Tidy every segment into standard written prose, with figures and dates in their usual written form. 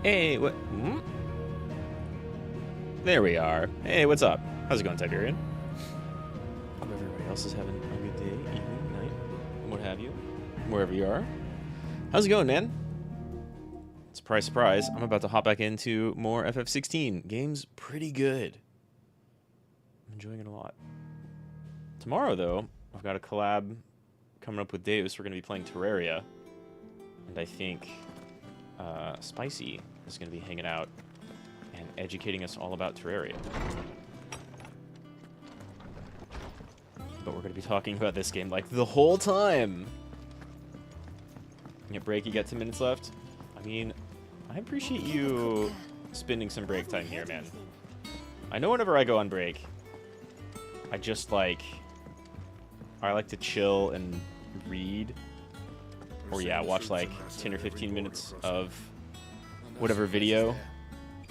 Hey, what? Hmm? There we are. Hey, what's up? How's it going, Tiberian? Hope everybody else is having a good day, evening, night, what have you, wherever you are. How's it going, man? Surprise, surprise, I'm about to hop back into more FF16. Game's pretty good. I'm enjoying it a lot. Tomorrow, though, I've got a collab coming up with Davis. We're going to be playing Terraria. And I think Spicy is going to be hanging out and educating us all about Terraria. But we're going to be talking about this game like the whole time. Yeah, break, you got 10 minutes left? I mean, I appreciate you spending some break time here, man. I know whenever I go on break, I just like to chill and read. Or yeah, watch like 10 or 15 minutes of whatever video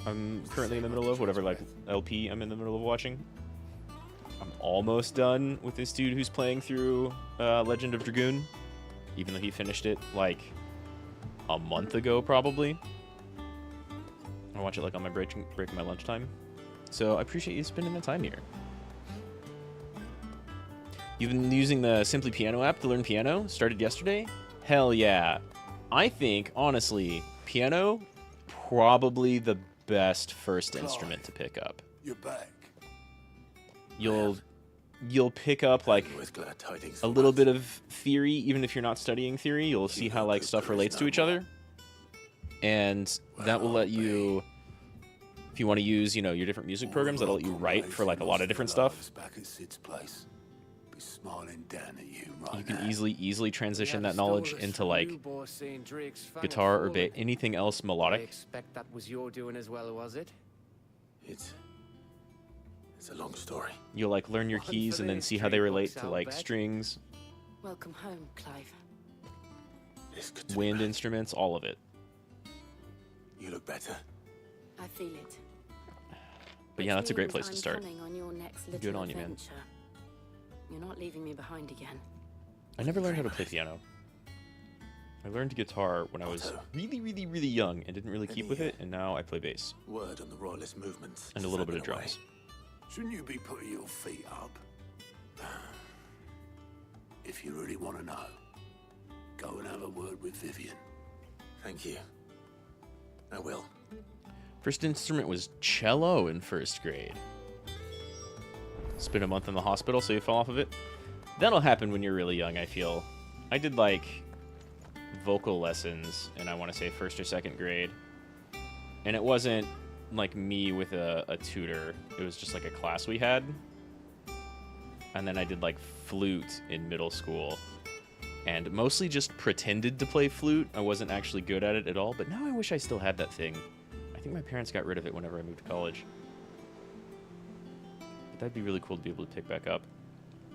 I'm currently in the middle of, whatever like LP I'm in the middle of watching. I'm almost done with this dude who's playing through Legend of Dragoon, even though he finished it like a month ago probably. I watch it like on my break in my lunchtime. So I appreciate you spending the time here. You've been using the Simply Piano app to learn piano? Started yesterday? Hell yeah. I think, honestly, piano, probably the best first instrument to pick up. You're back. You'll pick up like a little bit of theory, even if you're not studying theory. You'll see how like stuff relates to each other, and that will let you, if you want to use, you know, your different music programs, that'll let you write for like a lot of different stuff. You can easily transition that knowledge into like guitar or anything else melodic. I expect that was your doing as well, was it? It's a long story. You'll like learn your keys and then see how they relate to like strings, Welcome home, Clive. wind instruments, all of it. You look better. I feel it. But yeah, that's a great place to start. On your next little Good on you, man. adventure. You're not leaving me behind again. I never learned how to play piano. I learned guitar when I was really young and didn't really keep with it, and now I play bass. Word on the royalist movement. And a little bit of drums. Shouldn't you be putting your feet up? If you really want to know, go and have a word with Vivian. Thank you. I will. First instrument was cello in first grade. Spent a month in the hospital, so you fell off of it. That'll happen when you're really young, I feel. I did like vocal lessons in, I want to say, first or second grade. And it wasn't like me with a tutor. It was just like a class we had. And then I did like flute in middle school. And mostly just pretended to play flute. I wasn't actually good at it at all. But now I wish I still had that thing. I think my parents got rid of it whenever I moved to college. But that'd be really cool to be able to pick back up.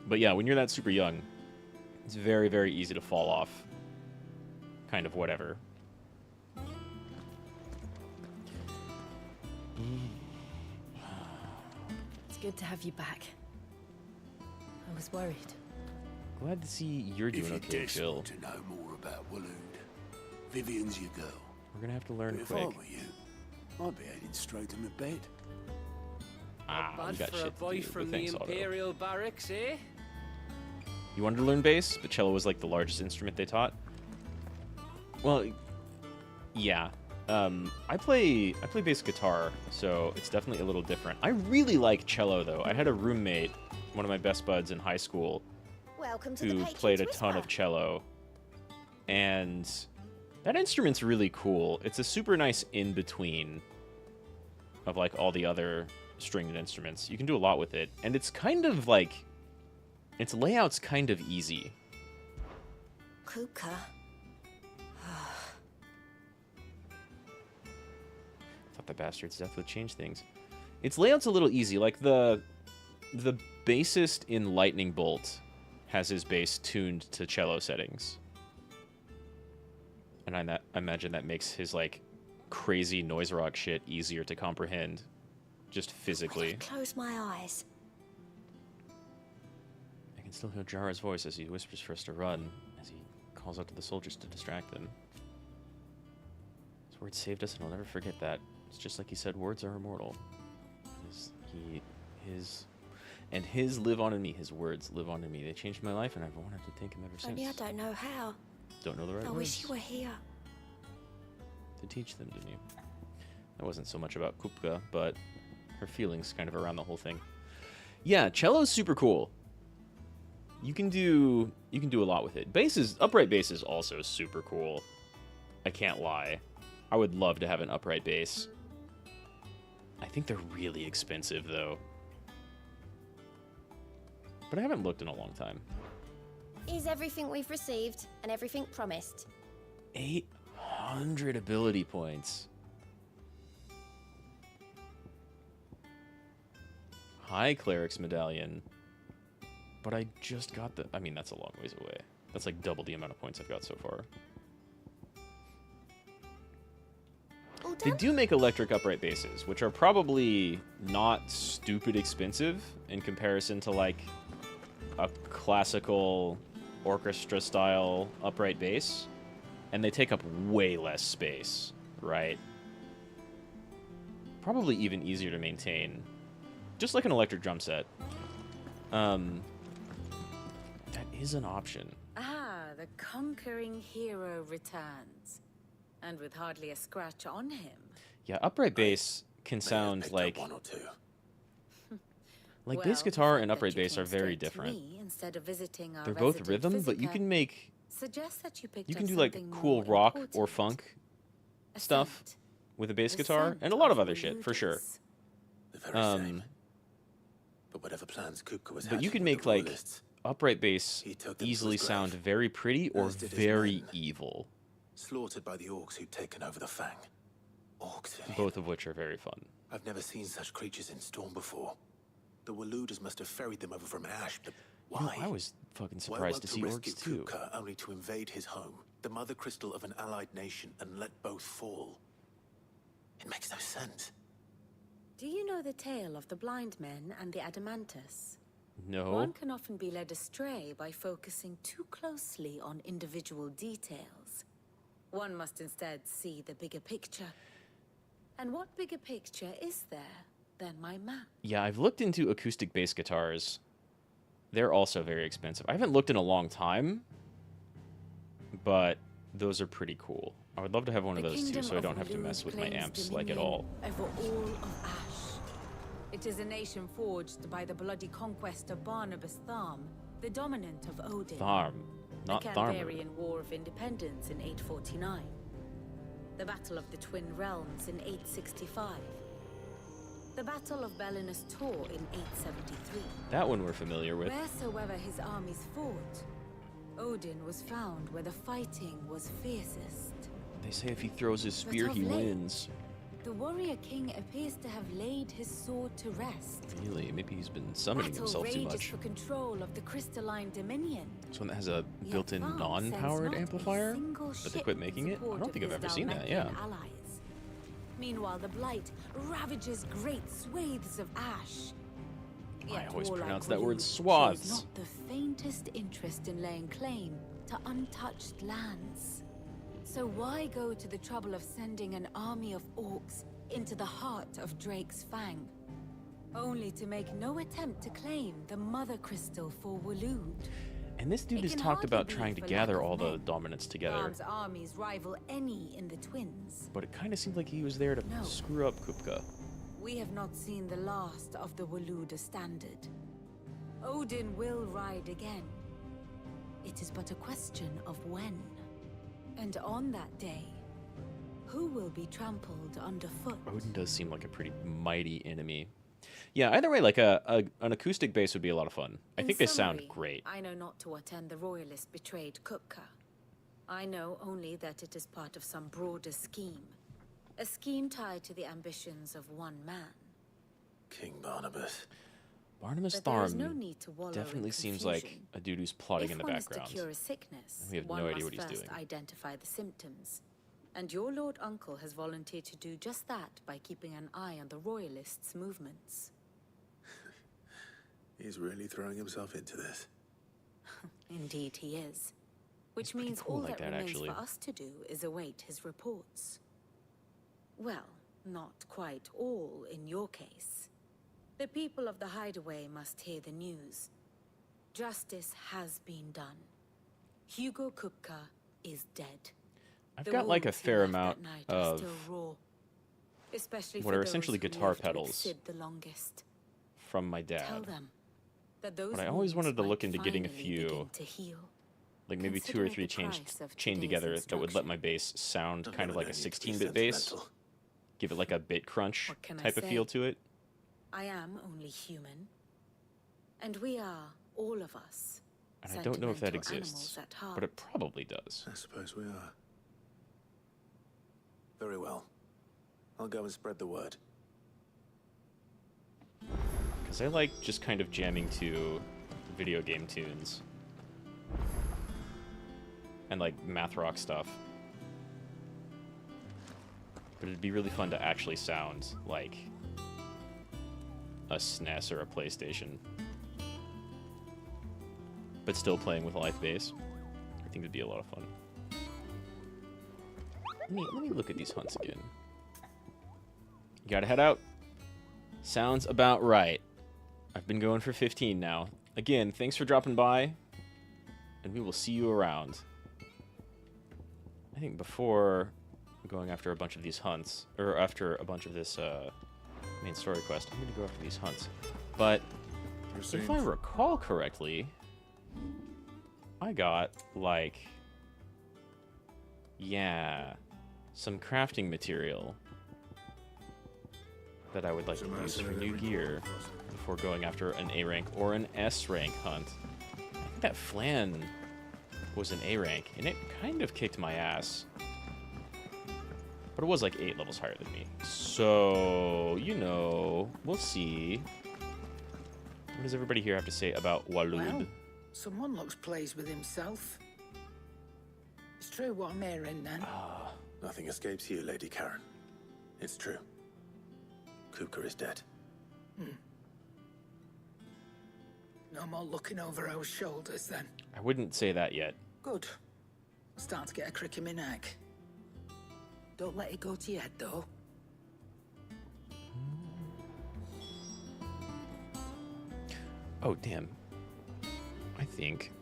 But yeah, when you're that super young, it's very easy to fall off. Kind of whatever. It's good to have you back. I was worried. Glad to see you're doing okay, Phil. To know more about Waloed, Vivian's your girl. We're gonna have to learn If I quick. were you, I'd be heading straight to my bed. Ah, Bad you got for a shit boy to do. from But the thanks, Otto. Imperial Barracks, eh? You wanted to learn bass, but cello was like the largest instrument they taught. Well, yeah. I play bass guitar, so it's definitely a little different. I really like cello though. I had a roommate, one of my best buds in high school, who played a ton of cello, and that instrument's really cool. It's a super nice in-between of like all the other stringed instruments. You can do a lot with it, and it's kind of like, its layout's kind of easy. Kuka. Thought the bastard's death would change things. Its layout's a little easy. Like the bassist in Lightning Bolt has his bass tuned to cello settings, and I imagine that makes his like crazy noise rock shit easier to comprehend, just physically. Close my eyes. I can still hear Jara's voice as he whispers for us to run, as he calls out to the soldiers to distract them. His His words saved us, and I'll never forget that. It's just like he said, words are immortal. His live on in me. His words live on in me. They changed my life, and I've wanted to thank him ever since. Only I don't know how. Don't know the right I words. wish you were here. To teach them, didn't you? That wasn't so much about Kupka, but her feelings kind of around the whole thing. Yeah, cello's super cool. You can do a lot with it. Upright bass is also super cool. I can't lie. I would love to have an upright bass. I think they're really expensive though. But I haven't looked in a long time. Is everything we've received and everything promised? 800 ability points. High Cleric's Medallion. But I just got the... I mean, that's a long ways away. That's like double the amount of points I've got so far. All They done? do make electric upright basses, which are probably not stupid expensive in comparison to like a classical orchestra-style upright bass. And they take up way less space, right? Probably even easier to maintain. Just like an electric drum set. That is an option. Ah, the conquering hero returns. And with hardly a scratch on him. Yeah, upright bass can sound Picked like... up one or two. Like Well, bass the guitar fact and that upright you bass came are very straight to different. me instead of visiting our They're both resident rhythm, but you physica can make... suggests that you picked You up can do like something cool more rock or important. funk A stuff scent. with a bass The guitar, scent and a lot of of other shit, for sure. Ludus. The very same. But whatever plans Kupka was But you hatching can with make the like royalists, upright bass he took them to easily his grave. sound very pretty or As did his very men. evil, slaughtered by the orcs who'd taken over the Fang. Orcs, Vivian. both of which are very fun. I've never seen such creatures in Storm before. The Waluders must have ferried them over from Ash, but You know, why? I was fucking Why surprised want to see rescue orcs too. Kupka only to invade his home, the mother crystal of an allied nation, and let both fall? It makes no sense. Do you know the tale of the blind men and the Adamantus? No. One can often be led astray by focusing too closely on individual details. One must instead see the bigger picture. And what bigger picture is there than my map? Yeah, I've looked into acoustic bass guitars. They're also very expensive. I haven't looked in a long time, but those are pretty cool. I would love to have one of The those too, kingdom so I of don't have to Walud mess with my claims amps like at all. dominion over all of Ash. It is a nation forged by the bloody conquest of Barnabas Tharm, the dominant of Odin. Tharm, not the Tharmer. Canvarian War of Independence in 849. The Battle of the Twin Realms in 865. The Battle of Belinus Tor in 873. That one we're familiar with. Wheresoever his armies fought, Odin was found where the fighting was fiercest. They say if he throws his But spear, of he late- wins. The warrior king appears to have laid his sword to rest. Really? Maybe he's been summoning Battle himself too rages much. for control of the crystalline dominion. This one that has a Yet built-in Tharm non-powered sends not a amplifier, single but they ship quit in making it? I support don't of think I've his ever seen that, yeah. Dalmatian allies. Meanwhile, the Blight ravages great swathes of Ash. I Yet always warlike pronounce that word Walud shows swaths. not the faintest interest in laying claim to untouched lands. So why go to the trouble of sending an army of orcs into the heart of Drake's Fang, only to make no attempt to claim the Mother Crystal for Walud? And this dude It has can talked hardly about be trying to for gather lack of all the men. dominants together, Tharm's armies rival any in the Twins. but it kind of seemed like he was there to No. screw up Kupka. We have not seen the last of the Waluda standard. Odin will ride again. It is but a question of when. And on that day, who will be trampled underfoot? Odin does seem like a pretty mighty enemy. Yeah, either way, like an acoustic bass would be a lot of fun. I In think they sound summary, great. I know not to what end the royalist betrayed Kupka. I know only that it is part of some broader scheme. A scheme tied to the ambitions of one man. King Barnabas. Barnabas But there is no Tharm need to wallow definitely in seems like confusion. a dude who's plotting If in the one background. is to cure a sickness, We have one no idea must what he's first doing. identify the symptoms. And your Lord Uncle has volunteered to do just that by keeping an eye on the Royalists' movements. He's really throwing himself into this. Indeed he is. Which pretty means cool all like that that, remains actually. for us to do is await his reports. Well, not quite all in your case. The people of the Hideaway must hear the news. Justice has been done. Hugo Kupka is dead. I've The got like a wounds he fair left amount that night are of still raw, especially what for are those essentially who guitar lived with pedals Sid the longest. from my Tell dad. them that those But I always wounds wanted to look might into getting a finally few, begin to heal. like maybe 2 Consider or it 3 the price of chained today's together that would let my instruction. bass sound I've kind of never like a known you to be 16-bit bass. sentimental. Give it like a bit crunch What can I type of say? feel to it. I am only human. And we are, all of us, And I don't know if that sentimental exists, animals at heart. but it probably does. I suppose we are. Very well. I'll go and spread the word. Because I like just kind of jamming to video game tunes. And like math rock stuff. But it'd be really fun to actually sound like a SNES or a PlayStation. But still playing with live bass. I think it'd be a lot of fun. Let me look at these hunts again. You gotta head out. Sounds about right. I've been going for 15 now. Again, thanks for dropping by. And we will see you around. I think before going after a bunch of these hunts, or after a bunch of this main story quest, I'm gonna go after these hunts. But if I recall correctly, I got like, yeah, some crafting material that I would like to use for new gear before going after an A rank or an S rank hunt. I think that Flan was an A rank, and it kind of kicked my ass. But it was like 8 levels higher than me. So, you know, we'll see. What does everybody here have to say about Walud? Well, someone looks pleased with himself. It's true what I'm hearing then. Nothing escapes you, Lady Karen. It's true. Kupka is dead. No more looking over our shoulders then. I wouldn't say that yet. Good. I'm starting to get a crick in my neck. Don't let it go to your head though. Oh, damn. I think...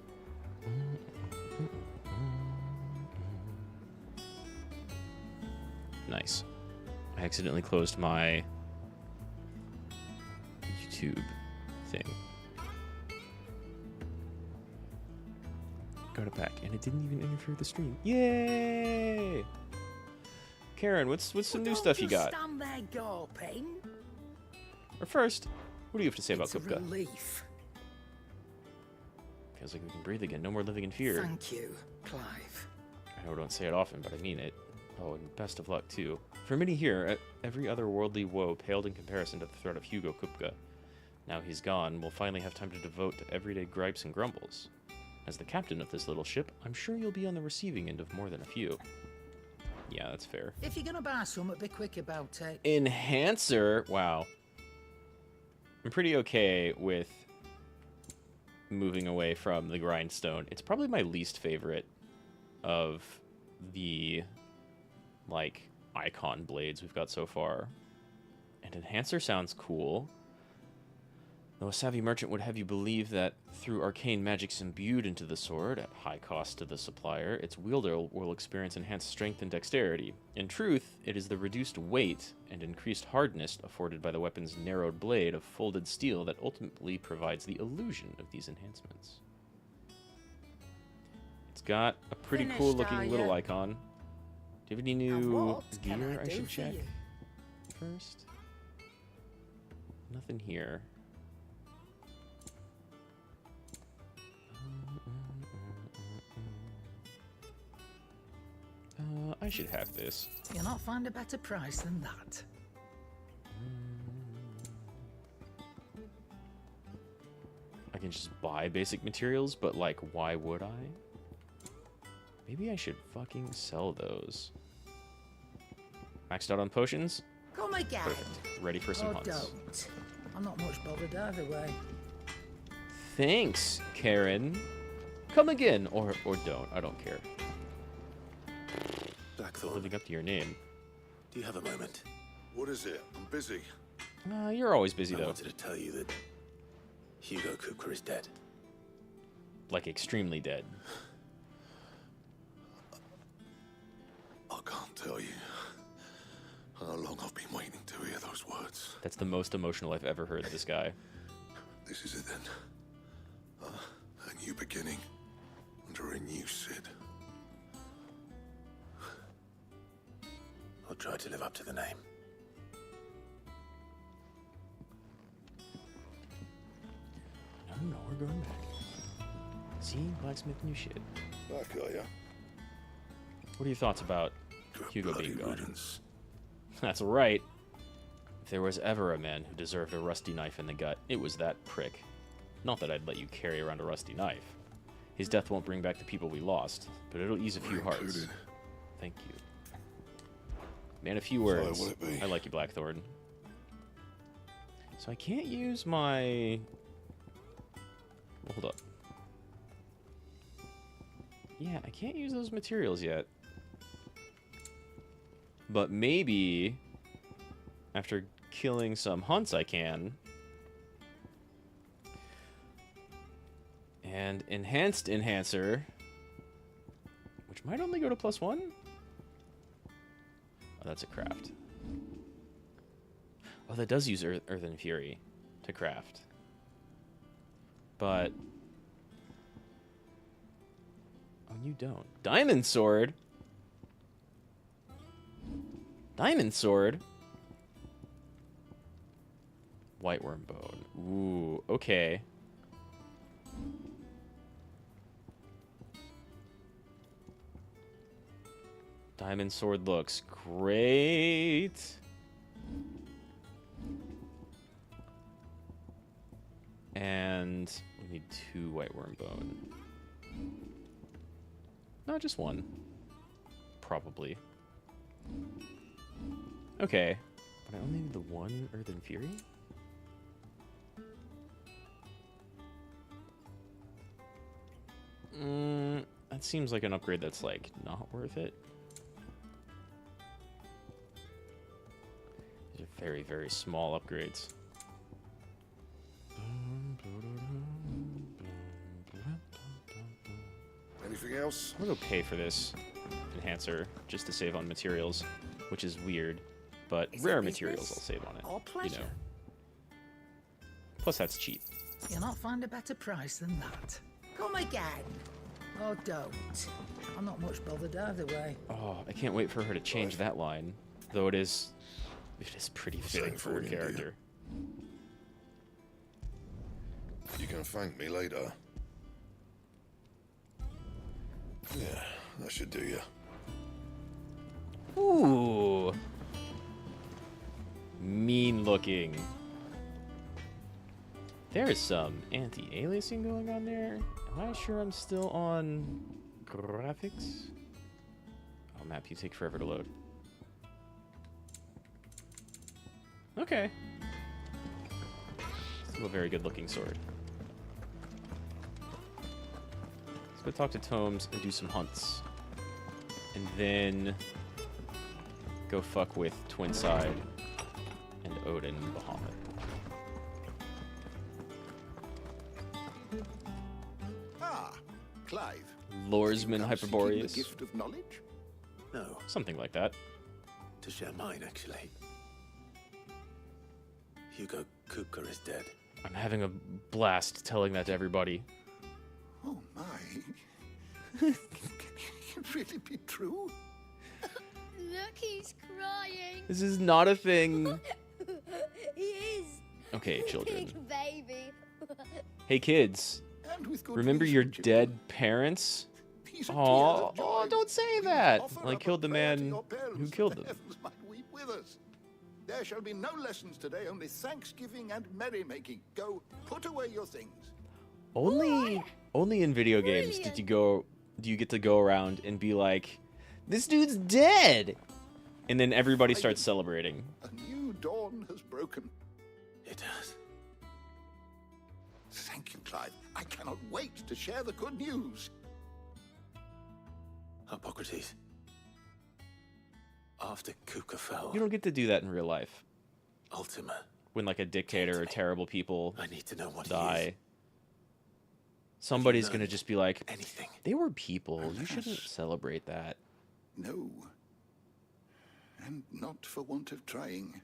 Nice. I accidentally closed my YouTube thing. Got it back, and it didn't even interfere with the stream. Yay! Karen, what's some new stuff you got? Stand there gawping. Or first, what do you have to say about It's a Kupka? relief. Feels like we can breathe again. No more living in fear. Thank you, Clive. I know I don't say it often, but I mean it. Oh, and best of luck, too. For many here, every other worldly woe paled in comparison to the threat of Hugo Kupka. Now he's gone, we'll finally have time to devote to everyday gripes and grumbles. As the captain of this little ship, I'm sure you'll be on the receiving end of more than a few. Yeah, that's fair. If you're gonna buy something, be quick about it. Enhancer! Wow. I'm pretty okay with moving away from the grindstone. It's probably my least favorite of the, like, icon blades we've got so far. And Enhancer sounds cool. Though a savvy merchant would have you believe that through arcane magics imbued into the sword, at high cost to the supplier, its wielder will experience enhanced strength and dexterity. In truth, it is the reduced weight and increased hardness afforded by the weapon's narrowed blade of folded steel that ultimately provides the illusion of these enhancements. It's got a pretty Finished, cool looking are little ya? icon. Do you have any And new what can gear I I do should for check you? first? Nothing here. I should have this. You'll not find a better price than that. I can just buy basic materials, but like, why would I? Maybe I should fucking sell those. Maxed out on potions? Come again. Perfect. Ready for some Or hunts. don't. I'm not much bothered either way. Thanks, Karen. Come again, or don't. I don't care. Blackthorn. Living up to your name. Do you have a moment? What is it? I'm busy. You're always busy, I though. wanted to tell you that Hugo Cooper is dead. Like, extremely dead. I can't tell you how long I've been waiting to hear those words. That's the most emotional I've ever heard this guy. This is it then. A new beginning under a new Sid. I'll try to live up to the name. No, we're going back. See? Blacksmith new shit. Back, are ya? What are your thoughts about Good Hugo bloody being gone? riddance. That's right. If there was ever a man who deserved a rusty knife in the gut, it was that prick. Not that I'd let you carry around a rusty knife. His death won't bring back the people we lost, but it'll ease a few hearts. Included. Thank you. Man, a few words. will it be? I like you, Blackthorn. So I can't use my... Well, hold up. Yeah, I can't use those materials yet. But maybe after killing some hunts I can. And enhanced enhancer, which might only go to +1. Oh, that's a craft. Oh, that does use Earthen Fury to craft. But oh, you don't. Diamond Sword? Diamond Sword? White Worm Bone. Ooh, okay. Diamond Sword looks great. And we need 2 White Worm Bone. No, just 1. Probably. Okay. But I only need the 1 Earthen Fury? That seems like an upgrade that's, like, not worth it. These are very, very small upgrades. Anything else? I'm gonna go pay for this enhancer just to save on materials, which is weird, but Is rare it materials business I'll save on it. or pleasure? You know. Plus that's cheap. You'll not find a better price than that. Come again. Oh, don't. I'm not much bothered either way. Oh, I can't wait for her to change that line, though it is pretty fitting for her character. You can thank me later. Yeah, that should do you. Ooh. Mean looking. There is some anti-aliasing going on there. Am I sure I'm still on graphics? Oh, map, you take forever to load. Okay. Still a very good looking sword. Let's go talk to Tomes and do some hunts. And then go fuck with Twinside and Odin and Bahamut. Ah, Clive. Loresman You come seeking Hyperboreus. The gift of knowledge? No, Something like that. to share mine, actually. Hugo Cooper is dead. I'm having a blast telling that to everybody. Oh my. Can it really be true? Look, he's crying. This is not a thing. He is. Okay, children. Big baby. Hey, kids. And with good Remember reason, your Jim. dead parents? These are Oh, tears of oh, joy. don't say that. Offer Well, I up a killed the prayer to man your parents who that killed the them. heavens might weep with us. There shall be no lessons today, only thanksgiving and merrymaking. Go, put away your things. Only in video games do you get to go around and be like, this dude's dead, and then everybody starts celebrating. A new dawn has broken. It has. Thank you, Clive. I cannot wait to share the good news. Hippocrates. After Kuka fell, You don't get to do that in real life. Ultima. When like a dictator or terrible people I need to know what he die. is. Somebody's gonna just be like, Anything. they were people. You shouldn't celebrate that. No. And not for want of trying.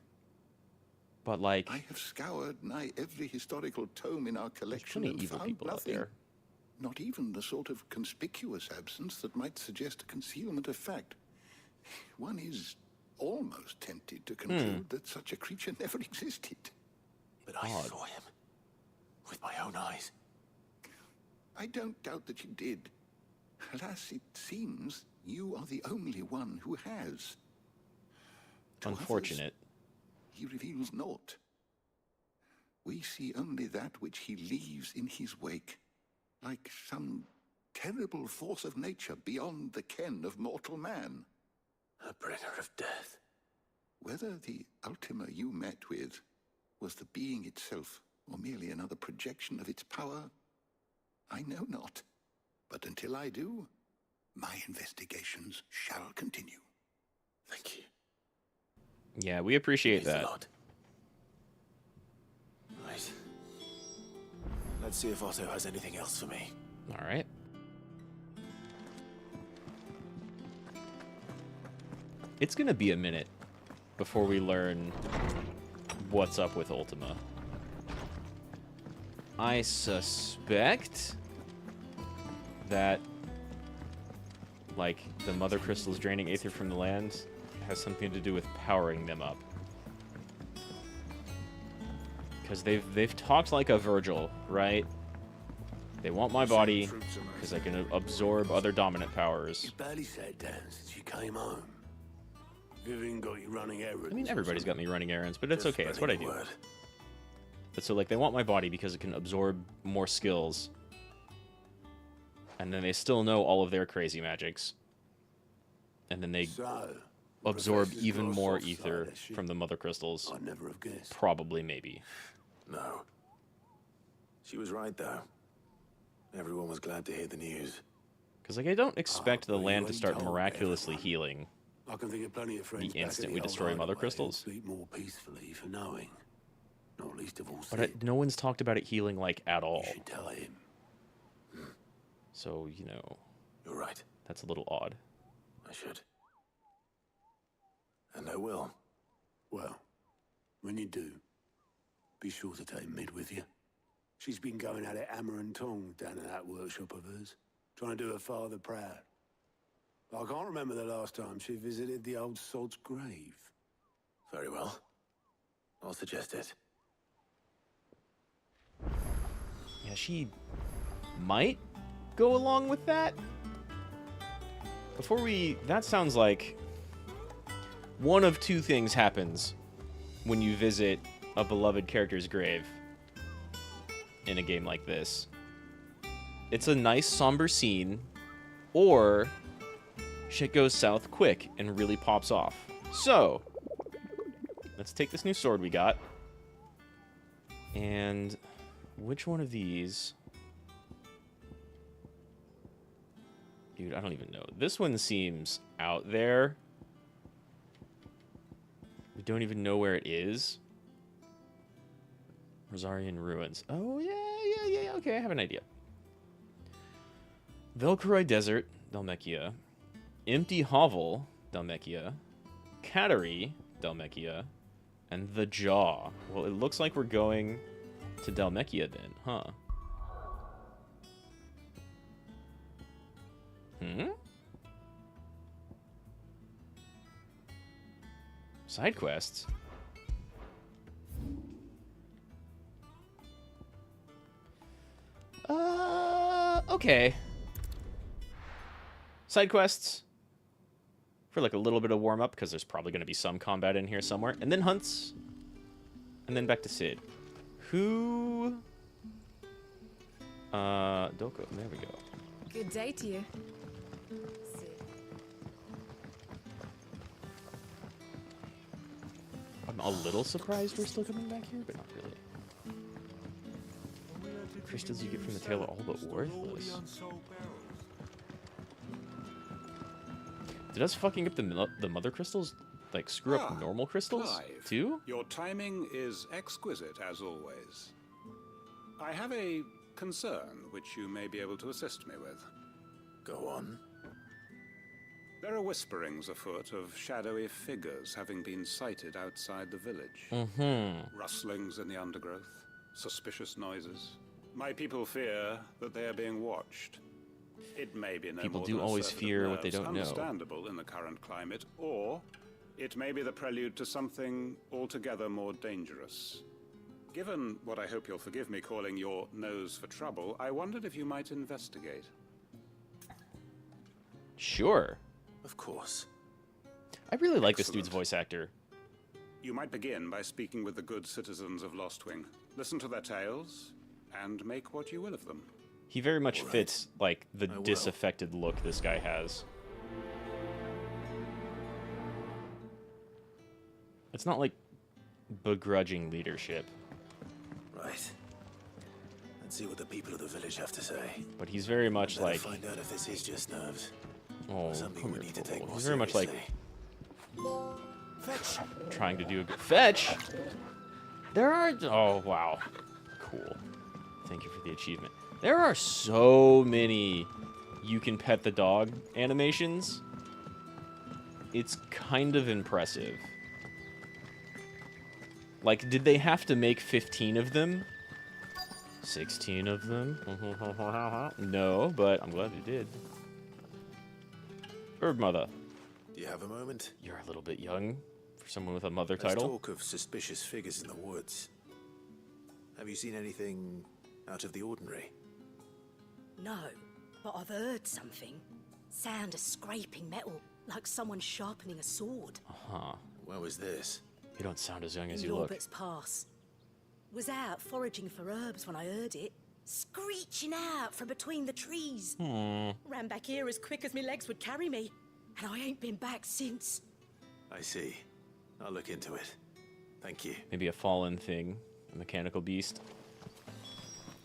But like, I have scoured nigh every historical tome in our there's collection plenty of and evil found people out nothing. there. Not even the sort of conspicuous absence that might suggest a concealment of fact. One is almost tempted to conclude that such a creature never existed. But I saw him. With my own eyes. I don't doubt that you did. Alas, it seems you are the only one who has. To Unfortunate. others, he reveals naught. We see only that which he leaves in his wake, like some terrible force of nature beyond the ken of mortal man. A bringer of death. Whether the Ultima you met with was the being itself, or merely another projection of its power, I know not. But until I do, my investigations shall continue. Thank you. Yeah, we appreciate Thanks a that. lot. Right. Let's see if Otto has anything else for me. All right. It's gonna be a minute before we learn what's up with Ultima. I suspect that, like, the mother crystals draining aether from the land has something to do with powering them up. Because they've talked like a Virgil, right? They want my body because I can absorb other dominant powers. You barely sat down since you came home. Vivian got you running errands. I mean, everybody's got me running errands, but it's okay. It's what I do. Word. But so, like, they want my body because it can absorb more skills. And then they still know all of their crazy magics. And then they So, absorb Professor's even got a more soft side, ether has she? from the mother crystals. I'd never have guessed. Probably, maybe. No. She was right, though. Everyone was glad to hear the news. Because, like, I don't expect the but you land to ain't start told miraculously everyone. healing. I can think of plenty of friends The back instant at we the old destroy mother hideaway crystals? who sleep more peacefully for knowing. Not least of all But Sid. no one's talked about it healing, like, at all. You should tell him. So, you know, You're right. that's a little odd. I should. And I will. Well, when you do, be sure to take Mid with you. She's been going at it hammer and tong down in that workshop of hers, trying to do her father proud. I can't remember the last time she visited the old sod's grave. Very well. I'll suggest it. Yeah, she might go along with that. Before we... That sounds like one of two things happens when you visit a beloved character's grave in a game like this. It's a nice, somber scene, or shit goes south quick and really pops off. So, let's take this new sword we got. And which one of these... Dude, I don't even know. This one seems out there. We don't even know where it is. Rosarian Ruins. Oh, yeah, okay, I have an idea. Velcroy Desert, Dhalmekia. Empty Hovel, Dhalmekia. Cattery, Dhalmekia. And The Jaw. Well, it looks like we're going to Dhalmekia then, huh? Side quests? Okay. Side quests. For like a little bit of warm-up, because there's probably going to be some combat in here somewhere. And then hunts. And then back to Sid. Who... Doko, there we go. Good day to you. I'm a little surprised we're still coming back here, but not really. Crystals you get from the tail are all but worthless. Did us fucking up the mother crystals, like, screw up normal crystals, Clive, too? Your timing is exquisite, as always. I have a concern which you may be able to assist me with. Go on. There are whisperings afoot of shadowy figures having been sighted outside the village. Mm-hmm. Rustlings in the undergrowth, suspicious noises. My people fear that they are being watched. It may be no People more do than a always surfeit of fear what they nerves, don't know. understandable in the current climate, or it may be the prelude to something altogether more dangerous. Given what I hope you'll forgive me calling your nose for trouble, I wondered if you might investigate. Sure. Of course. I really like this dude's voice actor. You might begin by speaking with the good citizens of Lostwing. Listen to their tales, and make what you will of them. He very much All right. fits, like, the I will. disaffected look this guy has. It's not like begrudging leadership, Right. Let's see what the people of the village have to say. but he's very much Better like, find out if this is just nerves. oh, Something come we here, need to take Cole. more He's very much like seriously. Fetch. trying to do a good fetch. There are, oh wow, cool. Thank you for the achievement. There are so many you can pet the dog animations. It's kind of impressive. Like, did they have to make 15 of them? 16 of them? No, but I'm glad they did. Herb Mother, Do you have a moment? you're a little bit young for someone with a mother There's title. talk of suspicious figures in the woods. Have you seen anything out of the ordinary? No, but I've heard something. Sound of scraping metal, like someone sharpening a sword. Huh. Where was this? You don't sound as young as In you look. Lorbert's Pass. Was out foraging for herbs when I heard it. Screeching out from between the trees. Ran back here as quick as my legs would carry me. And I ain't been back since. I see. I'll look into it. Thank you. Maybe a fallen thing, a mechanical beast.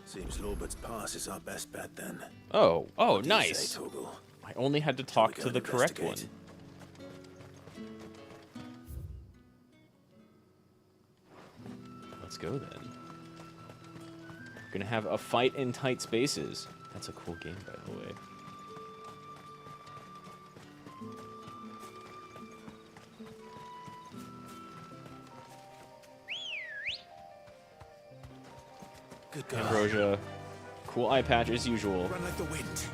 Seems Lorbert's Pass is our best bet then. Oh, What do you nice. say, Torgal? I only had to Shall we talk go to and the correct one. investigate? Let's go then. Gonna have a fight in tight spaces. That's a cool game, by the way. Good girl. Ambrosia. Cool eye patch as usual. Run like the wind.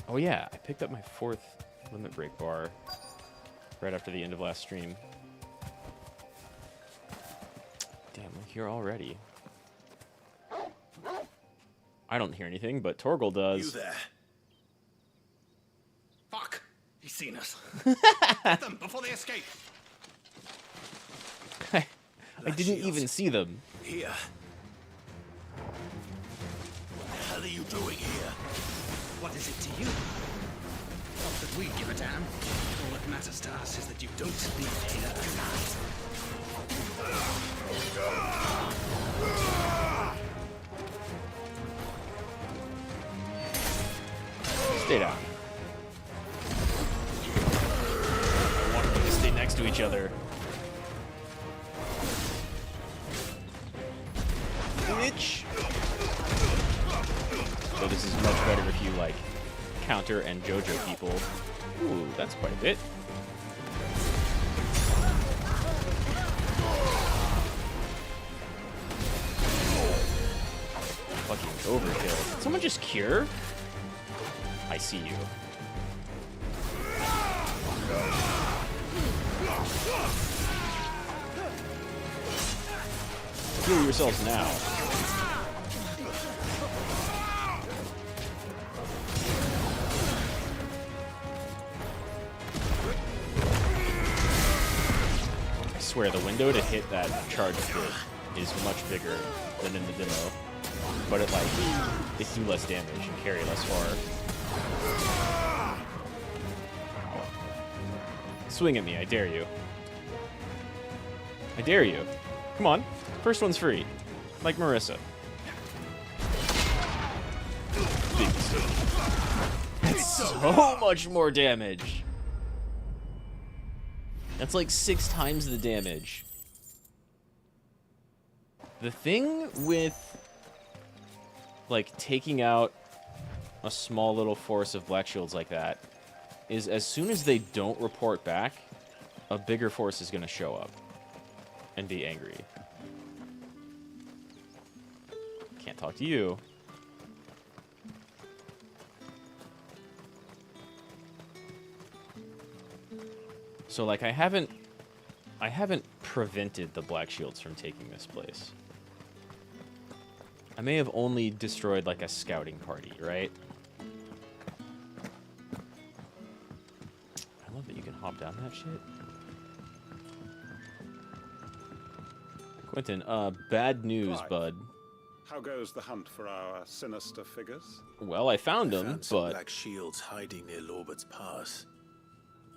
Oh yeah, I picked up my 4th limit break bar right after the end of last stream. Damn, we're here already. I don't hear anything, but Torgal You does. there. Fuck! He's seen us. Get them before they escape. I didn't even see them. Here. What the hell are you doing here? What is it to you? Not that we give a damn. All that matters to us is that you don't leave here alive. Stay down. I want them to stay next to each other. Bitch. So this is much better if you, like, counter and JoJo people. Ooh, that's quite a bit. Fucking overkill. Did someone just cure? I see you. Heal yourselves now. I swear, the window to hit that charge hit is much bigger than in the demo. But it, like, they do less damage and carry less far. Swing at me, I dare you. I dare you. Come on. First one's free. Like Marissa. Big mistake. That's so much more damage. That's like 6 times the damage. The thing with, like, taking out a small little force of black shields like that is as soon as they don't report back, a bigger force is going to show up and be angry. Can't talk to you. So, like, I haven't prevented the black shields from taking this place. I may have only destroyed, like, a scouting party, right? I love that you can hop down that shit. Quentin, bad news, Clive, bud. How goes the hunt for our sinister figures? Well, I found them, Found some but... black shields hiding near Lorbert's Pass.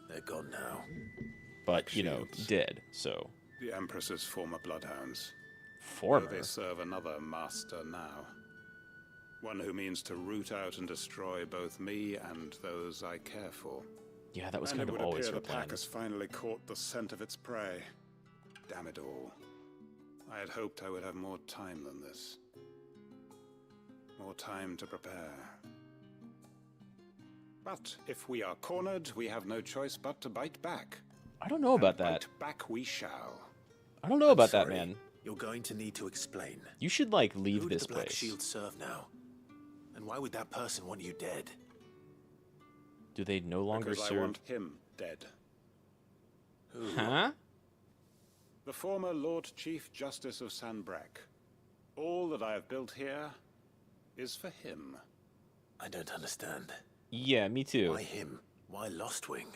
They're gone now. But, you know, dead, so... The Empress's former bloodhounds. Former? Though they serve another master now. One who means to root out and destroy both me and those I care for. Yeah, that was And kind it of would always appear her the plan. pack has finally caught the scent of its prey. Damn it all. I had hoped I would have more time than this. More time to prepare. But if we are cornered, we have no choice but to bite back. I don't know about And that. Bite back we shall. I don't know about that, Sorry, man. You're going to need to explain. You should, like, leave Who this does the Black place. Shield serve now? And why would that person want you dead? Do they no longer Because serve... I want him dead. Who? Huh? The former Lord Chief Justice of Sanbreque. All that I have built here is for him. I don't understand. Yeah, me too. Why him? Why Lostwing?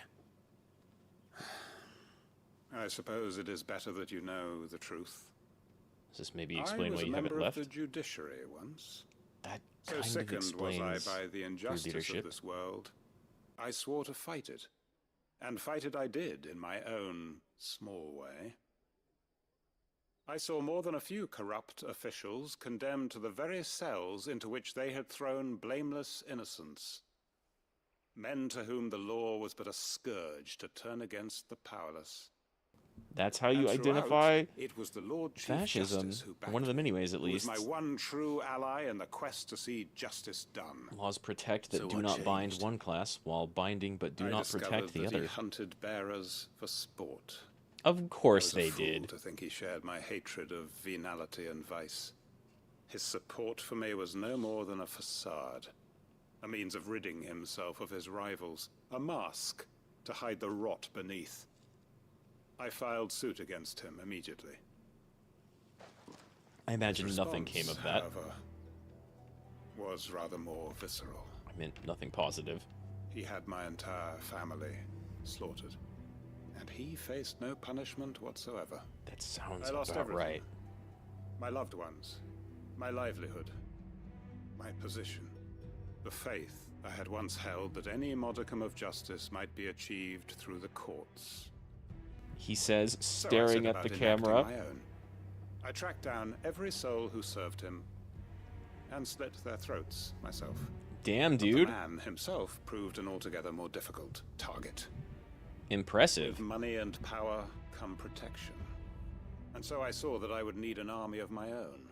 I suppose it is better that you know the truth. Does this maybe explain why you haven't I was a left? member of the judiciary once. That So kind of sickened was I explains by the your injustice leadership. of this world, I swore to fight it. And fight it I did in my own small way. I saw more than a few corrupt officials condemned to the very cells into which they had thrown blameless innocents. Men to whom the law was but a scourge to turn against the powerless. That's how you And throughout, identify it was the Lord Chief fascism, Justice who backed one of the me, many ways at who was least. my one true ally in the quest to see justice done. Laws protect that So do what not bind changed? one class, while binding but do I not discovered protect the that other. He hunted bearers for sport. Of course I was they a fool did. to think he shared my hatred of venality and vice. His support for me was no more than a facade, a means of ridding himself of his rivals, a mask to hide the rot beneath. I filed suit against him immediately. I imagine His nothing response, came of that. however, was rather more visceral. I meant nothing positive. He had my entire family slaughtered, and he faced no punishment whatsoever. That sounds I lost about everything. right. My loved ones, my livelihood, my position, the faith I had once held that any modicum of justice might be achieved through the courts. He says, So I staring set at the about enacting camera. my own. I tracked down every soul who served him, and slit their throats myself. Damn, But dude. the man himself proved an altogether more difficult target. Impressive. With money and power come protection. And so I saw that I would need an army of my own.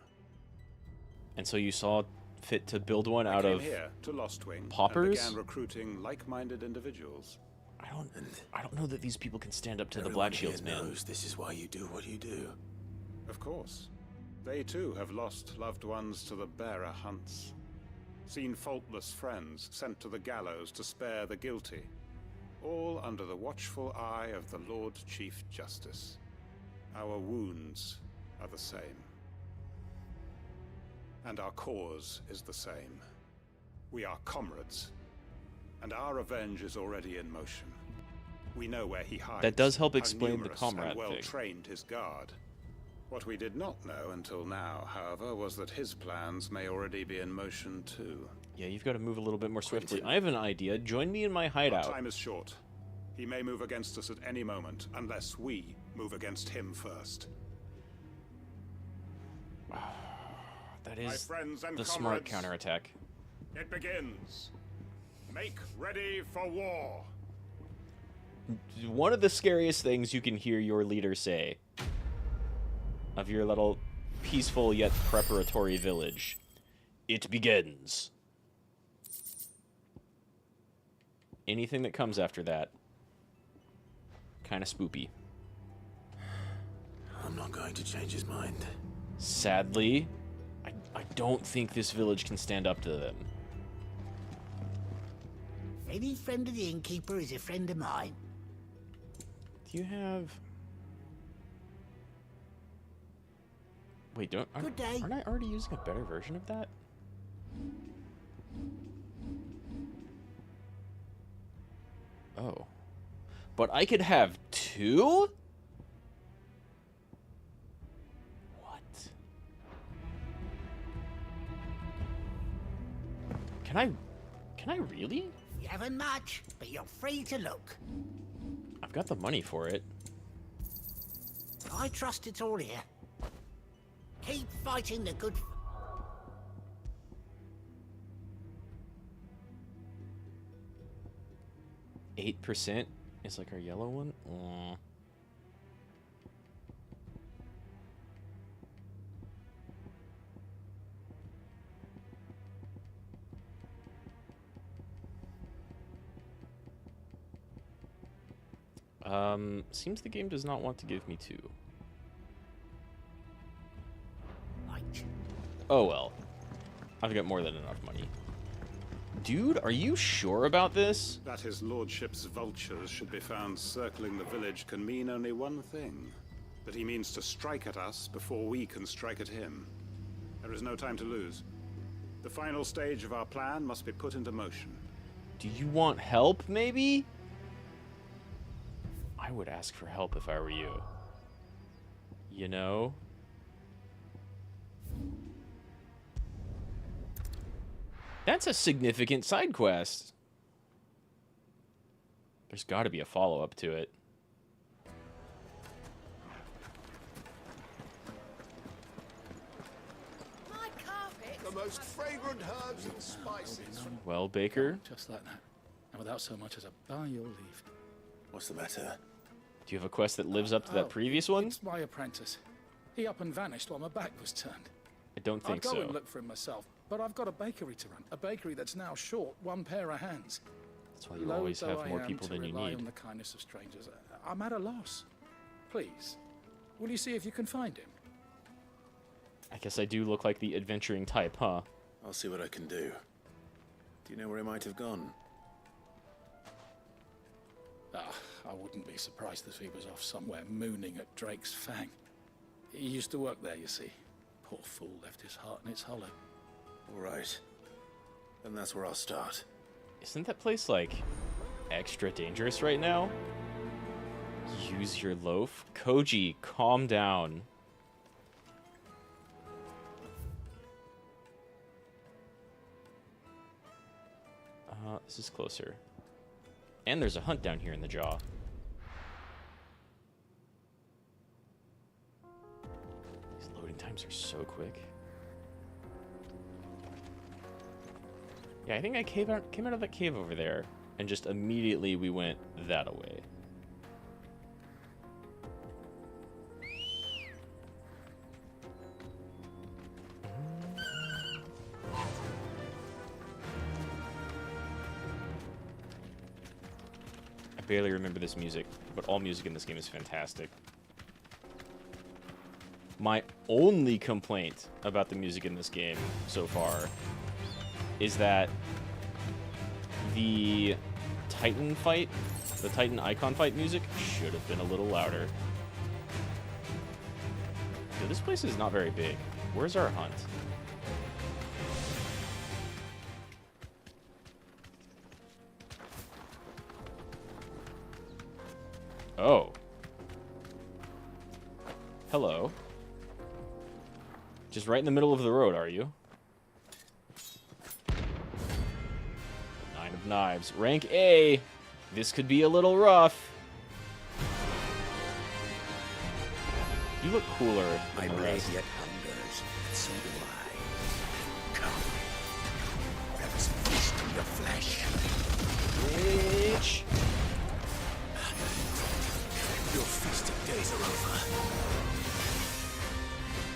And so you saw fit to build one I out came of here to Lostwing paupers? and began recruiting like-minded individuals. I don't know that these people can stand up to the Everyone Black here Shields, man. knows this is why you do what you do. Of course. They too have lost loved ones to the bearer hunts. Seen faultless friends sent to the gallows to spare the guilty. All under the watchful eye of the Lord Chief Justice. Our wounds are the same. And our cause is the same. We are comrades. And our revenge is already in motion. We know where he hides. That does help how explain the numerous comrade and well thing. trained his guard. What we did not know until now, however, was that his plans may already be in motion too. Yeah, you've got to move a little bit more swiftly. I have an idea. Join me in my Our hideout. time is short. He may move against us at any moment, unless we move against him first. That My is friends and the smart comrades, counterattack. It begins. Make ready for war. One of the scariest things you can hear your leader say of your little peaceful yet preparatory village. It begins. Anything that comes after that, kind of spoopy. I'm not going to change his mind. Sadly, I don't think this village can stand up to them. Any friend of the innkeeper is a friend of mine. Do you have... Wait, aren't I already using a better version of that? Oh. But I could have two? What? Can I really? You haven't much, but you're free to look. I've got the money for it. I trust it's all here. Keep fighting the good... 8% is like our yellow one? Aww. Seems the game does not want to give me 2. Oh well. I've got more than enough money. Dude, are you sure about this? That his lordship's vultures should be found circling the village can mean only one thing. That he means to strike at us before we can strike at him. There is no time to lose. The final stage of our plan must be put into motion. Do you want help, maybe? I would ask for help if I were you. You know? That's a significant side quest. There's got to be a follow-up to it. My carpet. The most fragrant herbs and spices. Well, Baker? Just like that. And without so much as a by your leave. What's the matter? Do you have a quest that lives up to that previous one? It's my apprentice. He up and vanished while my back was turned. I don't think I'd go so. and look for him myself, but I've got a bakery to run. A bakery that's now short one pair of hands. That's why you always Loath though have I more am people to than you rely need. on the kindness of strangers, I'm at a loss. Please, will you see if you can find him? I guess I do look like the adventuring type, huh? I'll see what I can do. Do you know where he might have gone? I wouldn't be surprised if he was off somewhere mooning at Drake's Fang. He used to work there, you see. Poor fool left his heart in its hollow. All right. Then that's where I'll start. Isn't that place, like, extra dangerous right now? Use your loaf? Koji, calm down. This is closer. And there's a hunt down here in the jaw. These loading times are so quick. Yeah, I think I came out of that cave over there, and just immediately we went that away. I barely remember this music, but all music in this game is fantastic. My only complaint about the music in this game so far is that the Titan fight, the Titan icon fight music should have been a little louder. Dude, this place is not very big. Where's our hunt? Oh. Hello. Just right in the middle of the road, are you? 9 of knives. Rank A. This could be a little rough. You look cooler. My blade yet hungers, and so do I. Come. Let us feast on your flesh. Bitch. Your feasting days are over.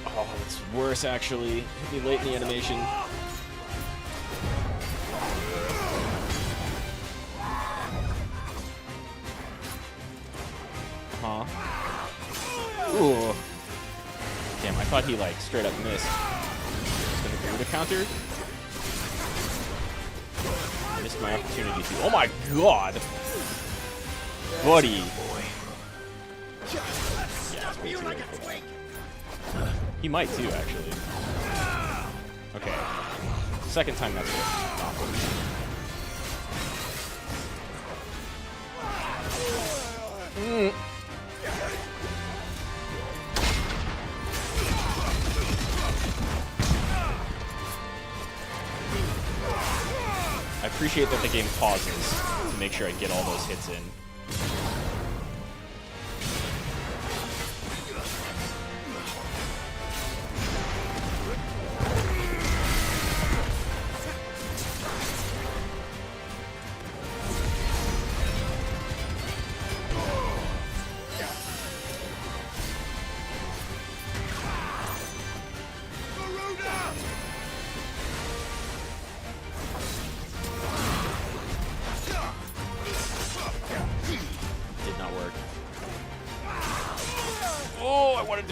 Oh, it's worse actually. Hit me late in the animation. Huh? Ooh. Damn, I thought he like straight up missed. Just gonna do the counter. Missed my opportunity to. Oh my god! Buddy! Yeah, it's way too late for that. He might too, actually. Okay. Second time that's good. I appreciate that the game pauses to make sure I get all those hits in.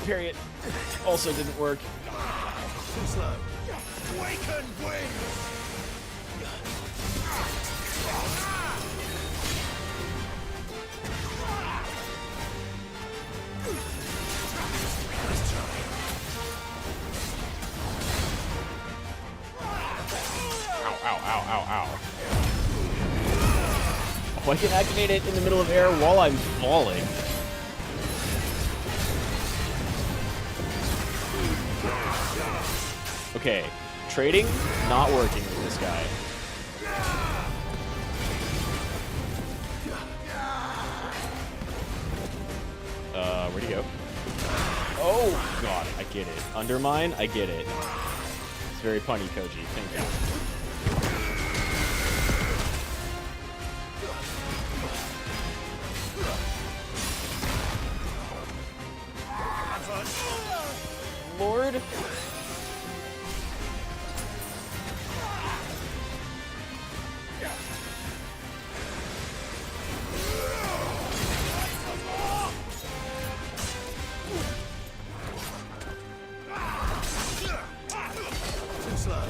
Parry it. Also didn't work. Too slow. Waken wings! Ow, ow, ow, ow, ow. Oh, I can activate it in the middle of air while I'm falling. Okay, trading, not working with this guy. Where'd he go? Oh, God, I get it. Undermine, I get it. It's very punny, Koji. Thank you. Lord.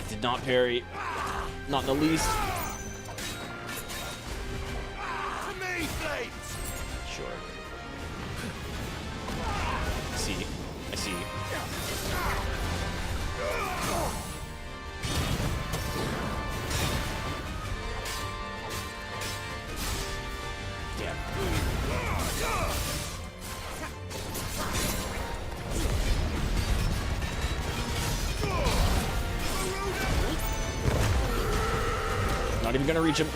Did not parry. Not in the least. Sure. I see. I see. Damn. Not even gonna reach him.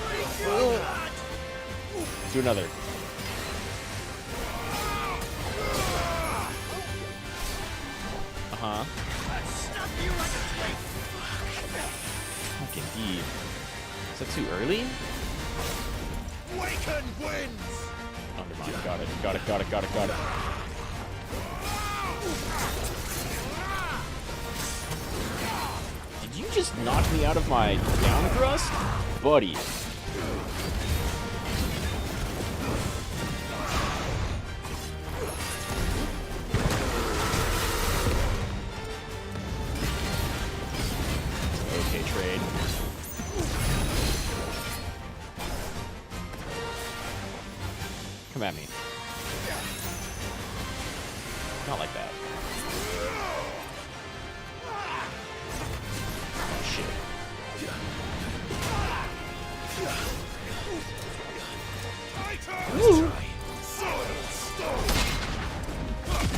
Do another. Uh-huh. Fucking indeed. Is that too early? Waken wins! Undermine. Got it. Got it. Got it. Got it. Got it. Did you just knock me out of my down thrust? Buddy. Okay, trade. Come at me. Not like that. Oh, shit. Woo.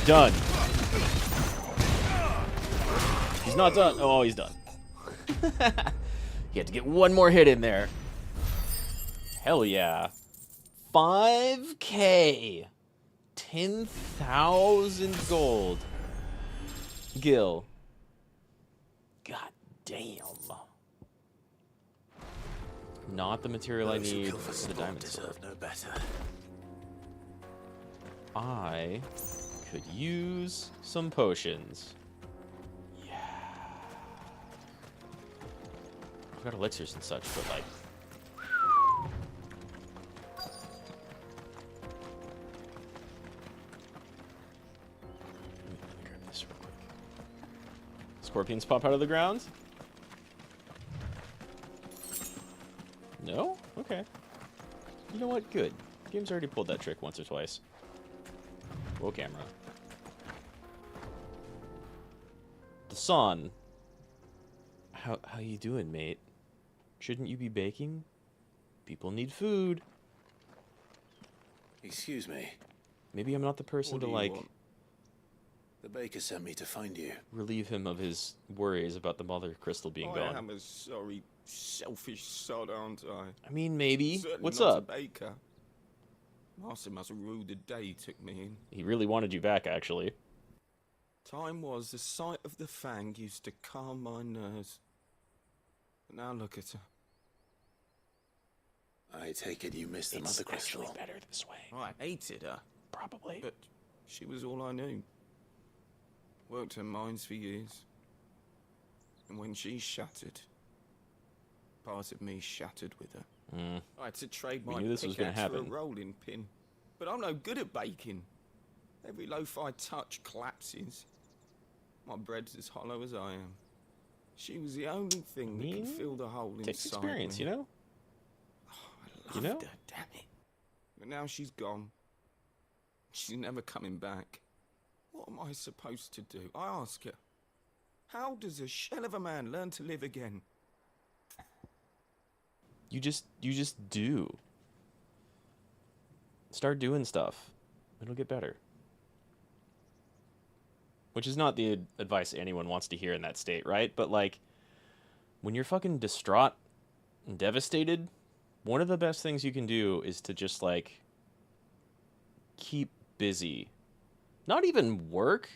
Done. He's not done. Oh, he's done. You have to get one more hit in there. Hell yeah. 5K. 10,000 gold. Gil. God damn. Not the material I Those who need kill for for the sport diamond sword. deserve no better. I could use some potions. Yeah. I've got elixirs and such, but like... Let me grab this real quick. Scorpions pop out of the ground? No? Okay. You know what? Good. Game's already pulled that trick once or twice. Whoa, camera. The sun. How you doing, mate? Shouldn't you be baking? People need food. Excuse me. Maybe I'm not the person What to, do you like, want? The baker sent me to find you. relieve him of his worries about the mother crystal being gone. I am a sorry, selfish sod, aren't I? I mean, maybe. Certainly What's not up? A baker. Master must have ruled the day he took me in. He really wanted you back, actually. Time was the sight of the fang used to calm my nerves. But now look at her. I take it you missed the mother crystal. It's actually better this way. I hated her. Probably. But she was all I knew. Worked her mines for years. And when she shattered, part of me shattered with her. I had to trade We my knew this was gonna pickaxe for a happen. rolling pin. But I'm no good at baking. Every loaf I touch collapses. My bread's as hollow as I am. She was the only thing that could fill the hole inside Takes experience, me. you know? I loved her, damn it. But now she's gone. She's never coming back. What am I supposed to do? I ask her. How does a shell of a man learn to live again? You just do. Start doing stuff. It'll get better. Which is not the advice anyone wants to hear in that state, right? But like, when you're fucking distraught and devastated, one of the best things you can do is to just like keep busy. Not even work,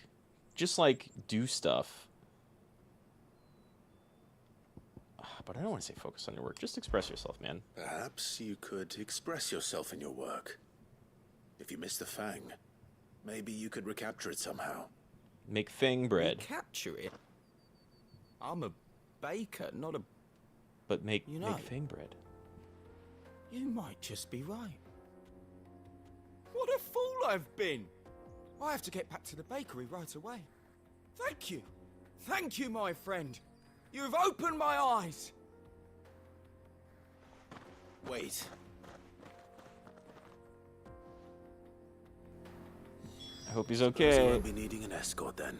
just like do stuff. But I don't want to say focus on your work. Just express yourself, man. Perhaps you could express yourself in your work. If you missed the fang, maybe you could recapture it somehow. Make fang bread. Capture it? I'm a baker, not a... But make You know, make fang bread. You might just be right. What a fool I've been! I have to get back to the bakery right away. Thank you. Thank you, my friend. You've opened my eyes. Wait. I hope he's Suppose you okay. won't be needing an escort then.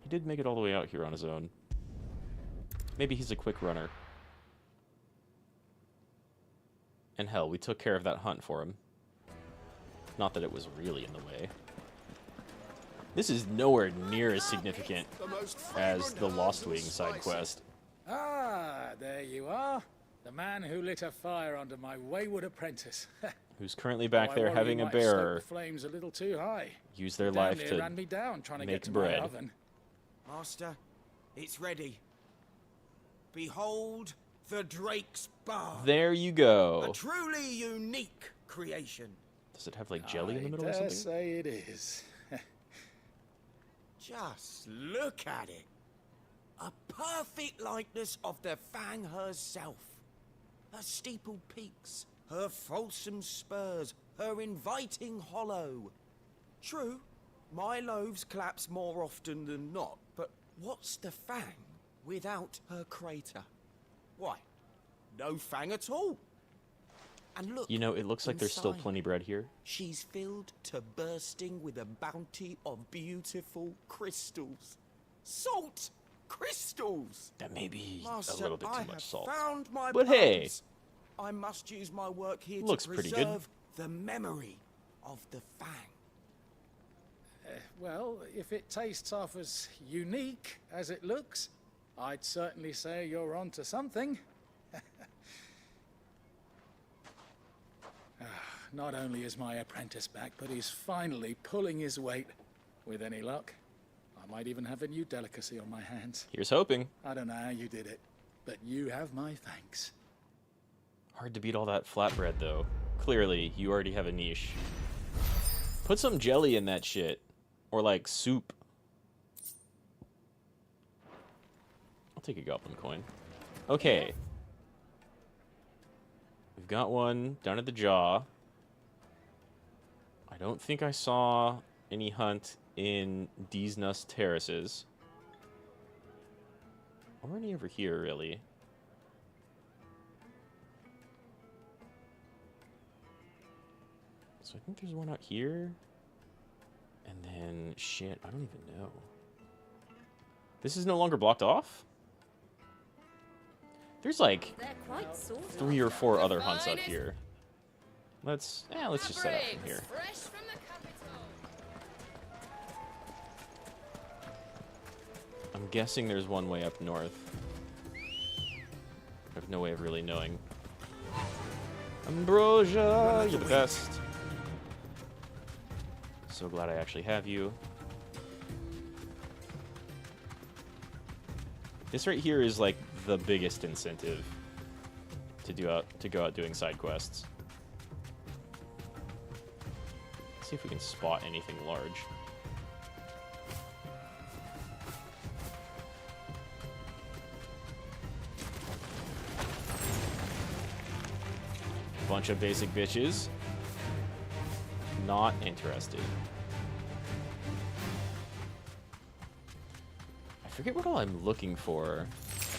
He did make it all the way out here on his own. Maybe he's a quick runner. And hell, we took care of that hunt for him. Not that it was really in the way. This is nowhere near as significant as the Lost Wing side quest. Ah, there you are. The man who lit a fire under my wayward apprentice. Who's currently back I there worry having you a might have stoked bearer the flames a little too high. use their Damn life near to ran me down trying to make get to bread. my oven. Master, it's ready. Behold the Drake's Bar. There you go. A truly unique creation. Does it have like jelly in the middle I or dare something? say it is. Just look at it. A perfect likeness of the Fang herself. Her steepled peaks, her fulsome spurs, her inviting hollow. True, my loaves collapse more often than not, but what's the Fang without her crater? Why, no Fang at all. And look, You know, it looks like there's still inside. plenty bread here. She's filled to bursting with a bounty of beautiful crystals. Salt crystals! That may be Master, a little bit I too much have salt. found my But hey, pearls. I must use my work here looks to pretty preserve good. the memory of the Fang. Well, if it tastes half as unique as it looks, I'd certainly say you're onto something. Not only is my apprentice back, but he's finally pulling his weight. With any luck, I might even have a new delicacy on my hands. Here's hoping. I don't know how you did it, but you have my thanks. Hard to beat all that flatbread, though. Clearly, you already have a niche. Put some jelly in that shit. Or, like, soup. I'll take a goblin coin. Okay. We've got one down at the jaw. I don't think I saw any hunt in Deesnus Terraces. Or any over here, really. So I think there's one out here. And then, shit, I don't even know. This is no longer blocked off? There's like 3 or 4 other hunts up here. Let's just set up from here. I'm guessing there's one way up north. I have no way of really knowing. Ambrosia, you're the best. So glad I actually have you. This right here is like the biggest incentive to go out doing side quests. Let's see if we can spot anything large. Bunch of basic bitches. Not interested. I forget what all I'm looking for.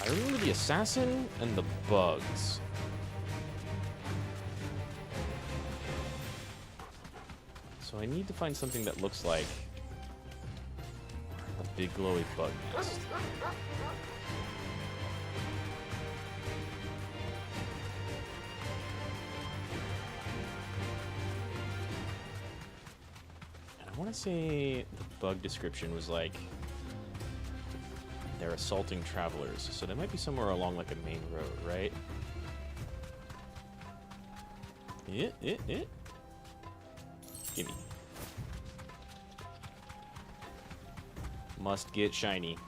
I remember the assassin and the bugs. So I need to find something that looks like a big glowy bug nest. And I want to say the bug description was like they're assaulting travelers, so they might be somewhere along like a main road, right? Gimme. Must get shiny.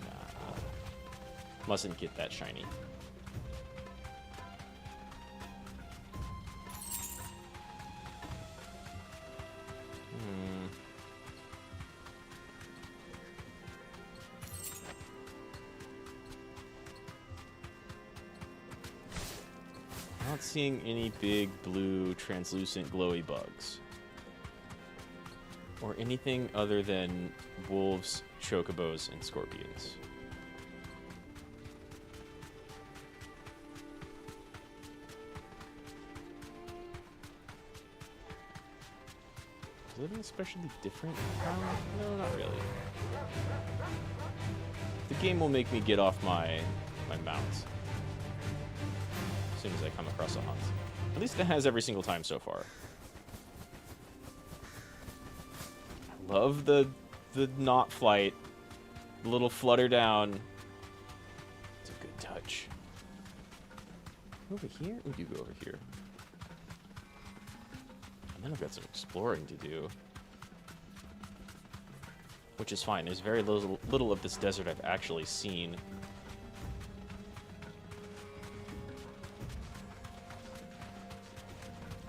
Nah. Mustn't get that shiny. Not seeing any big blue translucent glowy bugs. Or anything other than wolves, chocobos, and scorpions. Is it especially different? No, not really. The game will make me get off my mount as soon as I come across a hunt. At least it has every single time so far. I love the knot flight. The little flutter down. It's a good touch. Over here? We do go over here. And then I've got some exploring to do. Which is fine. There's very little of this desert I've actually seen.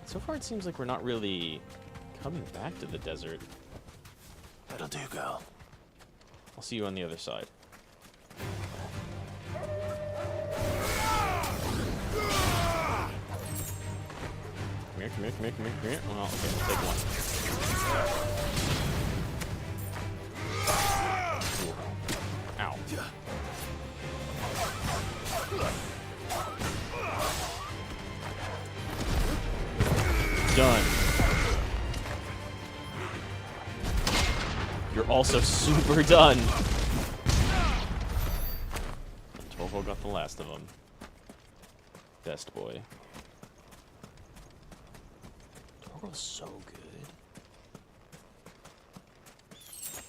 So far, it seems like we're not really coming back to the desert. That'll do, girl. I'll see you on the other side. Come here. Well, okay, I'll take one. Ooh. Ow. Done. You're also super done. Torval got the last of them. Best boy. Torval's so good.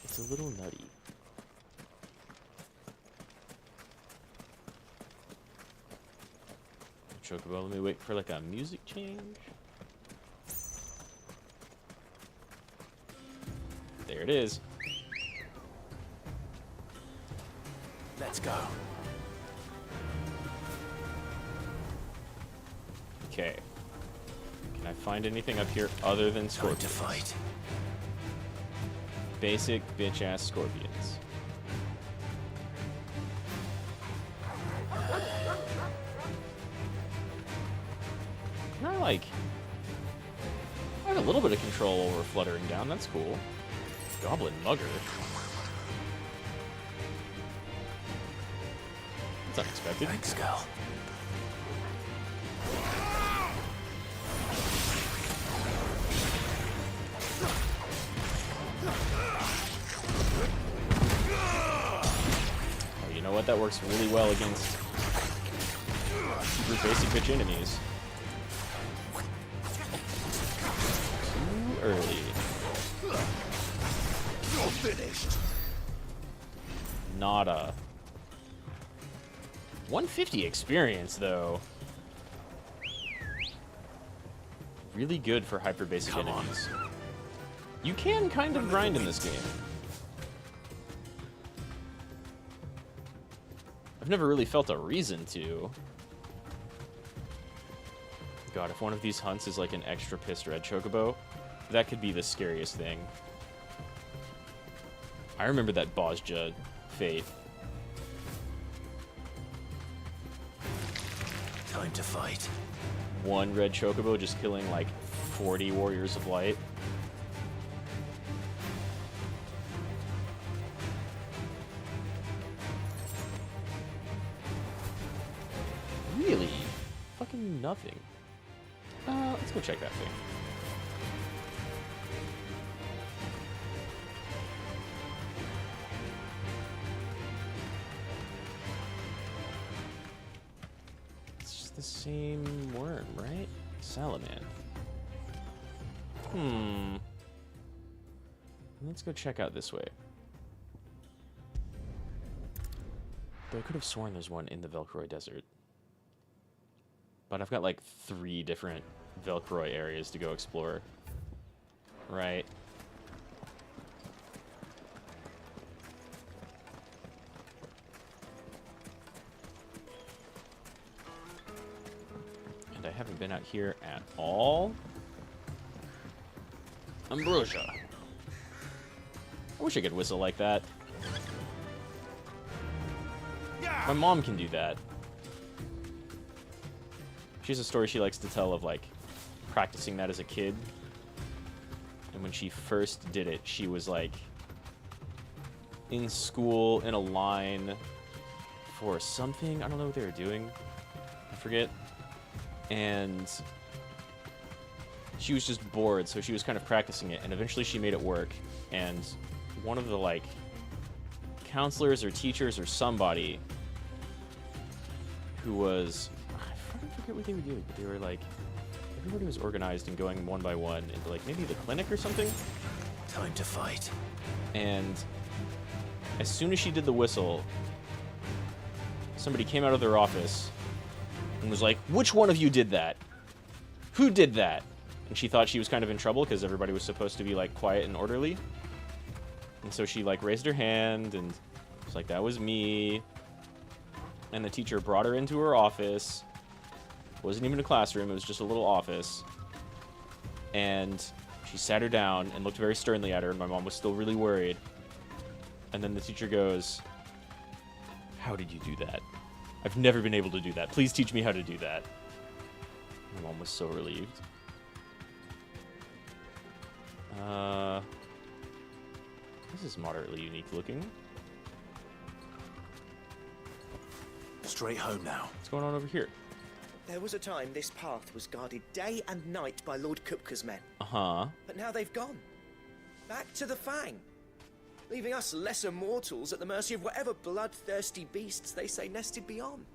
It's a little nutty. Chocobo, let me wait for like a music change. There it is. Let's go. Okay. Can I find anything up here other than scorpions? To fight. Basic bitch-ass scorpions. Can I, like... I have a little bit of control over fluttering down. That's cool. Goblin mugger. That's unexpected. Thanks, girl. Oh, you know what? That works really well against super basic bitch enemies. Too early. You're finished. Nada. 150 experience, though. Really good for hyper basic enemies. You can kind of grind in this game. I've never really felt a reason to. God, if one of these hunts is like an extra pissed red chocobo, that could be the scariest thing. I remember that Bozja fate. Time to fight. One red chocobo just killing like 40 warriors of light. Really? Fucking nothing. Let's go check that thing. It's just the same worm, right? Salaman. Let's go check out this way. Though I could have sworn there's one in the Velcroy Desert. But I've got like 3 different Velcroy areas to go explore. Right. And I haven't been out here at all. Ambrosia. I wish I could whistle like that. My mom can do that. She has a story she likes to tell of, like, practicing that as a kid. And when she first did it, she was, like, in school, in a line for something. I don't know what they were doing. I forget. And she was just bored, so she was kind of practicing it. And eventually she made it work. And one of the, like, counselors or teachers or somebody who was... I forget what they were doing, but they were like, everybody was organized and going one by one into like maybe the clinic or something. Time to fight. And as soon as she did the whistle, somebody came out of their office and was like, which one of you did that? Who did that? And she thought she was kind of in trouble because everybody was supposed to be like quiet and orderly. And so she like raised her hand and was like, that was me. And the teacher brought her into her office. It wasn't even a classroom, it was just a little office. And she sat her down and looked very sternly at her, and my mom was still really worried. And then the teacher goes, how did you do that? I've never been able to do that. Please teach me how to do that. My mom was so relieved. This is moderately unique looking. Straight home now. What's going on over here? There was a time this path was guarded day and night by Lord Kupka's men. Uh-huh. But now they've gone. Back to the Fang. Leaving us lesser mortals at the mercy of whatever bloodthirsty beasts they say nested beyond.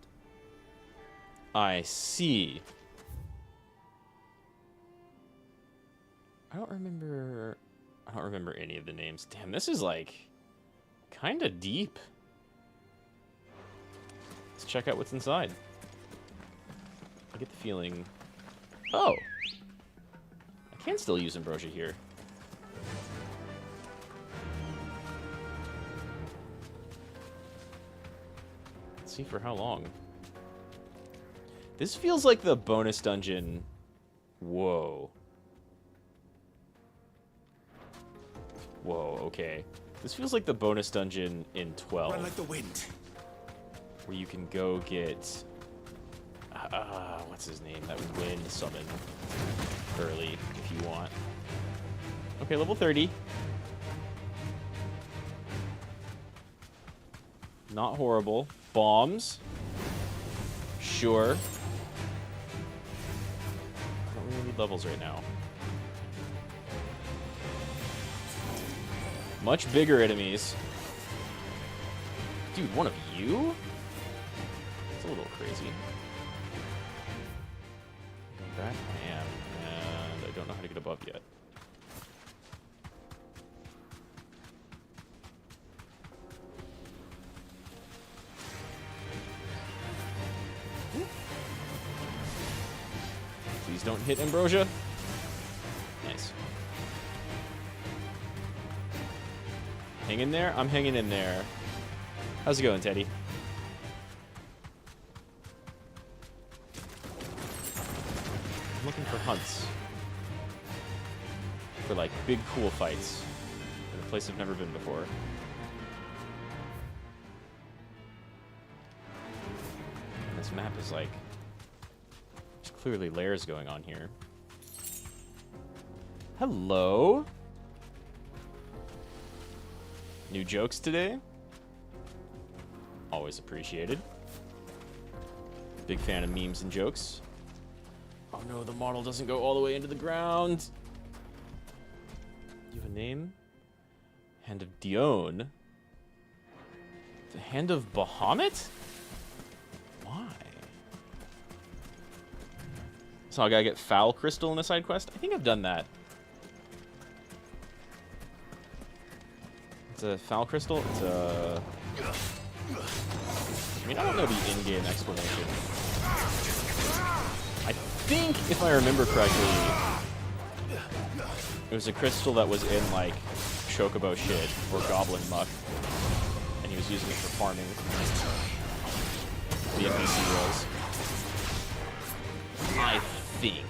I see. I don't remember any of the names. Damn, this is like kind of deep. Let's check out what's inside. I get the feeling... Oh! I can still use Ambrosia here. Let's see for how long. This feels like the bonus dungeon. Whoa. Whoa, okay. This feels like the bonus dungeon in 12. Run like the wind. Where you can go get... what's his name? That wind summon early if you want. Okay, level 30. Not horrible. Bombs. Sure. I don't really need levels right now. Much bigger enemies. Dude, one of you? It's a little crazy. Going back? I am. And I don't know how to get above yet. Please don't hit Ambrosia. Nice. Hang in there? I'm hanging in there. How's it going, Teddy? I'm looking for hunts. For, like, big, cool fights. In a place I've never been before. And this map is, like... There's clearly layers going on here. Hello? New jokes today? Always appreciated. Big fan of memes and jokes. Oh no, the model doesn't go all the way into the ground. You have a name? Hand of Dione. The Hand of Bahamut? Why? So I gotta get Foul Crystal in a side quest? I think I've done that. It's a Foul Crystal? It's a... I mean, I don't know the in-game explanation. I think, if I remember correctly, it was a crystal that was in, like, Chocobo shit, or Goblin Muck, and he was using it for farming. The NPC was. I think.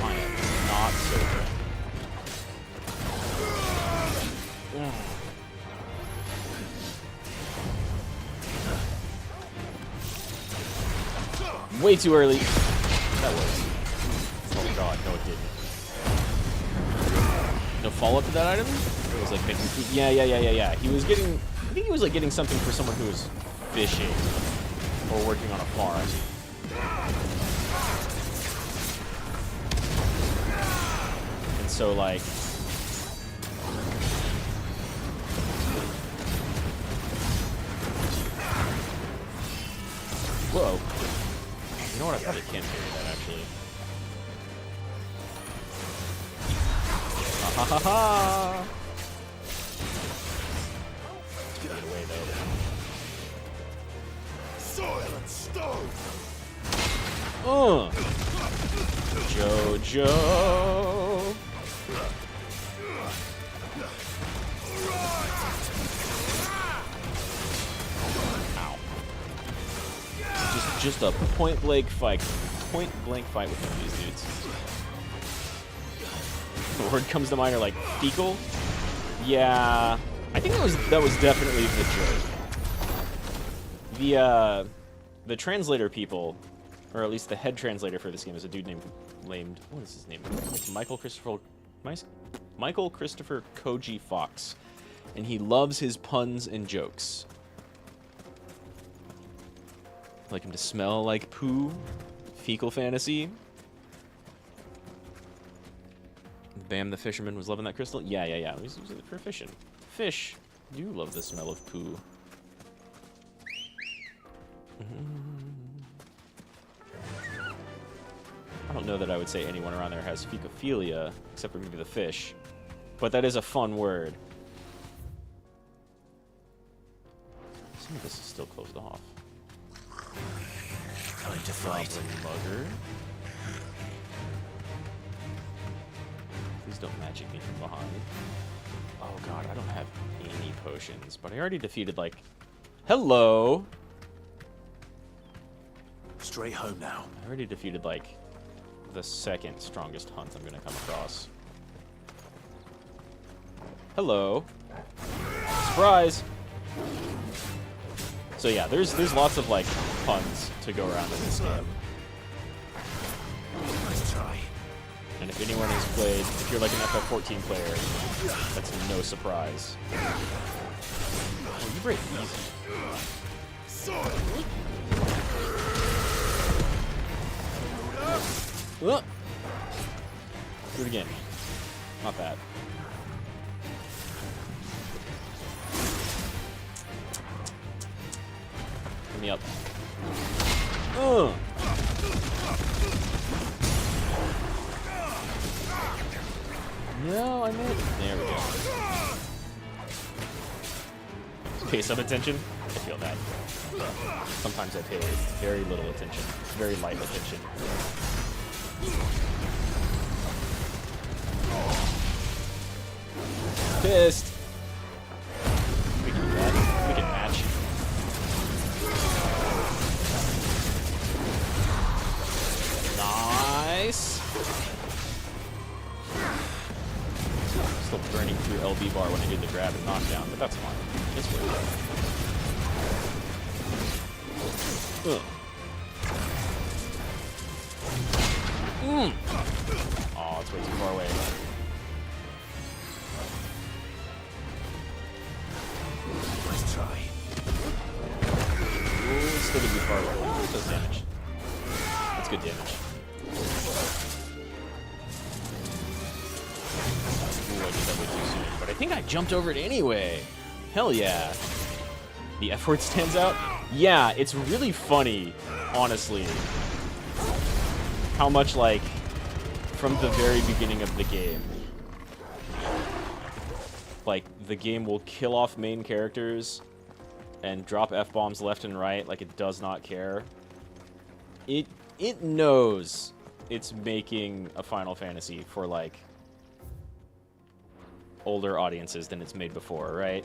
I am not certain. Way too early. That was. Oh god, no it didn't. No follow-up to that item? It was like making food. Yeah. He was getting... I think he was like getting something for someone who was fishing. Or working on a farm. And so like... Whoa. You know what? I probably can't carry that, actually. Ha ha ha! Get it away, though. Soil and stone! Jojo! Just a point-blank fight. Point-blank fight with one of these dudes. The word comes to mind are like fecal. Yeah, I think that was definitely the joke. The translator people, or at least the head translator for this game, is a dude named what is his name? It's Michael Christopher Koji Fox, and he loves his puns and jokes. Like him to smell like poo. Fecal fantasy. Bam the fisherman was loving that crystal. Yeah. He was using it for fishing. Fish do love the smell of poo. I don't know that I would say anyone around there has fecophilia, except for maybe the fish. But that is a fun word. Some of this is still closed off. Time to fight. Mugger. Please don't magic me from behind. Oh god, I don't have any potions, but I already defeated, like... Hello! Straight home now. I already defeated, like, the second strongest hunt I'm gonna come across. Hello. Surprise! So yeah, there's lots of, like, puns to go around in this game. Nice try. And if anyone has played, if you're like an FF14 player, that's no surprise. Oh, you break easy. Do it again. Not bad. Get me up. No, I meant... There we go. Pay some attention. I feel that. Sometimes I pay very little attention. Very light attention. Pissed. We can do that. We can match. Nice. Still burning through LB bar when I did the grab and knockdown, but that's fine. It's worth it. Oh, it's way too far away. Nice try. Ooh, it's still gonna be far away. Oh, it does damage. That's good damage. Ooh, I did that way too soon. But I think I jumped over it anyway. Hell yeah. The F word stands out? Yeah, it's really funny, honestly, how much, like, from the very beginning of the game, like, the game will kill off main characters and drop F-bombs left and right like it does not care. It knows it's making a Final Fantasy for, like, older audiences than it's made before, right?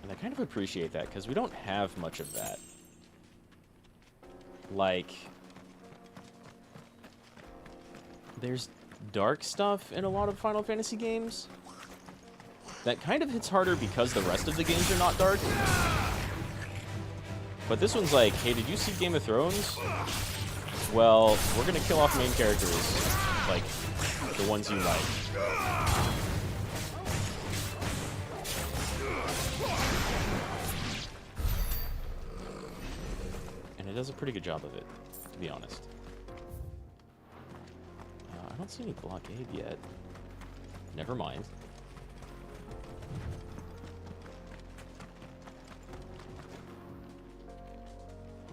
And I kind of appreciate that, because we don't have much of that. Like, there's dark stuff in a lot of Final Fantasy games that kind of hits harder because the rest of the games are not dark. But this one's like, hey, did you see Game of Thrones? Well, we're gonna kill off main characters, like, the ones you like. And it does a pretty good job of it, to be honest. I don't see any blockade yet. Never mind.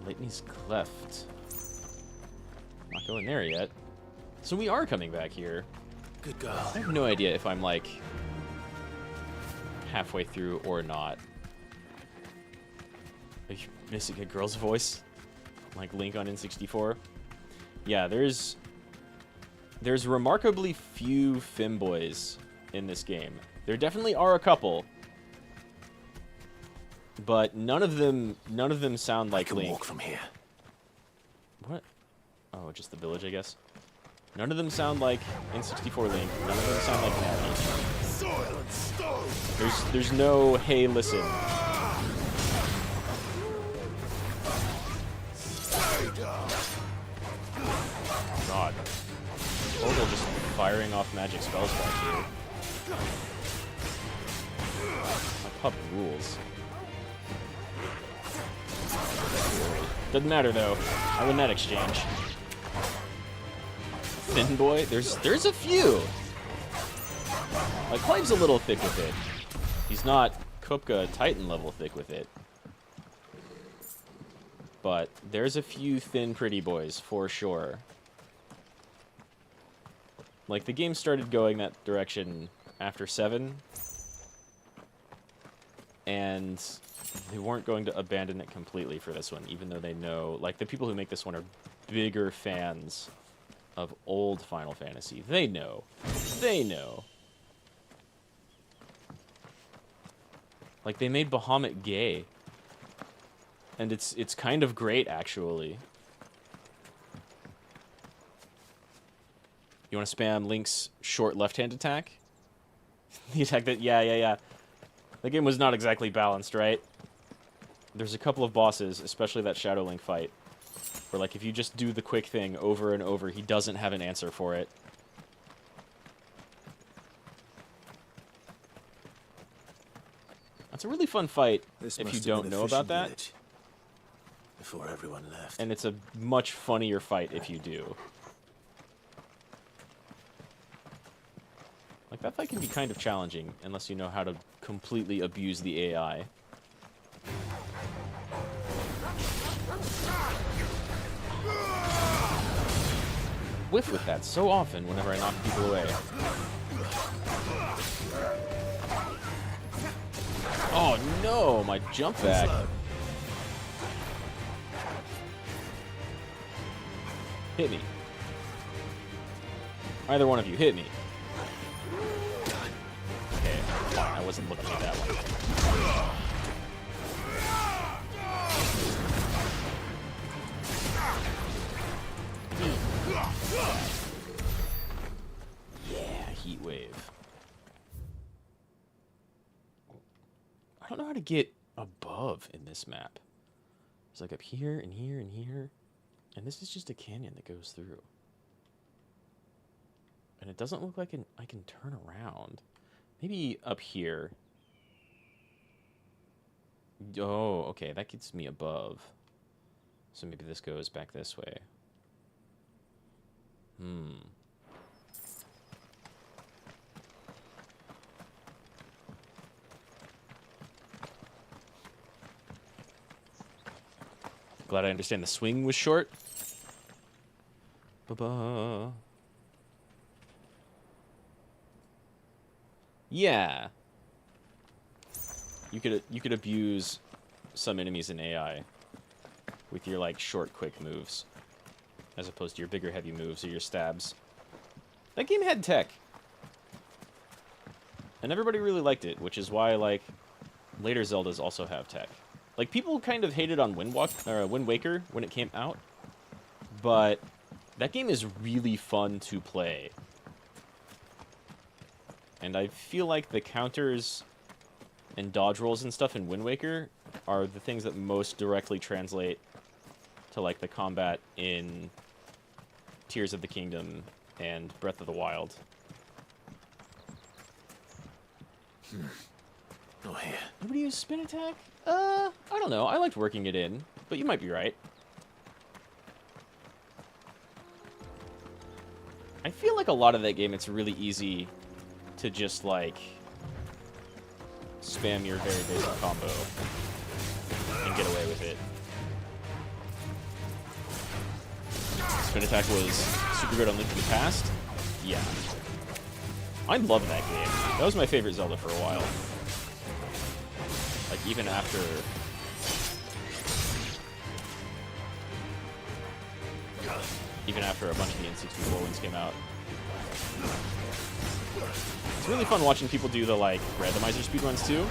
Lightning's Cleft. Not going there yet. So we are coming back here. Good girl. I have no idea if I'm, like, halfway through or not. Are you missing a girl's voice? Like Link on N64? Yeah, there's remarkably few femboys in this game. There definitely are a couple, but none of them sound like Link. Walk from here. What? Oh, just the village, I guess. None of them sound like N64 Link. None of them sound like Navi. There's no, hey, listen. God. Portal just firing off magic spells back here. My pup rules. Doesn't matter though. I win that exchange. Thin boy? There's a few. Like, Clive's a little thick with it. He's not Kupka Titan level thick with it. But there's a few thin pretty boys for sure. Like, the game started going that direction after 7. And they weren't going to abandon it completely for this one, even though they know, like, the people who make this one are bigger fans of old Final Fantasy. They know. They know. Like, they made Bahamut gay And it's kind of great, actually. You want to spam Link's short left-hand attack? The attack that... Yeah. The game was not exactly balanced, right? There's a couple of bosses, especially that Shadow Link fight, where, like, if you just do the quick thing over and over, he doesn't have an answer for it. It's a really fun fight if you don't know about that. Before everyone left. And it's a much funnier fight if you do. Like, that fight can be kind of challenging unless you know how to completely abuse the AI. Whiff with that so often whenever I knock people away. Oh no, my jump back. Hit me. Either one of you, hit me. Okay, I wasn't looking at that one. Yeah, heat wave. I don't know how to get above in this map. It's like up here and here and here. And this is just a canyon that goes through. And it doesn't look like I can turn around. Maybe up here. Oh, okay, that gets me above. So maybe this goes back this way. Glad I understand the swing was short. Ba-ba. Yeah. You could abuse some enemies in AI with your like short quick moves as opposed to your bigger heavy moves or your stabs. That game had tech. And everybody really liked it, which is why like later Zeldas also have tech. Like, people kind of hated on Wind Waker when it came out, but that game is really fun to play. And I feel like the counters and dodge rolls and stuff in Wind Waker are the things that most directly translate to, like, the combat in Tears of the Kingdom and Breath of the Wild. Oh, yeah. Nobody use spin attack? I don't know. I liked working it in, but you might be right. I feel like a lot of that game, it's really easy to just, like, spam your very basic combo and get away with it. Spin attack was super good on Link to the Past. Yeah. I love that game. That was my favorite Zelda for a while. Like, even after... a bunch of the N64 ones came out. It's really fun watching people do the, like, randomizer speedruns, too.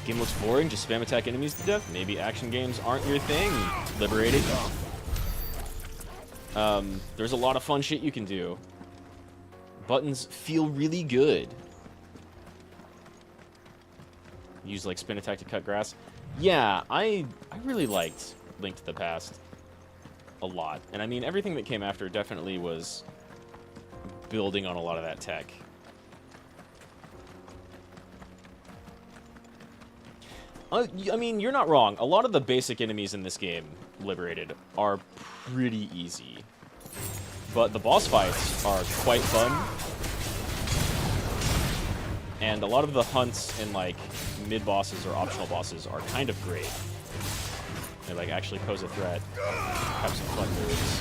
Game looks boring, just spam attack enemies to death. Maybe action games aren't your thing. Liberated. There's a lot of fun shit you can do. Buttons feel really good. Use, like, spin attack to cut grass. Yeah, I really liked Link to the Past a lot. And I mean, everything that came after definitely was building on a lot of that tech. I mean, you're not wrong. A lot of the basic enemies in this game, Liberated, are pretty easy. But the boss fights are quite fun. And a lot of the hunts and, like, mid-bosses or optional bosses are kind of great. They, like, actually pose a threat, have some fun moves.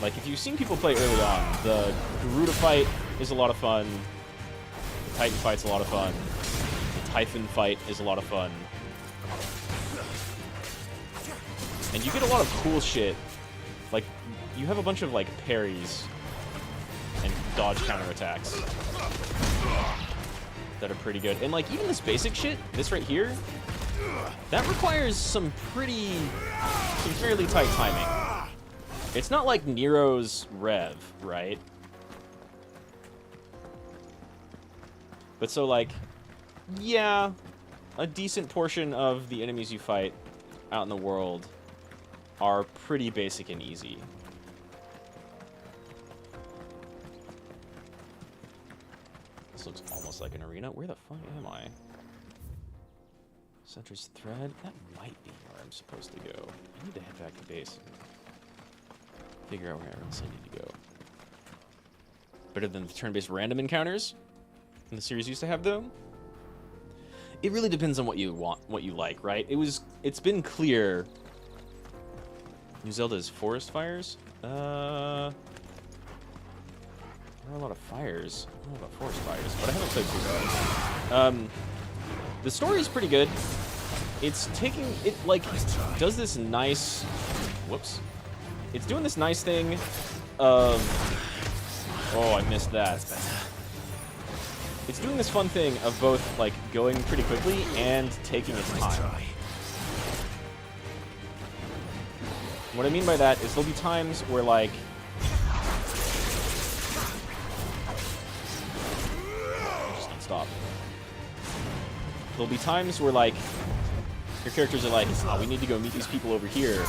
Like, if you've seen people play early on, the Garuda fight is a lot of fun. The Titan fight's a lot of fun. The Typhon fight is a lot of fun. And you get a lot of cool shit. Like, you have a bunch of, like, parries and dodge counterattacks. that are pretty good. And like even this basic shit, this right here, that requires some fairly tight timing. It's not like Nero's Rev, right? But so like, yeah, a decent portion of the enemies you fight out in the world are pretty basic and easy. This looks almost like an arena. Where the fuck am I? Center's thread? That might be where I'm supposed to go. I need to head back to base and figure out where else I need to go. Better than the turn-based random encounters the series used to have, though? It really depends on what you want, what you like, right? It's been clear. New Zelda's forest fires? There are a lot of fires. I don't know about forest fires, but I haven't played through those. The story is pretty good. It's taking it like does this nice. Whoops. It's doing this nice thing of. Oh, I missed that. It's doing this fun thing of both like going pretty quickly and taking its time. What I mean by that is there'll be times where like I just don't stop. There'll be times where like your characters are like, oh, we need to go meet these people over here,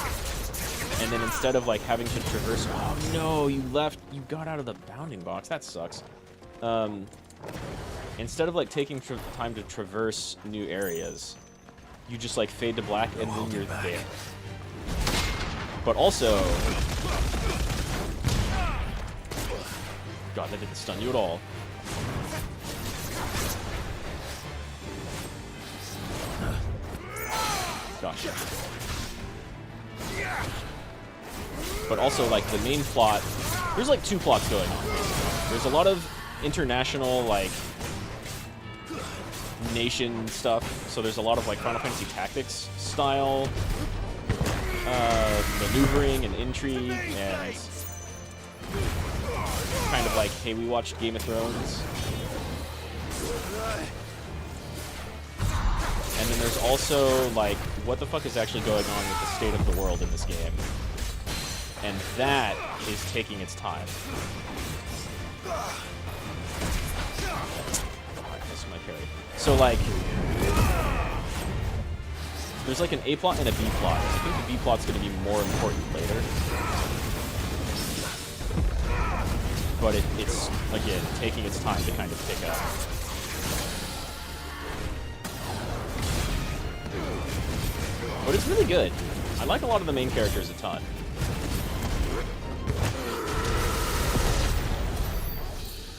and then instead of like having to traverse, oh no, you got out of the bounding box. That sucks. Instead of like taking time to traverse new areas, you just like fade to black and then you're there. But also, God, that didn't stun you at all. Gosh. But also, like, the main plot, there's like two plots going on. There's a lot of international, like, nation stuff. So there's a lot of like Final Fantasy Tactics style maneuvering and intrigue and kind of like, hey, we watched Game of Thrones. And then there's also like, what the fuck is actually going on with the state of the world in this game? And that is taking its time. That's my parry. So like, there's like an A plot and a B plot. I think the B plot's going to be more important later. But it's, again, taking its time to kind of pick up. But it's really good. I like a lot of the main characters a ton.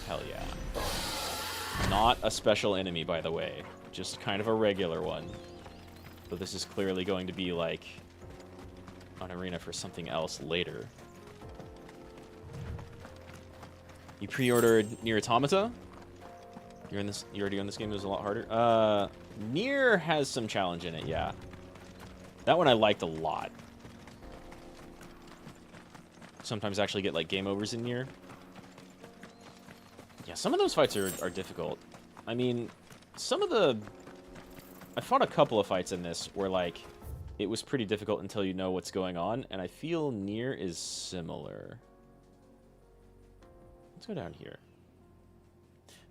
Hell yeah. Not a special enemy, by the way. Just kind of a regular one. So this is clearly going to be like an arena for something else later. You pre-ordered Nier Automata? You already on this game? It was a lot harder. Nier has some challenge in it, yeah. That one I liked a lot. Sometimes actually get like game overs in Nier. Yeah, some of those fights are difficult. I mean, I fought a couple of fights in this where, like, it was pretty difficult until you know what's going on, and I feel Nier is similar. Let's go down here.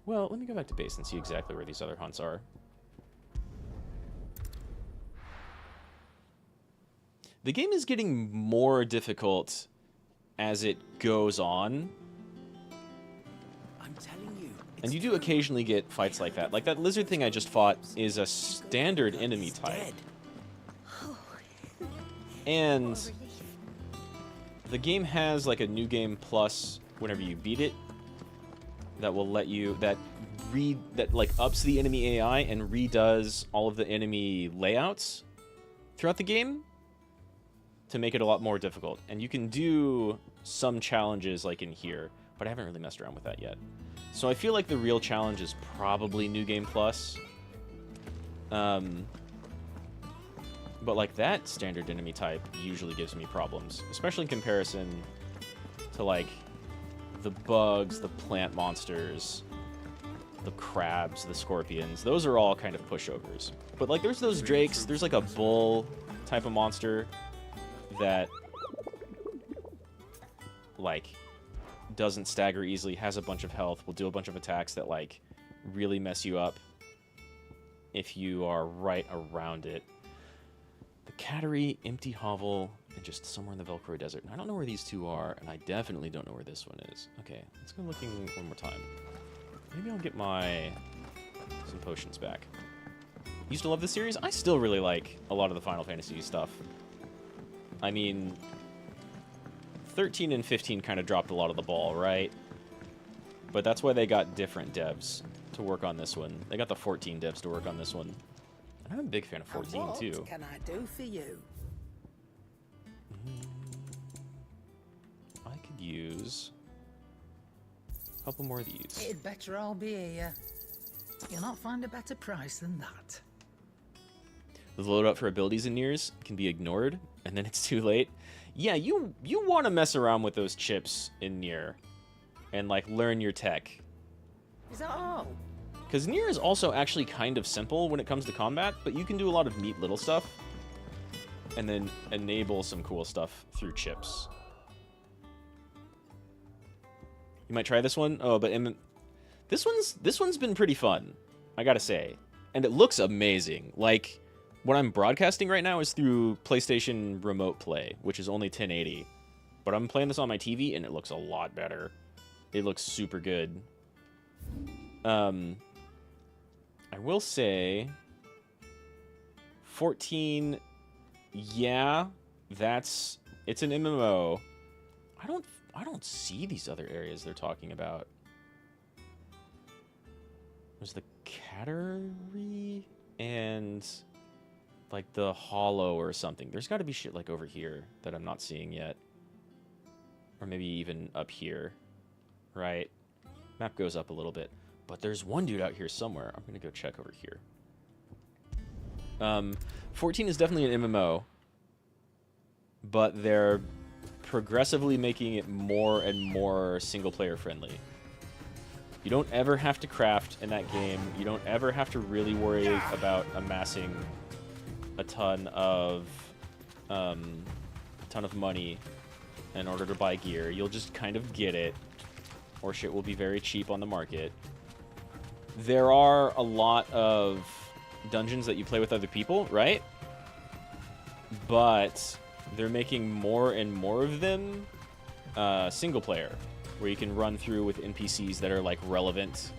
Well, let me go back to base and see exactly where these other hunts are. The game is getting more difficult as it goes on. I'm telling you. And you do occasionally get fights like that. Like that lizard thing I just fought is a standard enemy type. And the game has like a new game plus whenever you beat it that will let you that like ups the enemy AI and redoes all of the enemy layouts throughout the game to make it a lot more difficult. And you can do some challenges like in here, but I haven't really messed around with that yet. So I feel like the real challenge is probably New Game Plus. But like that standard enemy type usually gives me problems, especially in comparison to like the bugs, the plant monsters, the crabs, the scorpions, those are all kind of pushovers. But like there's those drakes, there's like a bull type of monster that like doesn't stagger easily, has a bunch of health, will do a bunch of attacks that like really mess you up if you are right around it. The Cattery, Empty Hovel, and just somewhere in the Velcro Desert. And I don't know where these two are, and I definitely don't know where this one is. Okay, let's go looking one more time. Maybe I'll get some potions back. Used to love this series. I still really like a lot of the Final Fantasy stuff. I mean, 13 and 15 kind of dropped a lot of the ball, right? But that's why they got different devs to work on this one. They got the 14 devs to work on this one. And I'm a big fan of 14 too. What can I do for you? I could use a couple more of these. It'd better all be here. You'll not find a better price than that. The loadout for abilities in Niers can be ignored, and then it's too late. Yeah, you want to mess around with those chips in Nier and like learn your tech. Is that all? Because Nier is also actually kind of simple when it comes to combat, but you can do a lot of neat little stuff and then enable some cool stuff through chips. You might try this one. Oh, but this one's been pretty fun, I gotta say, and it looks amazing. Like what I'm broadcasting right now is through PlayStation Remote Play, which is only 1080, but I'm playing this on my TV and it looks a lot better. It looks super good. I will say 14, yeah, it's an MMO. I don't see these other areas they're talking about. There's the Cattery and like the Hollow or something. There's got to be shit like over here that I'm not seeing yet. Or maybe even up here, right? Map goes up a little bit. But there's one dude out here somewhere. I'm going to go check over here. 14 is definitely an MMO. But they're progressively making it more and more single-player friendly. You don't ever have to craft in that game. You don't ever have to really worry about amassing a ton of money in order to buy gear. You'll just kind of get it, or shit will be very cheap on the market. There are a lot of dungeons that you play with other people, right? But they're making more and more of them single player, where you can run through with NPCs that are like relevant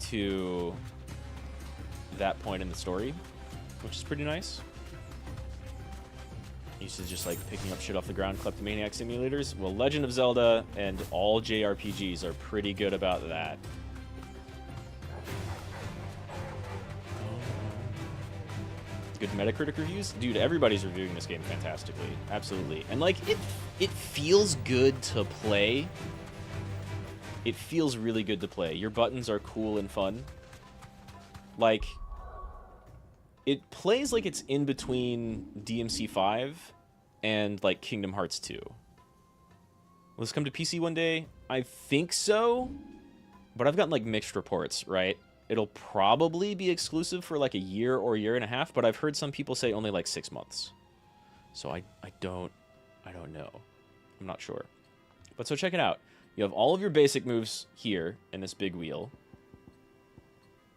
to that point in the story, which is pretty nice. Used to just like picking up shit off the ground, kleptomaniac simulators. Well, Legend of Zelda and all JRPGs are pretty good about that. Good Metacritic reviews? Dude, everybody's reviewing this game fantastically. Absolutely. And like, it feels good to play. It feels really good to play. Your buttons are cool and fun. Like, it plays like it's in between DMC 5 and like Kingdom Hearts 2. Will this come to PC one day? I think so, but I've gotten like mixed reports, right? It'll probably be exclusive for like a year or a year and a half, but I've heard some people say only like 6 months. So I don't know. I'm not sure. But so check it out. You have all of your basic moves here in this big wheel.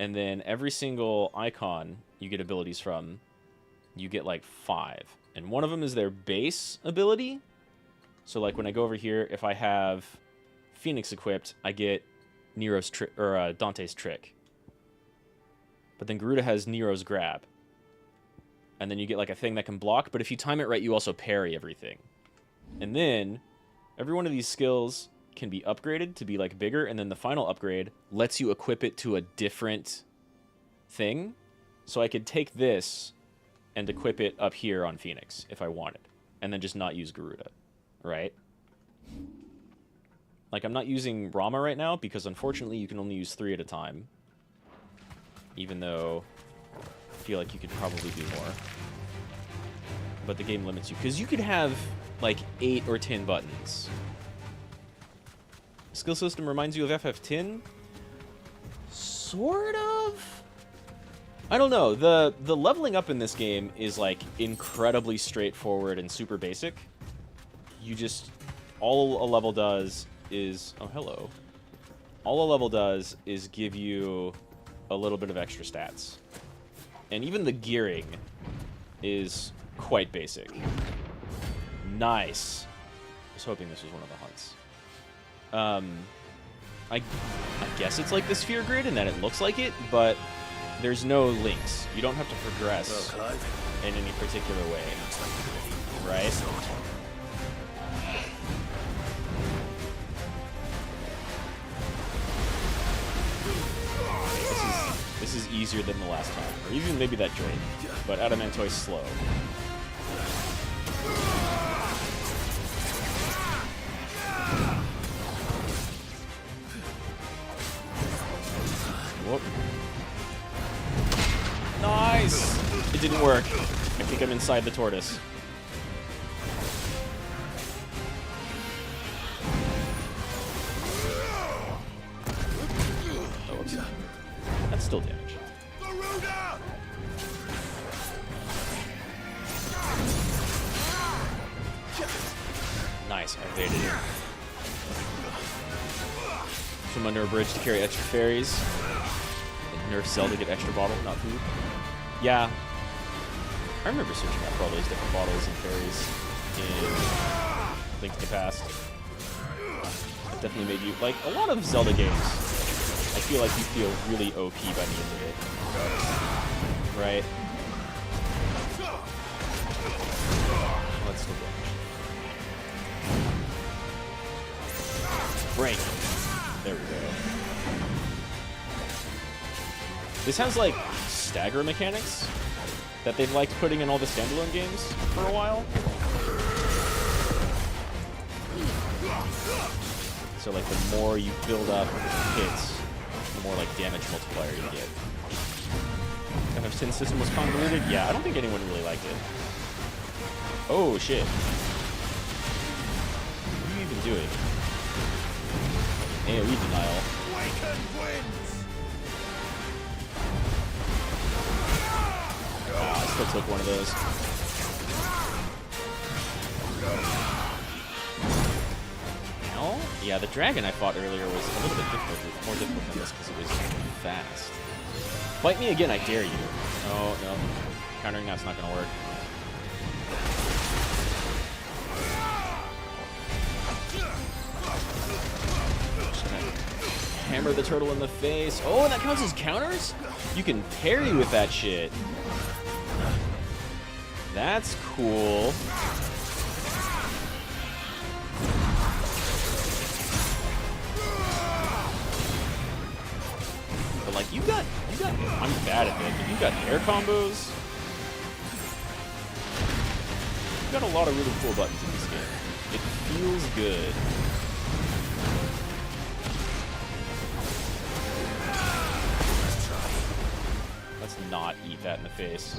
And then every single icon you get abilities from, you get like 5. And one of them is their base ability. So like when I go over here, if I have Phoenix equipped, I get Nero's Dante's Trick. But then Garuda has Nero's Grab. And then you get like a thing that can block, but if you time it right, you also parry everything. And then every one of these skills can be upgraded to be like bigger, and then the final upgrade lets you equip it to a different thing. So I could take this and equip it up here on Phoenix if I wanted, and then just not use Garuda, right? Like I'm not using Rama right now because unfortunately you can only use 3 at a time. Even though I feel like you could probably do more. But the game limits you. Because you could have like 8 or 10 buttons. Skill system reminds you of FF10? sort of. I don't know. The leveling up in this game is like incredibly straightforward and super basic. You just all a level does is hello. All a level does is give you a little bit of extra stats. And even the gearing is quite basic. Nice. I was hoping this was one of the hunts. I guess it's like the sphere grid and that it looks like it, but there's no links. You don't have to progress in any particular way, right? This is easier than the last time, or even maybe that Drake, but Adamantoy's slow. Whoop. Nice! It didn't work. I think I'm inside the tortoise. Oh, oops. That's still damage. Nice, I evaded it. Swim under a bridge to carry extra fairies. And nerf Zelda to get extra bottle, not food. Yeah. I remember searching out for all those different bottles and fairies in Link to the Past. It definitely made you, like, a lot of Zelda games, I feel like you feel really OP by the end of it. Right? Let's still go. Break. There we go. This has like stagger mechanics that they've liked putting in all the standalone games for a while. So like the more you build up hits, the more like damage multiplier you get. FF10 system was convoluted? Yeah, I don't think anyone really liked it. Oh shit. What are you even doing? AoE denial. I still took one of those. Now? Yeah, the dragon I fought earlier was a little bit difficult, more difficult than this because it was fast. Fight me again, I dare you. Oh, no. Countering that's not going to work. Hammer the turtle in the face. Oh, and that counts as counters? You can parry with that shit. That's cool. But like, you got, I'm bad at it, but you got air combos. You got a lot of really cool buttons in this game. It feels good. Let's not eat that in the face.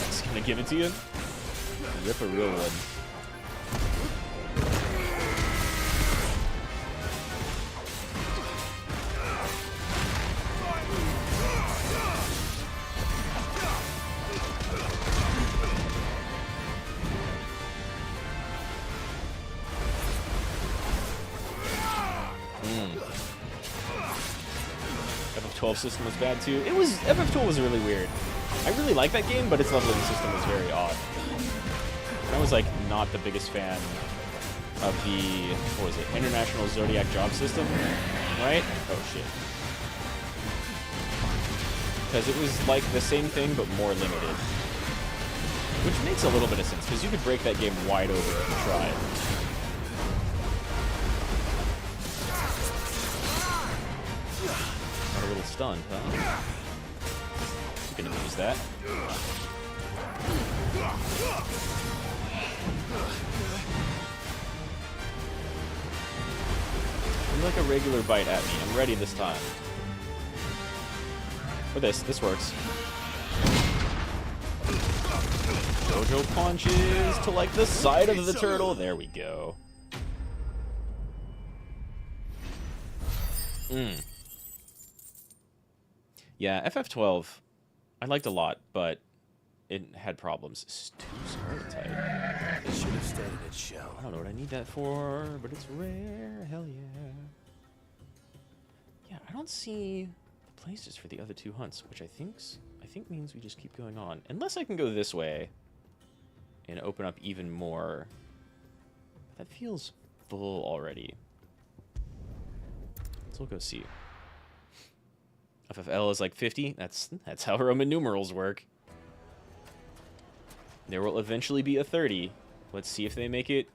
Just gonna give it to you? Rip a real one. FF12 system was bad too. It was, FF12 was really weird. I really like that game, but its leveling system was very odd. I was like not the biggest fan of the, what was it, International Zodiac Job System, right? Oh shit. Because it was like the same thing, but more limited. Which makes a little bit of sense, because you could break that game wide open if you tried. Got a little stunned, huh? You can use that. I'm like a regular bite at me. I'm ready this time. Or this works. Jojo punches to like the side of the turtle. There we go. Yeah, FF12, I liked a lot, but it had problems. It's too tight. It should have stayed in its shell. I don't know what I need that for, but it's rare. Hell yeah. Yeah, I don't see the places for the other 2 hunts, which I think means we just keep going on. Unless I can go this way and open up even more. That feels full already. So we'll go see. FFL is like 50. That's how Roman numerals work. There will eventually be a 30. Let's see if they make it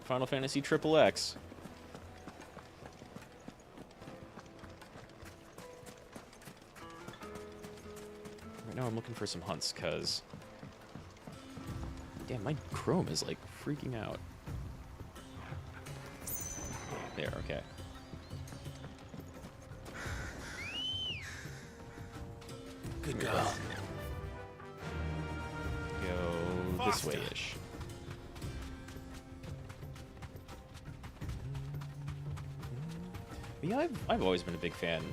Final Fantasy XXX. Right now I'm looking for some hunts, because... Damn, my Chrome is, like, freaking out. There, okay. Good girl. Go this way-ish. But yeah, I've always been a big fan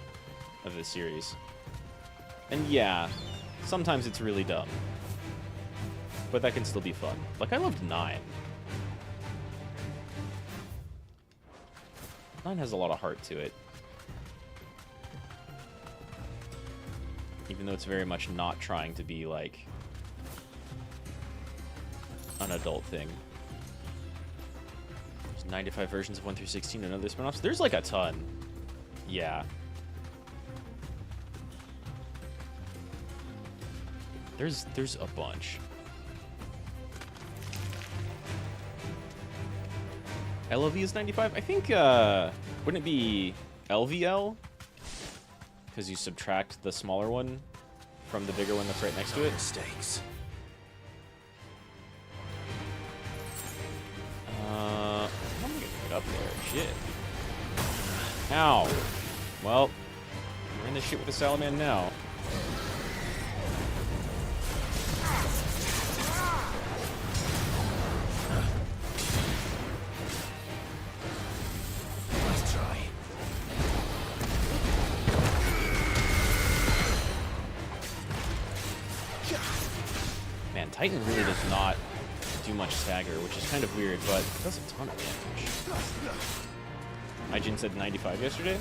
of this series. And yeah, sometimes it's really dumb. But that can still be fun. Like, I loved 9. 9 has a lot of heart to it. Even though it's very much not trying to be, like, an adult thing. There's 95 versions of 1 through 16 and other spin-offs. There's, like, a ton. Yeah. There's a bunch. LOV is 95? I think, wouldn't it be LVL? Because you subtract the smaller one from the bigger one that's right next to it. Mistakes. I'm gonna get up there. Shit. Ow. Well, we're in this shit with the Salaman now. Let's try. Man, Titan really does not do much stagger, which is kind of weird, but it does a ton of damage. Hyjin said 95 yesterday.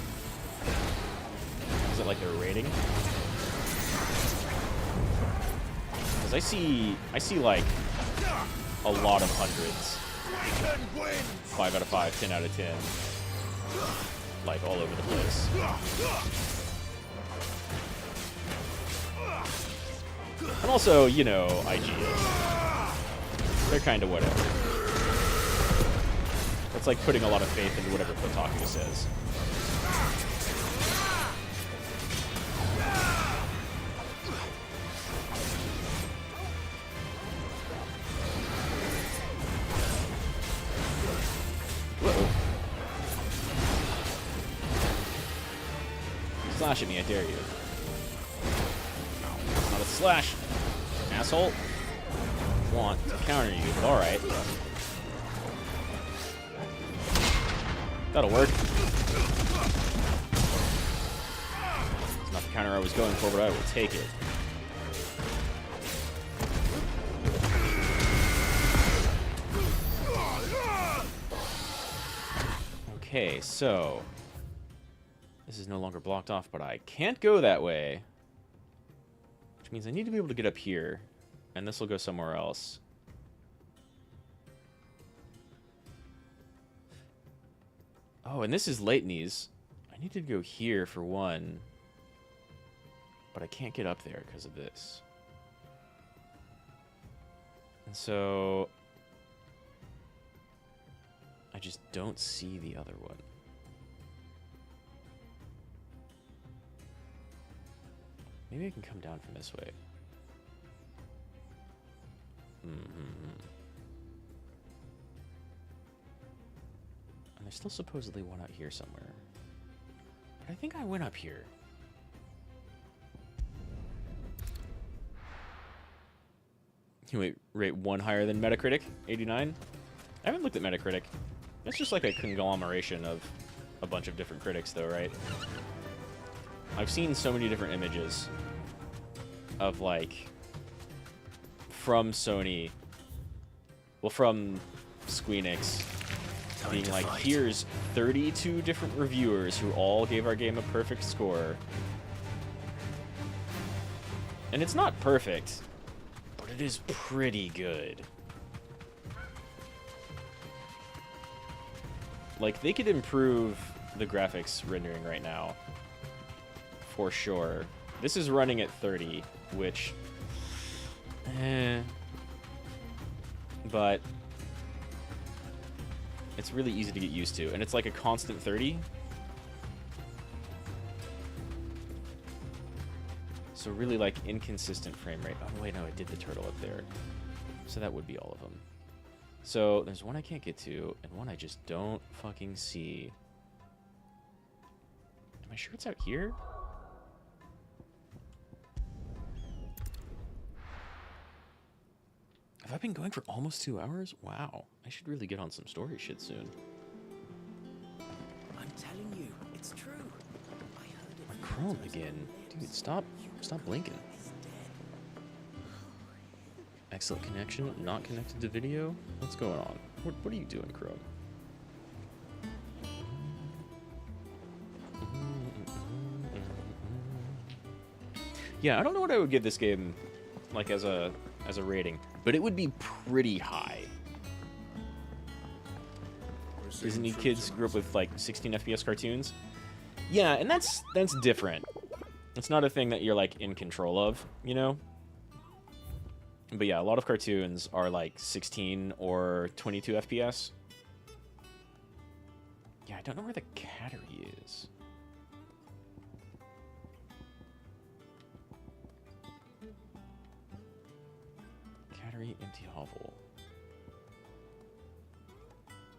Is it like their rating? Because I see like a lot of hundreds. 5 out of 5, 10 out of 10. Like all over the place. And also, you know, IGN. They're kind of whatever. It's like putting a lot of faith into whatever Kotaku says. Whoa. Slash at me, I dare you. Not a slash, asshole. Want to counter you, but alright. That'll work. It's not the counter I was going for, but I will take it. Okay, so this is no longer blocked off, but I can't go that way. Which means I need to be able to get up here, and this will go somewhere else. Oh, and this is Leitney's. I need to go here for one, but I can't get up there because of this. And so I just don't see the other one. Maybe I can come down from this way. And there's still supposedly one out here somewhere. But I think I went up here. You rate one higher than Metacritic? 89? I haven't looked at Metacritic. It's just like a conglomeration of a bunch of different critics, though, right? I've seen so many different images of, like, from Sony, well, from Squeenix, being like, here's 32 different reviewers who all gave our game a perfect score. And it's not perfect, but it is pretty good. Like, they could improve the graphics rendering right now, for sure. This is running at 30, which, but it's really easy to get used to, and it's like a constant 30. So really, like, inconsistent frame rate. Oh, wait, no, I did the turtle up there. So that would be all of them. So there's one I can't get to, and one I just don't fucking see. Am I sure it's out here? Have I been going for almost 2 hours? Wow. I should really get on some story shit soon. I'm telling you, it's true. I heard it. My Chrome again. Dude, stop blinking. Excellent connection, not connected to video? What's going on? What are you doing, Chrome? Yeah, I don't know what I would give this game, like, as a rating, but it would be pretty high. Disney kids grew up with, like, 16 FPS cartoons. Yeah, and that's different. It's not a thing that you're, like, in control of, you know? But yeah, a lot of cartoons are, like, 16 or 22 FPS. Yeah, I don't know where the cattery is. Cattery, empty hovel.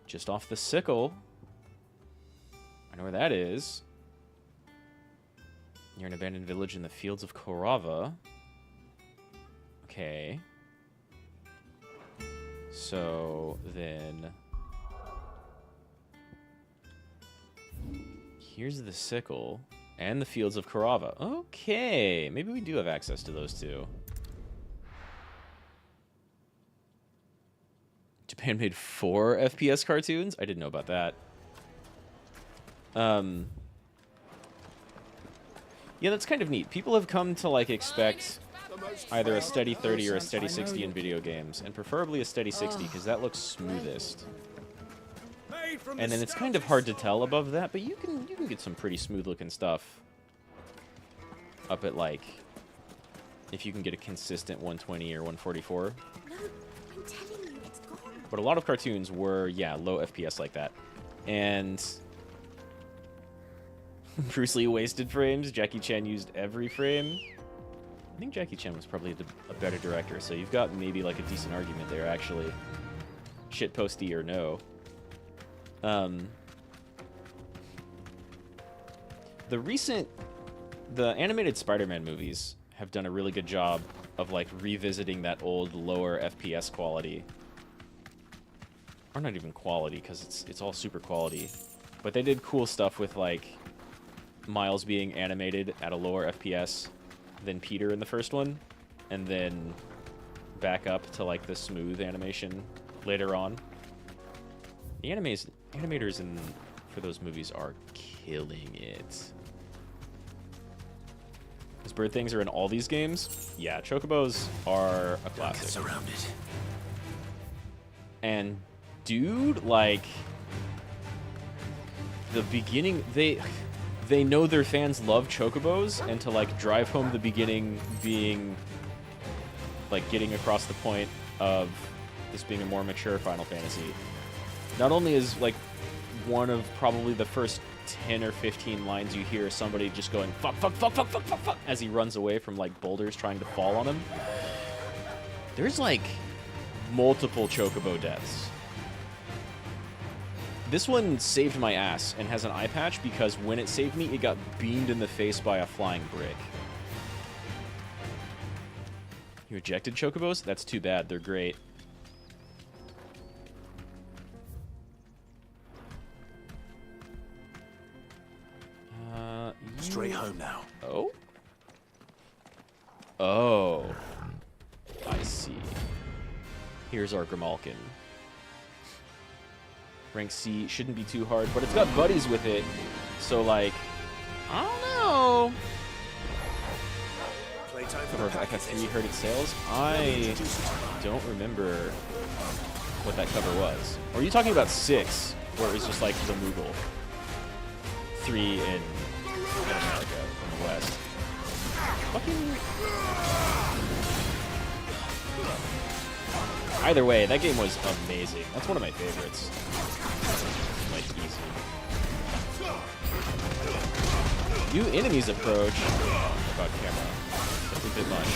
Just off the sickle. I know where that is. Near an abandoned village in the fields of Korava. Okay. So then here's the sickle and the fields of Korava. Okay, maybe we do have access to those two. Japan made 4 FPS cartoons? I didn't know about that. Yeah, that's kind of neat. People have come to, like, expect either a steady 30 or a steady 60 in video games, and preferably a steady 60, because that looks smoothest. And then it's kind of hard to tell above that, but you can get some pretty smooth-looking stuff up at, like, if you can get a consistent 120 or 144. No, I'm telling you, it's gone. But a lot of cartoons were, yeah, low FPS like that. And Bruce Lee wasted frames. Jackie Chan used every frame. I think Jackie Chan was probably a better director, so you've got maybe, like, a decent argument there, actually. Shitposty or no. The animated Spider-Man movies have done a really good job of, like, revisiting that old lower FPS quality. Or not even quality, because it's all super quality. But they did cool stuff with, like, Miles being animated at a lower FPS than Peter in the first one, and then back up to, like, the smooth animation later on. The animators for those movies are killing it. Because bird things are in all these games. Yeah, chocobos are a classic. Surrounded. And dude, like, the beginning, they know their fans love chocobos, and to, like, drive home the beginning being, like, getting across the point of this being a more mature Final Fantasy. Not only is, like, one of probably the first 10 or 15 lines you hear somebody just going, fuck, fuck, fuck, fuck, fuck, fuck, fuck, as he runs away from, like, boulders trying to fall on him. There's, like, multiple chocobo deaths. This one saved my ass and has an eye patch because when it saved me, it got beamed in the face by a flying brick. You ejected chocobos? That's too bad. They're great. Oh. I see. Here's our Grimalkin. Rank C shouldn't be too hard, but it's got buddies with it. So, like, I don't know. Cover of FF3 heard its sales? I don't remember what that cover was. Or are you talking about 6, where it was just like the Moogle? 3 in America, in the West. Fucking... Either way, that game was amazing. That's one of my favorites. Like, easy. New enemies approach. Oh god, camera. That's a bit much.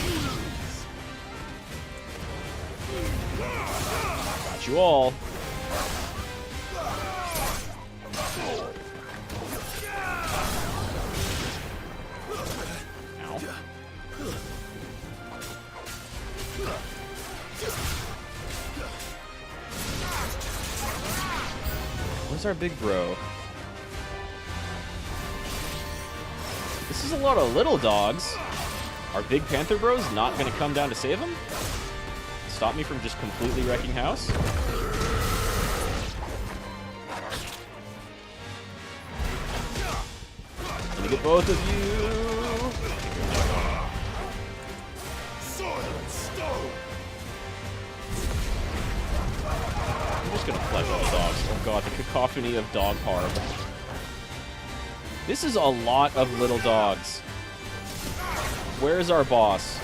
Got you all. Ow. Where's our big bro? This is a lot of little dogs. Are big panther bros not gonna come down to save him? Stop me from just completely wrecking house? Let me get both of you. I'm just gonna flesh all the dogs. Oh god, the cacophony of dog harm. This is a lot of little dogs. Where's our boss?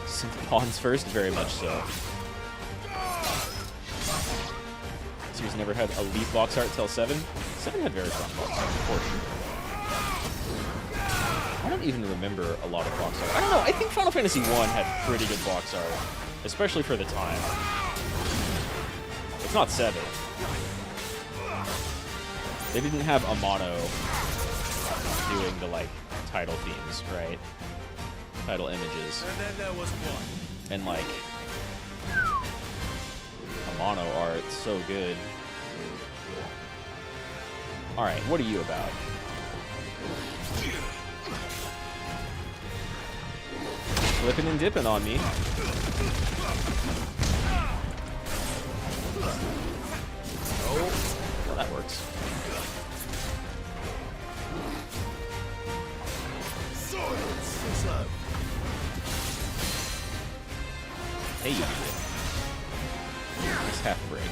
Synth pawns first? Very much so. Series never had elite box art till 7? 7 had very strong box art, for sure. I don't even remember a lot of box art. I don't know, I think Final Fantasy 1 had pretty good box art. Especially for the time. It's not 7. They didn't have Amano doing the, like, title themes, right? Title images. And then there was one. And, like, Amano art, so good. Alright, what are you about? Flipping and dipping on me. Oh, well, that works. Hey, you. Nice half break.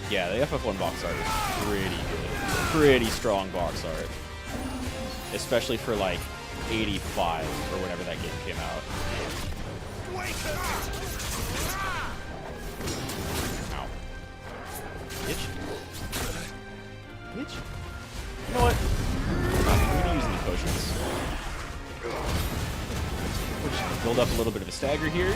Yeah, the FF1 box art is pretty good. Pretty strong box art. Especially for like 85 or whenever that game came out. Ow. Bitch. Bitch. You know what? I'm gonna use any potions. We'll just build up a little bit of a stagger here.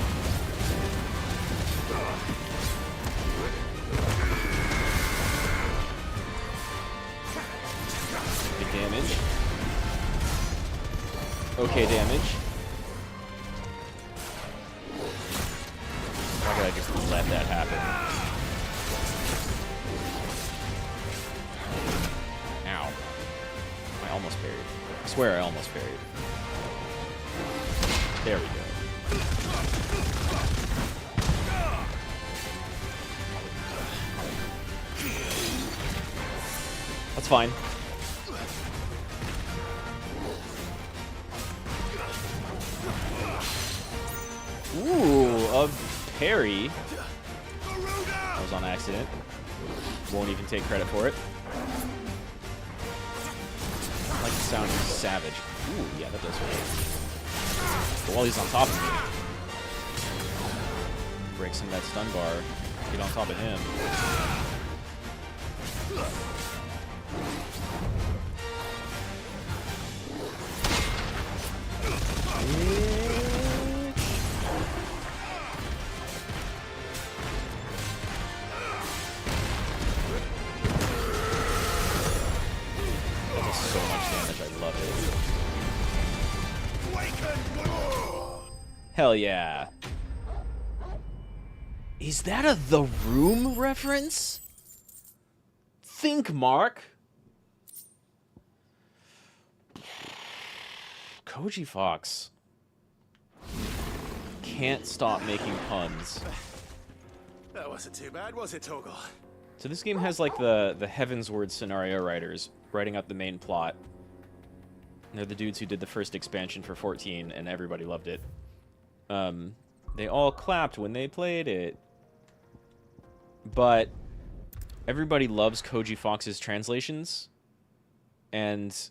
Big damage. Okay damage. Why did I just let that happen? Ow. I almost parried. I swear I almost parried. There we go. That's fine. Ooh, a parry. That was on accident. Won't even take credit for it. I like the sound of savage. Ooh, yeah, that does work. But while he's on top of me, break some of that stun bar. Get on top of him. That does so much damage, I love it. Hell yeah. Is that a The Room reference? Think, Mark. Koji Fox can't stop making puns. That wasn't too bad, was it, Toggle? So this game has like the Heavensward scenario writers writing out the main plot. And they're the dudes who did the first expansion for 14, and everybody loved it. They all clapped when they played it. But everybody loves Koji Fox's translations and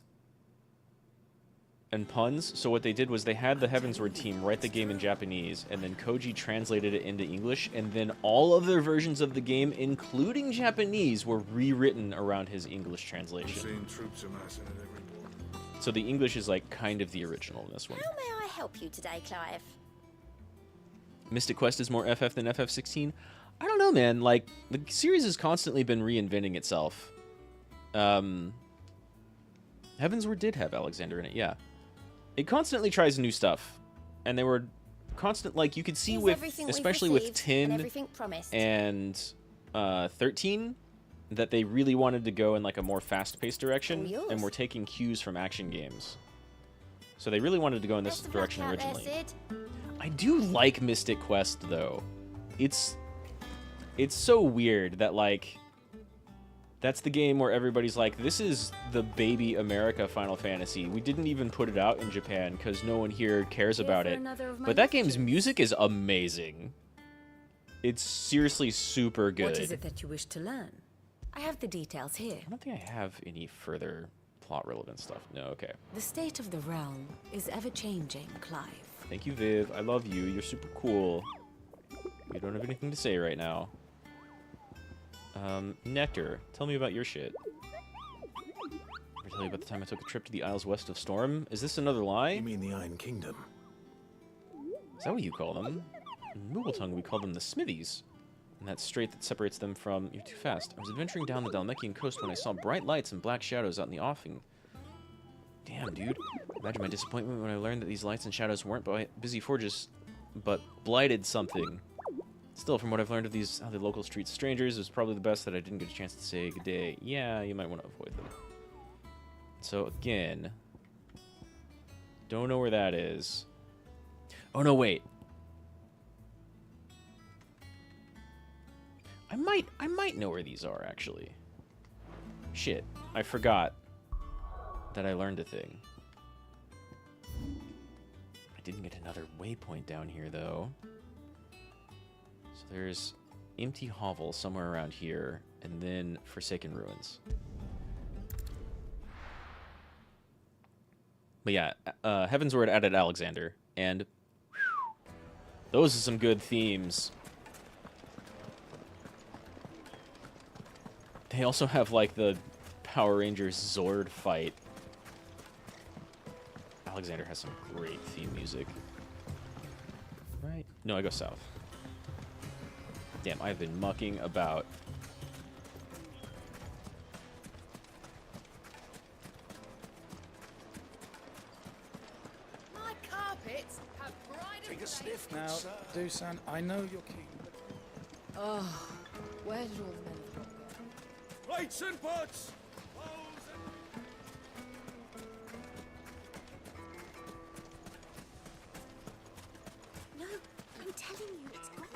puns. So what they did was they had the Heavensward team write the game in Japanese, and then Koji translated it into English, and then all of their versions of the game, including Japanese, were rewritten around his English translation. Troops amassing at every border. So the English is like kind of the original in this one. How may I help you today, Clive? Mystic Quest is more FF than FF16? I don't know, man. Like, the series has constantly been reinventing itself. Heavensward did have Alexander in it, yeah. It constantly tries new stuff. And they were constant, like, you could see with, especially with 10 and 13, that they really wanted to go in, like, a more fast-paced direction, and were taking cues from action games. So they really wanted to go in this direction originally. I do like Mystic Quest, though. It's so weird that, like, that's the game where everybody's like, this is the baby America Final Fantasy. We didn't even put it out in Japan because no one here cares about it. But that game's music is amazing. It's seriously super good. What is it that you wish to learn? I have the details here. I don't think I have any further plot-relevant stuff. No, okay. The state of the realm is ever-changing, Clive. Thank you, Viv. I love you. You're super cool. We don't have anything to say right now. Nectar, tell me about your shit. Ever tell you about the time I took a trip to the Isles west of Storm? Is this another lie? You mean the Iron Kingdom? Is that what you call them? In Muggletongue, we call them the Smithies. And that strait that separates them from... You're too fast. I was adventuring down the Dalmekian coast when I saw bright lights and black shadows out in the offing. Damn, dude. Imagine my disappointment when I learned that these lights and shadows weren't busy forges, but blighted something. Still, from what I've learned of these how the local street strangers, it was probably the best that I didn't get a chance to say good day. Yeah, you might want to avoid them. So, again... Don't know where that is. Oh, no, wait. I might know where these are, actually. Shit. I forgot that I learned a thing. I didn't get another waypoint down here, though. So there's Empty Hovel somewhere around here, and then Forsaken Ruins. But yeah, Heavensward added Alexander, and whew, those are some good themes. They also have, like, the Power Rangers Zord fight. Alexander has some great theme music. Right? No, I go south. Damn, I've been mucking about. My carpets have brighter. Take a sniff, now, Dusan, I know you're keen. Oh, where did all the men go? Plates and pots! No, I'm telling you, it's gone.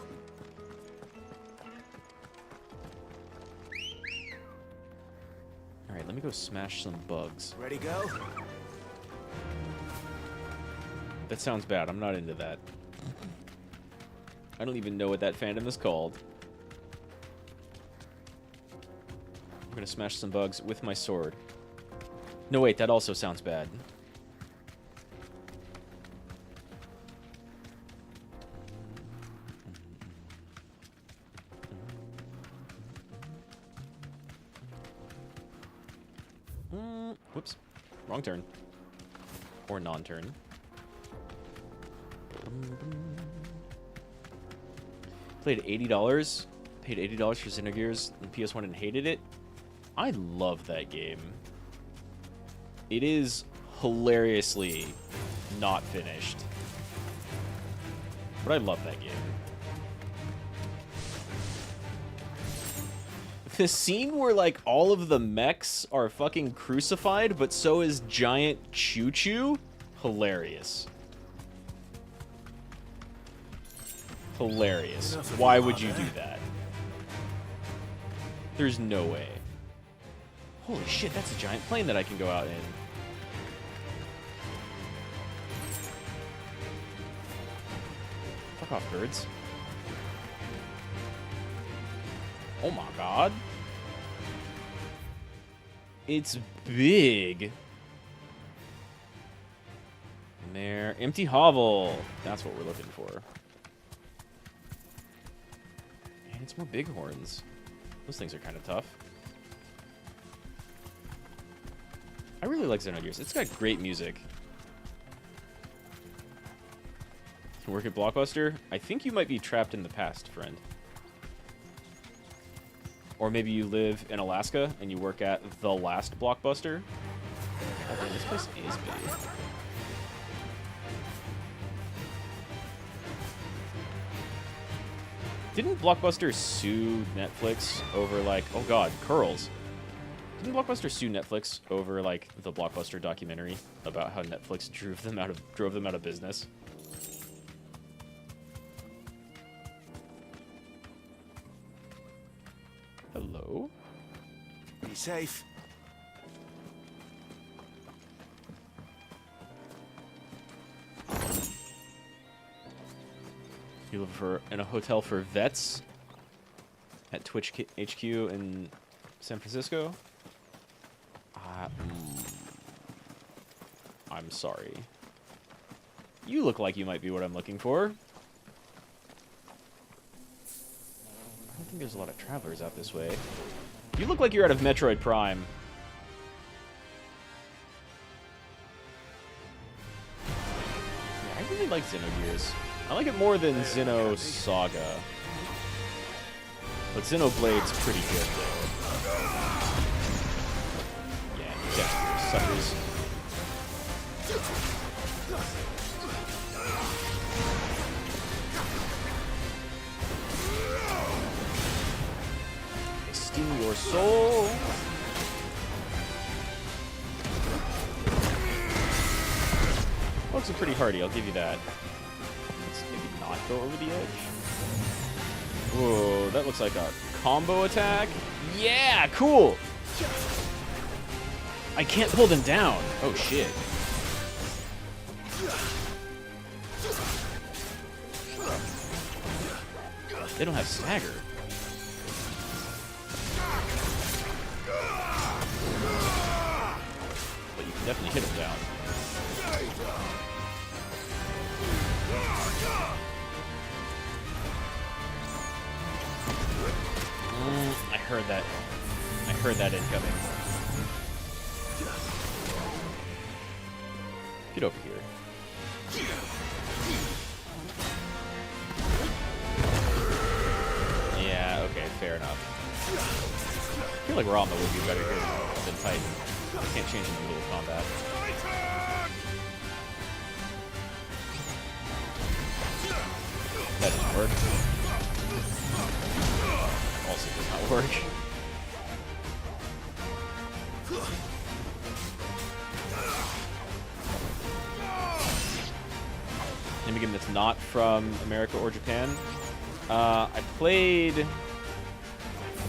Alright, let me go smash some bugs. Ready, go? That sounds bad. I'm not into that. I don't even know what that fandom is called. I'm gonna smash some bugs with my sword. No, wait, that also sounds bad. Whoops. Wrong turn. Or non-turn. Played $80. Paid $80 for Xenogears on PS1 and hated it. I love that game. It is hilariously not finished. But I love that game. The scene where, like, all of the mechs are fucking crucified, but so is giant Choo-Choo? Hilarious. Hilarious. Why would you do that? There's no way. Holy shit, that's a giant plane that I can go out in. Fuck off, birds. Oh my god. It's big. And there. Empty hovel. That's what we're looking for. And it's more bighorns. Those things are kind of tough. I really like Xenogears. It's got great music. Can work at Blockbuster? I think you might be trapped in the past, friend. Or maybe you live in Alaska and you work at the last Blockbuster. Oh, man, this place is big. Didn't Blockbuster sue Netflix over, like... Oh, God, curls. Didn't Blockbuster sue Netflix over, like, the Blockbuster documentary about how Netflix drove them out of business? Hello? Be safe. You live in a hotel for vets at Twitch HQ in San Francisco? I'm sorry. You look like you might be what I'm looking for. I don't think there's a lot of travelers out this way. You look like you're out of Metroid Prime. Yeah, I really like Xenogears. I like it more than Xeno Saga. But Xenoblade's pretty good, though. Yeah, you get suckers. Steal your soul. Looks pretty hardy, I'll give you that. Let's maybe not go over the edge. Whoa, that looks like a combo attack. Yeah, cool. I can't pull them down. Oh, shit. They don't have stagger. But you can definitely hit them down. I heard that. I heard that incoming. Get over here. Yeah, okay, fair enough. I feel like Raw would be better here than Titan. I can't change in the middle of combat. That doesn't work. Also does not work. Name a game that's not from America or Japan. I played...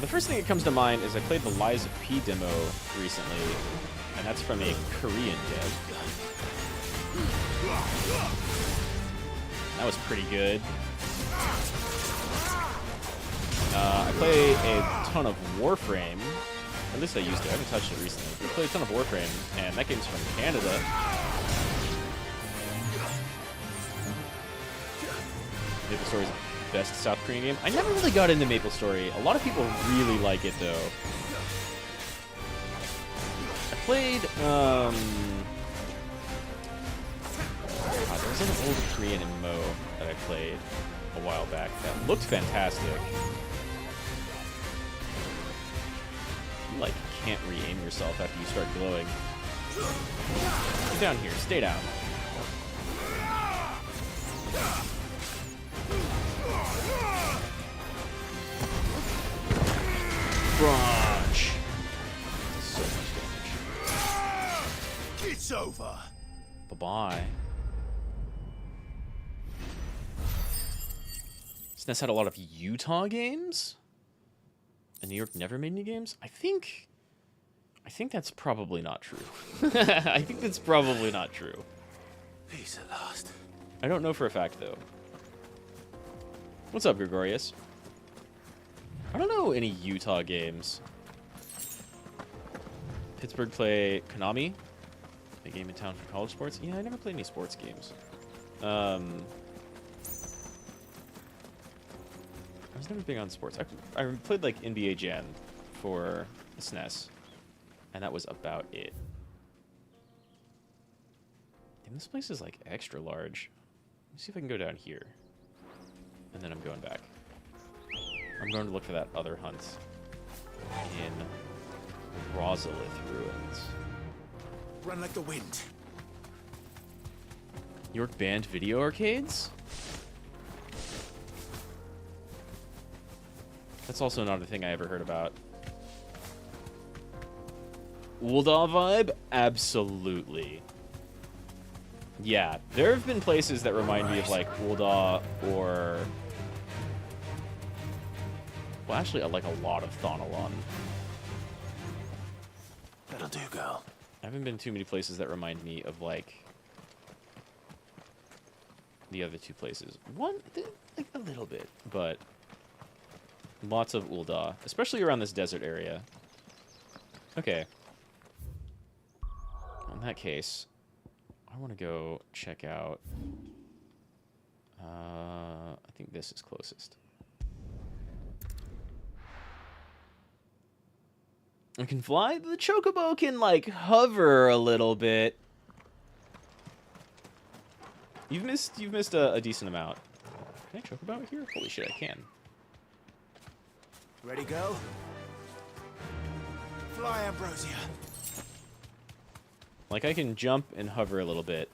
The first thing that comes to mind is I played the Lies of P demo recently, and that's from a Korean dev. That was pretty good. I play a ton of Warframe. At least I used to. I haven't touched it recently. I played a ton of Warframe, and that game's from Canada. Maple Story's the best South Korean game. I never really got into Maple Story. A lot of people really like it, though. I played, God, there was an old Korean MMO that I played a while back that looked fantastic. You, like, can't re-aim yourself after you start glowing. Get down here. Stay down. Crunch. So much damage. It's over. Bye-bye. SNES had a lot of Utah games? And New York never made any games? I think that's probably not true. I think that's probably not true. Peace at last. I don't know for a fact, though. What's up, Gregorius? I don't know any Utah games. Pittsburgh play Konami. A game in town for college sports. Yeah, I never played any sports games. I was never big on sports. I played like NBA Jam for the SNES, and that was about it. Damn, this place is like extra large. Let me see if I can go down here, and then I'm going back. I'm going to look for that other hunt in Rosalith Ruins. Run like the wind. York banned video arcades? That's also not a thing I ever heard about. Ul'dah vibe? Absolutely. Yeah, there have been places that remind me of like Ul'dah or... Well, actually, I like a lot of Thonalon. That'll do, girl. I haven't been too many places that remind me of like the other two places. One, like a little bit, but lots of Ul'dah, especially around this desert area. Okay. In that case, I want to go check out. I think this is closest. I can fly. The Chocobo can, like, hover a little bit. You've missed a decent amount. Can I Chocobo out here? Holy shit, I can. Ready, go? Fly, Ambrosia. Like, I can jump and hover a little bit.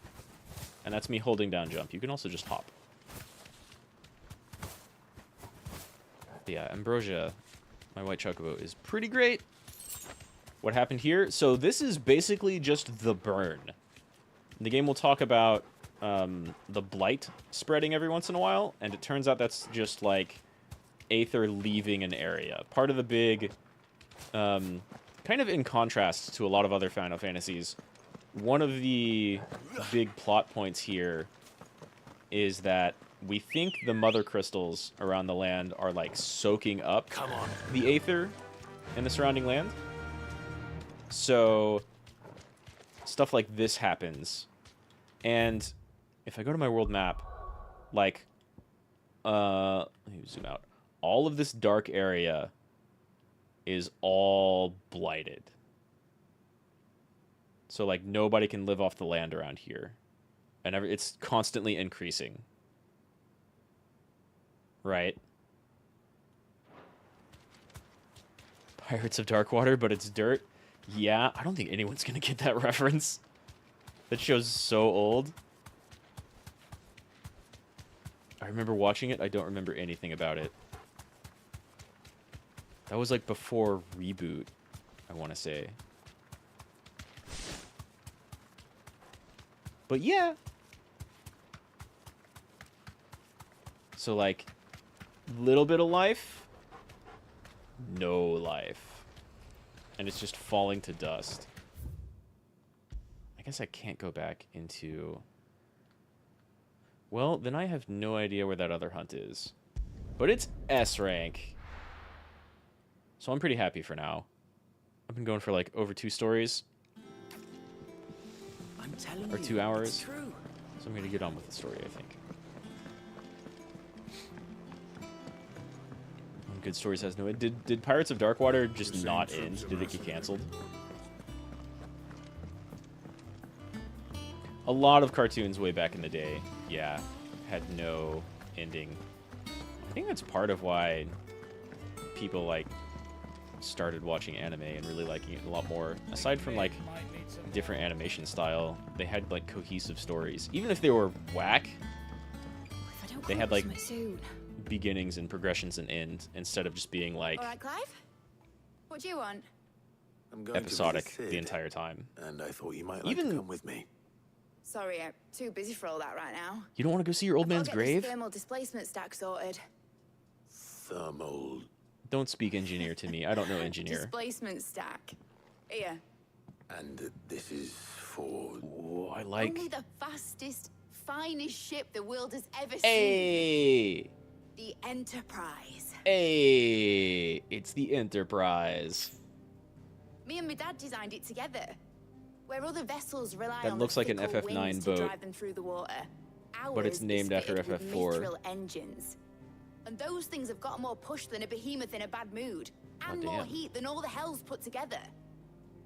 And that's me holding down jump. You can also just hop. But yeah, Ambrosia, my white Chocobo, is pretty great. What happened here? So this is basically just the burn. The game will talk about the blight spreading every once in a while, and it turns out that's just like Aether leaving an area. Part of the big, kind of in contrast to a lot of other Final Fantasies, one of the big plot points here is that we think the mother crystals around the land are like soaking up the Aether in the surrounding land. So stuff like this happens. And if I go to my world map, like, let me zoom out. All of this dark area is all blighted. So, like, nobody can live off the land around here. And it's constantly increasing. Right? Pirates of Darkwater, but it's dirt. Yeah, I don't think anyone's gonna get that reference. That show's so old. I remember watching it. I don't remember anything about it. That was like before Reboot, I want to say. But yeah. So like, little bit of life, no life. And it's just falling to dust. I guess I can't go back into... Well, then I have no idea where that other hunt is. But it's S rank. So I'm pretty happy for now. I've been going for like over 2 stories. I'm telling or you, 2 hours. it's true. So I'm going to get on with the story, I think. Good Stories has no end. Did Pirates of Darkwater just not end? Did it get canceled? A lot of cartoons way back in the day, yeah, had no ending. I think that's part of why people like started watching anime and really liking it a lot more. Aside from like different animation style, they had like cohesive stories. Even if they were whack, they had like beginnings and progressions and ends instead of just being like All right, Clive? What do you want? I'm going episodic to visit the entire time. and I thought you might like to come with me. Sorry, I'm too busy for all that right now. You don't want to go see your old man's I've got to get grave? this thermal displacement stack sorted. Thermal Don't speak engineer to me. I don't know engineer. Displacement stack. Here. And this is for... Oh, I like... Only the fastest, finest ship the world has ever Hey! seen. The Enterprise. Hey! It's the Enterprise. Me and my dad designed it together. Where other vessels rely That on looks the like an fickle FF9 winds boat. to drive them through the water. But it's Ours named is after fitted with FF4. mithril engines. And those things have got more push than a behemoth in a bad mood. And more damn. heat than all the hells put together.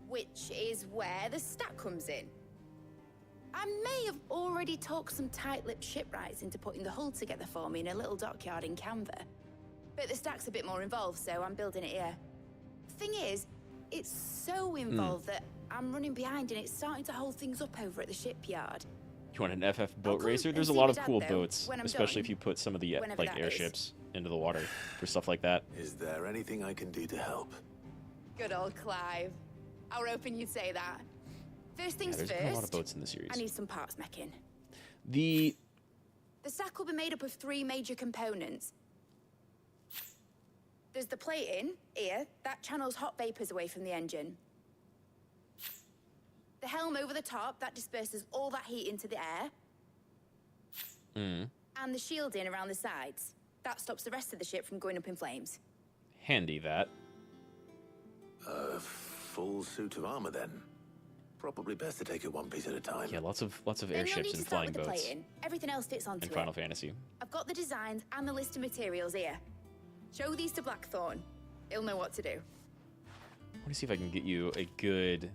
Which is where the stack comes in. I may have already talked some tight-lipped shipwrights into putting the hull together for me in a little dockyard in Canva. But the stack's a bit more involved, so I'm building it here. Thing is, it's so involved that I'm running behind and it's starting to hold things up over at the shipyard. You want an FF boat come racer? and There's a see lot my of dad, cool though, boats, when I'm especially done. if you put some of the Whenever like that is. airships into the water for stuff like that. Is there anything I can do to help? Good old Clive. I were hoping you'd say that. First things there's first, been a lot of boats in the series. I need some parts meching. The stack will be made up of 3 major components. There's the plating, here, that channels hot vapors away from the engine. The helm over the top, that disperses all that heat into the air. And the shielding around the sides. That stops the rest of the ship from going up in flames. handy that. A full suit of armor then. Probably best to take it one piece at a time. Yeah, lots of Then you'll airships need to and start flying with the boats plating. Everything else fits onto in it. Final Fantasy. I've got the designs and the list of materials here. Show these to Blackthorn. He'll know what to do. Let me see if I can get you a good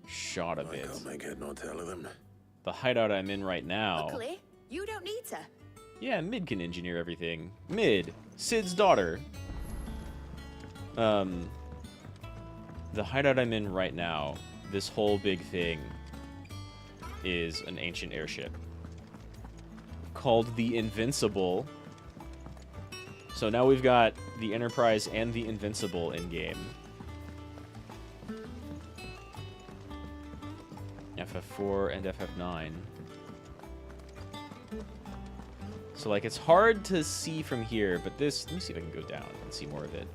shot of I it. can't make head nor tail of them. The hideout I'm in right now. Luckily, you don't need to. Yeah, Mid can engineer everything. Mid, Sid's daughter. The hideout I'm in right now, this whole big thing is an ancient airship called the Invincible. So now we've got the Enterprise and the Invincible in game. FF4 and FF9. So, like, it's hard to see from here, but this... Let me see if I can go down and see more of it.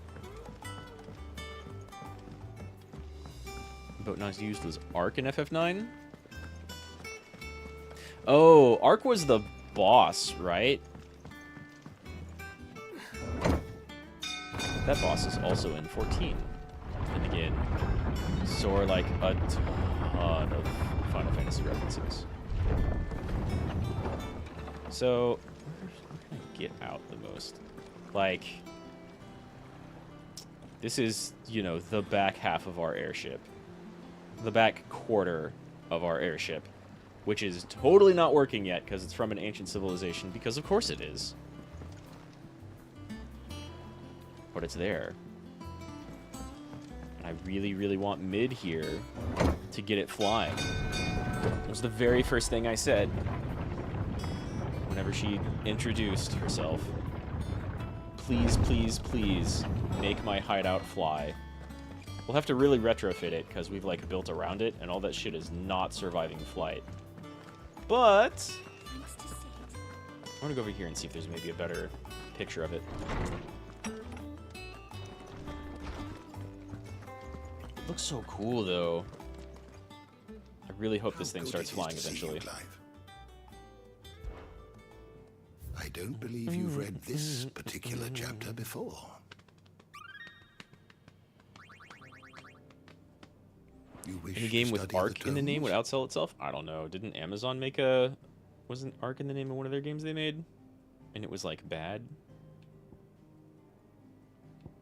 Boat not used was Ark in FF9? Oh, Ark was the boss, right? That boss is also in 14. And again, so are, like, a ton of Final Fantasy references. So... get out the most. Like, this is, you know, the back half of our airship. The back quarter of our airship. Which is totally not working yet because it's from an ancient civilization, because of course it is. But it's there. And I really, really want Mid here to get it flying. It was the very first thing I said whenever she introduced herself. Please, please, please make my hideout fly. We'll have to really retrofit it because we've like built around it and all that shit is not surviving flight. But I'm gonna go over here and see if there's maybe a better picture of it. It looks so cool though. I really hope this thing starts flying eventually. I don't believe you've read this particular chapter before. You wish Any game to with study Ark in the name would tomes? outsell itself? I don't know. Didn't Amazon make a... Wasn't Ark in the name of one of their games they made? And it was, like, bad?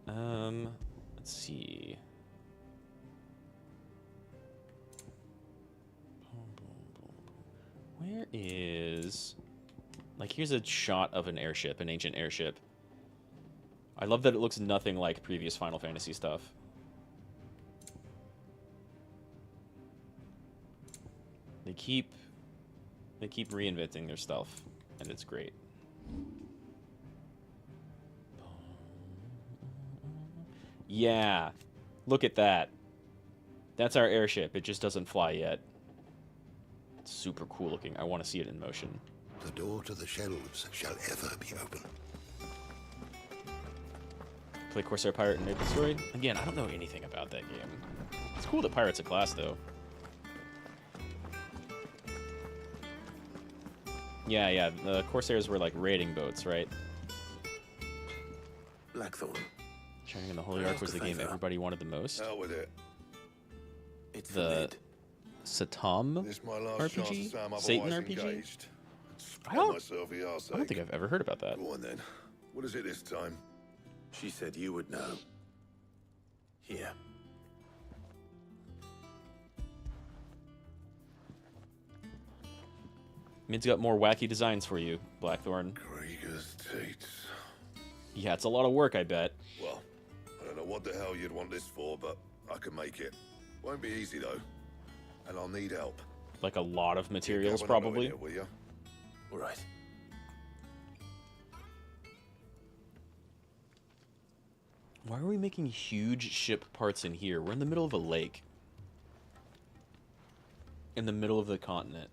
Let's see. Where is... Like, here's a shot of an airship, an ancient airship. I love that it looks nothing like previous Final Fantasy stuff. They keep reinventing their stuff, and it's great. Yeah. Look at that. That's our airship. It just doesn't fly yet. It's super cool looking. I want to see it in motion. The door to the shelves shall ever be open. Play Corsair Pirate and Maple Story? Again, I don't know anything about that game. It's cool that Pirate's a class, though. Yeah, the Corsairs were like raiding boats, right? Blackthorn. Shining in the Holy Ark was the game everybody wanted the most. Out with it. It's The Satam This my last chance to RPG? say I'm Satan otherwise RPG? engaged. I don't myself for your sake. I don't think I've ever heard about that. Go on then. What is it this time? She said you would know. Here. Mid's got more wacky designs for you, Blackthorn. Krieger's Tates. Yeah, it's a lot of work, I bet. Well, I don't know what the hell you'd want this for, but I can make it. Won't be easy though, and I'll need help. Like a lot of materials, Get Cabanolo in probably. here, will you? All right. Why are we making huge ship parts in here? We're in the middle of a lake. In the middle of the continent.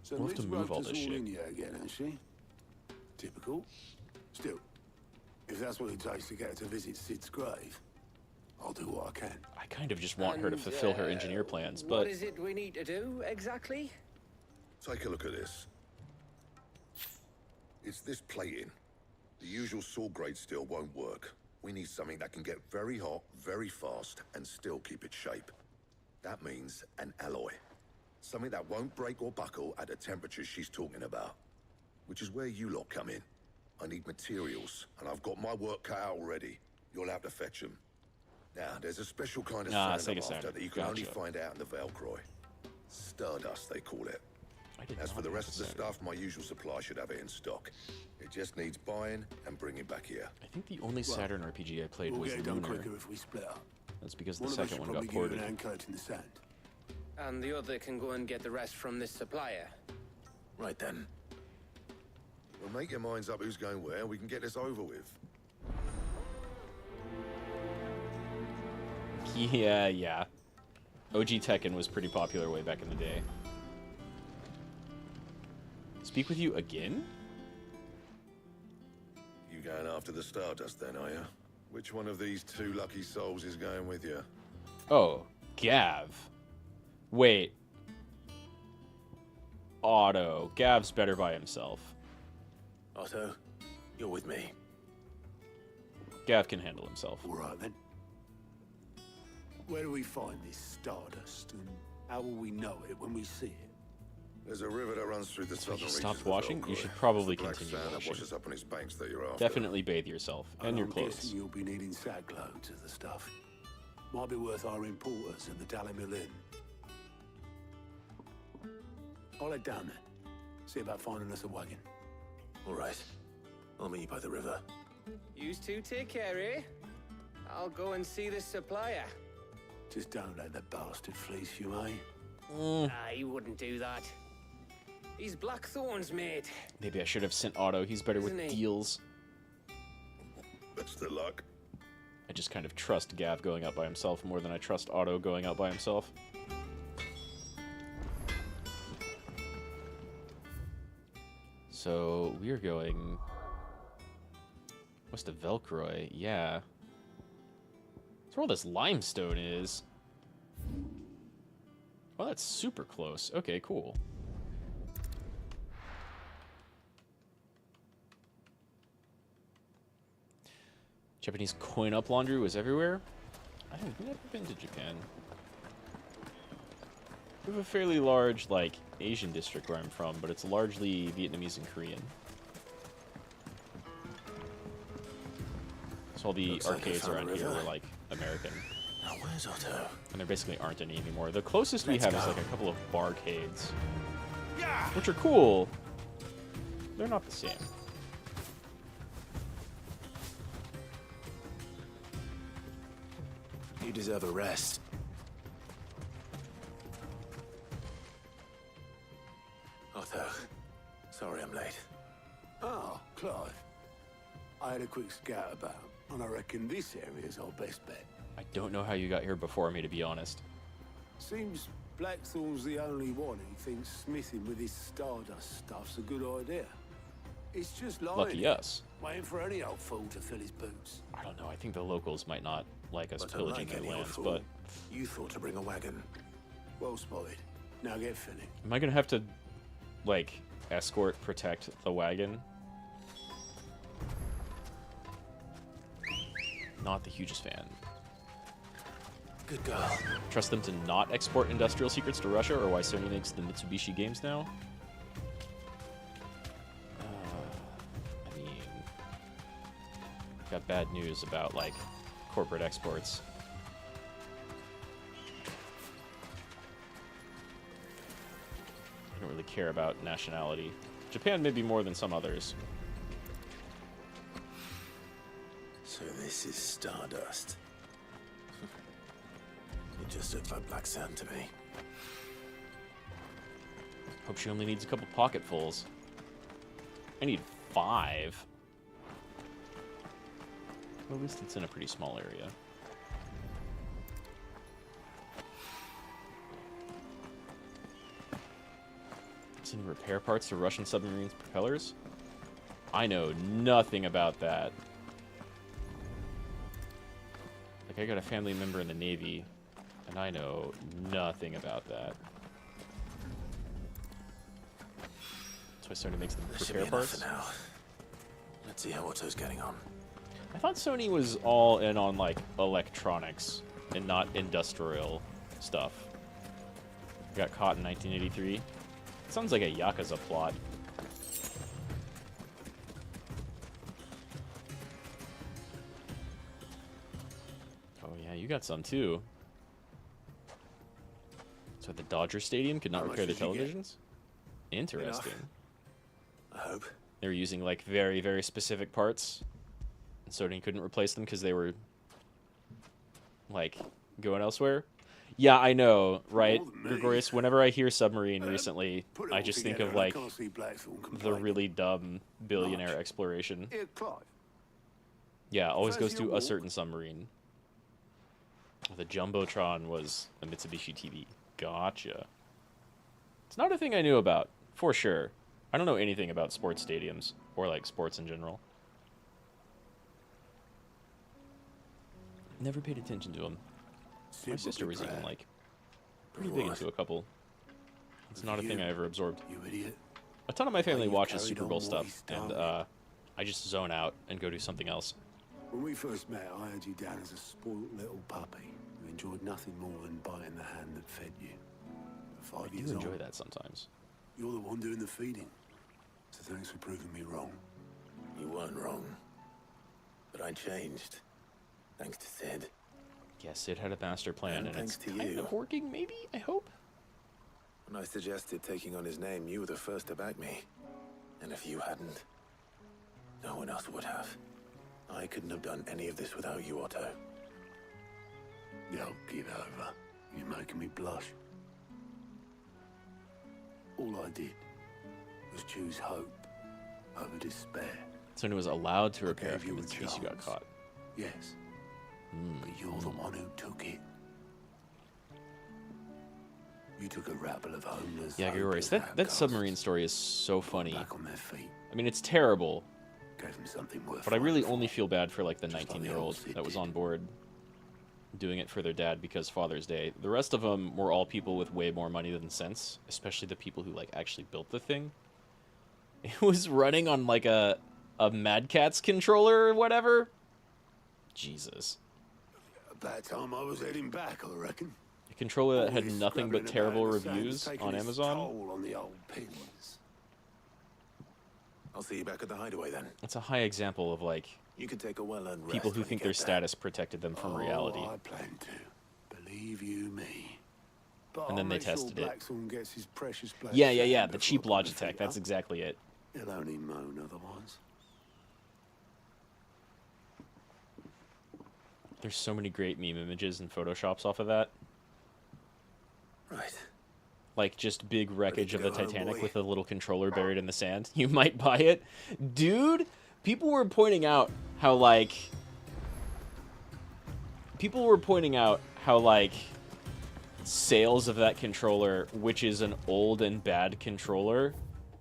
So We'll have to Liz move roped all us this shit. in here again, hasn't she? Typical. Still, if that's what it takes to get her to visit Sid's grave, I'll do what I can. I kind of just want her to fulfill her engineer plans, but What is it we need to do, exactly? Take a look at this. It's this plating. The usual saw grade steel won't work. We need something that can get very hot, very fast, and still keep its shape. That means an alloy. Something that won't break or buckle at the temperatures she's talking about. Which is where you lot come in. I need materials, and I've got my work cut out already. You'll have to fetch them. Now, there's a special kind of sand Sega I'm sand. after that you can only Gotcha. find out in the Velcroy. Stardust, they call it. I did As not for the know rest of the that. stuff, my usual supply should have it in stock. It just needs buying and bringing back here. I think the only Saturn RPG I played We'll was get it done Lunar. quicker if we split up. That's because the One of us second should one got probably give you ported. an hand coat in the sand. And the other can go and get the rest from this supplier. Right then. Well, make your minds up who's going where, and we can get this over with. Yeah. OG Tekken was pretty popular way back in the day. Speak with you again? You going after the Stardust then, are you? Which one of these two lucky souls is going with you? Oh, Gav. Wait. Otto. Gav's better by himself. Otto, you're with me. Gav can handle himself. All right, then. Where do we find this Stardust, and how will we know it when we see it? There's a river that runs through the southern you reaches stopped of the watching? You Velcroy. should probably It's the black continue sand that watching. washes up on its banks that you're after. Definitely bathe yourself and your I'm clothes. guessing you'll be needing sack loads of the stuff. Might be worth our importers at the Dalimil Inn. I'll head down there. See about finding us a wagon. All right. I'll meet you by the river. You two take care, eh? I'll go and see this supplier. Just don't let the bastard fleece you, eh? He wouldn't do that. He's Blackthorn's mate. Maybe I should have sent Otto. He's better with Isn't he? deals. Best of luck. I just kind of trust Gav going out by himself more than I trust Otto going out by himself. So, we're going west of Velcroy. Yeah. That's where all this limestone is. Oh, that's super close. Okay, cool. Japanese coin-up laundry was everywhere? I've never been to Japan. We have a fairly large, like, Asian district where I'm from, but it's largely Vietnamese and Korean. So all the Looks like I arcades found around a here river. are, like, American. Now where's Otto? And there basically aren't any anymore. The closest we Let's have is, go. like, a couple of barcades. Which are cool. They're not the same. You deserve a rest. Otto, sorry I'm late. Oh, Clive. I had a quick scout about. I And I reckon this area's our best bet. I don't know how you got here before me, to be honest. Seems Blackthorn's the only one who thinks smithing with his Stardust stuff's a good idea. It's just lying Lucky here, us. waiting for any old fool to fill his boots. I don't know. I think the locals might not like us But pillaging unlike their any old lands, fool, but you thought to bring a wagon. Well spotted. Now get filling. am I gonna have to, like, escort, protect the wagon? Not the hugest fan. Good girl. Trust them to not export industrial secrets to Russia, or why Sony makes the Mitsubishi games now? I mean, I've got bad news about, like, corporate exports. I don't really care about nationality. Japan maybe more than some others. So this is Stardust. It just looked like black sand to me. Hope she only needs a couple pocketfuls. I need 5. Well, at least it's in a pretty small area. Sending repair parts to Russian submarines' propellers? I know nothing about that. Like, I got a family member in the Navy, and I know nothing about that. That's why Sony makes them repair parts. For now. Let's see how Otto's getting on. I thought Sony was all in on, like, electronics and not industrial stuff. Got caught in 1983. Sounds like a Yakuza plot. Oh yeah, you got some too. So the Dodger Stadium could not repair the televisions? Interesting. I hope. They were using like very, very specific parts. And Sony couldn't replace them because they were like going elsewhere. Yeah, I know, right, Gregorius? Whenever I hear submarine recently, I just think of, like, the really dumb billionaire exploration. Yeah, always goes to a certain submarine. The Jumbotron was a Mitsubishi TV. Gotcha. It's not a thing I knew about, for sure. I don't know anything about sports stadiums, or, like, sports in general. Never paid attention to them. My sister was even, like, pretty big into a couple. It's not a thing I ever absorbed. A ton of my family watches Super Bowl stuff, and I just zone out and go do something else. When we first met, I had you down as a spoiled little puppy who enjoyed nothing more than biting the hand that fed you. But 5 I years do enjoy on, that sometimes. You're the one doing the feeding. So thanks for proving me wrong. You weren't wrong. But I changed. Thanks to Sid. Yeah, Sid had a master plan, and thanks it's to kind you. of working, maybe? I hope? When I suggested taking on his name, you were the first to back me. And if you hadn't, no one else would have. I couldn't have done any of this without you, Otto. Yo, get over. You're making me blush. All I did was choose hope over despair. Sony was allowed to repair gave after you a Mitsubishi got chance. caught. Yes. But you're the one who took it. You took a rabble of homeless. Yeah, Gregorius, that submarine story is so funny. Back on their feet. I mean, it's terrible, Gave them something worth but I really fighting only feel bad for, like, the Just like the 19-year-old old Sid that was did. on board doing it for their dad because Father's Day. The rest of them were all people with way more money than sense, especially the people who, like, actually built the thing. It was running on, like, a Mad Catz controller or whatever. Jesus. About time I was heading back, I reckon. A controller that had Always nothing but scrabbling terrible about in the sand, reviews taking on its Amazon. toll on the old pins. I'll see you back at the hideaway then. It's a high example of, like, You can take a well-earned rest people who when think you their get there. status protected them from reality. I plan to. Believe you me. But And then I'll they make sure tested it. Blackthorn gets his precious black Yeah, sand the before cheap I put my Logitech. feet That's up. exactly it. He'll only moan otherwise. There's so many great meme images and photoshops off of that. Right. Like, just big wreckage of go the home, Titanic boy? with a little controller buried in the sand. You might buy it. Dude, people were pointing out how, like, people were pointing out how, like, sales of that controller, which is an old and bad controller,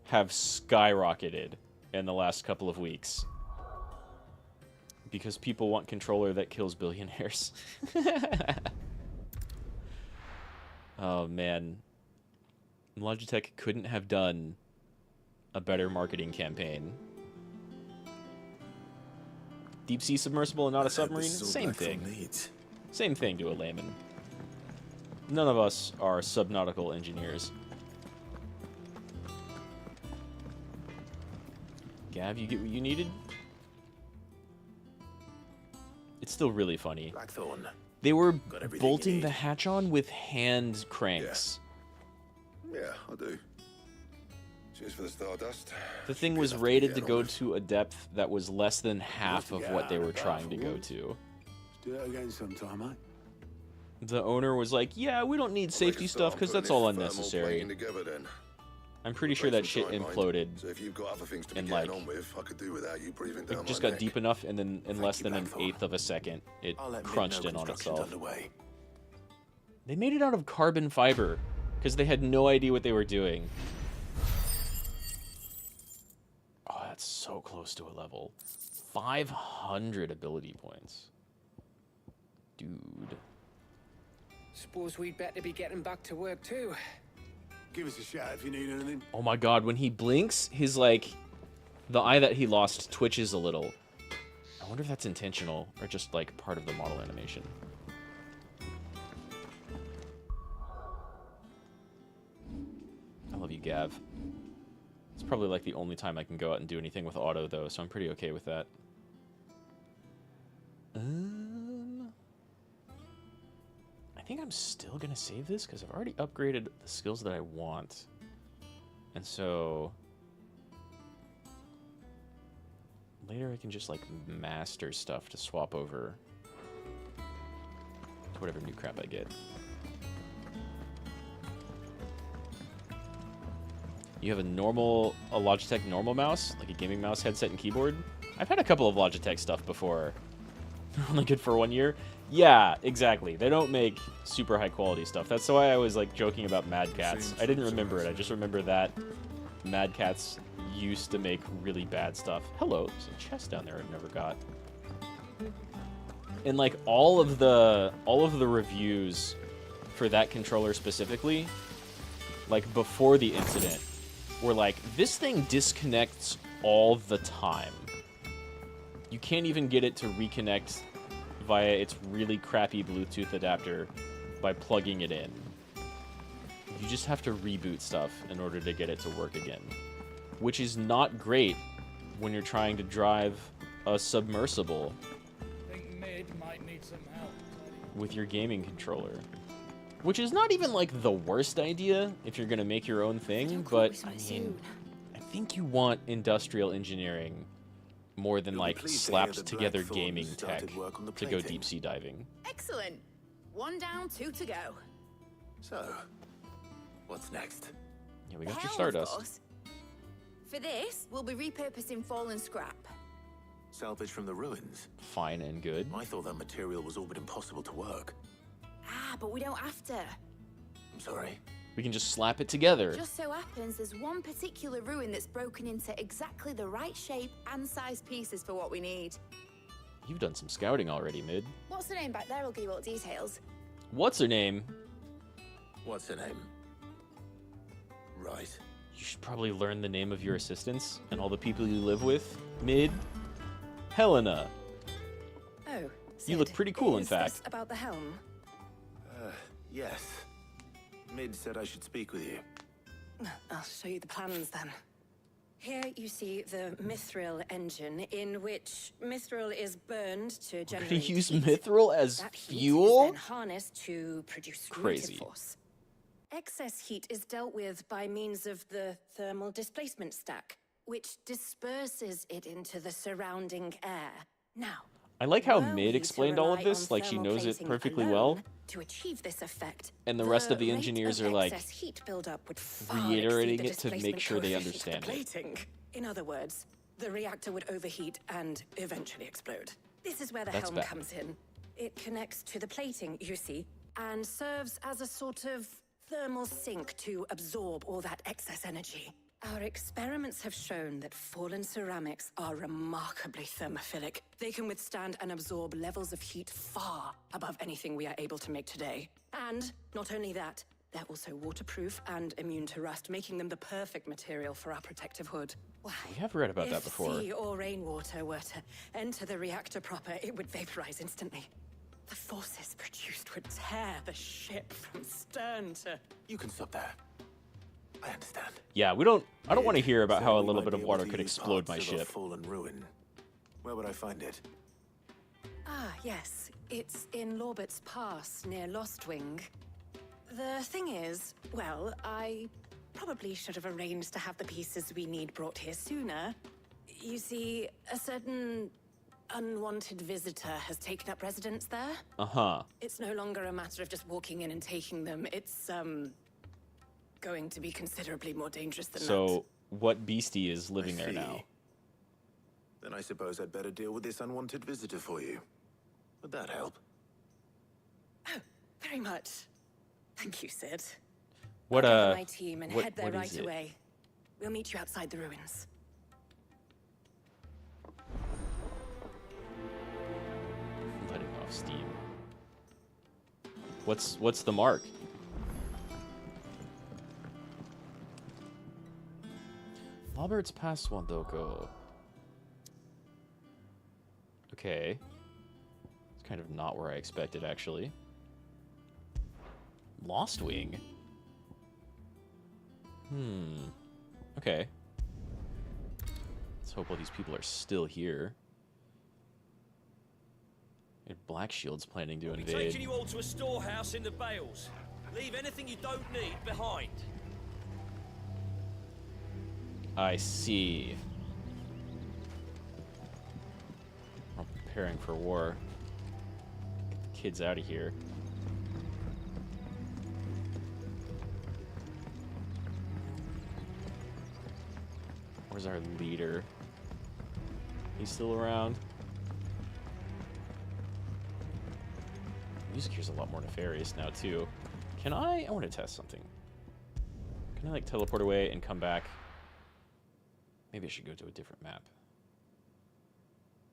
have skyrocketed in the last couple of weeks. Because people want controller that kills billionaires. Oh, man. Logitech couldn't have done a better marketing campaign. Deep sea submersible and not a submarine? Same thing. Same thing to a layman. None of us are subnautical engineers. Gav, you get what you needed? It's still really funny. Blackthorn. They were bolting the hatch on with hand cranks. Yeah, I do. Cheers for the stardust. The thing was rated to go to a depth that was less than half of what they were trying to go to. Do it again sometime, mate. The owner was like, yeah, we don't need safety stuff because that's all unnecessary. I'm pretty sure that shit imploded. So if you've got other things to be and getting like, on with, I could do without you breathing down it just my got neck. deep enough, and then in less than an eighth of a second, it crunched in on itself. They made it out of carbon fiber because they had no idea what they were doing. Oh, that's so close to a level. 500 ability points. Dude. Suppose we'd better be getting back to work too. Give us a shout if you need anything. Oh my god, when he blinks, his, like, the eye that he lost twitches a little. I wonder if that's intentional or just, like, part of the model animation. I love you, Gav. It's probably, like, the only time I can go out and do anything with auto, though, so I'm pretty okay with that. I think I'm still gonna save this because I've already upgraded the skills that I want. And so later I can just like master stuff to swap over to whatever new crap I get. You have a Logitech normal mouse, like a gaming mouse, headset, and keyboard? I've had a couple of Logitech stuff before. They're only good for 1 year. Yeah, exactly. They don't make super high quality stuff. That's why I was like joking about Mad Catz. I didn't remember it. I just remember that Mad Catz used to make really bad stuff. Hello, there's a chest down there I never got. And like all of the reviews for that controller specifically, like before the incident, were like, this thing disconnects all the time. You can't even get it to reconnect via its really crappy Bluetooth adapter by plugging it in. You just have to reboot stuff in order to get it to work again. Which is not great when you're trying to drive a submersible Think Mid might need some help. with your gaming controller. Which is not even like the worst idea if you're gonna make your own thing, but I mean, I think you want industrial engineering more than like slapped together gaming tech to go deep sea diving. Excellent. 1 down, 2 to go. So, what's next? Yeah, we got your Helm, of Stardust. course. For this, we'll be repurposing fallen scrap. Salvage from the ruins. Fine and good. I thought that material was all but impossible to work. Ah, but we don't have to. I'm sorry. We can just slap it together. Just so happens there's one particular ruin that's broken into exactly the right shape and size pieces for what we need. You've done some scouting already, Mid. What's the name back there? I'll give you all the details. What's her name? What's her name? Right. You should probably learn the name of your assistants and all the people you live with. Mid. Helena. Oh, You look pretty cool, in is fact. this about the helm? Yes. Mid said I should speak with you. I'll show you the plans then. Here you see the mithril engine, in which mithril is burned to We're generate gonna use heat. mithril as That heat fuel? is then harnessed to produce Crazy. motive force. Excess heat is dealt with by means of the thermal displacement stack, which disperses it into the surrounding air. Now, I like how were Mid we explained to all of rely this on like she knows it thermoplating perfectly alone well. to achieve this effect, And the rest of the rate engineers of are like excess heat buildup would far reiterating exceed the it to make displacement sure they coefficient of the understand it. plating. In other words, the reactor would overheat and eventually explode. This is where the That's helm bad. comes in. It connects to the plating, you see, and serves as a sort of thermal sink to absorb all that excess energy. Our experiments have shown that fallen ceramics are remarkably thermophilic. They can withstand and absorb levels of heat far above anything we are able to make today. And not only that, they're also waterproof and immune to rust, making them the perfect material for our protective hood. We have read about that before. If sea or rainwater were to enter the reactor proper, it would vaporize instantly. The forces produced would tear the ship from stern to... You can stop there. I understand. Yeah, I don't want to hear about how a little bit of water could explode my ship. Fallen ruin. Where would I find it? Ah, yes. It's in Lorbert's Pass, near Lostwing. The thing is, well, I probably should have arranged to have the pieces we need brought here sooner. You see, a certain unwanted visitor has taken up residence there. Uh-huh. It's no longer a matter of just walking in and taking them. It's, going to be considerably more dangerous than that. So, what beastie is living there now? Then I suppose I'd better deal with this unwanted visitor for you. Would that help? Oh, very much. Thank you, Sid. What, I'll gather my team and head there what right is it? away. We'll meet you outside the ruins. Letting off steam. What's the mark? Robert's Pass Wandoko. Okay. It's kind of not where I expected, actually. Lost Wing? Okay. Let's hope all these people are still here. And Black Shield's planning to invade. Taking you all to a storehouse in the Bales. Leave anything you don't need behind. I see. I'm preparing for war. Get the kids out of here. Where's our leader? He's still around. Music here's a lot more nefarious now too. Can I want to test something. Can I like teleport away and come back? Maybe I should go to a different map.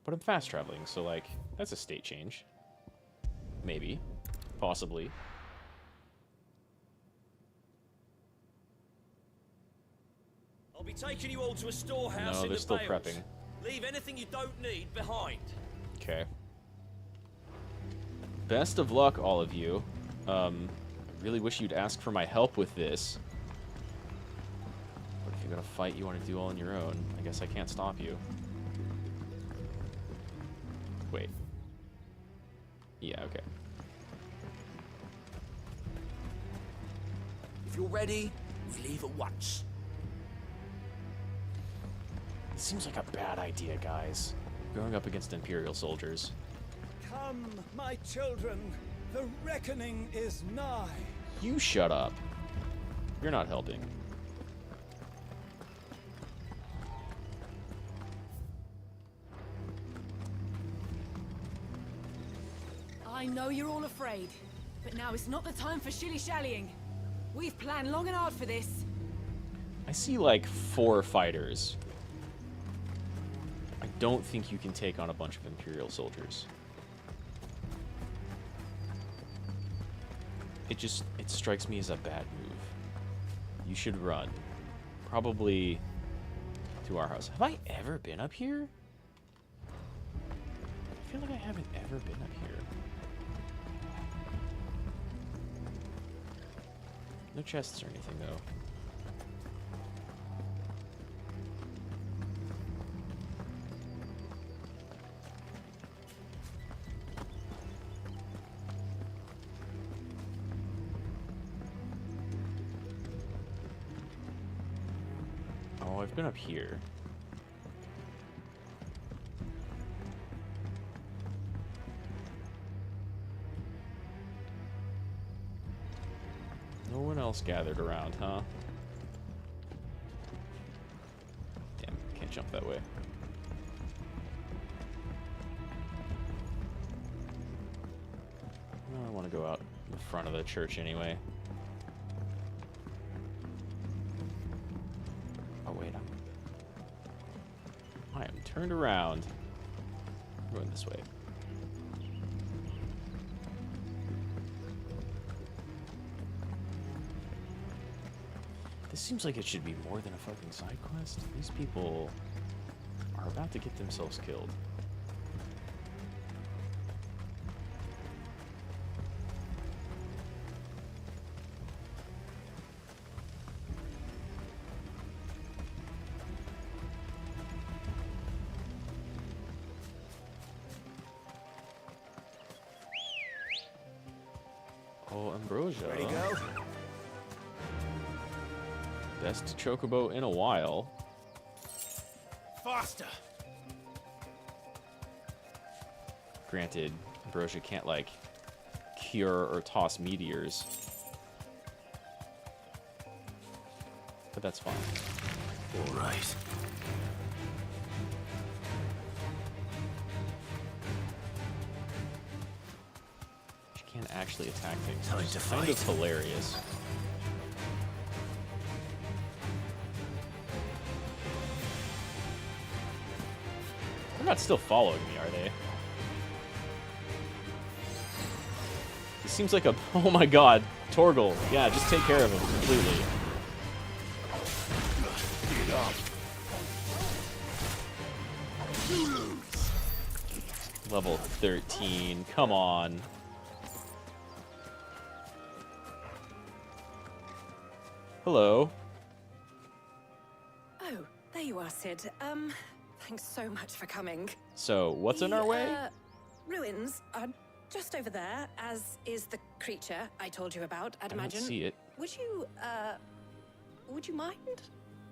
But I'm fast traveling, so like, that's a state change. Maybe. Possibly. I'll be taking you all to a storehouse No, in they're the still Bales. prepping. Leave anything you don't need behind. Okay. Best of luck, all of you. I really wish you'd ask for my help with this. But if you're gonna fight you want to do all on your own, I guess I can't stop you. Wait. Yeah, okay. If you're ready, we leave at once. It seems like a bad idea, guys. Going up against Imperial soldiers. Come, my children, the reckoning is nigh. You shut up. You're not helping. I know you're all afraid, but now is not the time for shilly-shallying. We've planned long and hard for this. I see like 4 fighters. I don't think you can take on a bunch of Imperial soldiers. It strikes me as a bad move. You should run. Probably to our house. Have I ever been up here? I feel like I haven't ever been up here. No chests or anything, though. Oh, I've been up here. No one else gathered around, huh? Damn, can't jump that way. want to go out the front of the church anyway. Oh wait, I am turned around. I'm going this way. This seems like it should be more than a fucking side quest. These people are about to get themselves killed. Oh, Ambrosia. Ready to go? Best chocobo in a while. Faster! Granted, Ambrosia can't, like, cure or toss meteors. But that's fine. All right. She can't actually attack things. Time It's to kind of fight. hilarious. They're not still following me, are they? It seems like a... Oh my god, Torgal. Yeah, just take care of him completely. Level 13, come on. Hello. Oh, there you are, Sid. Thanks so much for coming. So, what's in our way? Ruins are just over there, as is the creature I told you about, I'd I don't imagine. see it. Would you mind?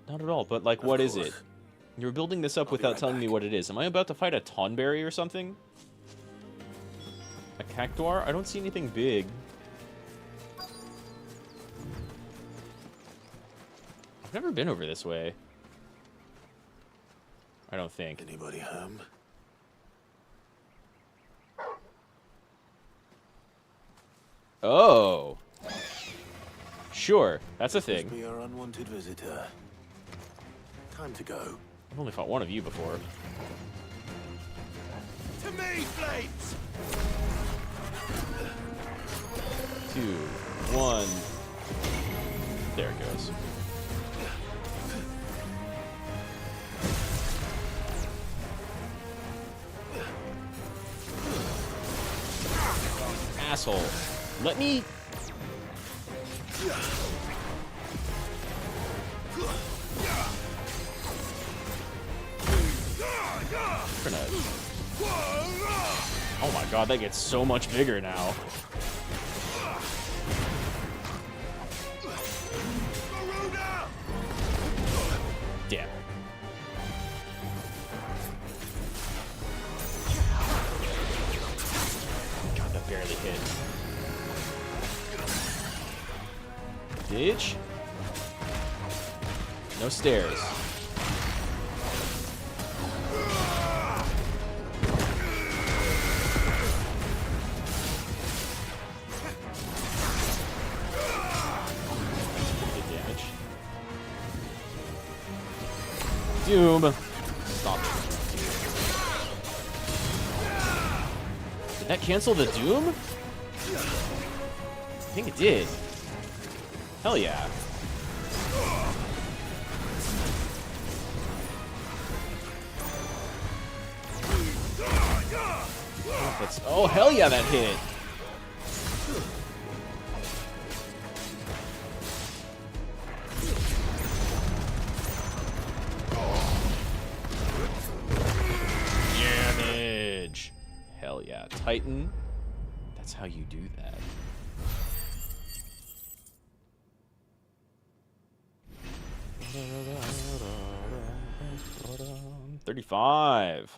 Not at all, but like, what is it? You're building this up without telling me what it is. Am I about to fight a Tonberry or something? A Cactuar? I don't see anything big. I've never been over this way. I don't think. Anybody home? Oh. Sure, that's a thing. Must be our unwanted visitor. Time to go. I've only fought one of you before. To me, Flames! 2, 1. There it goes. Asshole. Let me... Oh my god, that gets so much bigger now. Damn. God, that barely hit. Ditch. No stairs. Doom. Stop. Did that cancel the Doom? I think it did. Hell yeah. Oh, hell yeah, that hit. Damage. Hell yeah. Titan. That's how you do that. $35.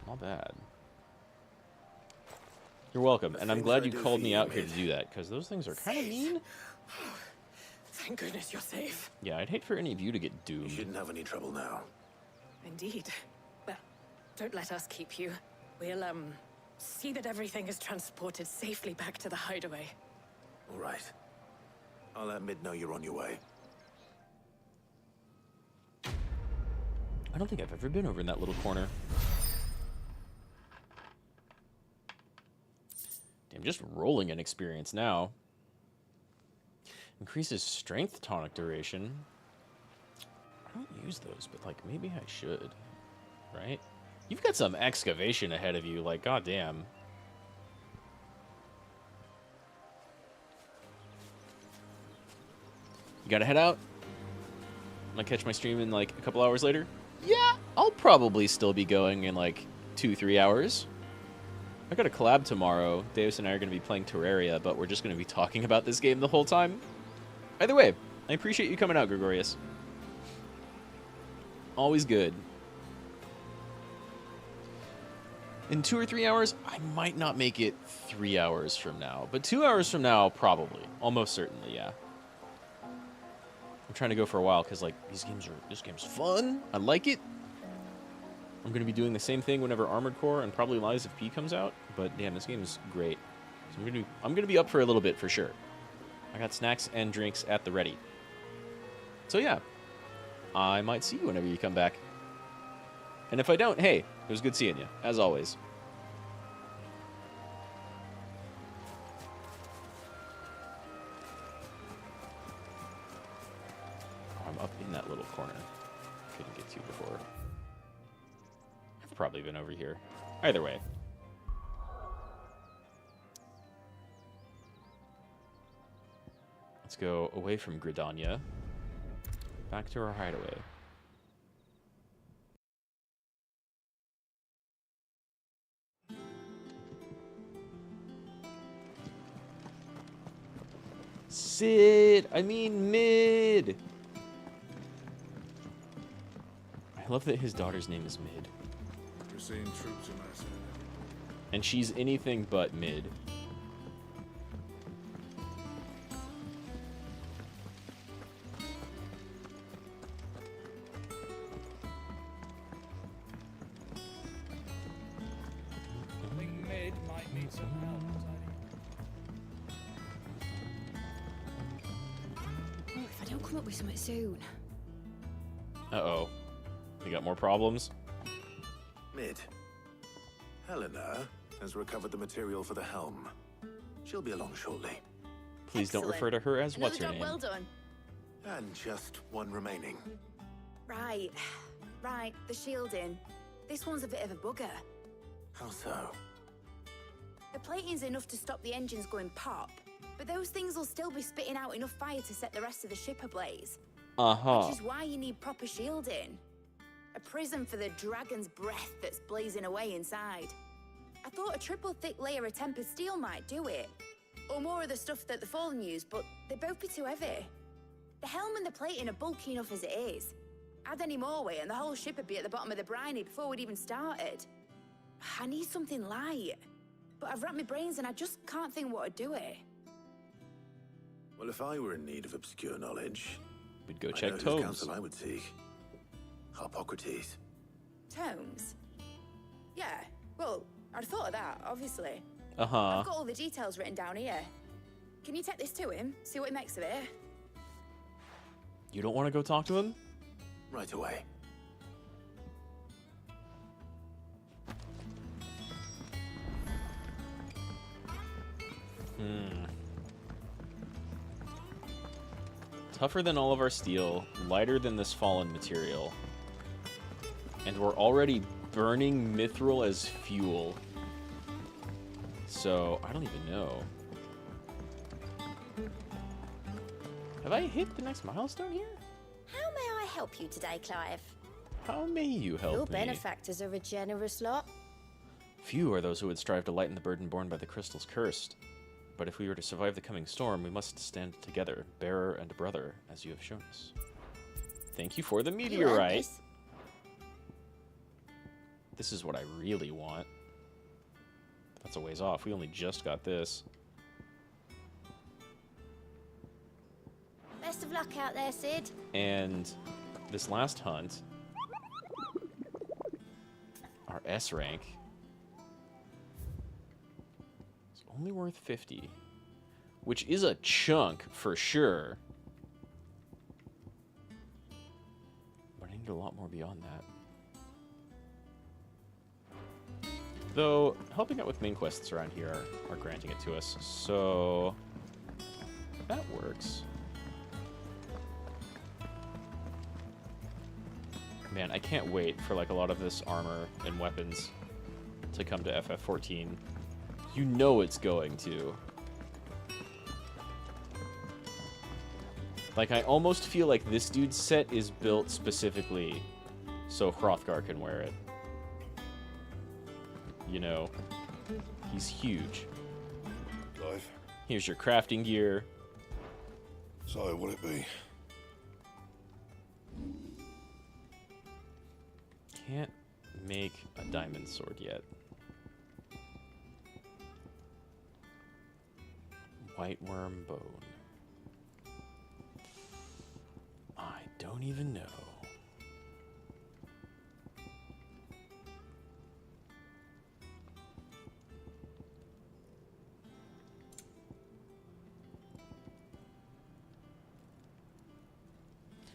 Not bad. You're welcome, and I'm glad you called me out here to do that, because those things are kind of mean. Thank goodness you're safe. Yeah, I'd hate for any of you to get doomed. You shouldn't have any trouble now. Indeed. Well, don't let us keep you. See that everything is transported safely back to the hideaway. All right. I'll let Mid know you're on your way. I don't think I've ever been over in that little corner. Damn, just rolling an experience now. Increases strength tonic duration. I don't use those, but like maybe I should, right? You've got some excavation ahead of you, like goddamn. You gotta head out. I'm gonna catch my stream in like a couple hours later. Yeah, I'll probably still be going in like 2-3 hours. I got a collab tomorrow. Deus and I are gonna be playing Terraria, but we're just gonna be talking about this game the whole time. Either way, I appreciate you coming out, Gregorius. Always good. In 2 or 3 hours, I might not make it 3 hours from now, but 2 hours from now, probably. Almost certainly, yeah. I'm trying to go for a while because, like, this game's fun. I like it. I'm going to be doing the same thing whenever Armored Core and probably Lies of P comes out, but damn, this game is great. So I'm going to be up for a little bit for sure. I got snacks and drinks at the ready. So yeah, I might see you whenever you come back. And if I don't, hey, it was good seeing you, as always. Oh, I'm up in that little corner. Couldn't get to before. I've probably been over here. Either way. Let's go away from Gridania. Back to our hideaway. Sid! I mean Mid! I love that his daughter's name is Mid. You're seeing troops amassing. And she's anything but Mid. I think Mid might need some help. Oh, if I don't come up with something soon. Uh-oh. We got more problems? Mid. Helena has recovered the material for the helm. She'll be along shortly. Please don't refer to her as what's her name. Well done. And just one remaining. Right. Right, the shielding. This one's a bit of a bugger. How so? The plating's enough to stop the engines going pop, but those things will still be spitting out enough fire to set the rest of the ship ablaze. Uh-huh. Which is why you need proper shielding. A prison for the dragon's breath that's blazing away inside. I thought a triple thick layer of tempered steel might do it. Or more of the stuff that the Fallen use, but they'd both be too heavy. The helm and the plating are bulky enough as it is. Add any more weight and the whole ship would be at the bottom of the briny before we'd even started. I need something light. But I've racked my brains and I just can't think what would do it. Well, if I were in need of obscure knowledge, we'd go I check know whose Tomes. counsel I would seek. Hippocrates. Tomes? Yeah, well, I'd thought of that, obviously. Uh-huh. I've got all the details written down here. Can you take this to him? See what he makes of it? You don't want to go talk to him? Right away. Tougher than all of our steel, lighter than this fallen material. And we're already burning mithril as fuel. So, I don't even know. Have I hit the next milestone here? How may I help you today, Clive? How may you help Your me? benefactors are a generous lot. Few are those who would strive to lighten the burden borne by the crystals cursed. But if we were to survive the coming storm, we must stand together, bearer and brother, as you have shown us. Thank you for the meteorite. This is what I really want. That's a ways off. We only just got this. Best of luck out there, Sid. And this last hunt, our S rank, Only worth 50. Which is a chunk, for sure. But I need a lot more beyond that. Though, helping out with main quests around here are granting it to us, so that works. Man, I can't wait for like a lot of this armor and weapons to come to FF14. You know it's going to. Like, I almost feel like this dude's set is built specifically so Hrothgar can wear it. You know, he's huge. Clive? Here's your crafting gear. So, what'll it be? Can't make a diamond sword yet. White worm bone. I don't even know.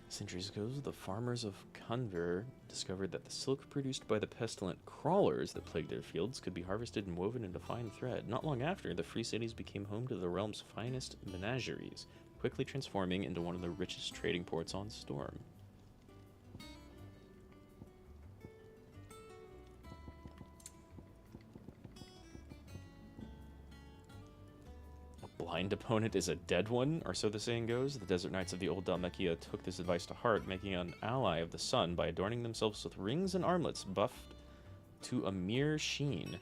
Centuries ago, the farmers of Conver discovered that the silk produced by the pestilent crawlers that plagued their fields could be harvested and woven into fine thread. Not long after, the free cities became home to the realm's finest menageries, quickly transforming into one of the richest trading ports on Storm. Blind opponent is a dead one, or so the saying goes. The Desert Knights of the Old Dhalmekia took this advice to heart, making an ally of the sun by adorning themselves with rings and armlets buffed to a mere sheen.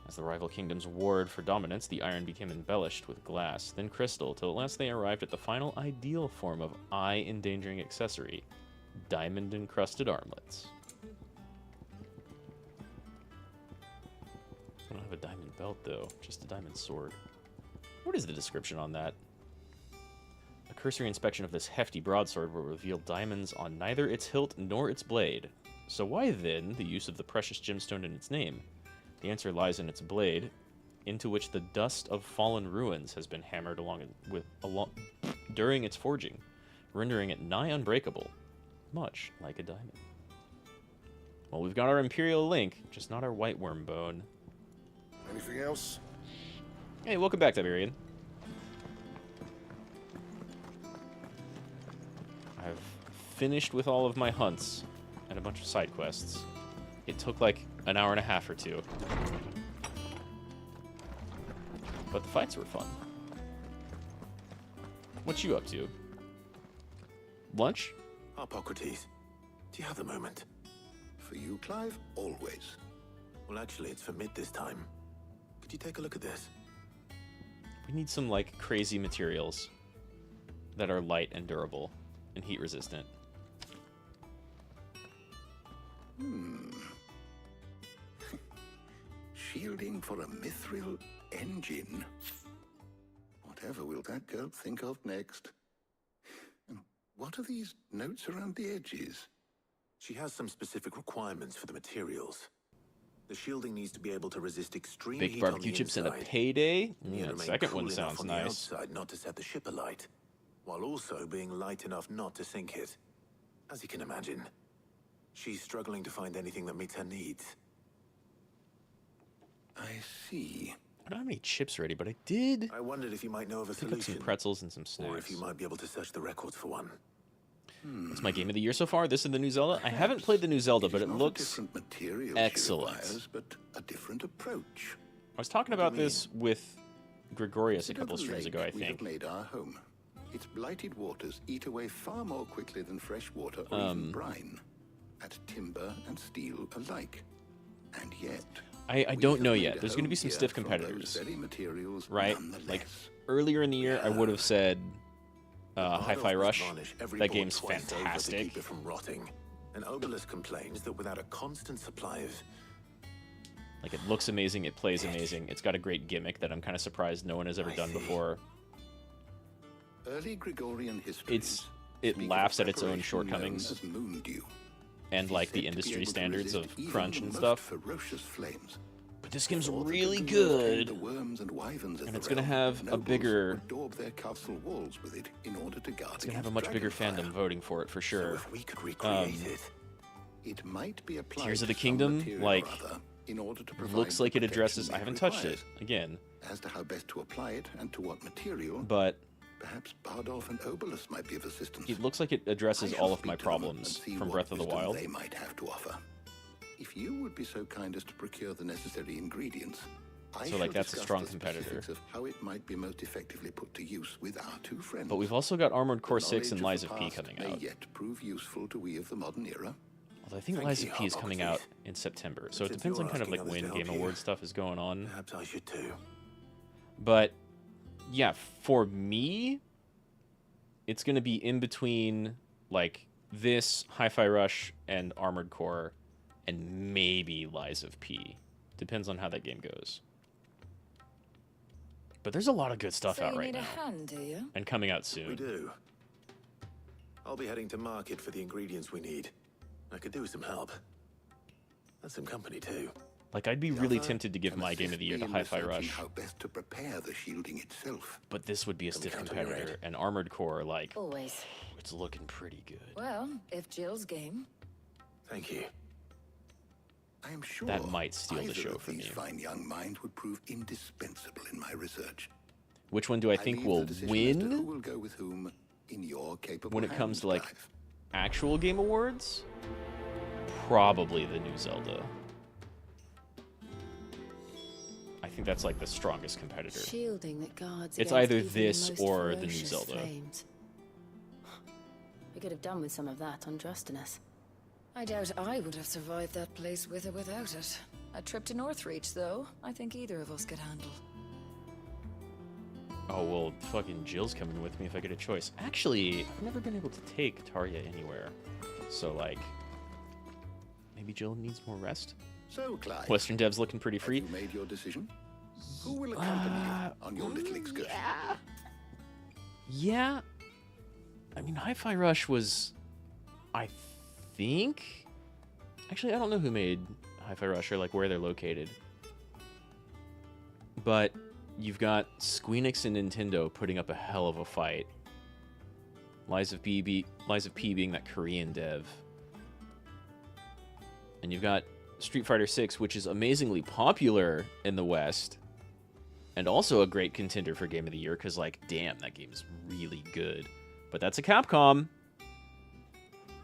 As the rival kingdoms warred for dominance, the iron became embellished with glass, then crystal, till at last they arrived at the final ideal form of eye-endangering accessory, diamond-encrusted armlets. I don't have a diamond belt, though, just a diamond sword. What is the description on that? A cursory inspection of this hefty broadsword will reveal diamonds on neither its hilt nor its blade. So why, then, the use of the precious gemstone in its name? The answer lies in its blade, into which the dust of fallen ruins has been hammered during its forging, rendering it nigh unbreakable, much like a diamond. Well, we've got our Imperial Link, just not our white worm bone. Anything else? Hey, welcome back, Tiberian. I've finished with all of my hunts and a bunch of side quests. It took like an hour and a half or two. But the fights were fun. What you up to? Lunch? Hippocrates, do you have a moment? For you, Clive, always. Well, actually, it's for mid this time. Could you take a look at this? We need some, like, crazy materials that are light and durable and heat resistant. Shielding for a mithril engine. Whatever will that girl think of next? And what are these notes around the edges? She has some specific requirements for the materials. The shielding needs to be able to resist extreme Baked heat barbecue on the chips and inside, a payday? and Yeah, yet the remain second cool one enough sounds on nice. the outside not to set the ship alight, while also being light enough not to sink it. As you can imagine, she's struggling to find anything that meets her needs. I see. I don't have any chips ready, but I did. I wondered if you might know of a pick up solution, some pretzels and some snacks. or if you might be able to search the records for one. It's my game of the year so far. This and the new Zelda. I haven't played the new Zelda, but it Not looks a different material excellent. she requires, but a different approach. I was talking about this with Gregorius a Consider couple the streams lake ago, I we have think. made our home. Its blighted waters eat away far more quickly than fresh water or even brine, at timber and steel alike. And yet, I don't know yet. There's going to be some stiff competitors, very materials right? Like earlier in the year, I would have said Hi-Fi Rush. That game's fantastic. To keep it from rotting. And Obelisk complains that without a constant supply of... Like, it looks amazing, it plays amazing, it's got a great gimmick that I'm kind of surprised no one has ever done before. Early Gregorian history. It laughs at its own preparation shortcomings known as moondew. and like the Said to be industry able to standards resist of even crunch the and most stuff. ferocious flames, But this game's Before the really Dragon Lord came, good. the worms and wyverns of And the it's gonna realm, have a nobles bigger... would daub their castle walls with it in order to guard It's gonna have a against much bigger dragon fandom fire. voting for it, for sure. if we could recreate It might be applied Tears of the to some Kingdom, material like, or other in order to provide looks like the it addresses... protection I haven't touched it, requires. again. As to how best to apply it and to what material, But perhaps Bardolph and Obolus might be of assistance. it looks like it addresses I shall all of speak my to them and problems see from what Breath of the wisdom Wild. they might have to offer. If you would be so kind as to procure the necessary ingredients, I So, shall like, that's a discuss strong the competitor. specifics of how it might be most effectively put to use with our two friends. But we've also got Armored Core The 6 and knowledge Lies of the P past coming may out. yet prove useful to we of the modern era. Although I think Thank Lies you, of P is coming out Hobgoblin. in September, so it Since depends on you're kind of like asking when others to Game help Award you, stuff is going on. Perhaps I should too. But yeah, for me, it's going to be in between like this, Hi-Fi Rush, and Armored Core, and maybe Lies of P. Depends on how that game goes. But there's a lot of good stuff So out you right need now, a hand, do you? and coming out soon. We do. I'll be heading to market for the ingredients we need. I could do with some help. And some company too. Like, I'd be really tempted to give my Game of the Year to Hi-Fi Rush, How best to prepare the shielding itself. but this would be a stiff count on you, competitor, Red. and Armored Core, like, Always. it's looking pretty good. Well, if Jill's game. Thank you. I am sure That might steal the either show of from these you. fine young minds would prove indispensable in my research. Which one do I think leave will the decision as to who win will go with whom in your capable when it comes hands, to, like, Clive. actual Game Awards? Probably the new Zelda. I think that's like the strongest competitor. Shielding that guards It's against either even the this most or the new ferocious Zelda. flames. We could have done with some of that on Justinus. I doubt I would have survived that place with or without it. A trip to Northreach, though, I think either of us could handle. Oh, well, fucking Jill's coming with me if I get a choice. Actually, I've never been able to take Tarja anywhere. So, like, maybe Jill needs more rest? So, Clive, Western Dev's looking pretty free. have you made your decision? Who will accompany you on your little excursion? Yeah. I mean, Hi-Fi Rush was, I think... Actually, I don't know who made Hi-Fi Rush or, like, where they're located. But you've got Squeenix and Nintendo putting up a hell of a fight. Lies of P being that Korean dev. And you've got Street Fighter 6, which is amazingly popular in the West. And also a great contender for Game of the Year, because, like, damn, that game's really good. But that's a Capcom.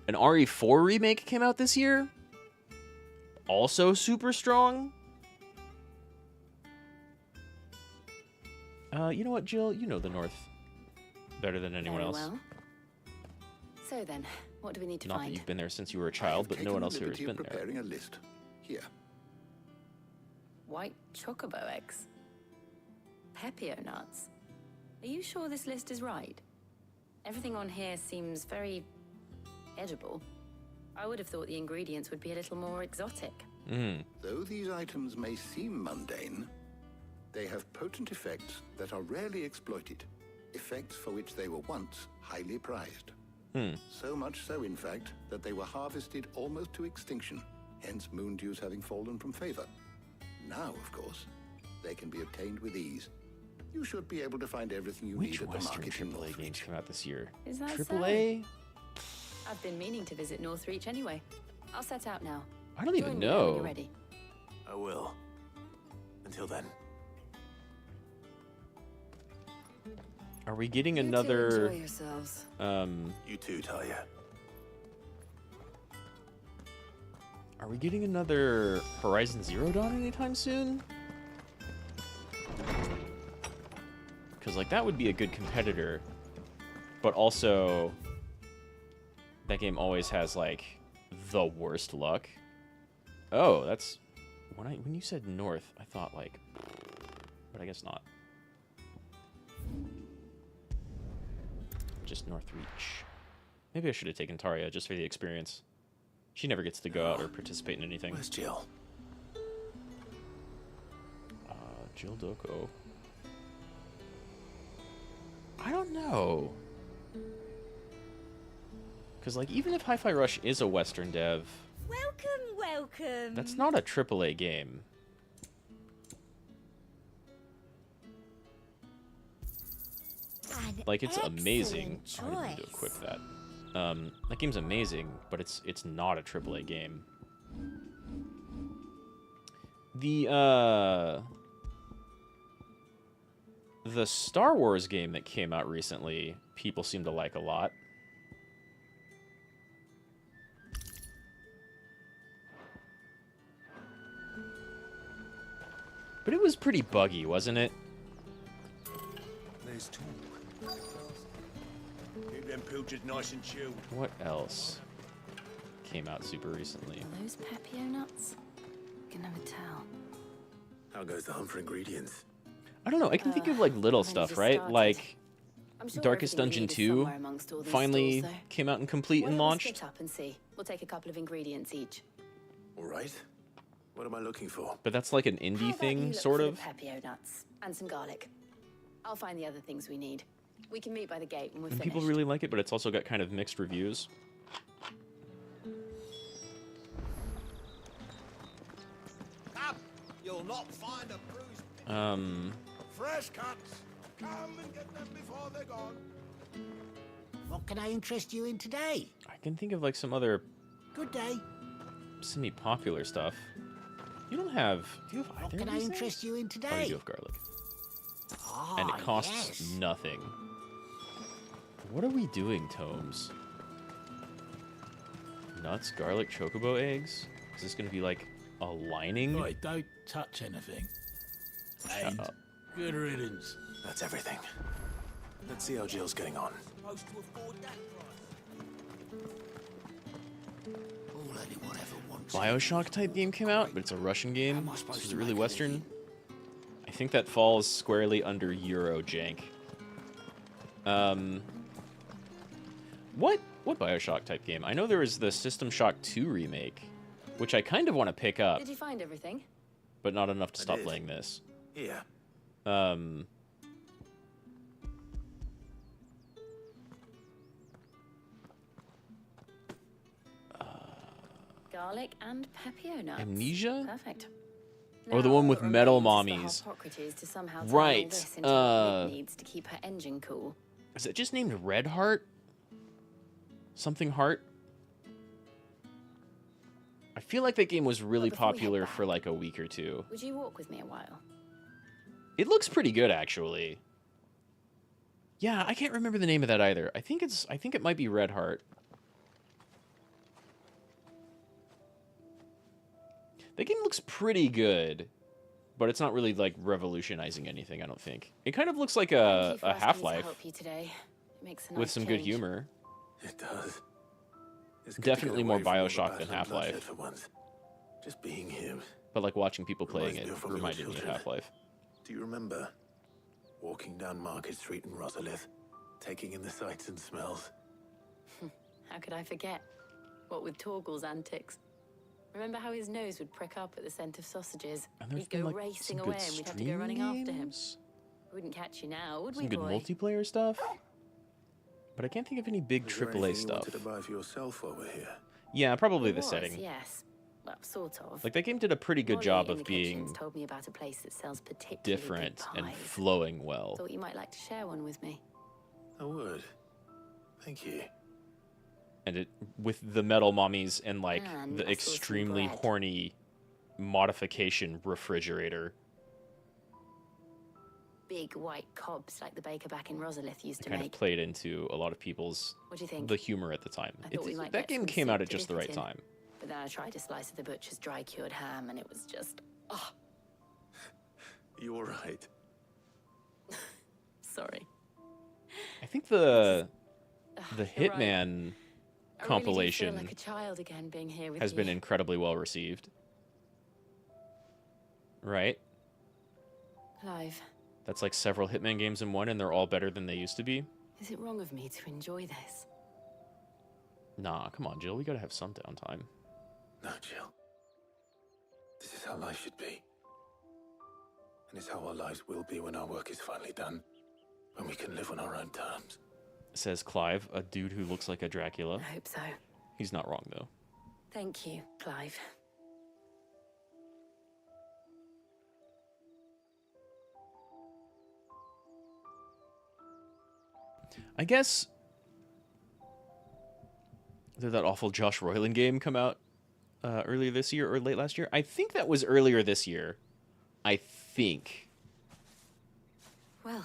An RE4 remake came out this year. Also super strong. You know what, Jill? You know the North better than anyone Very else. well. So then, what do we need to Not that find? you've been there since you were a child, but no one else here has been there. Preparing a list. Here. White chocobo eggs. Pepio nuts. Are you sure this list is right? Everything on here seems very edible. I would have thought the ingredients would be a little more exotic. Though these items may seem mundane, they have potent effects that are rarely exploited. Effects for which they were once highly prized. So much so, in fact, that they were harvested almost to extinction, hence moon dews having fallen from favor. Now, of course, they can be obtained with ease. You should be able to find everything you Which need at the Western market in AAA games came out this year? Is that AAA? I've been meaning to visit Northreach anyway. I'll set out now. I don't even Join me when know. you're ready. I will. Until then. Are we getting You two another... enjoy yourselves. You too, Talia. Are we getting another Horizon Zero Dawn anytime soon? Because, like, that would be a good competitor. But also, that game always has, like, the worst luck. Oh, that's... When you said north, I thought, like... But I guess not. Just Northreach. Maybe I should have taken Tarja just for the experience. She never gets to go out or participate in anything. Where's Jill? Jill Doko. I don't know. Because, like, even if Hi-Fi Rush is a Western dev, Welcome, welcome. that's not a AAA game. Like, it's amazing. Oh, I didn't mean to equip that. That game's amazing, but it's not a AAA game. The Star Wars game that came out recently, people seem to like a lot. But it was pretty buggy, wasn't it? There's talk. Keep them pilchards nice and chilled. What else came out super recently? Are those Pepio nuts? Can never tell. How goes the hunt for ingredients? I don't know. I can think of like little stuff, right? Like Sure Darkest Dungeon 2 finally came out and complete and launched. Split up and see. We'll take a couple of ingredients each. All right. What am I looking for? But that's like an indie thing, sort of. Pepio nuts and some garlic. I'll find the other things we need. We can meet by the gate when we're And finished. people really like it, but it's also got kind of mixed reviews. Up! You'll not find a bruised fresh cuts. Come and get them before they're gone. What can I interest you in today? I can think of like some other Good day. semi-popular stuff. You don't have... Do you have either What can of I these interest things? you in Oh, today? you do have garlic. Ah, And it costs yes. nothing. What are we doing, Tomes? Nuts, garlic, chocobo eggs? Is this going to be like a lining? Oi, don't touch anything. Shut And up. good riddance. That's everything. Let's see how Jill's getting on. Supposed to afford that price. All anyone ever wants. Bioshock type game came out, but it's a Russian game. So is it really Western? I think that falls squarely under Euro jank. What Bioshock type game? I know there was the System Shock 2 remake, which I kind of want to pick up, Did you find everything? but not enough to stop did. playing this. Yeah. Garlic and Pepio nuts. Amnesia? Perfect. Or the one with Now, metal remains is mommies. for Hippocrates to somehow turn Right, all this into what Nick needs to keep her engine cool. Is it just named Red Heart? Something Heart? I feel like that game was really before we head popular back- for like a week or two. Would you walk with me a while? It looks pretty good, actually. Yeah, I can't remember the name of that either. I think it might be Red Heart. The game looks pretty good, but it's not really like revolutionizing anything, I don't think. It kind of looks like Thank a you for asking me to Half-Life help you today. It makes a with nice some good change. humor. It does. It's good to get Definitely more away from all the Bioshock battle than and bloodshed Half-Life. for once. Just being here. But like watching people playing Reminds me it of when we were reminded me of children. Half-Life. Do you remember walking down Market Street in Rosalith, taking in the sights and smells? How could I forget? What with Torgal's antics. Remember how his nose would prick up at the scent of sausages? And there's He'd been, go like, racing some good away and we'd have to go stream running after him. games? We wouldn't catch you now, would Some we, good boy? multiplayer stuff. But I can't think of any big Was there AAA anything stuff. You wanted to buy for yourself while we're here? Yeah, probably There the was, setting. yes. Well, sort of. Like, that game did a pretty good Molly job in of the being kitchen's told me about a place that sells particularly different good and pies. flowing well. Thought you might like to share one with me. I would. Thank you. And it with the metal mommies and like And the I saw some extremely bread. horny modification refrigerator. Big white cobs like the baker back in Rosalith used It to kind make. of played into a lot of people's What do you think? the humor at the time. I thought we It's, might that get game some came soup out at to just the dip right it in. time. But then I tried a slice of the butcher's dry cured ham and it was just, oh, You all right? sorry. I think the You're right. Hitman I compilation really do feel like a child again being here with has you. been incredibly well received. Right? Clive, That's like several Hitman games in one, and they're all better than they used to be. is it wrong of me to enjoy this? Nah, come on, Jill. We gotta have some downtime. No, Jill. This is how life should be. And it's how our lives will be when our work is finally done. When we can live on our own terms. Says Clive, a dude who looks like a Dracula. I hope so. He's not wrong, though. Thank you, Clive. I guess did that awful Josh Roiland game come out earlier this year or late last year? I think that was earlier this year. I think. Well.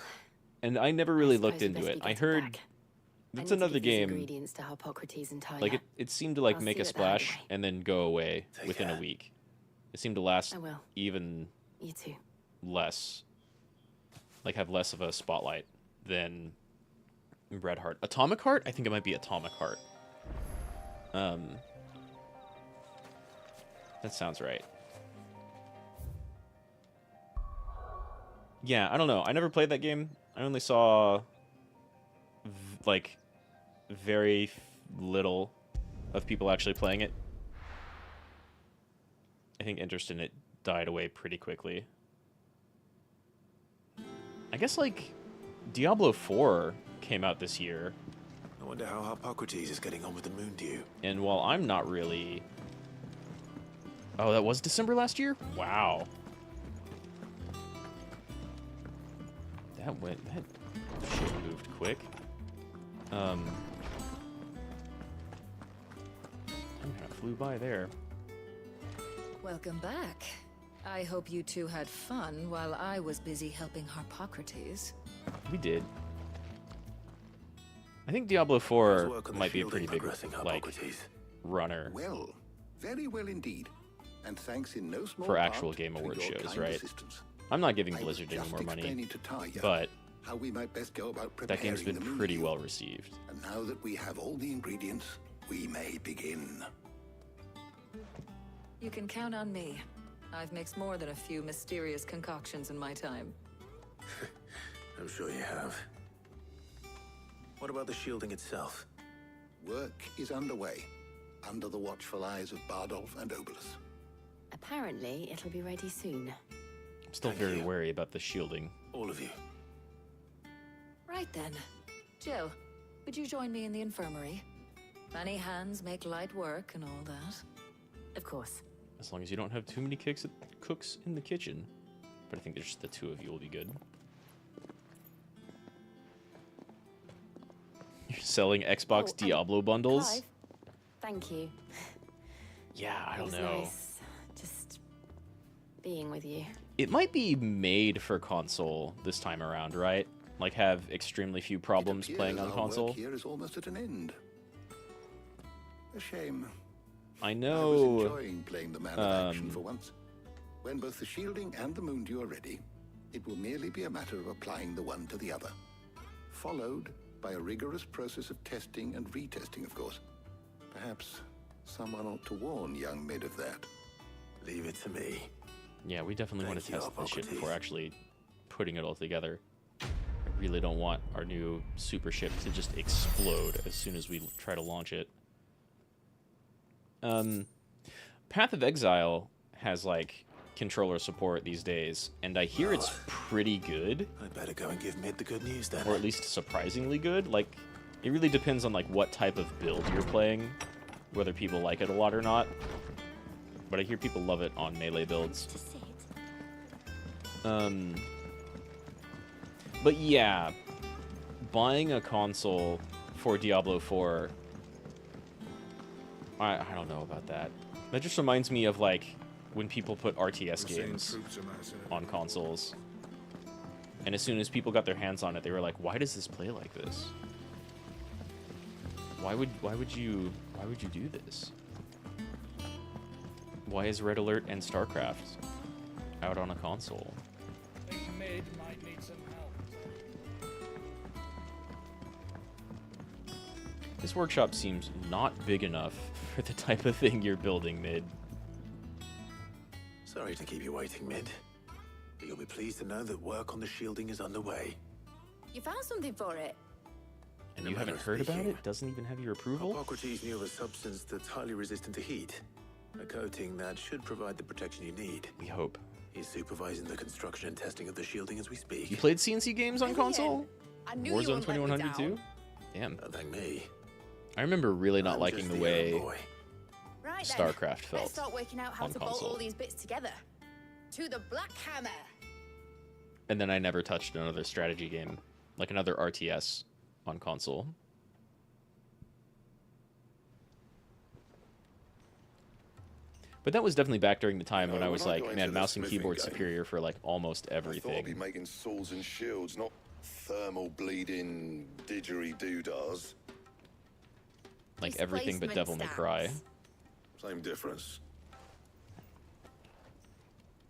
And I never really looked into it. I heard it's another game. Ingredients to Hippocrates entire. Like it seemed to like I'll make see a that splash anyway. and then go away within a week. It seemed to last I will. even You too. less, like have less of a spotlight than Red Heart. Atomic Heart? I think it might be Atomic Heart. That sounds right. Yeah, I don't know. I never played that game. I only saw like very little of people actually playing it. I think interest in it died away pretty quickly. I guess like Diablo 4 came out this year. I wonder how Hippocrates is getting on with the moon dew. And while I'm not really... Oh, that was December last year? Wow. That shit moved quick. I kind of flew by there. Welcome back. I hope you two had fun while I was busy helping Hippocrates. We did. I think Diablo 4 might be a pretty big, like, runner Well, very well indeed. And thanks in no small for part actual Game to Awards your shows, kind right? assistance. I'm not giving I was Blizzard any just more money, explaining to Taya but how we might best go about that game's been preparing the moon pretty dew. well received. And now that we have all the ingredients, we may begin. You can count on me. I've mixed more than a few mysterious concoctions in my time. I'm sure you have. What about the shielding itself? Work is underway, under the watchful eyes of Bardolph and Obolus. Apparently, it'll be ready soon. I'm still very wary about the shielding. All of you. Right then. Jill, would you join me in the infirmary? Many hands make light work and all that. Of course. As long as you don't have too many cooks in the kitchen. But I think there's the two of you will be good. You're selling Xbox Diablo bundles? Clive, thank you. Yeah, I don't It was know. nice just being with you. It might be made for console this time around, right? Like have extremely few problems playing on Our console. work here is almost at an end. A shame. I I was know. enjoying playing the man of action for once. When both the shielding and the moon dew are ready, it will merely be a matter of applying the one to the other. Followed by a rigorous process of testing and retesting, of course. Perhaps someone ought to warn young Mid of that. Leave it to me. Yeah, we definitely want to Thank you, test this shit Hippocrates. before actually putting it all together. I really don't want our new super ship to just explode as soon as we try to launch it. Path of Exile has like controller support these days, and I hear it's pretty good. I better go and give Mid the good news then. Or at least surprisingly good. Like, it really depends on like what type of build you're playing, whether people like it a lot or not. But I hear people love it on melee builds. But yeah, buying a console for Diablo 4, I don't know about that. That just reminds me of like when people put RTS games on consoles. And as soon as people got their hands on it, they were like, "Why does this play like this? Why would you do this? Why is Red Alert and StarCraft out on a console?" I think Mid might need some help. This workshop seems not big enough for the type of thing you're building, Mid. Sorry to keep you waiting, Mid. But you'll be pleased to know that work on the shielding is underway. You found something for it? And you haven't heard about it? Doesn't even have your approval? Hippocrates knew of a substance that's highly resistant to heat. A coating that should provide the protection you need. We hope. He's supervising the construction and testing of the shielding as we speak. You played CNC games on console? I knew you Warzone wouldn't let me 2100 too? down. Damn. Don't thank me. I remember really not I'm liking just the the way young boy. Right then, StarCraft felt let's start working out how on to bolt console. all these bits together. To the Black Hammer. And then I never touched another strategy game, like another RTS on console. But that was definitely back during the time when I was like, man, mouse and keyboard superior for like almost I thought I'd be everything. making swords and shields, not thermal bleeding didgeridoo-dahs. Like everything but Devil May Cry. Same difference.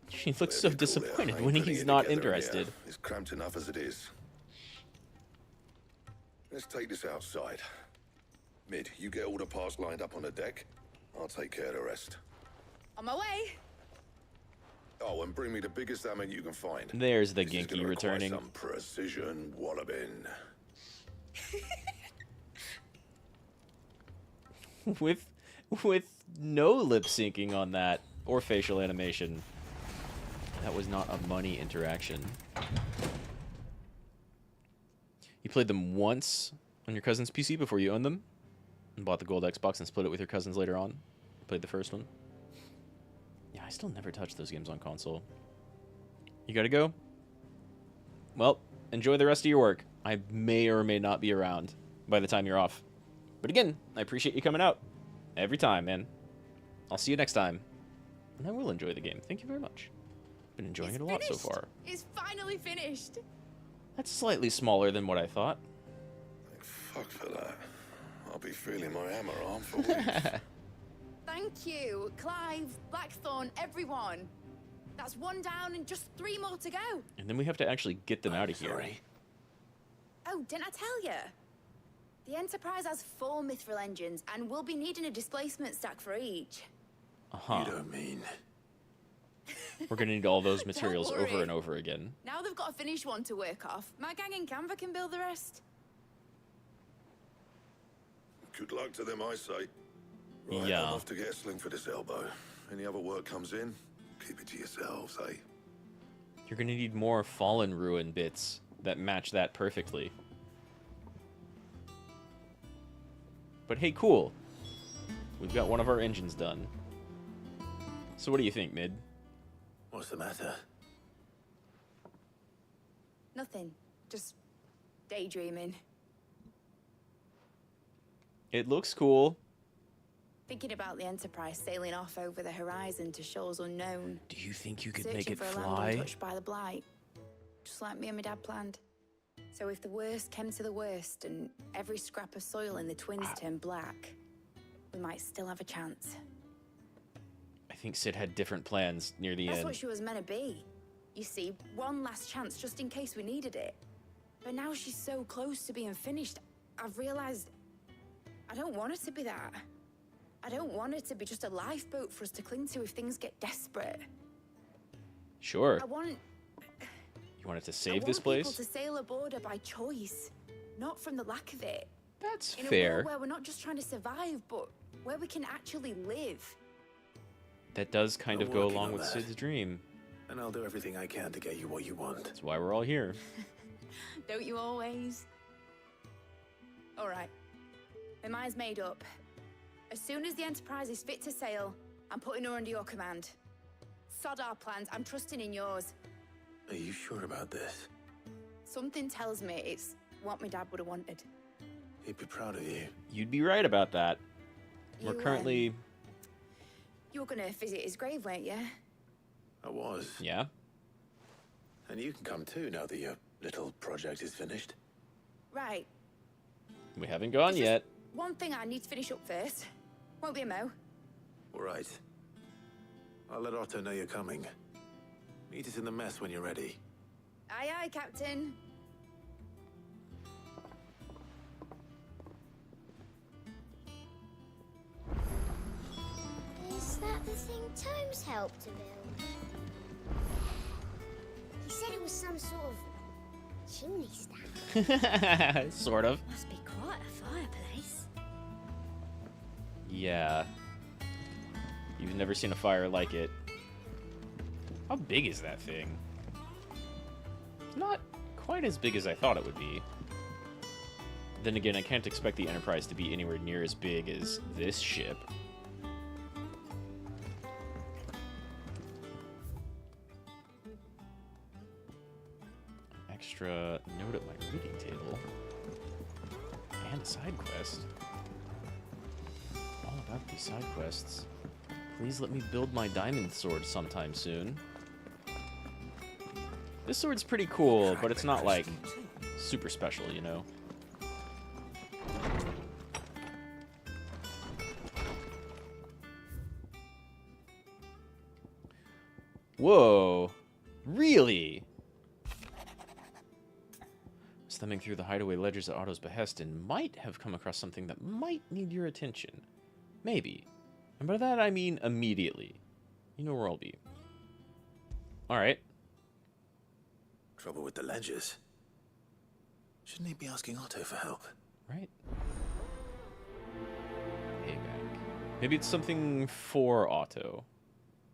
She looks so disappointed when he's not interested. It's cramped enough as it is. Let's take this outside. Mid, you get all the parts lined up on the deck. I'll take care of the rest. On my way. Oh, and bring me the biggest hammer you can find. There's the This is Genki gonna require returning. some precision walloping. with no lip syncing on that or facial animation. That was not a money interaction. You played them once on your cousin's PC before you owned them, and bought the gold Xbox and split it with your cousins later on. Played the first one. Yeah, I still never touched those games on console. You gotta go? Well, enjoy the rest of your work. I may or may not be around by the time you're off. But again, I appreciate you coming out. Every time, man. I'll see you next time. And I will enjoy the game. Thank you very much. Been enjoying it a lot so far. It's finally finished. That's slightly smaller than what I thought. Fuck for that. I'll be feeling my hammer arm for weeks. Thank you, Clive, Blackthorn, everyone. That's one down and just 3 more to go. And then we have to actually get them out of here. Oh, didn't I tell you? The Enterprise has 4 mithril engines, and we'll be needing a displacement stack for each. Uh-huh. You don't mean... We're gonna need all those Don't materials worry. over and over again. Now they've got a finished one to work off. My gang in Canva can build the rest. Good luck to them, I say. Right, Yeah. I'm off to get a sling for this elbow. Any other work comes in, keep it to yourselves, eh? You're gonna need more Fallen Ruin bits that match that perfectly. But hey, cool. We've got one of our engines done. So what do you think, Mid? What's the matter? Nothing. Just daydreaming. It looks cool. Thinking about the Enterprise sailing off over the horizon to shores unknown. Do you think you could Searching make it for a land fly? untouched by the blight. Just like me and my dad planned. So if the worst came to the worst and every scrap of soil in the Twins turned black, we might still have a chance. I think Sid had different plans near the That's end. what she was meant to be. You see, one last chance just in case we needed it. But now she's so close to being finished, I've realized I don't want it to be that. I don't want it to be just a lifeboat for us to cling to if things get desperate. Sure. I want You wanted to I save want this people place? to sail aboard her by choice, not from the lack of it. That's in a fair. world where we're not just trying to survive, but where we can actually live. That does kind I'm of go working along on with that. Sid's dream. And I'll do everything I can to get you what you want. That's why we're all here. Don't you always? All right. My mind's made up. As soon as the Enterprise is fit to sail, I'm putting her under your command. Sod our plans. I'm trusting in yours. Are you sure about this? Something tells me it's what my dad would have wanted. He'd be proud of you. You'd be right about that. We're You, currently... You were gonna visit his grave, weren't you? I was. Yeah? And you can come too now that your little project is finished. Right. We haven't gone yet. One thing I need to finish up first. Won't be a mo. All right. I'll let Otto know you're coming. Meet us in the mess when you're ready. Aye, aye, Captain. Is that the thing Tomes helped to build? He said it was some sort of chimney stack. Sort of. Must be quite a fireplace. Yeah. You've never seen a fire like it. How big is that thing? Not quite as big as I thought it would be. Then again, I can't expect the Enterprise to be anywhere near as big as this ship. Extra note at my reading table. Side quest. All about these side quests. Please let me build my diamond sword sometime soon. This sword's pretty cool, but it's not like super special, you know? Whoa. Really? Stemming through the hideaway ledgers at Otto's behest and might have come across something that might need your attention. Maybe. And by that I mean immediately. You know where I'll be. Alright. Trouble with the ledgers. Shouldn't he be asking Otto for help? Right. Payback. Maybe it's something for Otto.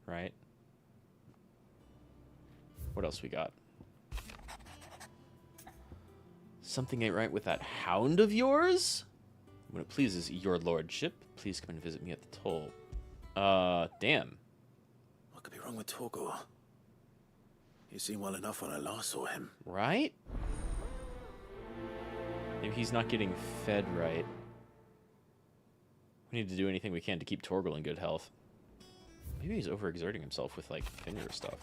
Right? What else we got? Something ain't right with that hound of yours? When it pleases your lordship, please come and visit me at the toll. Damn. What could be wrong with Torgor? He seemed well enough when I last saw him. Right? Maybe he's not getting fed right. We need to do anything we can to keep Torgor in good health. Maybe he's overexerting himself with, like, finger stuff.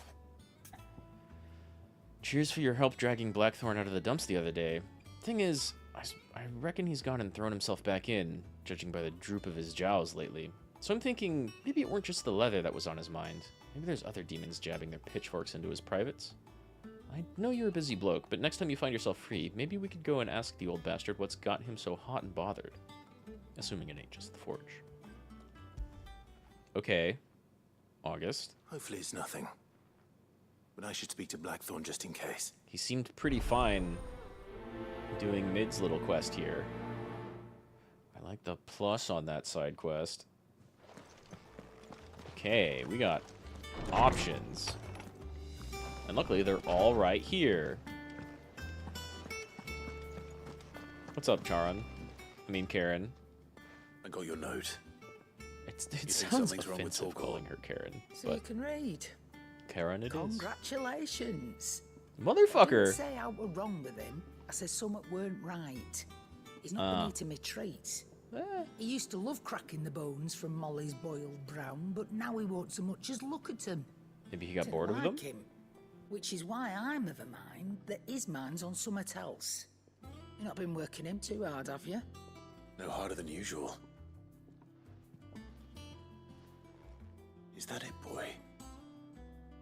Cheers for your help dragging Blackthorn out of the dumps the other day. Thing is, I reckon he's gone and thrown himself back in, judging by the droop of his jowls lately. So I'm thinking, maybe it weren't just the leather that was on his mind. Maybe there's other demons jabbing their pitchforks into his privates. I know you're a busy bloke, but next time you find yourself free, maybe we could go and ask the old bastard what's got him so hot and bothered. Assuming it ain't just the forge. Okay. August. Hopefully it's nothing. But I should speak to Blackthorn just in case. He seemed pretty fine doing Mid's little quest here. I like the plus on that side quest. Okay, we got options. And luckily, they're all right here. What's up, Charon? I mean, Karen. I got your note. It sounds offensive calling her Karen. So but you can read. Karen it is. Congratulations. Motherfucker. I didn't say I were wrong with him. I said something weren't right. He's not been eating me treats. He used to love cracking the bones from Molly's boiled brown, but now he won't so much as look at them. Maybe he got bored of them? Him, which is why I'm of a mind that his mind's on something else. You've not been working him too hard, have you? No harder than usual. Is that it, boy?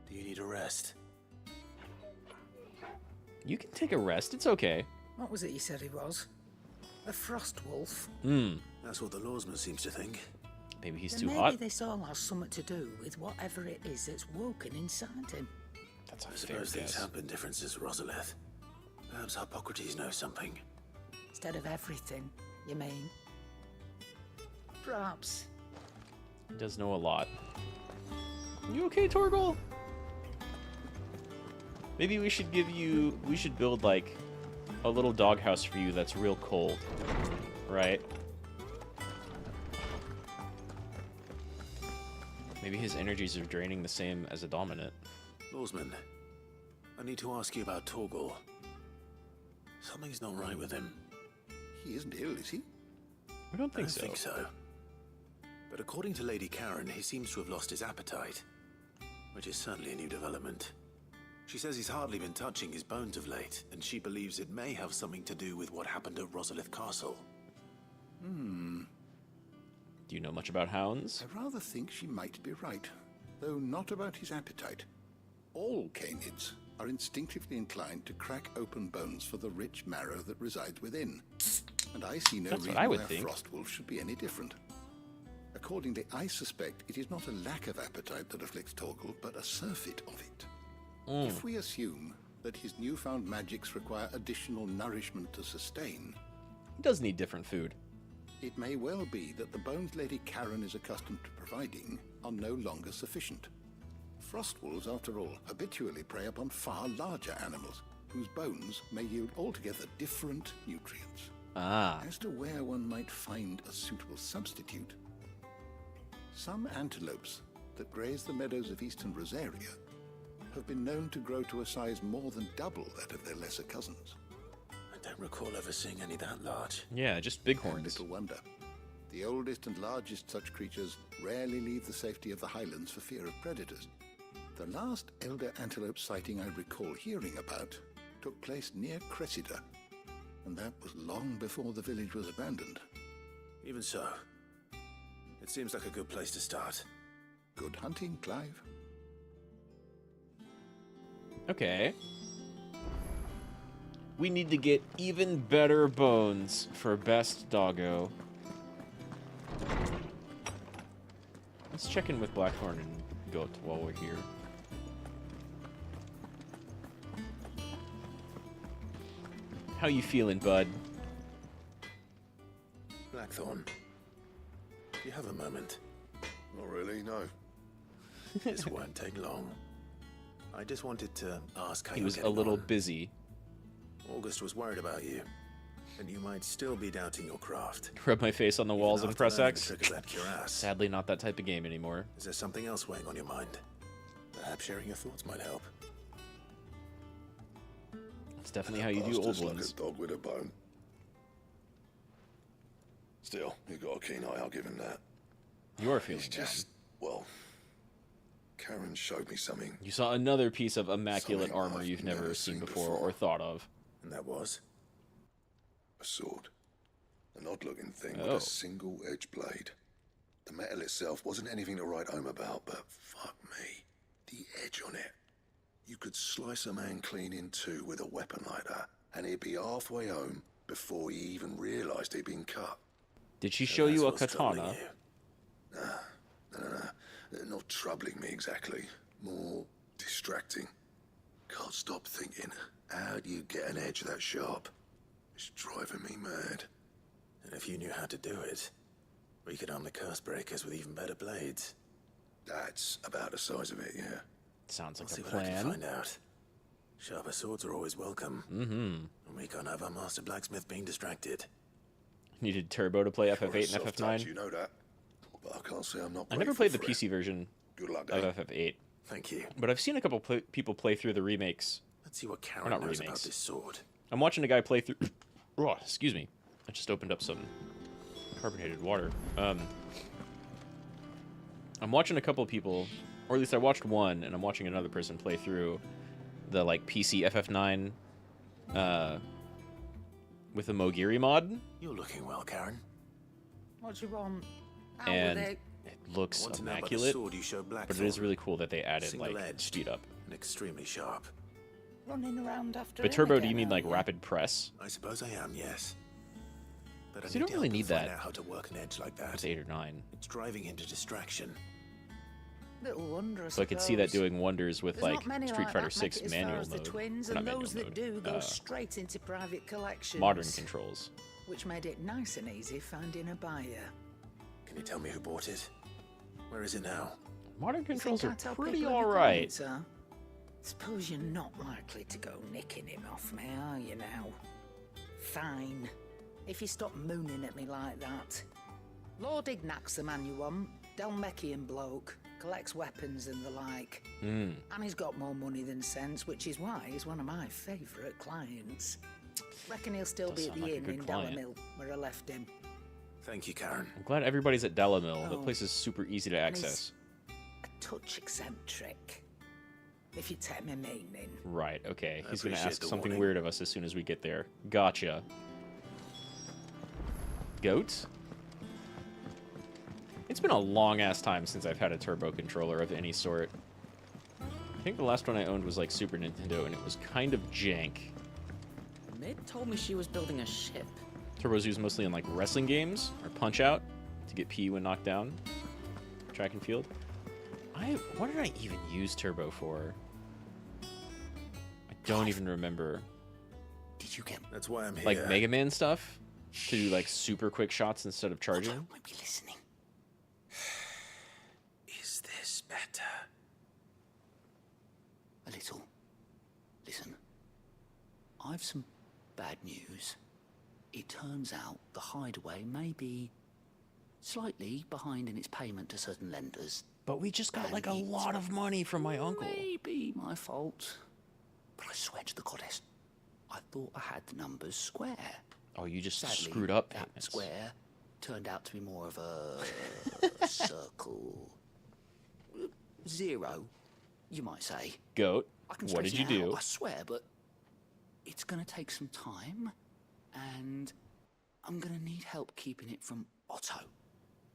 Do you need a rest? You can take a rest. It's okay. What was it he said he was? A frost wolf? That's what the lawsman seems to think. Maybe he's then too maybe hot. This all has something to do with whatever it is that's woken inside him. That's a I fair suppose things guess. happen differences, Rosalith. Perhaps Hippocrates knows something. Instead of everything, you mean? Perhaps. He does know a lot. You okay, Torgal? Maybe we should build like a little doghouse for you that's real cold, right? Maybe his energies are draining the same as a dominant. Lawsman, I need to ask you about Torgal. Something's not right with him. He isn't ill, is he? I don't think I think so. But according to Lady Karen, he seems to have lost his appetite, which is certainly a new development. She says he's hardly been touching his bones of late, and she believes it may have something to do with what happened at Rosalith Castle. Do you know much about hounds? I rather think she might be right, though not about his appetite. All canids are instinctively inclined to crack open bones for the rich marrow that resides within. And I see no reason why a frostwolf should be any different. Accordingly, I suspect it is not a lack of appetite that afflicts Torgal, but a surfeit of it. If we assume that his newfound magics require additional nourishment to sustain, He does need different food. it may well be that the bones Lady Karen is accustomed to providing are no longer sufficient. Frostwolves, after all, habitually prey upon far larger animals, whose bones may yield altogether different nutrients. As to where one might find a suitable substitute, some antelopes that graze the meadows of eastern Rosaria have been known to grow to a size more than double that of their lesser cousins. I don't recall ever seeing any that large. Yeah, just bighorns. Little wonder. The oldest and largest such creatures rarely leave the safety of the highlands for fear of predators. The last elder antelope sighting I recall hearing about took place near Cressida, and that was long before the village was abandoned. Even so, it seems like a good place to start. Good hunting, Clive. Okay. We need to get even better bones for best doggo. Let's check in with Blackthorn and Goat while we're here. How you feeling, bud? Blackthorn, do you have a moment? Not really, no. This won't take long. I just wanted to ask how He you're was a getting little on. busy. August was worried about you, and you might still be doubting your craft. Rub my face on the walls and after press learning X. the trick of that cuirass. Sadly, not that type of game anymore. Is there something else weighing on your mind? Perhaps sharing your thoughts might help. It's definitely how you do old Bastard's ones. like a dog with a bone. Still, you got a keen eye, I'll give him that. You are feeling It's just, well, Karen showed me something. You saw another piece of immaculate Something armor I've you've never never seen seen before before. or thought of. And that was? A sword. An odd-looking thing Oh. with a single-edged blade. The metal itself wasn't anything to write home about, but fuck me. The edge on it. You could slice a man clean in two with a weapon like that, and he'd be halfway home before he even realised he'd been cut. Did she show you a that's what's troubling katana? you. No. Not troubling me exactly. More distracting. Can't stop thinking, how do you get an edge that sharp? It's driving me mad. And if you knew how to do it, we could arm the curse breakers with even better blades. That's about the size of it, yeah. Sounds like I'll see a what I can plan. find out. Sharper swords are always welcome. Mm-hmm. And we can't have our master blacksmith being distracted. Needed Turbo to play You're a FF8 and soft touch, FF9. You know that. But I can't say I'm not I never grateful played the for it. PC version Good luck, of eh? FF8. Thank you. But I've seen a couple people play through the remakes. Let's see what Or Karen not knows about remakes. this sword. I'm watching a guy play through... Oh, excuse me. I just opened up some carbonated water. I'm watching a couple people, or at least I watched one, and I'm watching another person play through the like PC FF9 with the Mogiri mod, You're looking well, Karen. What do you want? How and with it? it looks Want to know about the immaculate. sword you showed But it Blackthorn? is really cool that they added like Single-edged speed up. and extremely sharp. Running around after But him Turbo, do again, you mean are like you? rapid press? I suppose I am, yes. But I So you don't really help need him find that out how to work an edge like that. with 8 or 9. It's driving into distraction. Little wonder, So I could see that suppose. doing wonders with There's like not many Street like Fighter that make 6 it as far manual as the mode. twins, Or not and manual those that mode, do go straight into private collections. modern controls. Which made it nice and easy finding a buyer. Can you tell me who bought it? Where is it now? Modern controls Think are I tell pretty people every alright. client, sir? Suppose you're not likely to go nicking him off me, are you now? Fine. If you stop mooning at me like that. Lord Ignac's the man you want. Dalmekian bloke. Collects weapons and the like. Mm. And he's got more money than sense, which is why he's one of my favourite clients. Reckon he'll still Does be at sound the like a inn good in client. Dallamil, where I left him. Thank you, Karen. I'm glad everybody's at Delamil. The Oh. place is super easy to And he's access. a touch eccentric. If you take me meaning. Right, okay. I He's gonna appreciate ask the something warning. weird of us as soon as we get there. Gotcha. Goat? It's been a long-ass time since I've had a turbo controller of any sort. I think the last one I owned was like Super Nintendo, and it was kind of jank. Mid told me she was building a ship. Turbo's used mostly in like wrestling games or Punch-Out to get P when knocked down. Track and field. What did I even use Turbo for? I don't even remember. Did you get? That's why I'm here. Like Mega Man stuff? To do like super quick shots instead of charging? Might be listening. Is this better? A little. Listen, I've some bad news. It turns out the hideaway may be slightly behind in its payment to certain lenders. But we just got like a lot of money from my uncle. Maybe my fault. But I swear to the goddess, I thought I had the numbers square. Oh, you just Sadly, screwed up that payments. square turned out to be more of a circle. 0, you might say. Goat, I can what did you straighten it do? out, I swear, but it's going to take some time, and I'm going to need help keeping it from Otto.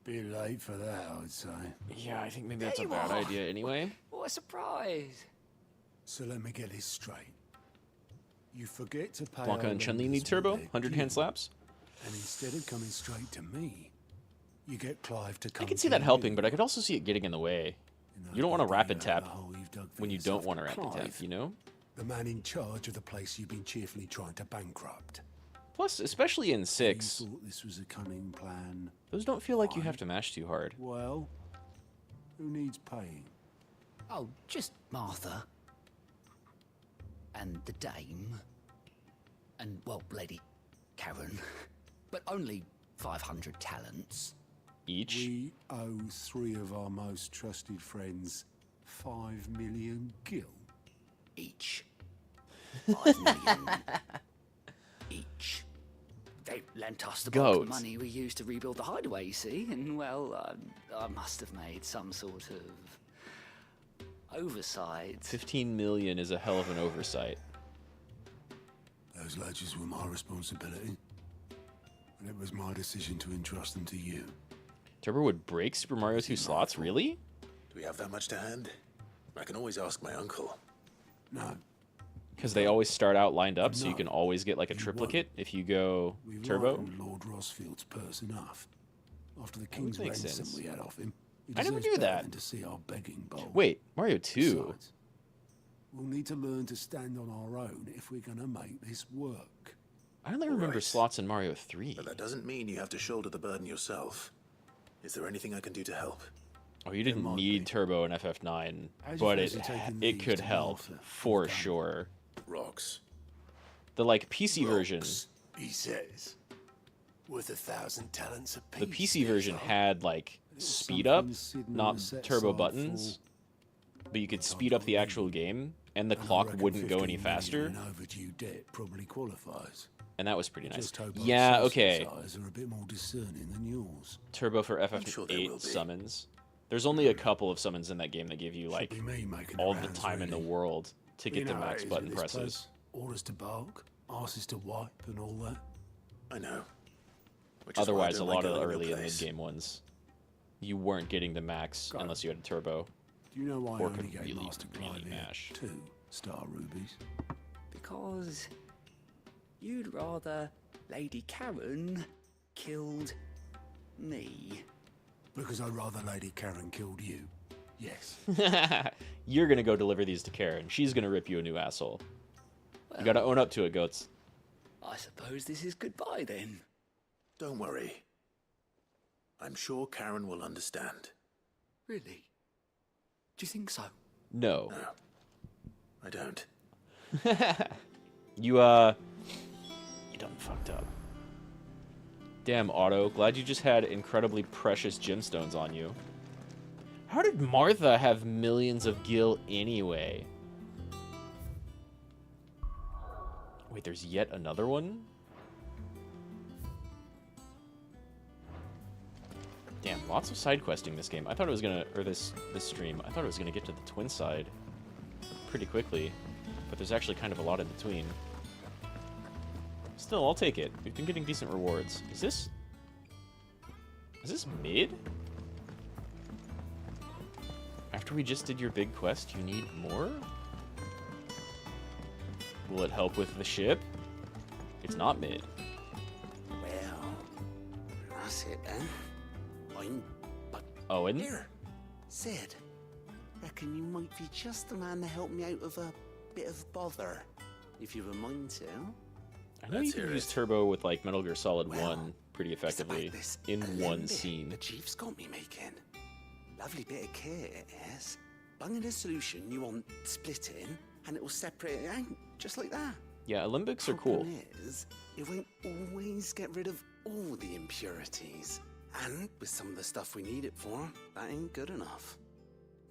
Bit late for that, I'd say. Yeah, I think maybe There that's a you bad are. idea anyway. What a surprise! So let me get this straight. You forget to pay Blanca our and Chun-Li lenders need turbo, what they're 100 due, hand slaps. And instead of coming straight to me, you get Clive to come I can see to that you. helping, but I could also see it getting in the way. You don't want to rapid tap when you don't want to rapid tap, Clive, you know? The man in charge of the place you've been cheerfully trying to bankrupt. Plus, especially in 6, You thought this was a cunning plan. those don't feel like you have to mash too hard. Well, who needs paying? Oh, just Martha. And the dame. And, well, Lady Karen. But only 500 talents. Each? We owe 3 of our most trusted friends 5 million gil. Each. 5 million. Each. They lent us the bulk of money we used to rebuild the hideaway, you see, and, well, I must have made some sort of oversight. 15 million is a hell of an oversight. Those ledgers were my responsibility, and it was my decision to entrust them to you. Turbo would break Super Mario 2 slots? Really? Do we have that much to hand? I can always ask my uncle. No. Because they always start out lined up, so you can always get like a triplicate if you go We turbo. lightened Lord Rosfield's purse enough. After the king's makes ransom sense. we had off him, he I never deserves knew better that. than to see our begging bowl. Wait, Mario 2? Besides, we'll need to learn to stand on our own if we're going to make this work. I only remember slots in Mario 3. But that doesn't mean you have to shoulder the burden yourself. Is there anything I can do to help? Oh, you didn't need turbo in FF9, How's but your it fancy taking it these could to help Martha? for sure. Rocks. The like PC version, He says, worth 1,000 talents apiece. the PC version had like speed up, not turbo buttons, but you could speed up the actual game, and the clock wouldn't go any faster. Overdue debt probably qualifies. And that was pretty nice. Just hope our Yeah, sources okay. eyes are a bit more discerning than yours. Turbo for sure there will FF8 be. summons. There's only a couple of summons in that game that give you like be me making the all the rounds, time in the really. world to get You the know how max it is button with this presses. place. Orders to bark, asses to wipe, and all that. I know. Which is why I Otherwise, a don't lot like of the going to early your and mid place. game ones, you weren't getting the max unless you had a turbo. Do you know why I Or only could gave really, Master really Clive here mash. 2 star rubies? Because you'd rather Lady Karen killed me. Because I'd rather Lady Karen killed you. Yes. You're gonna go deliver these to Karen. She's gonna rip you a new asshole. You gotta own up to it, goats. I suppose this is goodbye then. Don't worry. I'm sure Karen will understand. Really? Do you think so? No. No. I don't. You done fucked up. Damn, Otto. Glad you just had incredibly precious gemstones on you. How did Martha have millions of gil anyway? Wait, there's yet another one? Damn, lots of side questing this game. I thought it was gonna, or this stream, I thought it was gonna get to the Twinside pretty quickly, but there's actually kind of a lot in between. Still, I'll take it. We've been getting decent rewards. Is this mid? After we just did your big quest, you need more? Will it help with the ship? It's not mid. Well, that's it then. Owen? Here, Sid. Reckon you might be just the man to help me out of a bit of bother, if you were mind to. I know you can use turbo with like Metal Gear Solid 1 pretty effectively in one scene. The chief's got me making. Lovely bit of kit it is. Bunging a solution you want splitting, and it will separate it out just like that. Yeah, Alembics are cool. Problem is, it won't always get rid of all the impurities. And with some of the stuff we need it for, that ain't good enough.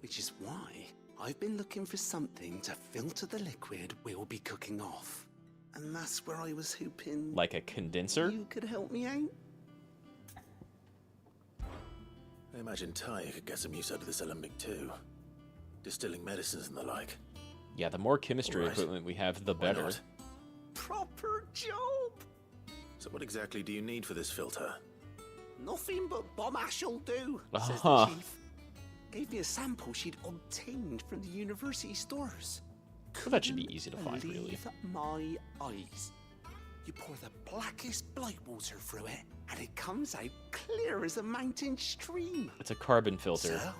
Which is why I've been looking for something to filter the liquid we'll be cooking off. And that's where I was hoping... Like a condenser? You could help me out? I imagine Ty could get some use out of this alembic too. Distilling medicines and the like. Yeah, the more chemistry equipment we have, the better. not? Proper job! So what exactly do you need for this filter? Nothing but bomb ash'll do, says Uh-huh. the chief. Gave me a sample she'd obtained from the university stores. Well, that should be easy to find, really. Believe my eyes. You pour the blackest blight water through it, and it comes out clear as a mountain stream. It's a carbon filter. So,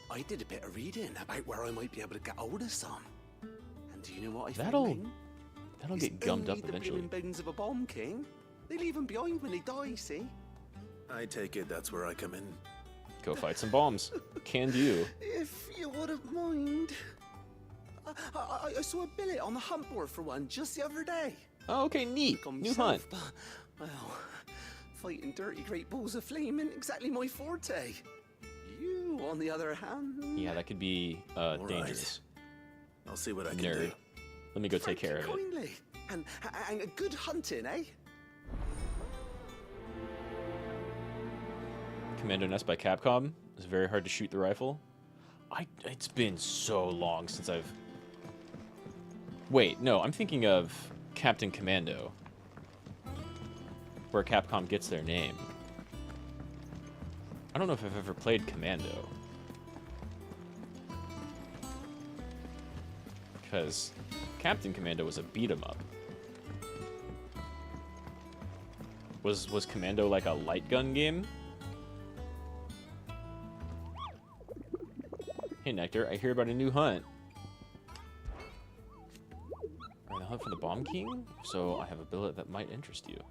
I did a bit of reading about where I might be able to get hold of some. And do you know what I That'll found? get gummed up eventually. The bones of a bomb king. They leave them behind when they die, see? I take it that's where I come in. Go fight some bombs. Can do. If you wouldn't mind. I saw a billet on the hunt board for one just the other day. Oh, okay, neat. New hunt. But, well, fighting dirty great balls of flame isn't exactly my forte. You, on the other hand... Yeah, that could be dangerous. I'll see what I can Nerd. do. Let me go take care of it. Kindly. And a good hunting, eh? Commando Nest by Capcom. It's very hard to shoot the rifle. It's been so long since I've... Wait, no, I'm thinking of Captain Commando, where Capcom gets their name. I don't know if I've ever played Commando. Because Captain Commando was a beat-em-up. Was Commando like a light gun game? Hey Nectar, I hear about a new hunt. Are the hunt for the Bomb King? So I have a billet that might interest you.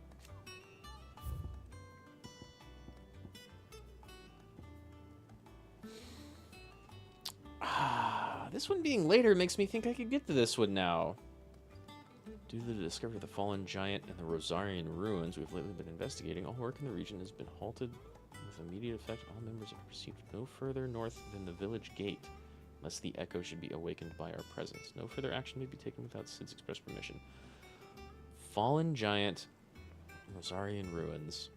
This one being later makes me think I could get to this one now. Due to the discovery of the fallen giant and the Rosarian ruins we've lately been investigating, all work in the region has been halted with immediate effect. All members have proceeded no further north than the village gate, unless the echo should be awakened by our presence. No further action may be taken without Sid's express permission. Fallen giant, Rosarian ruins,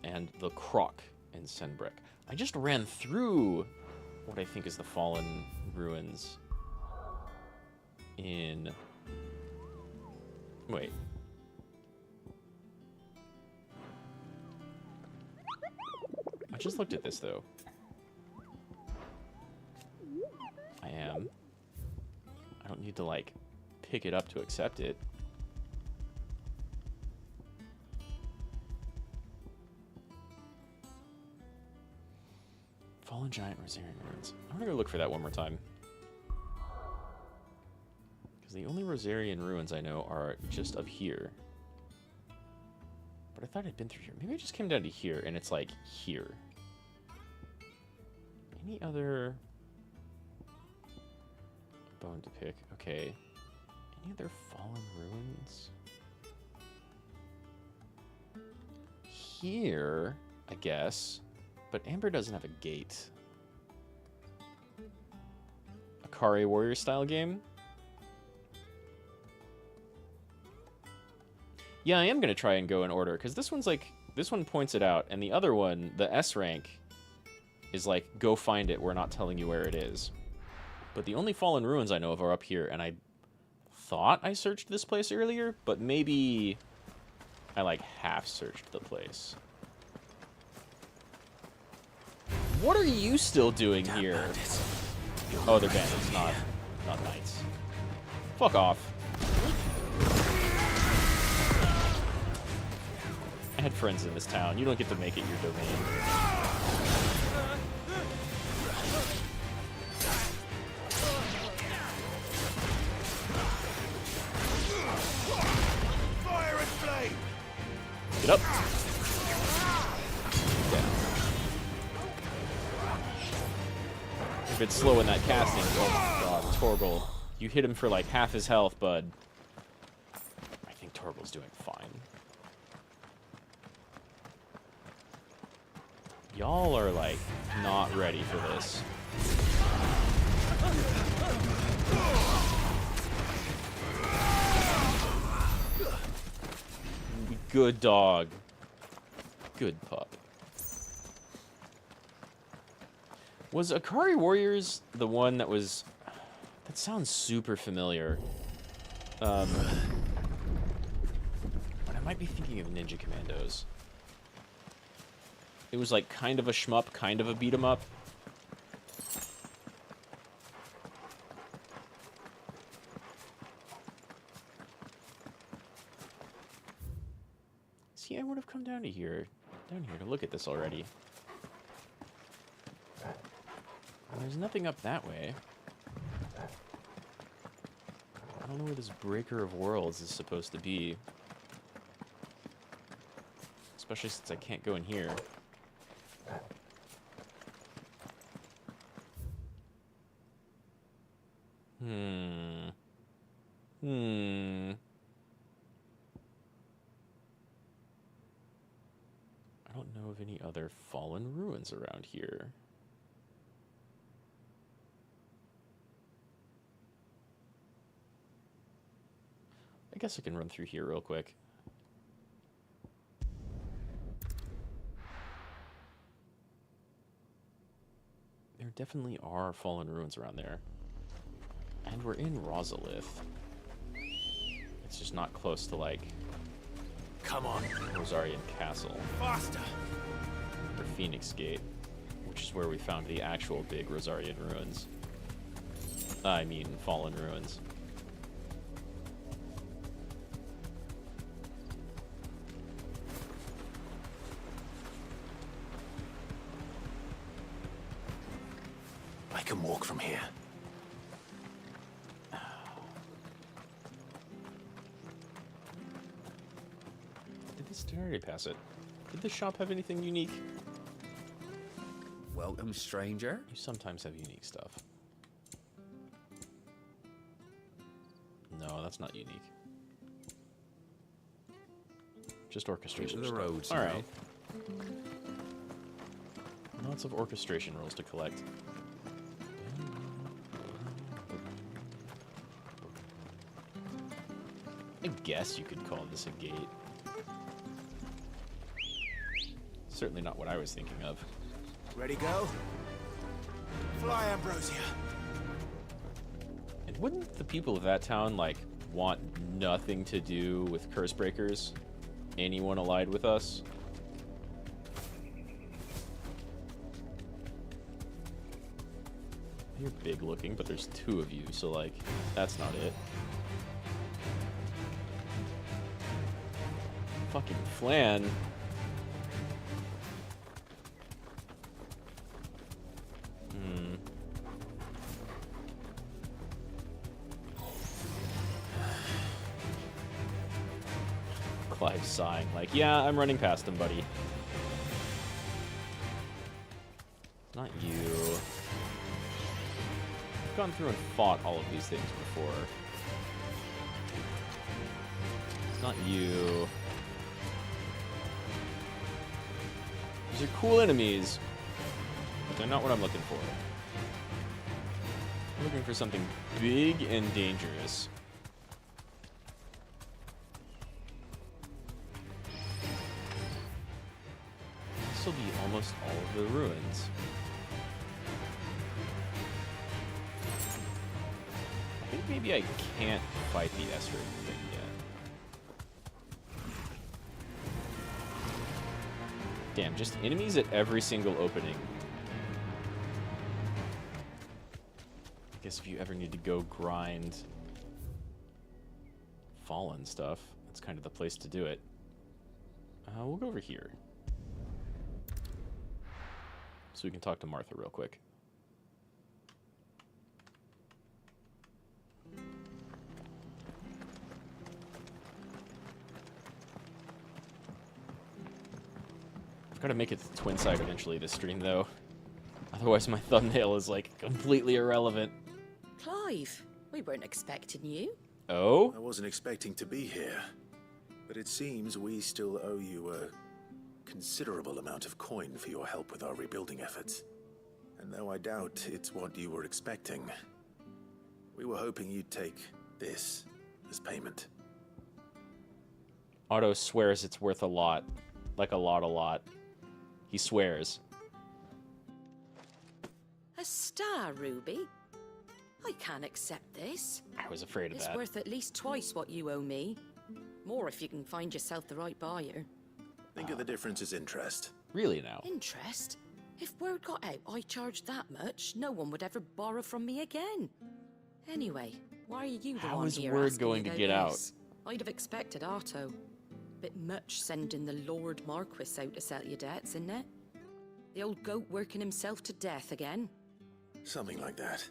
and the Croc in Senbrek. I just ran through what I think is the fallen ruins in... Wait. I just looked at this, though. I don't need to, like, pick it up to accept it. Fallen Giant Rosarian Ruins. I'm gonna go look for that one more time. Because the only Rosarian ruins I know are just up here. But I thought I'd been through here. Maybe I just came down to here and it's like here. Any other bone to pick? Okay. Any other fallen ruins? Here, I guess. But Amber doesn't have a gate. Akari Warrior style game? Yeah, I am going to try and go in order, because this one's like, this one points it out, and the other one, the S rank, is like, go find it, we're not telling you where it is. But the only fallen ruins I know of are up here, and I thought I searched this place earlier, but maybe I like half searched the place. What are you still doing here? Oh, they're bandits, not knights. Fuck off. I had friends in this town. You don't get to make it your domain. Fire and flame! Get up. If it's slow in that casting, oh my god, Torgal. You hit him for like half his health, bud. I think Torgal's doing fine. Y'all are like not ready for this. Good dog. Good pup. Was Akari Warriors the one that was... That sounds super familiar. But I might be thinking of Ninja Commandos. It was like kind of a shmup, kind of a beat 'em up. See, I would have come down here to look at this already. And there's nothing up that way. I don't know where this Breaker of Worlds is supposed to be. Especially since I can't go in here. I don't know of any other fallen ruins around here. I guess I can run through here real quick. There definitely are fallen ruins around there. And we're in Rosalith. It's just not close to, like... Come on. Rosarian Castle. Faster! Or Phoenix Gate, which is where we found the actual big Rosarian ruins. I mean, fallen ruins. I can walk from here. Did I already pass it? Did this shop have anything unique? Welcome, stranger. You sometimes have unique stuff. No, that's not unique. Just orchestration Into the stuff. roads All now. right. Lots of orchestration rules to collect. I guess you could call this a gate. Certainly not what I was thinking of. Ready, go? Fly, Ambrosia. And wouldn't the people of that town, like, want nothing to do with curse breakers? Anyone allied with us? You're big looking, but there's two of you, so, like, that's not it. Fucking Flan. Clive's sighing, like, yeah, I'm running past him, buddy. Not you. I've gone through and fought all of these things before. It's not you. These are cool enemies, but they're not what I'm looking for. I'm looking for something big and dangerous. This will be almost all of the ruins. I think maybe I can't fight the Esper thing yet. Damn, just enemies at every single opening. I guess if you ever need to go grind fallen stuff, that's kind of the place to do it. We'll go over here. So we can talk to Martha real quick. I've got to make it to Twinside eventually this stream, though. Otherwise, my thumbnail is, like, completely irrelevant. Clive, we weren't expecting you. Oh? I wasn't expecting to be here, but it seems we still owe you a considerable amount of coin for your help with our rebuilding efforts. And though I doubt it's what you were expecting, we were hoping you'd take this as payment. Otto swears it's worth a lot. Like a lot. He swears. A star ruby? I can't accept this. I was afraid of It's that. worth at least twice what you owe me. More if you can find yourself the right buyer. Think of the difference as interest. Really now? Interest? If word got out I charged that much, no one would ever borrow from me again. Anyway, why are you the How one is here word asking going me to about get out? this? I'd have expected Otto. Bit much sending the Lord Marquis out to settle your debts, isn't it? The old goat working himself to death again. Something like that.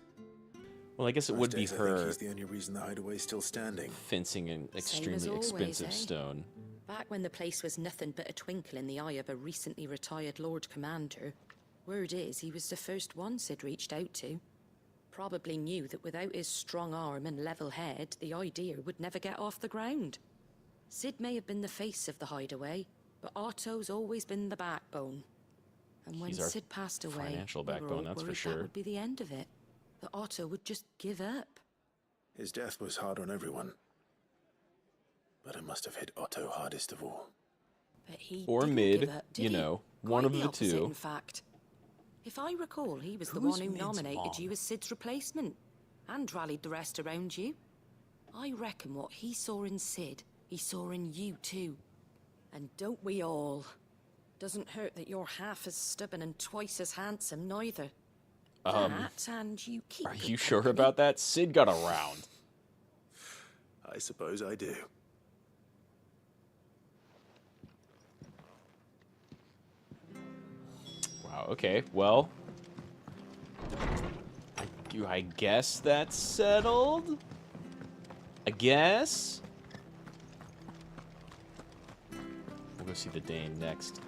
Well, I guess it Most would be days I think her he's the only reason the hideaway's still standing. fencing an extremely always, expensive eh? stone. Back when the place was nothing but a twinkle in the eye of a recently retired Lord Commander, word is he was the first one Sid reached out to. Probably knew that without his strong arm and level head, the idea would never get off the ground. Sid may have been the face of the hideaway, but Otto's always been the backbone. And when He's our Sid passed away, financial we were backbone, all that's for worried sure. that would be the end of it. That Otto would just give up. His death was hard on everyone. But it must have hit Otto hardest of all. But he Or didn't mid, give up, did you he? know, Quite one of the the opposite, two. in fact. If I recall, he was the Who's one who Mid's nominated mom? you as Sid's replacement and rallied the rest around you. I reckon what he saw in Sid, he saw in you too. And don't we all? Doesn't hurt that you're half as stubborn and twice as handsome, neither. That, and you keep Are good you sure company. about that? Sid got around. I suppose I do. Wow, okay, well... I guess that's settled? I guess? We'll go see the Dane next.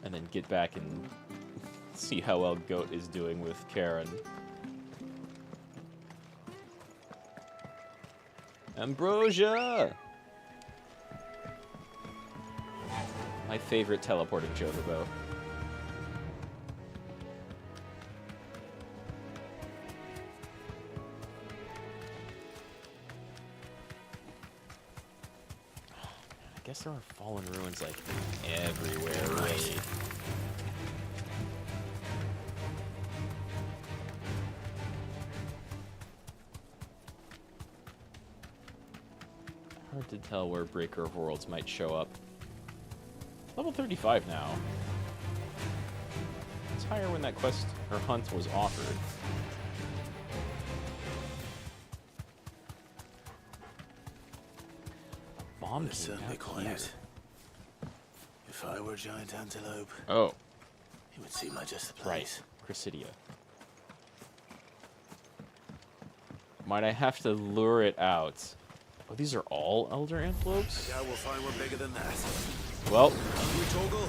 And then get back and see how well Goat is doing with Karen. Ambrosia! My favorite teleporting chocobo. I guess there are fallen ruins like everywhere, really. Hard to tell where Breaker of Worlds might show up. Level 35 now. It's higher when that quest or hunt was offered. Bomb It's certainly quiet. If I were a giant antelope, oh, it would seem like just the right, place. Chrysidia. Might I have to lure it out? Oh, these are all elder antelopes? Yeah, we'll find one bigger than that. Well, You toggle.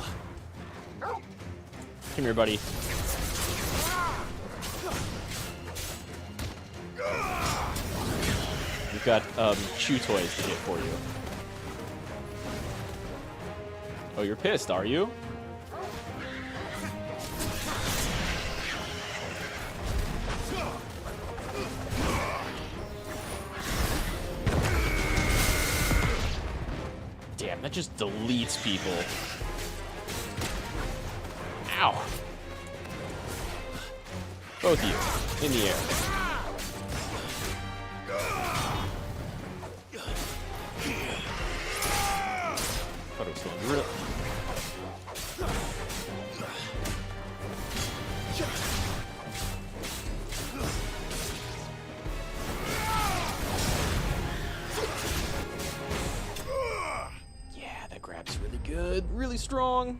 come here, buddy. We've got chew toys to get for you. Oh, you're pissed, are you? Damn, that just deletes people. Ow. Both of you, in the air. Thought it was going to Yeah, that grab's really good, really strong.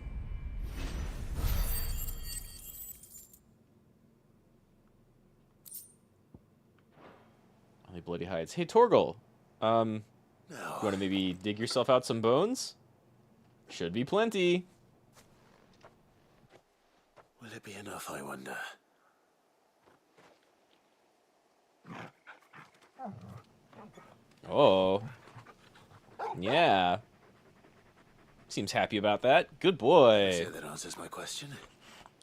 Only bloody hides. Hey, Torgal. You want to maybe dig yourself out some bones? Should be plenty. Will it be enough, I wonder? Oh. Yeah. Seems happy about that. Good boy. So that answers my question.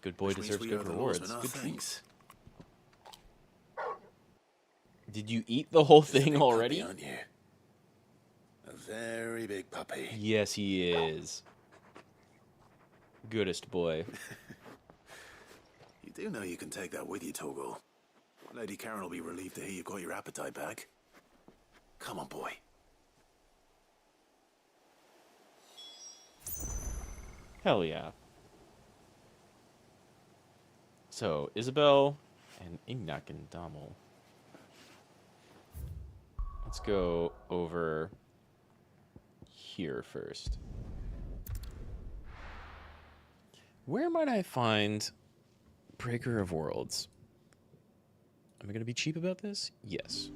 Good boy Which means deserves we owe good the rewards. lawsman our Good thanks. treat. Did you eat the whole thing already? Aren't you? A very big puppy. Yes, he is. Goodest boy. You do know you can take that with you, Torgal. Lady Karen will be relieved to hear you've got your appetite back. Come on, boy. Hell yeah. So, Isabel and Ignac and Damel. Let's go over here first. Where might I find Breaker of Worlds? Am I going to be cheap about this? Yes.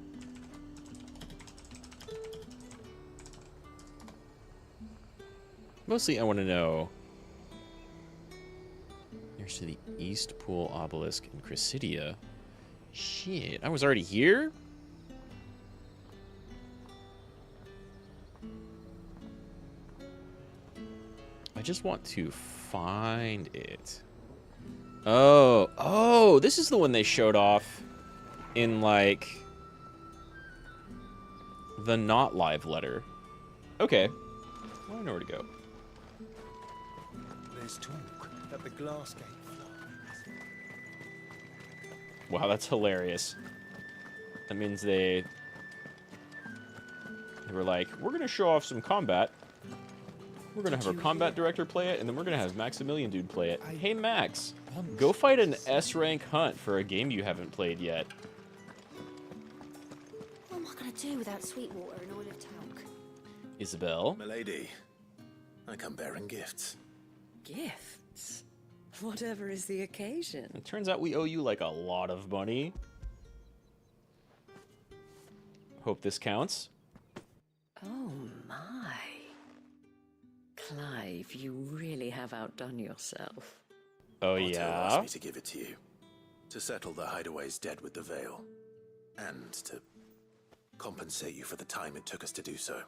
Mostly I want to know... Next to the East Pool Obelisk in Chrysidia. Shit, I was already here? I just want to find it. Oh, this is the one they showed off in, like, the not live letter. Okay. Well, I know where to go. There's talk that the glass gate. Wow, that's hilarious. That means they were like, we're going to show off some combat. We're going to have our combat director play it, and then we're going to have Maximilian Dude play it. Hey, Max, go fight an S-rank hunt for a game you haven't played yet. What am I going to do without Sweetwater and oil of talc? Isabel? Milady, I come bearing gifts. Gifts? Whatever is the occasion. It turns out we owe you, like, a lot of money. Hope this counts. Oh, my. Clive, you really have outdone yourself. Oh, Otto yeah? asked me to give it to you. To settle the Hideaway's debt with the Veil. And to compensate you for the time it took us to do so.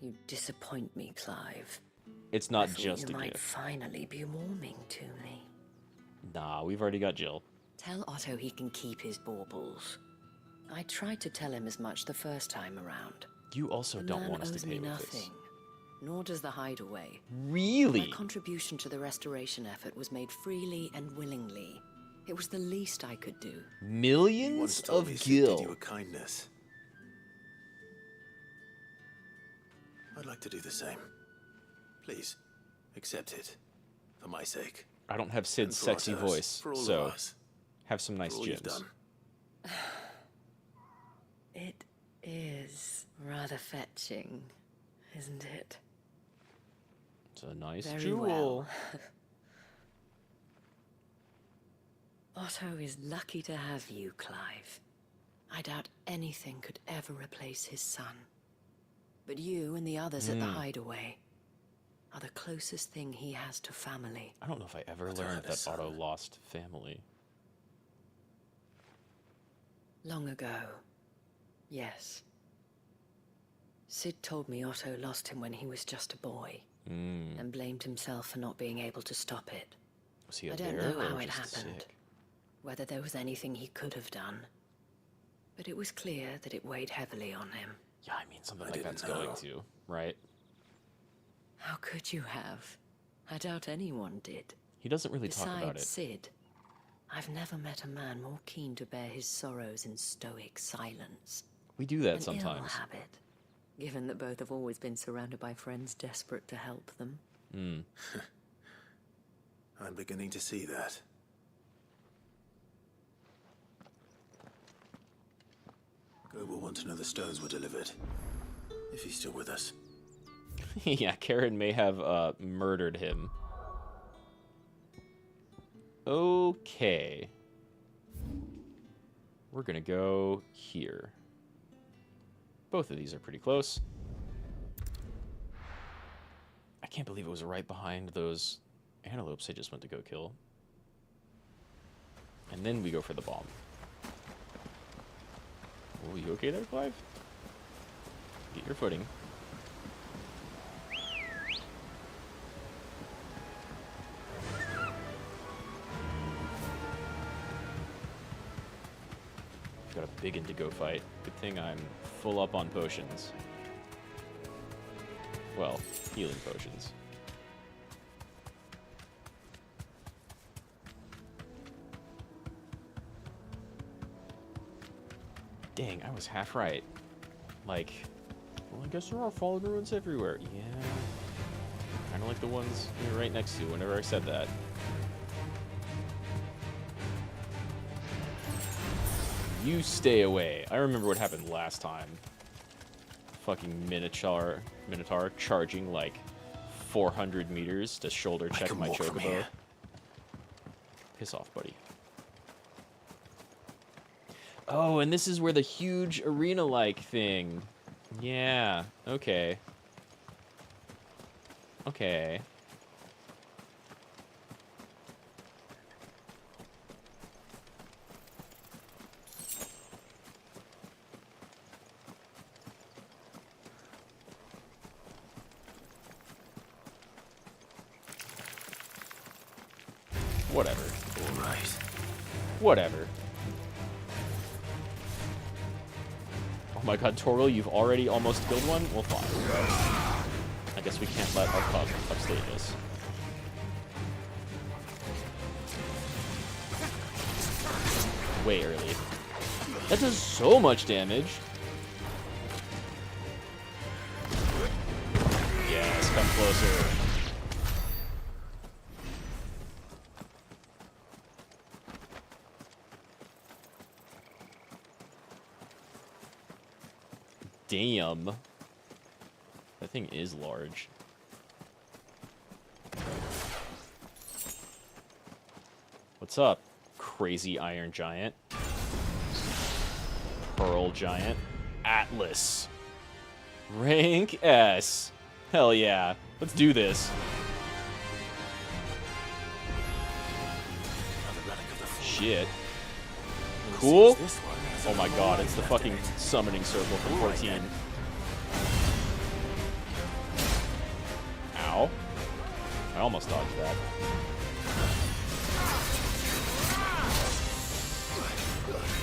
You disappoint me, Clive. It's not I thought just a you might gift. finally be warming to me. Nah, we've already got Jill. Tell Otto he can keep his baubles. I tried to tell him as much the first time around. You also The don't man want us to owes pay me with nothing, nor does the Hideaway. Really? My contribution to the restoration effort was made freely and willingly. It was the least I could do. Millions Once told of me Sid gil. did you a kindness. I'd like to do the same. Please, accept it. For my sake. I don't have Sid's And for sexy Otto's, voice, for all so of us. have some nice For all you've gems. done. It is rather fetching, isn't it? It's a nice Very jewel. well. Otto is lucky to have you, Clive. I doubt anything could ever replace his son. But you and the others at the Hideaway are the closest thing he has to family. I don't know if I ever learned that Otto lost family. Long ago, yes. Sid told me Otto lost him when he was just a boy, and blamed himself for not being able to stop it. Was he a I don't bear know or how it just happened, sick? whether there was anything he could have done. But it was clear that it weighed heavily on him. Yeah, I mean, something like that's going to, right? How could you have? I doubt anyone did. He doesn't really talk about Besides it. Sid, I've never met a man more keen to bear his sorrows in stoic silence. We do that An sometimes. ill habit, given that both have always been surrounded by friends desperate to help them. I'm beginning to see that. Go will want to know the stones were delivered. If he's still with us. Yeah, Karen may have murdered him. Okay. We're gonna go here. Both of these are pretty close. I can't believe it was right behind those antelopes I just went to go kill. And then we go for the bomb. Oh, you okay there, Clive? Get your footing. Got a big into go fight. Good thing I'm full up on potions. Well, healing potions. Dang, I was half right. Like, well, I guess there are fallen ruins everywhere. Yeah. Kind of like the ones you're right next to whenever I said that. You stay away. I remember what happened last time. Fucking Minotaur charging like 400 meters to shoulder check my chocobo. Piss off, buddy. Oh, and this is where the huge arena-like thing. Yeah, okay. Okay. Whatever. All right. Whatever. Oh my god, Toril, you've already almost killed one? Well, fine. I guess we can't let our pub upstage us. Way early. That does so much damage. Yes, come closer. Damn. That thing is large. What's up, crazy iron giant? Pearl giant. Atlas. Rank S. Hell yeah. Let's do this. Shit. Cool. Oh my god, it's the fucking summoning circle from 14. Ow. I almost dodged that.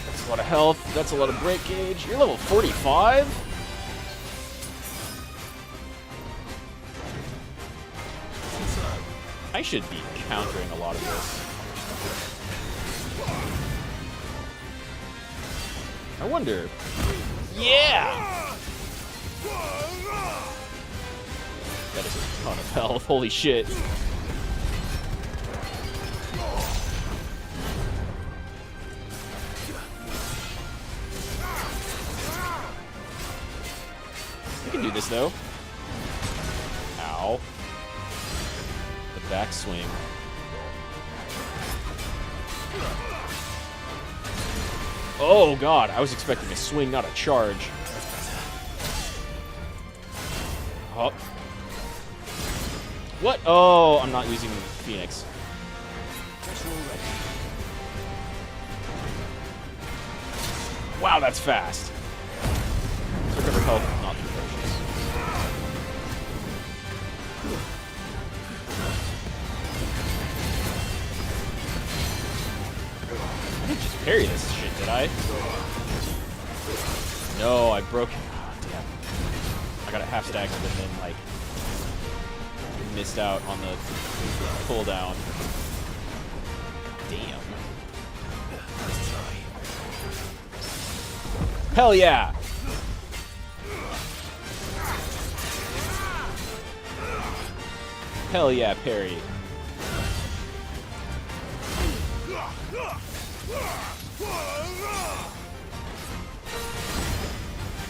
That's a lot of health. That's a lot of break gauge. You're level 45? I should be countering a lot of this. I wonder. Yeah! That is a ton of health. Holy shit. We can do this though. Ow. The backswing. Oh god, I was expecting a swing, not a charge. Oh. What? Oh, I'm not using Phoenix. Wow, that's fast. Recover health, not through potions. I didn't just parry this shit, did I? No, I broke it. Oh, damn. I got a half staggered and then, like, missed out on the cooldown. Damn. Hell yeah! Hell yeah, parry.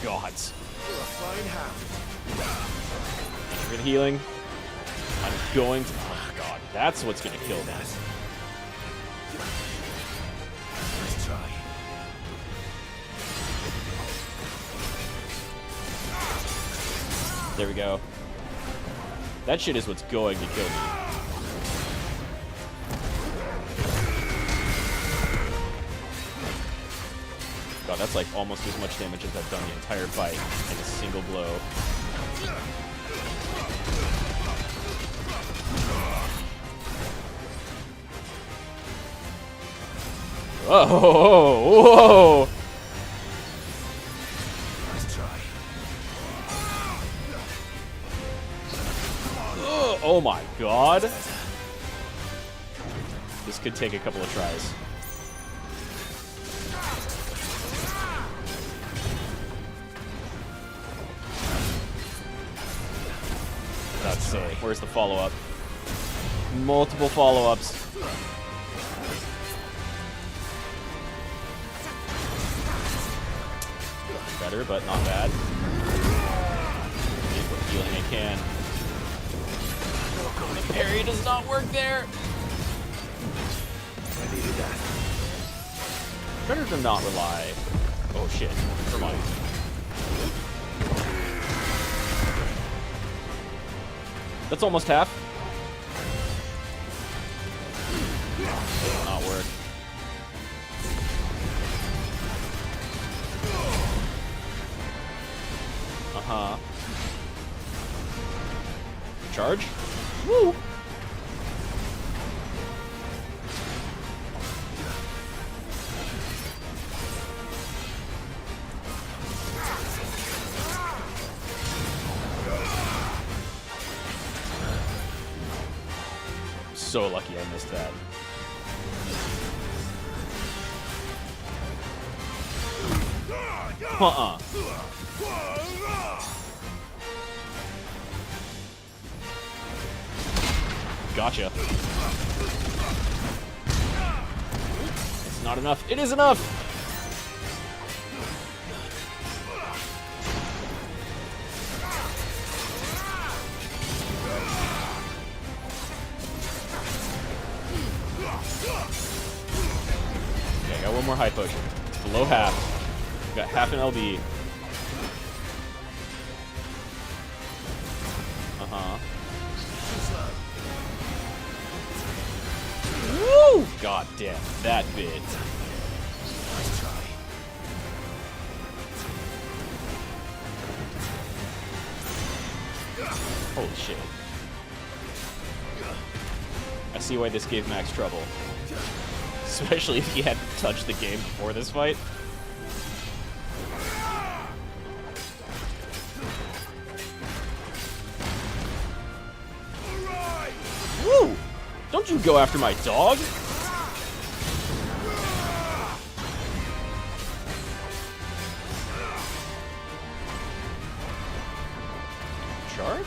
Gods. You're gonna healing. I'm going to. Oh god, that's what's gonna kill them. Nice try. There we go. That shit is what's going to kill me. God, that's like almost as much damage as I've done the entire fight in a single blow. Whoa! Whoa! Oh my god. This could take a couple of tries. That's sick. Where's the follow-up? Multiple follow-ups. Better, but not bad. Get what healing I can. The parry does not work there. Better to not rely. Oh shit. Never mind. That's almost half. Did not work. Uh-huh. Charge? Woo! So lucky I missed that. Uh-uh. Gotcha. It's not enough. It is enough! Okay, I got one more high potion. It's below half. Got half an LB. Uh-huh. Woo! God damn, that bit. Nice try. Holy shit. I see why this gave Max trouble. Especially if he hadn't touched the game before this fight. Woo! Don't you go after my dog! Charge?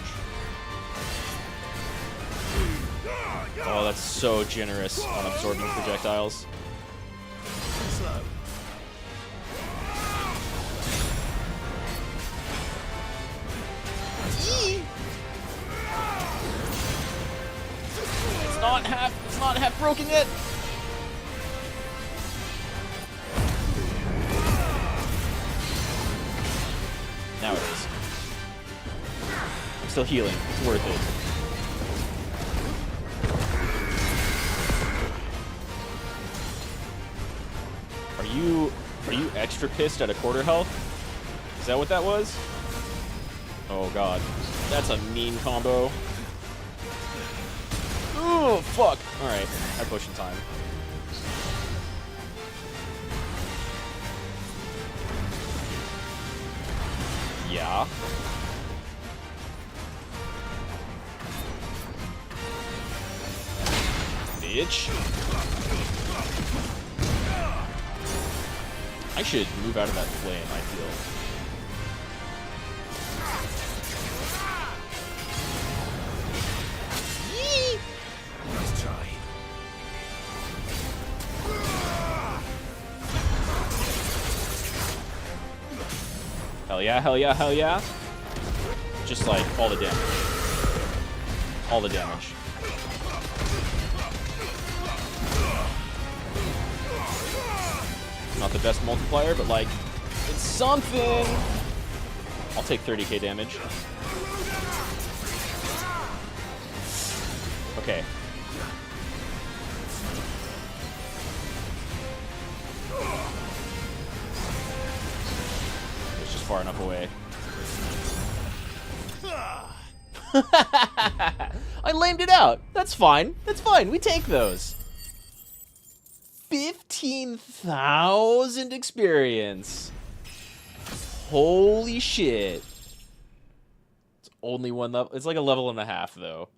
Oh, that's so generous on absorbing projectiles. It's not half broken yet. Now it is. I'm still healing. It's worth it. Are you extra pissed at a quarter health? Is that what that was? Oh god. That's a mean combo. Oh, fuck. Alright, high potion time. Yeah. Bitch. I should move out of that flame, I feel. Nice try. Hell yeah, hell yeah, hell yeah. Just like all the damage. All the damage. Not the best multiplier, but like, it's something. I'll take 30k damage. Okay. It's just far enough away. I lamed it out. That's fine. That's fine. We take those. 15,000 experience. Holy shit. It's only one level. It's like a level and a half, though.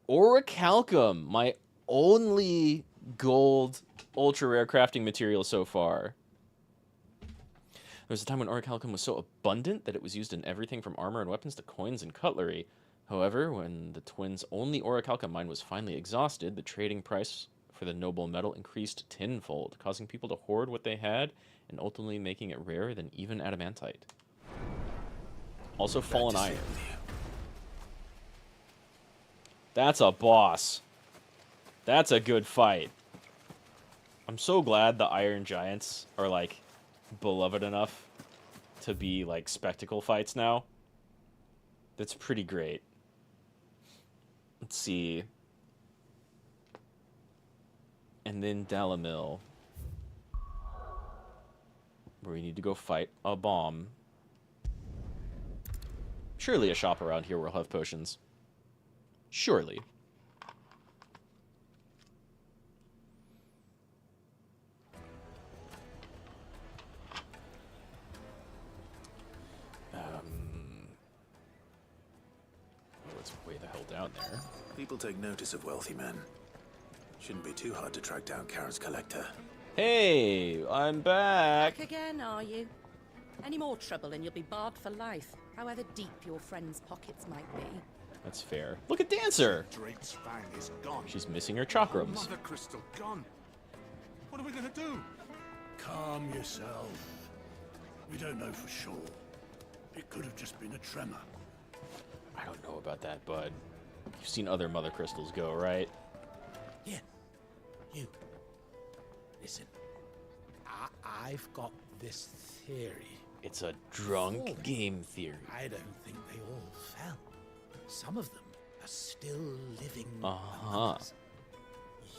Orichalcum, my only gold ultra rare crafting material so far. There was a time when orichalcum was so abundant that it was used in everything from armor and weapons to coins and cutlery. However, when the twins' only orichalcum mine was finally exhausted, the trading price for the noble metal increased tenfold, causing people to hoard what they had and ultimately making it rarer than even adamantite. Also, fallen iron. That's a boss. That's a good fight. I'm so glad the Iron Giants are, like, beloved enough to be, like, spectacle fights now. That's pretty great. Let's see. And then Dalamil, where we need to go fight a bomb. Surely a shop around here will have potions. Surely. It's way the hell down there. People take notice of wealthy men. Shouldn't be too hard to track down Karen's collector. Hey, I'm back. Back again, are you? Any more trouble and you'll be barred for life, however deep your friend's pockets might be. That's fair. Look at Dancer. Drake's Fang is gone. She's missing her chakrams. Mother Crystal gone. What are we gonna do? Calm yourself. We don't know for sure. It could have just been a tremor. I don't know about that, bud. You've seen other mother crystals go, right? Yeah. You. Listen. I've got this theory. It's a drunk game theory. I don't think they all fell. Some of them are still living.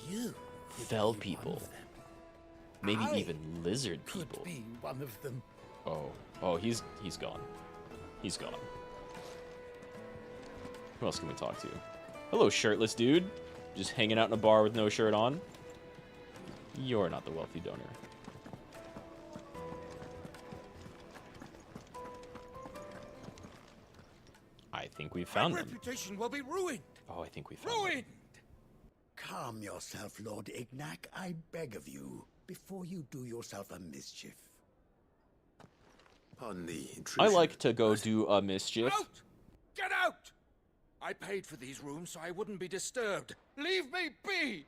You fell people. Maybe even lizard could people. Be one of them. Oh, he's gone. He's gone. Who else can we talk to? Hello, shirtless dude. Just hanging out in a bar with no shirt on. You're not the wealthy donor. I think we found My them. reputation will be ruined. Oh, I think we found them. Ruined. Calm yourself, Lord Ignac, I beg of you, before you do yourself a mischief. Pardon the I intrusion. like to go do a mischief. Out! Get out! I paid for these rooms so I wouldn't be disturbed. Leave me be!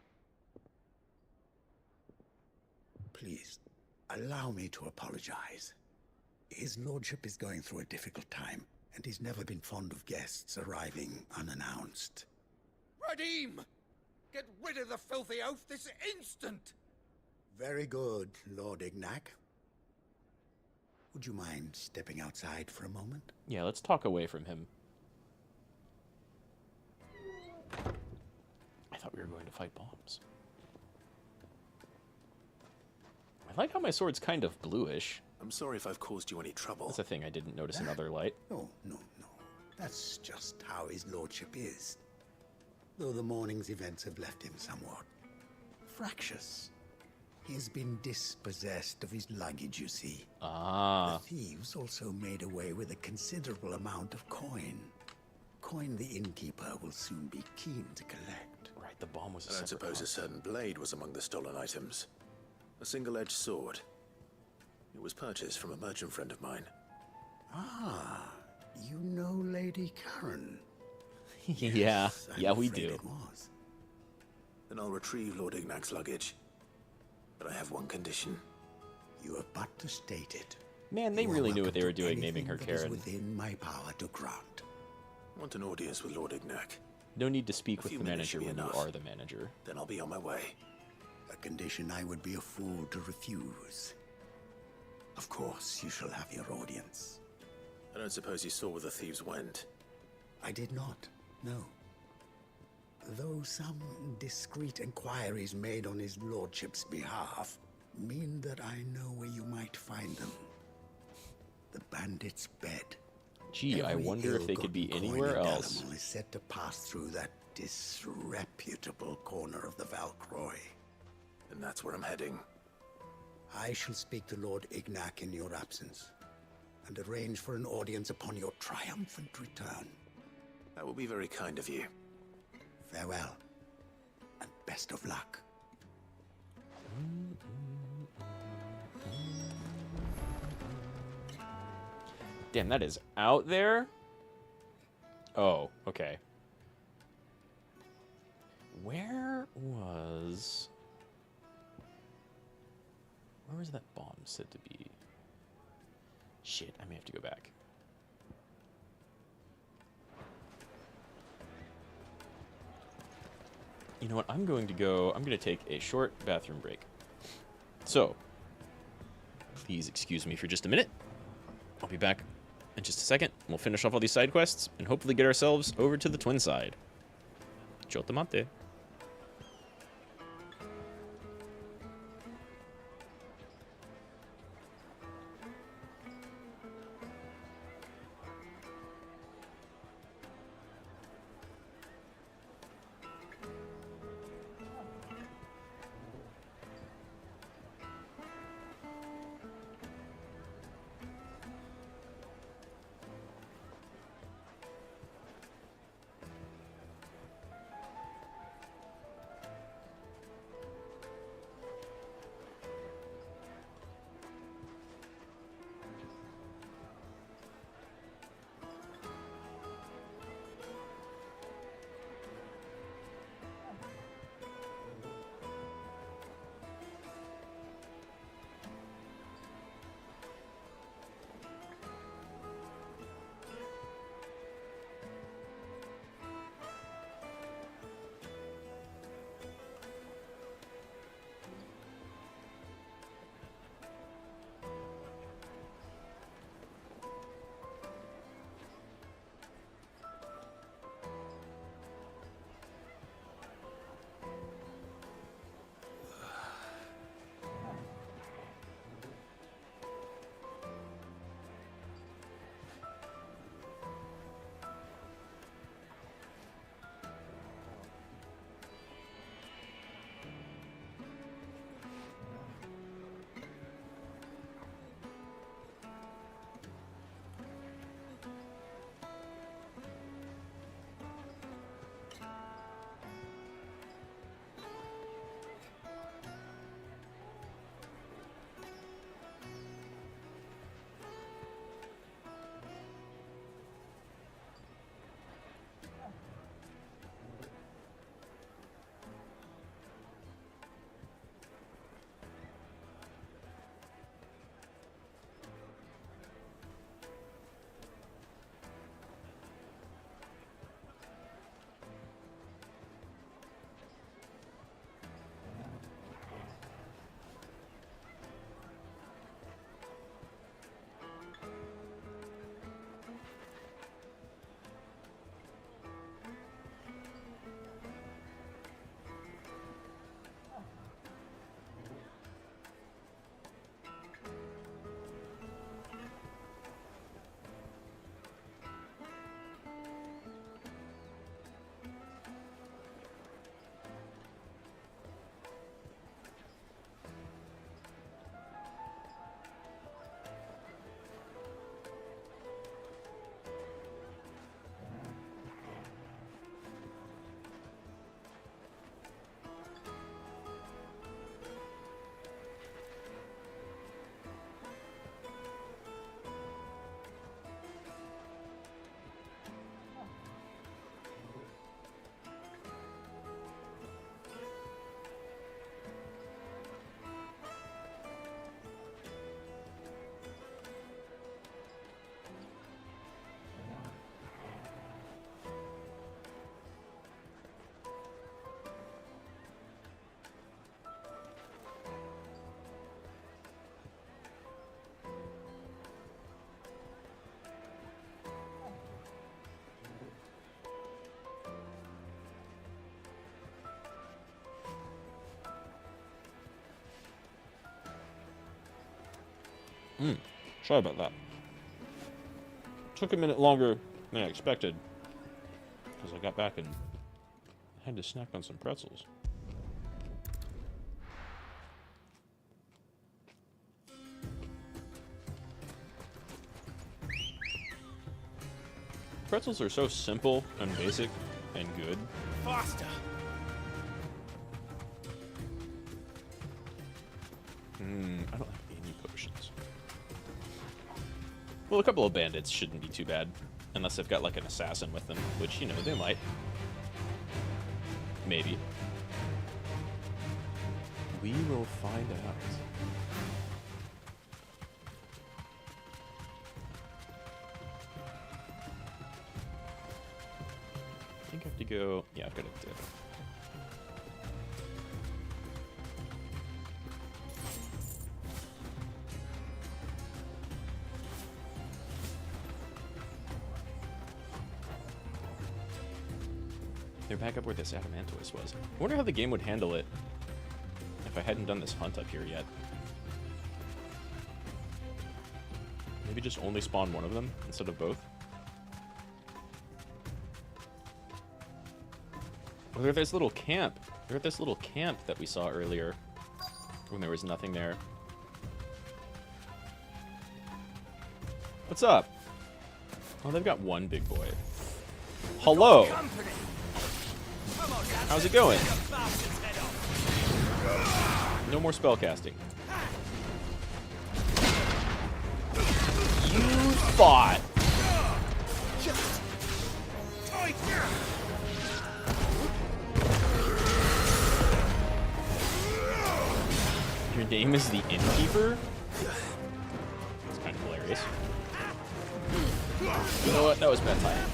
Please, allow me to apologize. His lordship is going through a difficult time, and he's never been fond of guests arriving unannounced. Radim! Get rid of the filthy oaf this instant! Very good, Lord Ignac. Would you mind stepping outside for a moment? Yeah, let's talk away from him. I thought we were going to fight bombs. I like how my sword's kind of bluish. I'm sorry if I've caused you any trouble. That's a thing I didn't notice in other light. No. That's just how his lordship is. Though the morning's events have left him somewhat fractious. He has been dispossessed of his luggage, you see. Ah. The thieves also made away with a considerable amount of coin. Coin the innkeeper will soon be keen to collect. Right, the bomb was a I don't separate suppose a certain blade was among the stolen items. A single-edged sword. It was purchased from a merchant friend of mine. Ah, you know Lady Karen. Yeah, yeah, we afraid do. It was. Then I'll retrieve Lord Ignac's luggage. But I have one condition. You have but to state it. Man, they You are really knew what welcome they were to doing naming her anything that is Karen. within my power to grant. I want an audience with Lord Ignac. No need to speak A with few the minutes manager should be when you enough. are the manager. Then I'll be on my way. A condition I would be a fool to refuse. Of course, you shall have your audience. I don't suppose you saw where the thieves went. I did not, no. Though some discreet inquiries made on his lordship's behalf mean that I know where you might find them. The bandit's bed. Gee, I Every wonder if they could be ill-gotten coin anywhere in else. Dalamil is said to pass through that disreputable corner of the Valcroy. And that's where I'm heading. I shall speak to Lord Ignac in your absence, and arrange for an audience upon your triumphant return. That will be very kind of you. Farewell, and best of luck. Damn, that is out there? Oh, okay. Where was that bomb said to be? Shit, I may have to go back. You know what? I'm going to take a short bathroom break. So, please excuse me for just a minute. I'll be back in just a second. We'll finish off all these side quests and hopefully get ourselves over to the Twinside. Chotamate. Sorry about that. Took a minute longer than I expected because I got back and had to snack on some pretzels. Pretzels are so simple and basic and good. faster. I don't have any potions. Well, a couple of bandits shouldn't be too bad. Unless they've got, like, an assassin with them. Which, you know, they might. Maybe. We will find out. I think I have to go... Yeah, I've got to dip. They're back up where this Adamantoise was. I wonder how the game would handle it if I hadn't done this hunt up here yet. Maybe just only spawn one of them instead of both? Oh, they're at this little camp. They're at this little camp that we saw earlier when there was nothing there. What's up? Oh, they've got one big boy. Hello! How's it going? No more spellcasting. You fought! Your name is the Innkeeper? That's kind of hilarious. You know what? That was bad timing.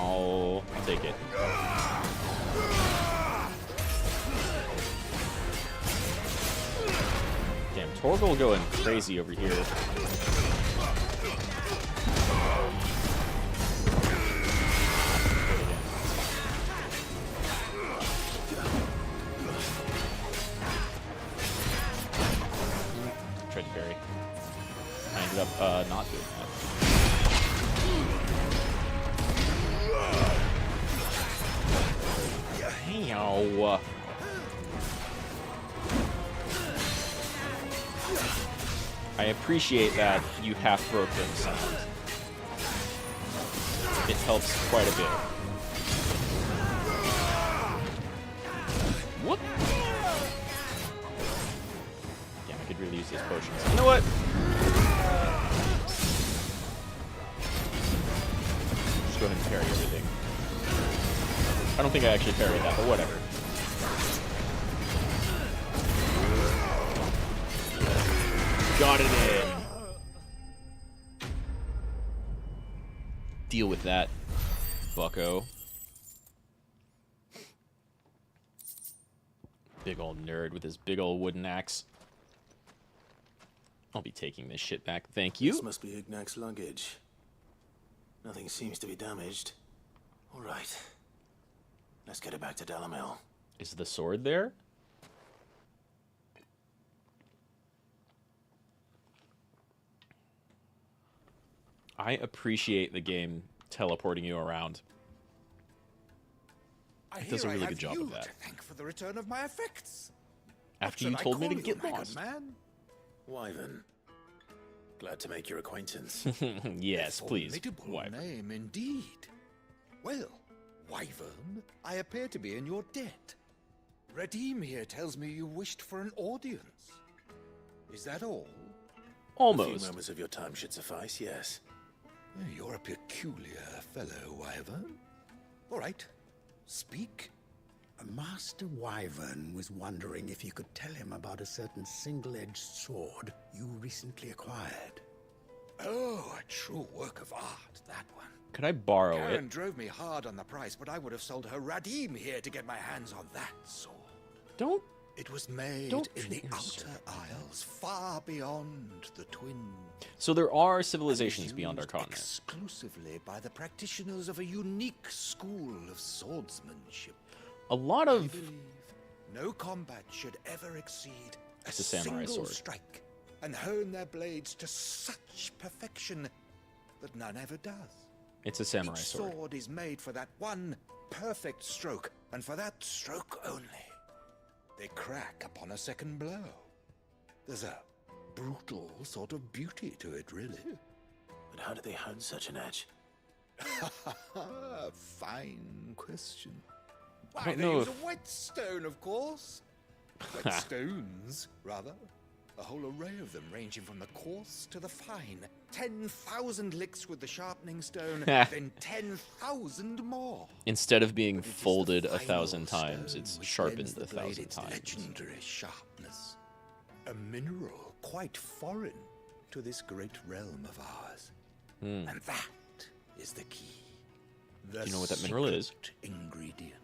Oh, I'll take it. Damn, Torgal going crazy over here. Tried to parry. I ended up not doing that. Ow. I appreciate that you half broke them sound. It helps quite a bit. What? Yeah, I could really use these potions. You know what? Just go ahead and parry everything. I don't think I actually parried that, but whatever. Got it in. Deal with that, bucko. Big old nerd with his big old wooden axe. I'll be taking this shit back, thank you. This must be Ignac's luggage. Nothing seems to be damaged. All right. Let's get it back to Dalamil. Is the sword there? I appreciate the game teleporting you around. It does a really good job of that. Thank for the return of my effects. After you told me to get lost. Man? Wyvern. Glad to make your acquaintance. Yes, please. Formidable Wyvern. name indeed. Well, Wyvern, I appear to be in your debt. Redeem here tells me you wished for an audience. Is that all? Almost. A few moments of your time should suffice, yes. You're a peculiar fellow, Wyvern. All right, speak. Master Wyvern was wondering if you could tell him about a certain single-edged sword you recently acquired. Oh, a true work of art, that one. Could I borrow Karen it? drove me hard on the price, but I would have sold her Radim here to get my hands on that sword. Don't. It was made in the Outer Isles, far beyond the Twin. So there are civilizations beyond our continent. Exclusively by the practitioners of a unique school of swordsmanship. A lot of... I believe no combat should ever exceed It's a samurai single sword. strike, and hone their blades to such perfection that none ever does. It's a samurai Each sword. sword is made for that one perfect stroke, and for that stroke only. They crack upon a second blow. There's a brutal sort of beauty to it, really. But how do they hone such an edge? Fine question. I Why, don't they know use if- a whetstone, of course. Whetstones, rather. A whole array of them, ranging from the coarse to the fine. 10,000 licks with the sharpening stone, then 10,000 more. Instead of being folded 1,000 times, it's sharpened Lends the blade 1,000 its times. legendary sharpness. A mineral quite foreign to this great realm of ours. Hmm. And that is the key. The Do you know what that mineral is? secret ingredient.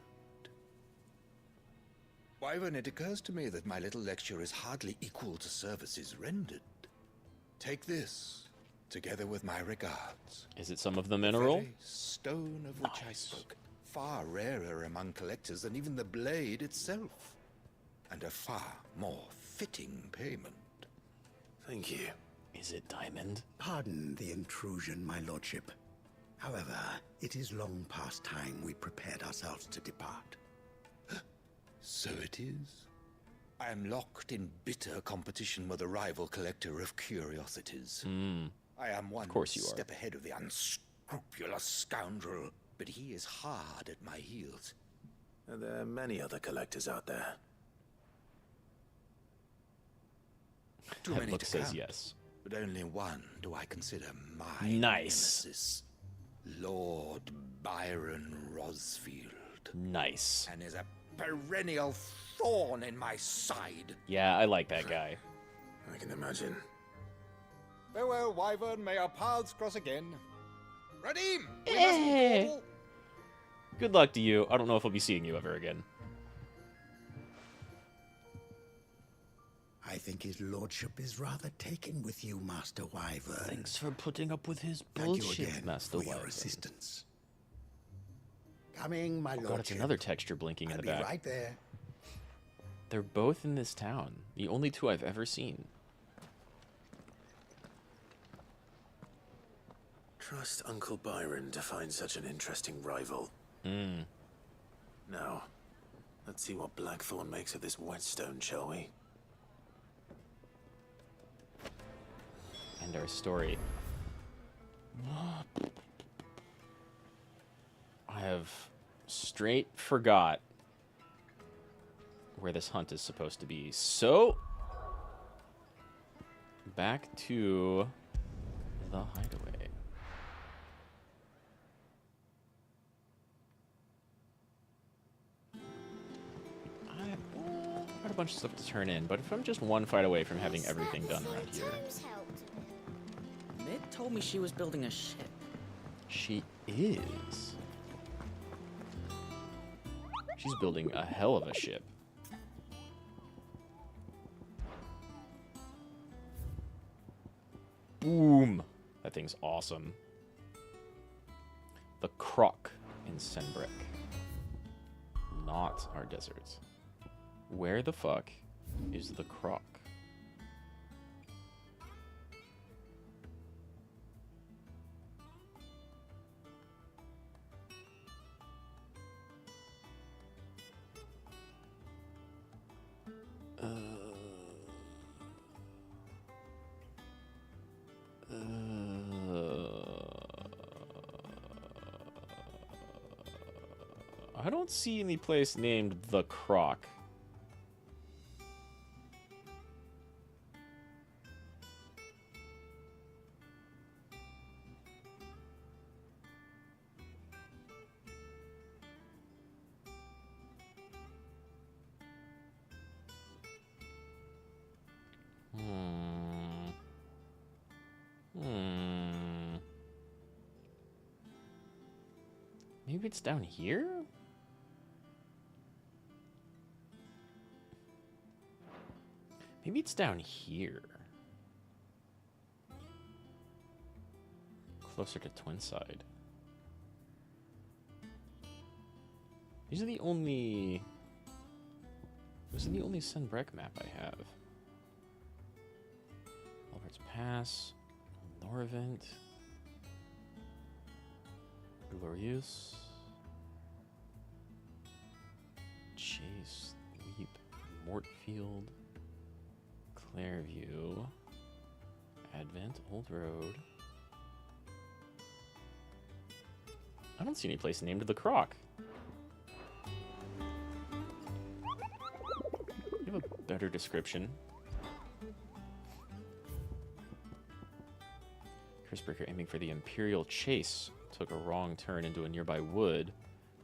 Wyvern, it occurs to me that my little lecture is hardly equal to services rendered. Take this, together with my regards. Is it some of the mineral? The very stone of which I spoke. Far rarer among collectors than even the blade itself. And a far more fitting payment. Thank you. Is it diamond? Pardon the intrusion, my lordship. However, it is long past time we prepared ourselves to depart. So it is. I am locked in bitter competition with a rival collector of curiosities. I am one Of course you are. step ahead of the unscrupulous scoundrel, but he is hard at my heels. And there are many other collectors out there. Too That many book to says count, yes. but only one do I consider my Nice. nemesis. Lord Byron Rosfield. Nice. And is a perennial thorn in my side. Yeah, I like that guy. I can imagine. Farewell, Wyvern. May our paths cross again. Radim! We Eh. mustn't dawdle. Good luck to you. I don't know if I'll be seeing you ever again. I think his lordship is rather taken with you, Master Wyvern. Thanks for putting up with his Thank you bullshit, again Master for your Wyvern. assistance. Coming, my Oh lordship. god, it's another texture blinking in I'll the be back. right there. They're both in this town. The only two I've ever seen. Trust Uncle Byron to find such an interesting rival. Now, let's see what Blackthorn makes of this whetstone, shall we? And our story. I have straight forgot where this hunt is supposed to be. So, back to the hideaway. I've got a bunch of stuff to turn in, but if I'm just one fight away from having everything done around here. Mid told me she was building a ship. She is. She's building a hell of a ship. Boom! That thing's awesome. The Croc in Senbrek. Not our deserts. Where the fuck is the Croc? I don't see any place named the Croc. Maybe it's down here? Maybe it's down here. Closer to Twinside. These are the only... Those are the only Senbrek map I have. Albert's Pass, Norvent, Glorious, Chase, Leap, Mortfield, Clairview. Advent Old Road. I don't see any place named the Croc. You have a better description. Cursebreaker aiming for the Imperial Chase took a wrong turn into a nearby wood,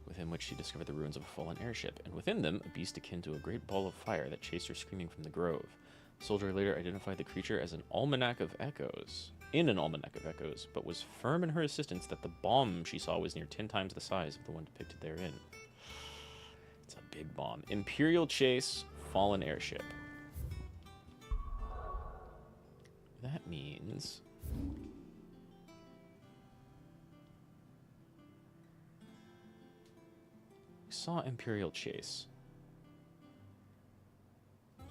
within which she discovered the ruins of a fallen airship, and within them, a beast akin to a great ball of fire that chased her screaming from the grove. The soldier later identified the creature as an Almanac of Echoes, but was firm in her insistence that the bomb she saw was near 10 times the size of the one depicted therein. It's a big bomb. Imperial Chase, fallen airship. That means... saw Imperial Chase. The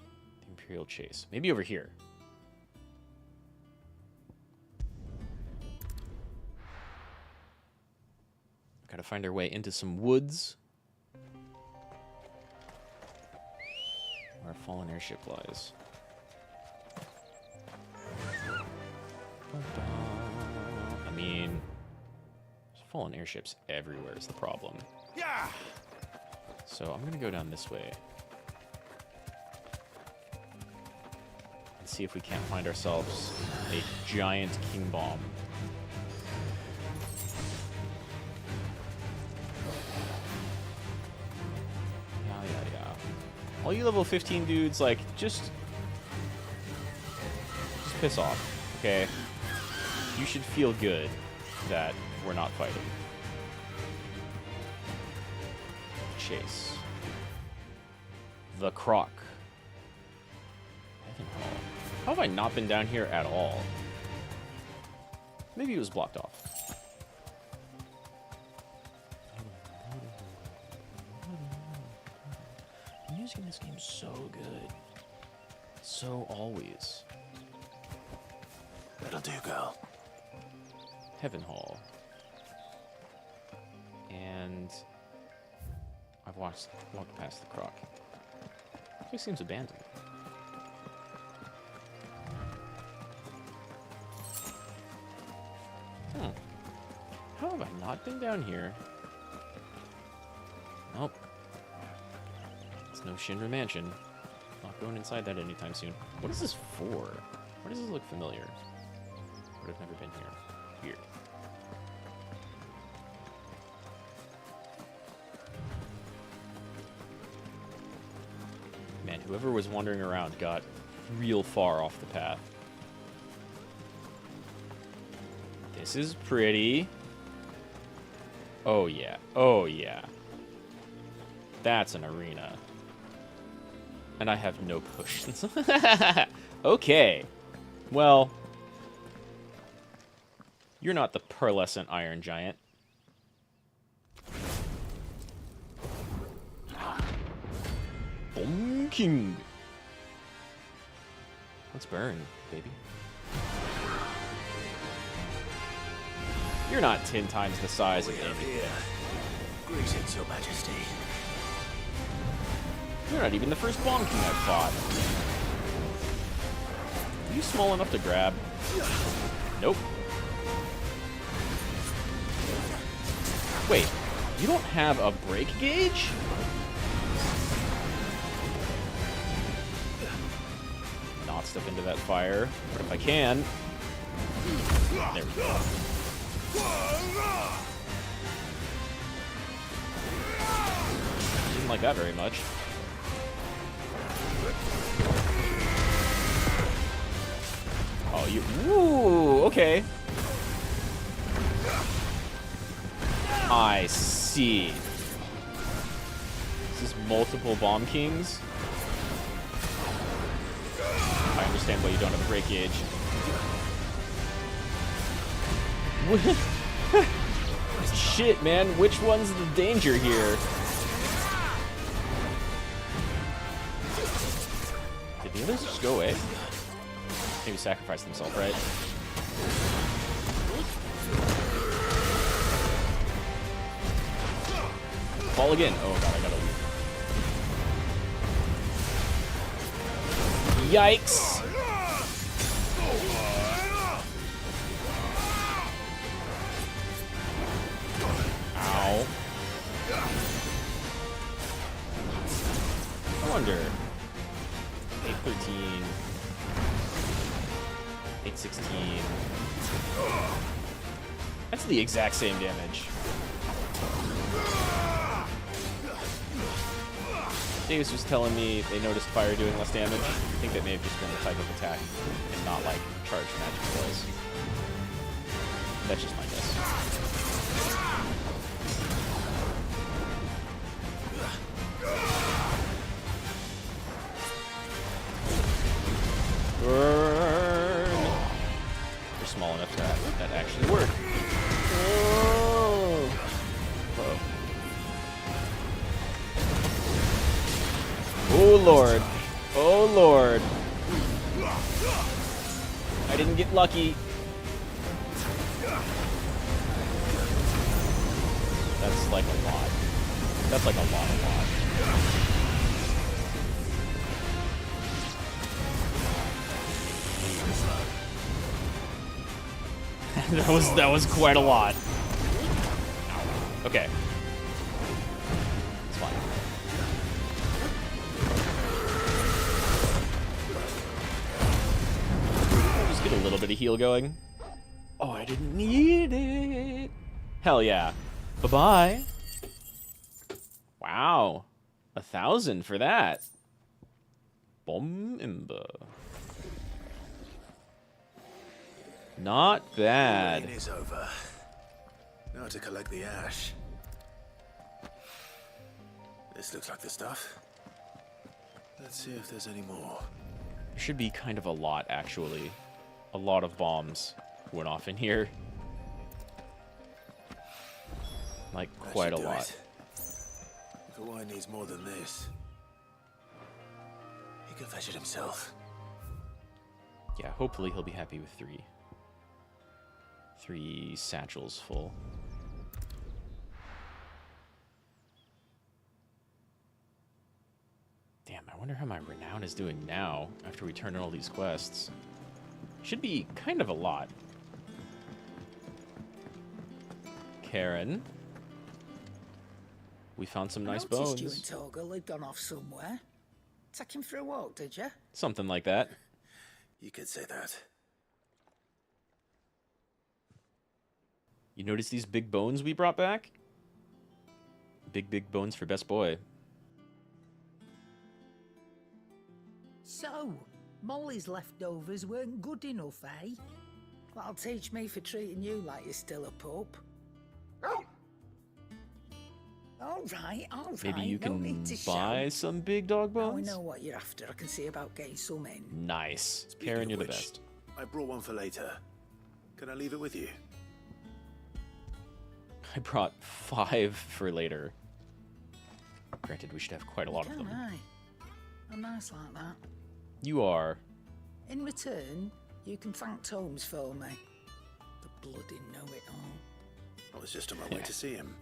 Imperial Chase. Maybe over here. Gotta find our way into some woods. Where a fallen airship lies. I mean, there's fallen airships everywhere is the problem. Yeah. So I'm gonna go down this way and see if we can't find ourselves a giant king bomb. Yeah. All you level 15 dudes, like, just piss off, okay? You should feel good that we're not fighting. Chase. The Croc. How have I not been down here at all? Maybe it was blocked off. The music in this game is so good. So always. That'll do, girl. Heaven Hall. And I've walked past the Croc. It just seems abandoned. How have I not been down here? Nope. It's no Shinra Mansion. Not going inside that anytime soon. What is this for? Why does this look familiar? But I've never been here. Weird. Man, whoever was wandering around got real far off the path. This is pretty. Oh yeah. Oh yeah. That's an arena. And I have no potions. Okay. Well. You're not the pearlescent iron giant. Bomb King. Let's burn, baby. You're not 10 times the size of him. Greetings, Your Majesty. You're not even the first Bomb King I've fought. Are you small enough to grab? Nope. Wait, you don't have a break gauge? Not step into that fire, but if I can... There we go. Didn't like that very much. Oh, you... Woo! Okay. I see. This is multiple Bomb Kings. I understand why you don't have a break gauge. Shit, man. Which one's the danger here? Did the others just go away? Maybe sacrifice themselves, right? Fall again. Oh god, I gotta leave. Yikes! wonder. 813. 816. That's the exact same damage. Davis was telling me they noticed fire doing less damage. I think that may have just been the type of attack and not like charged magic spells. That's just my guess. Burn! They're small enough to that actually work. Oh. Uh-oh. Oh lord. Oh lord. I didn't get lucky. That's like a lot. That's like a lot. that was quite a lot. Okay. It's fine. Just get a little bit of heal going. Oh, I didn't need it. Hell yeah. Bye-bye. Wow. 1,000 for that. Bomb Imber. Not bad. The rain is over. Now to collect the ash. This looks like the stuff. Let's see if there's any more. There should be kind of a lot, actually. A lot of bombs went off in here. Like, quite a lot. If the wine needs more than this, he can fetch it himself. Yeah, hopefully he'll be happy with 3. 3 satchels full. Damn, I wonder how my renown is doing now after we turn in all these quests. Should be kind of a lot. Karen. We found some nice bones. You and Torgal had gone off somewhere. Take him for a walk, did you? Something like that. You could say that. You notice these big bones we brought back? Big bones for best boy. So, Molly's leftovers weren't good enough, eh? That'll teach me for treating you like you're still a pup. All right. Maybe you No can need to buy shout. some big dog Now I bones? know what you're after. I can see about getting some in. Nice. Speaking Karen, of you're the which, best. I brought one for later. Can I leave it with you? I brought 5 for later. Granted, we should have quite a lot of them. I'm nice like that. You are. In return, you can thank Tomes for me. The bloody know-it-all. I was just on my way to see him.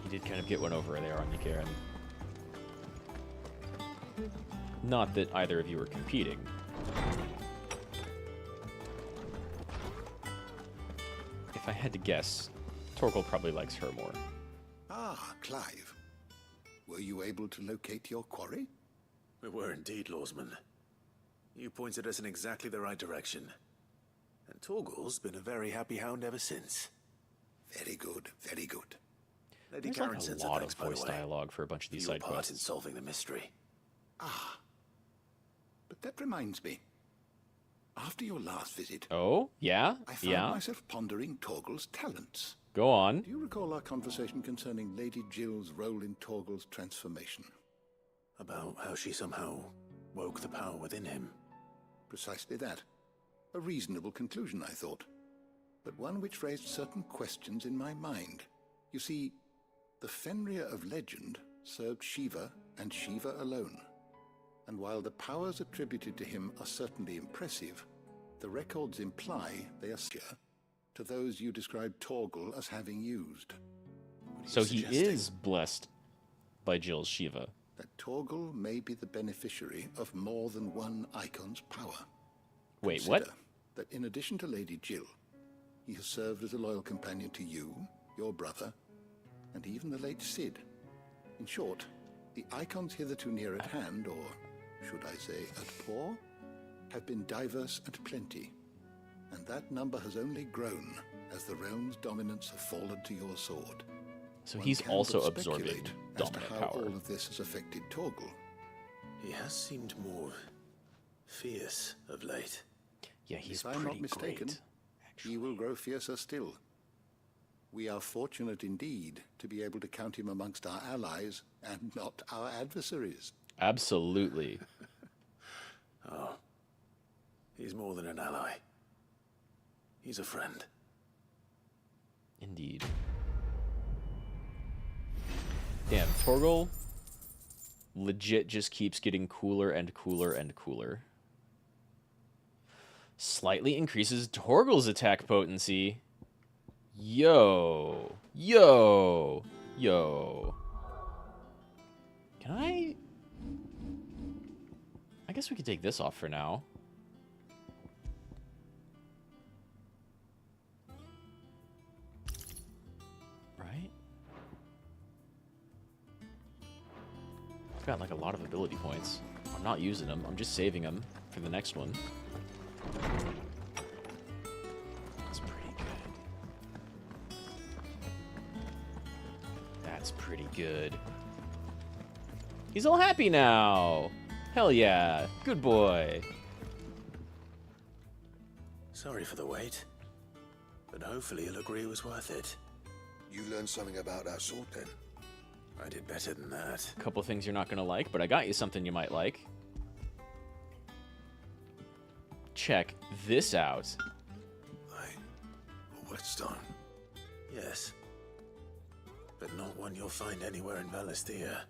You did kind of get one over there on you, Karen. Not that either of you were competing. If I had to guess, Torgal probably likes her more. Ah, Clive. Were you able to locate your quarry? We were indeed, Lawsman. You pointed us in exactly the right direction. And Torgal's been a very happy hound ever since. Very good, very good. Lady There's Karen like a sends lot thanks, of by the voice way, dialogue for a bunch of these for your side part quests. in solving the mystery. Ah. But that reminds me. After your last visit, Oh, yeah? I found Yeah? myself pondering Torgal's talents. Go on. Do you recall our conversation concerning Lady Jill's role in Torgal's transformation? About how she somehow woke the power within him. Precisely that. A reasonable conclusion, I thought. But one which raised certain questions in my mind. You see, the Fenrir of legend served Shiva and Shiva alone. And while the powers attributed to him are certainly impressive, the records imply they are similar to those you described Torgal as having used. So he is blessed by Jill's Shiva. That Torgal may be the beneficiary of more than one icon's power. Wait, Consider what? that in addition to Lady Jill, he has served as a loyal companion to you, your brother, and even the late Cid. In short, the icons hitherto near at hand, or should I say at paw, have been diverse and plenty, and that number has only grown as the realm's dominance have fallen to your sword. So One he's can also but absorbing speculate as to dominant how power. all of this has affected Torgal. He has seemed more fierce of late. Yeah, he's If I'm not mistaken, he will grow fiercer still. We are fortunate indeed to be able to count him amongst our allies and not our adversaries. Absolutely. Oh, he's more than an ally. He's a friend. Indeed. Damn, Torgal legit just keeps getting cooler and cooler and cooler. Slightly increases Torgal's attack potency. Yo. Yo. Yo. Can I guess we could take this off for now. Right? I've got like a lot of ability points. I'm not using them. I'm just saving them for the next one. That's pretty good. That's pretty good. He's all happy now. Hell yeah. Good boy. Sorry for the wait, but hopefully he'll agree it was worth it. You learned something about that sword then? I did better than that. A couple things you're not gonna like, but I got you something you might like. Check this out. A whetstone. Yes. But not one you'll find anywhere in Valisthea.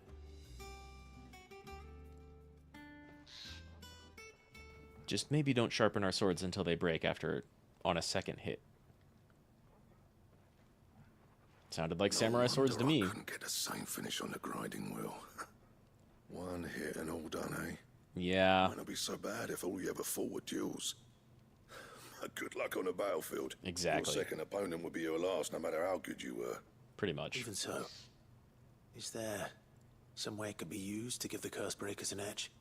Just maybe don't sharpen our swords until they break on a second hit. Sounded like samurai swords to me. I couldn't get the same finish on the grinding wheel. One hit and all done, eh? Yeah. Might not be so bad if all you ever fought were duels. Good luck on the battlefield. Exactly. Your second opponent would be your last, no matter how good you were. Pretty much. Even so, is there some way it could be used to give the curse breakers an edge?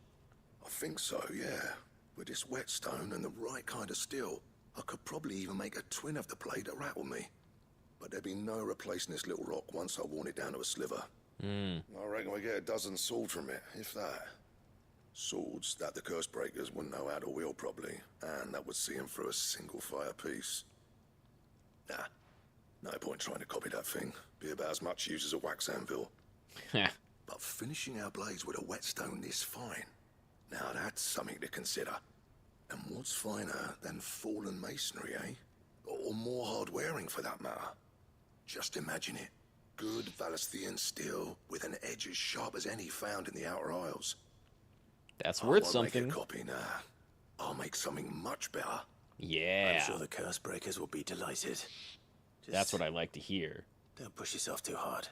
I think so, yeah. With this whetstone and the right kind of steel, I could probably even make a twin of the blade that rattled me. But there'd be no replacing this little rock once I worn it down to a sliver. I reckon we get a dozen swords from it, if that. Swords that the curse breakers wouldn't know how to wield properly, and that would see them through a single fire piece. Nah, no point trying to copy that thing. Be about as much use as a wax anvil. But finishing our blades with a whetstone this fine, now that's something to consider. And what's finer than fallen masonry, eh? Or more hard-wearing, for that matter. Just imagine it. Good Valisthean steel with an edge as sharp as any found in the Outer Isles. That's worth I won't something. Make a copy, nah. I'll make something much better. Yeah. I'm sure the curse breakers will be delighted. That's what I like to hear. Don't push yourself too hard.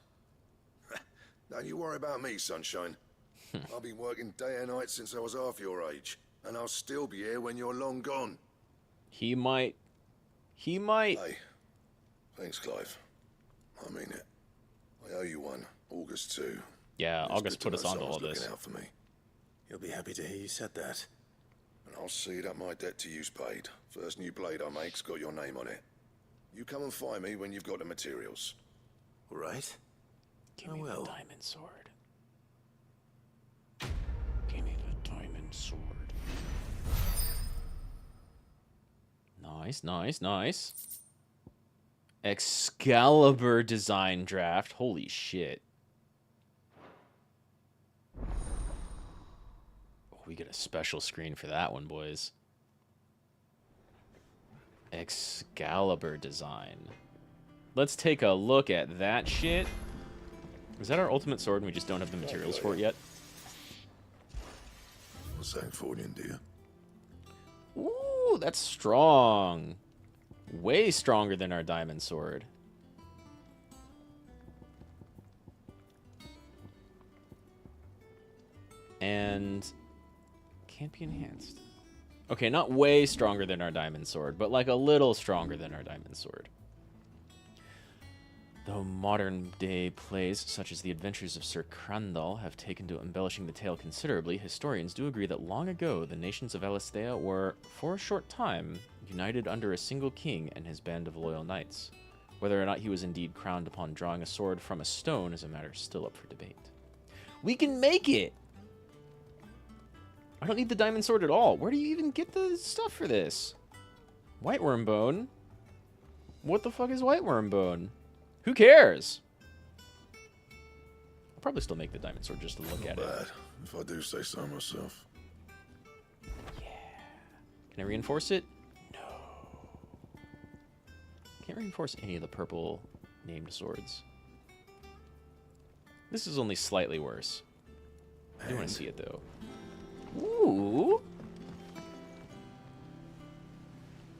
Don't you worry about me, sunshine. I've been working day and night since I was half your age, and I'll still be here when you're long gone. He might. Hey, thanks, Clive. I mean it. I owe you one. August too. Yeah, It's August good put to us know onto all someone's this. looking out for me. You'll be happy to hear you said that. And I'll see that my debt to you's paid. First new blade I make's got your name on it. You come and find me when you've got the materials. All right. Give me the diamond sword. Give me the diamond sword. Nice, nice, nice. Excalibur design draft. Holy shit. Oh, we get a special screen for that one, boys. Excalibur design. Let's take a look at that shit. Is that our ultimate sword and we just don't have the materials for it yet? What's that for you, dear? Ooh, that's strong. Way stronger than our diamond sword. And can't be enhanced. Okay, not way stronger than our diamond sword, but like a little stronger than our diamond sword. Though modern-day plays such as The Adventures of Sir Crandall have taken to embellishing the tale considerably, historians do agree that long ago the nations of Elisthea were, for a short time, united under a single king and his band of loyal knights. Whether or not he was indeed crowned upon drawing a sword from a stone is a matter still up for debate. We can make it! I don't need the diamond sword at all. Where do you even get the stuff for this? White worm bone? What the fuck is white worm bone? Who cares? I'll probably still make the diamond sword just to look at it. If I do say so myself. Can I reinforce it? No. Can't reinforce any of the purple named swords. This is only slightly worse. I do want to see it though. Ooh.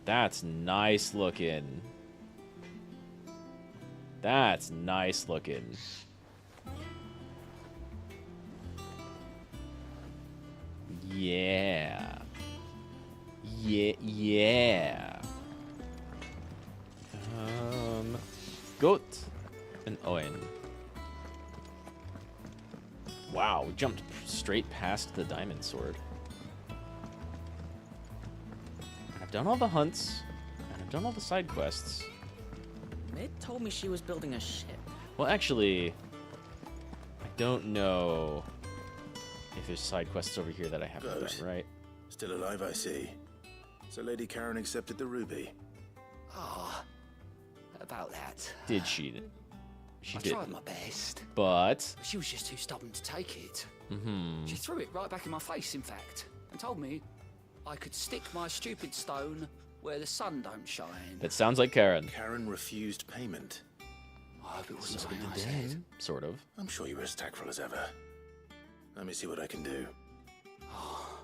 That's nice looking. That's nice looking. Yeah. Yeah. Goat and Owen. Wow, we jumped straight past the diamond sword. And I've done all the hunts, and I've done all the side quests. Mid told me she was building a ship. Well, actually, I don't know if there's side quests over here that I haven't done, right? Still alive, I see. So Lady Karen accepted the ruby. Ah, about that. Did she? She I did. tried my best. But She was just too stubborn to take it. Mm-hmm. She threw it right back in my face, in fact, and told me I could stick my stupid stone where the sun don't shine. That sounds like Karen. Karen refused payment. I hope it wasn't So something I did said. Dan. Sort of. I'm sure you were as tactful as ever. Let me see what I can do. Oh,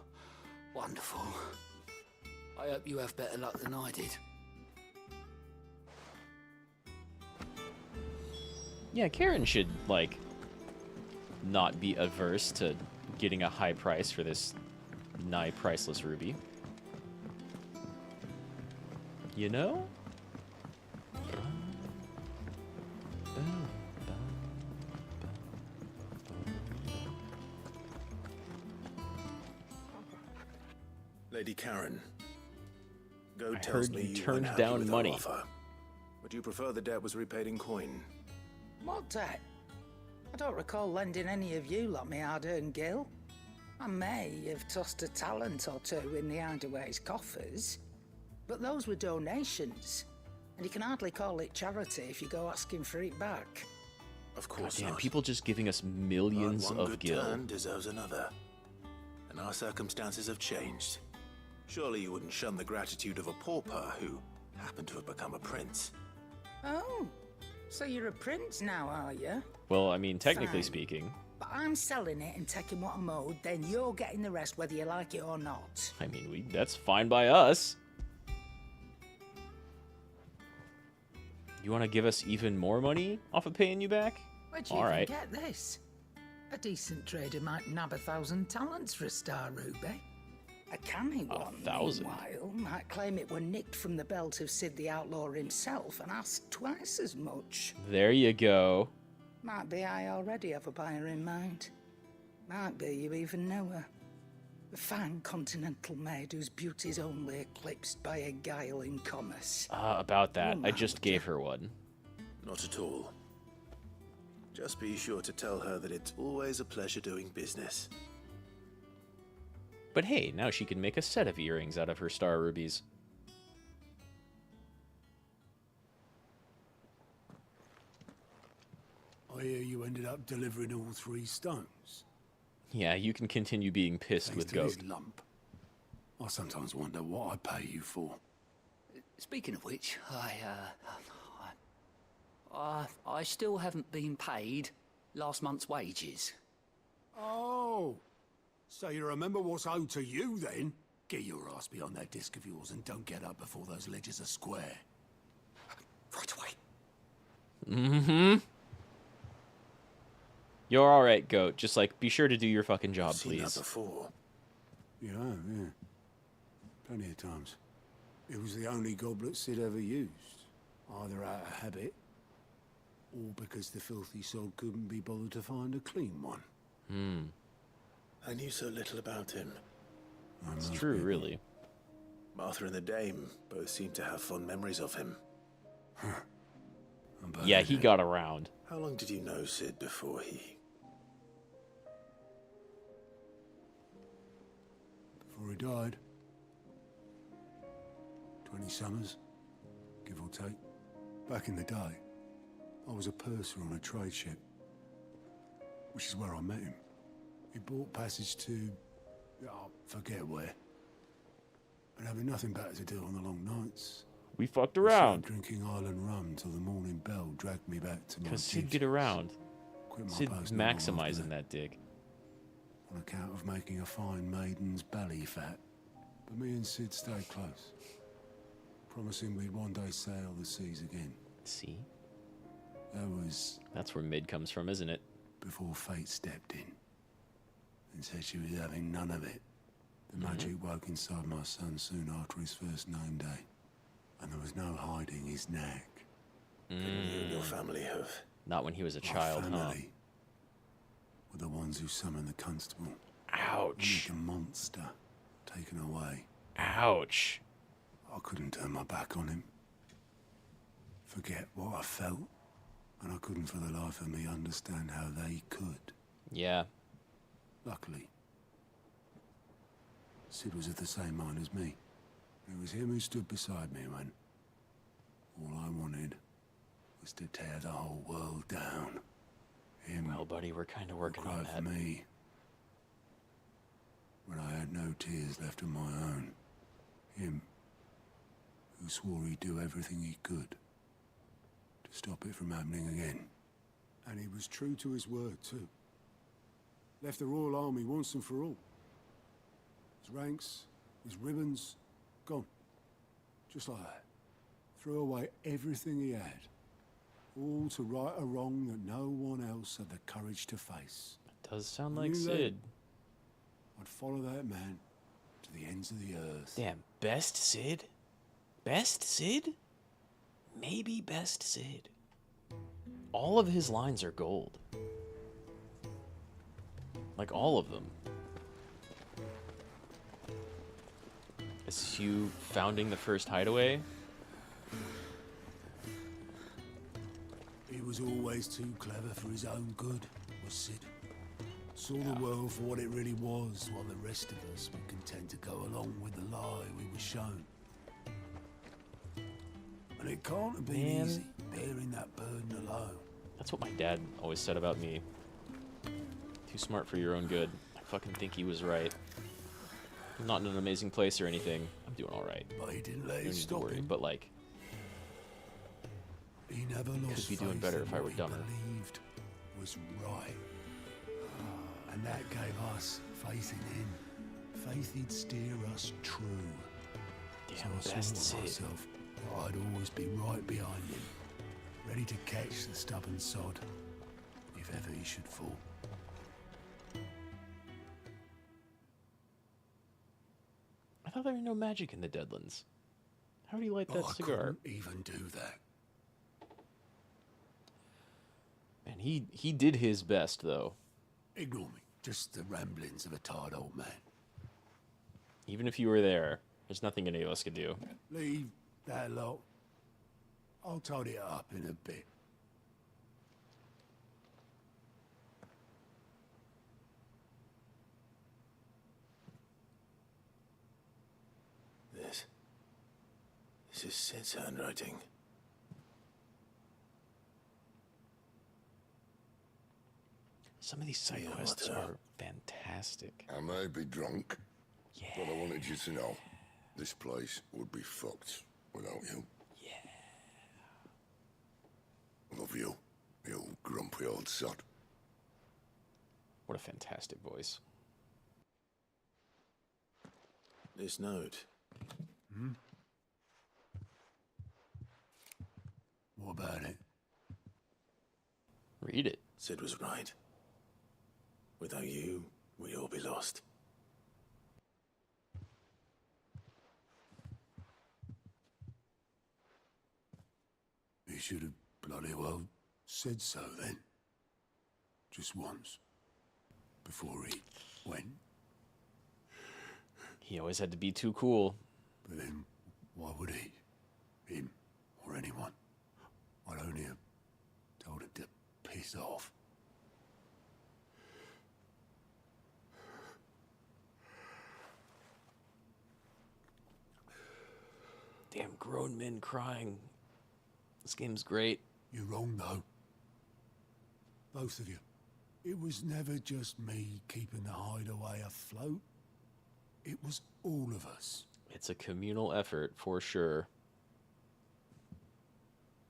wonderful. I hope you have better luck than I did. Yeah, Karen should, like, not be averse to getting a high price for this nigh priceless ruby. You know? Lady Karen, Go I tells heard me you you turned weren't happy down with our money. offer. Would you prefer the debt was repaid in coin? What debt? I don't recall lending any of you lot me hard-earned gil. I may have tossed a talent or two in the Hideaway's coffers, but those were donations, and you can hardly call it charity if you go asking for it back. Of course Damn, not. people just giving us millions One of good gil. turn deserves another. And our circumstances have changed. Surely you wouldn't shun the gratitude of a pauper who happened to have become a prince. Oh, so you're a prince now, are you? Well, I mean, technically Fine. speaking. But I'm selling it and taking what I'm owed, then you're getting the rest whether you like it or not. I mean, that's fine by us. You want to give us even more money off of paying you back? Where'd you All even right. get this? A decent trader might nab 1,000 talents for a star ruby. A canny one, 1,000? meanwhile, might claim it were nicked from the belt of Sid the Outlaw himself and ask twice as much. There you go. Might be I already have a buyer in mind. Might be you even know her. A fine continental maid whose beauty's only eclipsed by a guile in commerce. About that, I just gave her one. Not at all. Just be sure to tell her that it's always a pleasure doing business. But hey, now she can make a set of earrings out of her star rubies. I hear you ended up delivering all 3 stones. Yeah, you can continue being pissed Thanks with to Goat. his lump. I sometimes wonder what I pay you for. Speaking of which, I still haven't been paid last month's wages. Oh, so you remember what's owed to you then? Get your ass behind that disc of yours and don't get up before those ledgers are square. Right away. Mm-hmm. You're alright, Goat. Just, like, be sure to do your fucking job, Seen that please. before. Yeah, yeah. Plenty of times. It was the only goblet Sid ever used. Either out of habit, or All because the filthy sod couldn't be bothered to find a clean one. I knew so little about him. It's true, really. Martha and the Dame both seem to have fond memories of him. Yeah, he got around. How long did you know Sid before he... Before he died. 20 summers, give or take. Back in the day, I was a purser on a trade ship, which is where I met him. He bought passage to... oh, forget where. And having nothing better to do on the long nights... We fucked I around. started drinking Island rum till the morning bell dragged me back to my Because Sid gig. did around. Quit my Sid post not long after maximizing that dig. On account of making a fine maiden's belly fat. But me and Sid stayed close. Promising we'd one day sail the seas again. See? That was... That's where mid comes from, isn't it? Before fate stepped in. And said she was having none of it. The magic woke inside my son soon after his first name day. And there was no hiding his knack. You and your family have... Not when he was a child, huh? family were the ones who summoned the constable. Ouch. Like a monster taken away. Ouch. I couldn't turn my back on him. Forget what I felt. And I couldn't for the life of me understand how they could. Yeah. Luckily, Sid was of the same mind as me. It was him who stood beside me when all I wanted was to tear the whole world down. Him. Well, buddy, we're kind of working on that. For me. When I had no tears left of my own. Him. Who swore he'd do everything he could to stop it from happening again. And he was true to his word, too. Left the Royal Army once and for all. His ranks, his ribbons, gone. Just like that. Threw away everything he had. All to right a wrong that no one else had the courage to face. Does sound I like knew Sid. then I'd follow that man to the ends of the earth. Damn, best Sid? Best Sid? Maybe best Sid. All of his lines are gold. Like, all of them. Is Hugh founding the first hideaway? He was always too clever for his own good, was Sid. Saw the world for what it really was, while the rest of us were content to go along with the lie we were shown. And it can't have been Man. easy, bearing that burden alone. That's what my dad always said about me. Too smart for your own good. I fucking think he was right. I'm not in an amazing place or anything. I'm doing alright. But he didn't let I it don't need to stop worry, him. but like, He never lost could be doing faith better in if I what were he dumber. believed was right. And that gave us faith in him. Faith he'd steer us true. Damn, so I best swore to Sid. myself that I'd always be right behind him, ready to catch the stubborn sod if ever he should fall. I thought there was no magic in the Deadlands. How do you light that I cigar? couldn't even do that. Man, he did his best, though. Ignore me. Just the ramblings of a tired old man. Even if you were there, there's nothing any of us could do. Leave that lot. I'll tidy it up in a bit. This is Sid's handwriting. Some of these side quests are fantastic. I may be drunk, but I wanted you to know this place would be fucked without you. Yeah. Love you, you grumpy old sod. What a fantastic voice. This note. What about it? Read it. Sid was right. Without you, we'd all be lost. He should have bloody well said so then. Just once. Before he went. He always had to be too cool. But then, why would he? Him, or anyone? I'd only have told him to piss off. Damn grown men crying. This game's great. You're wrong, though. Both of you. It was never just me keeping the hideaway afloat. It was all of us. It's a communal effort, for sure.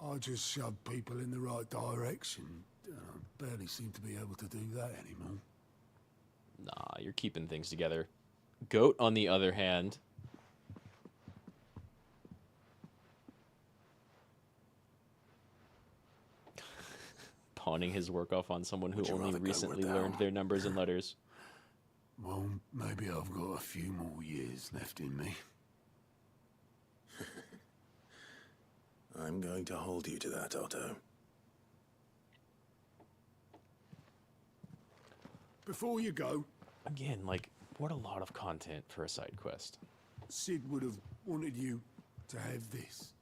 I just shoved people in the right direction. I barely seem to be able to do that anymore. Nah, you're keeping things together. Goat, on the other hand... pawning his work off on someone who only recently learned their numbers and letters. Well, maybe I've got a few more years left in me. I'm going to hold you to that, Otto. Before you go... Again, like, what a lot of content for a side quest. Sid would have wanted you to have this.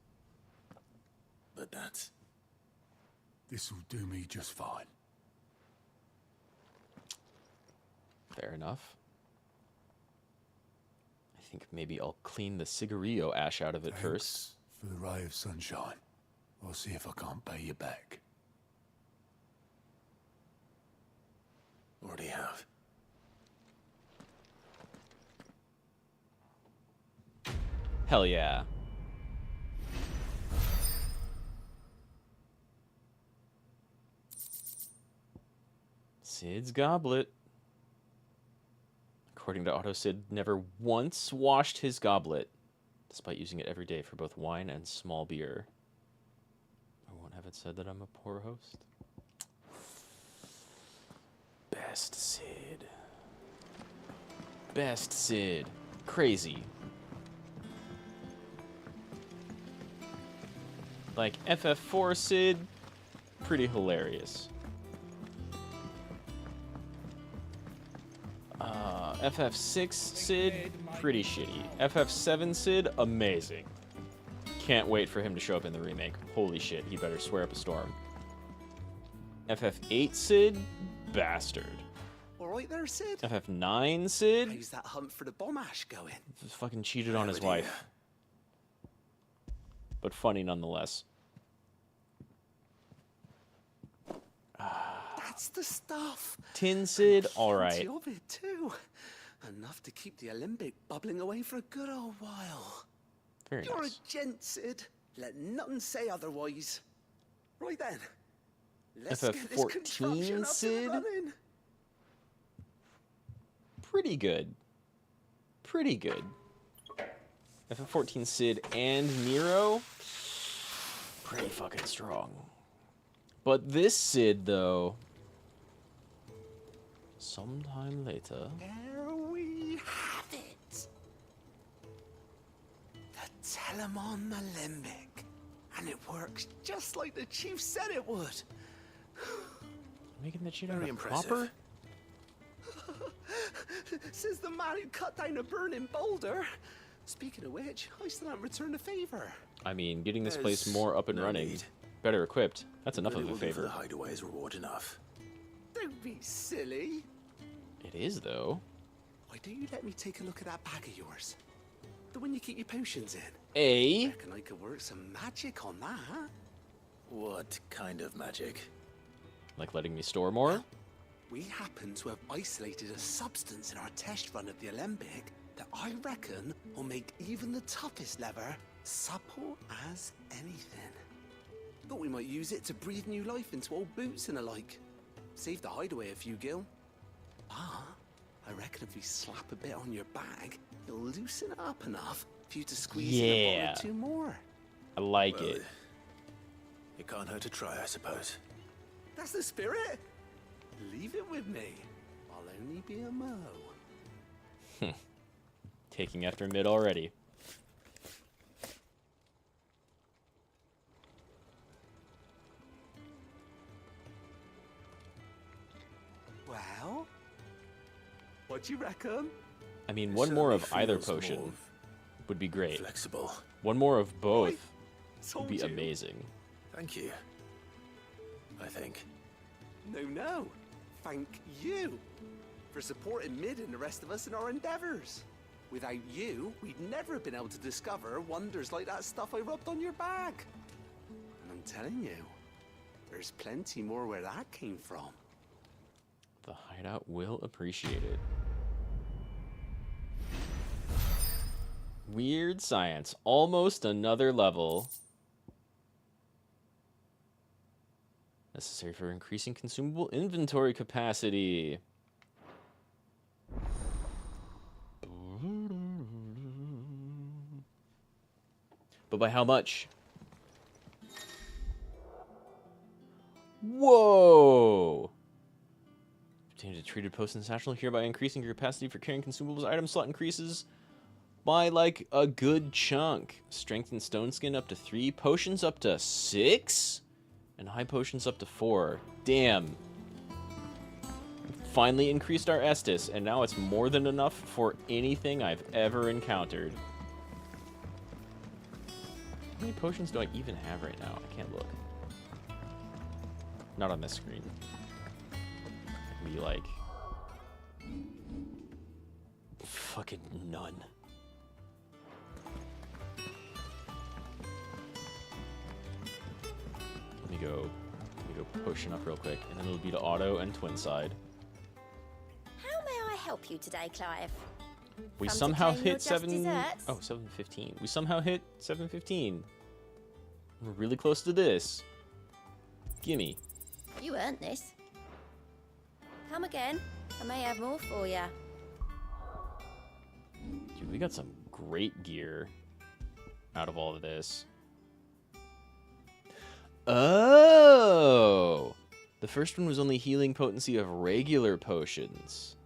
But that's... This'll do me just fine. Fair enough. I think maybe I'll clean the cigarillo ash out of it first. For the ray of sunshine. I'll see if I can't pay you back. Already have. Hell yeah. Sid's goblet. According to Otto, Sid never once washed his goblet, despite using it every day for both wine and small beer. I won't have it said that I'm a poor host. Best Sid. Best Sid. Crazy. Like, FF4 Sid, pretty hilarious. FF6 Sid, pretty shitty. FF7 Sid, amazing. Can't wait for him to show up in the remake. Holy shit, he better swear up a storm. FF8 Sid, bastard. All right there, Sid. FF9 Sid. How's that hunt for the bomb ash going? Fucking cheated on his wife. But funny nonetheless. That's the stuff. Tin Sid, alright. Plenty of it too. Enough to keep the Olympic bubbling away for a good old while. Very You're nice. a gent, Sid. Let nothing say otherwise. Right then. Let's get this contraption FF14 up Sid. and running. Pretty good. Pretty good. FF14 Sid and Nero, pretty fucking strong. But this Sid, though, sometime later. There we have it. The Telemon Alembic. And it works just like the chief said it would. Making that shit out Very of impressive. copper? Says the man who cut down a burning boulder. Speaking of which, I still haven't returned the favor. I mean, getting this There's place more up and no running, need. better equipped, that's enough But it of a will do for favor. the hideaway as reward enough. Don't be silly. It is, though. Why don't you let me take a look at that bag of yours? The one you keep your potions in. A. Reckon I could work some magic on that. What kind of magic? Like letting me store more? We happen to have isolated a substance in our test run of the Alembic that I reckon will make even the toughest lever supple as anything. Thought we might use it to breathe new life into old boots and the like. Save the hideaway a few gil. Ah, I reckon if we slap a bit on your bag, it'll loosen it up enough for you to squeeze in a bottle or two more. I like it. It can't hurt to try, I suppose. That's the spirit. Leave it with me. I'll only be a mo. Taking after mid already. Well, what do you reckon? I mean, one more of either potion would be great. Flexible. One more of both would Told be you. amazing. Thank you. I think. No. Thank you for supporting Mid and the rest of us in our endeavors. Without you, we'd never have been able to discover wonders like that stuff I rubbed on your back. And I'm telling you, there's plenty more where that came from. The hideout will appreciate it. Weird science. Almost another level. Necessary for increasing consumable inventory capacity. But by how much? Whoa! Obtained a treated post in the satchel, hereby increasing your capacity for carrying consumables. Item slot increases by like a good chunk. Strength and stone skin up to 3, potions up to 6, and high potions up to 4. Damn. Finally increased our Estus, and now it's more than enough for anything I've ever encountered. How many potions do I even have right now? I can't look. Not on this screen. I can be like... fucking none. Let me go potion up real quick, and then it'll be to auto and Twinside. How may I help you today, Clive? We Come to somehow claim your hit just 7... desserts? Oh, 7:15. We somehow hit 7:15. We're really close to this. Gimme. You earned this. Come again. I may have more for you. Dude, we got some great gear out of all of this. Oh! The first one was only healing potency of regular potions.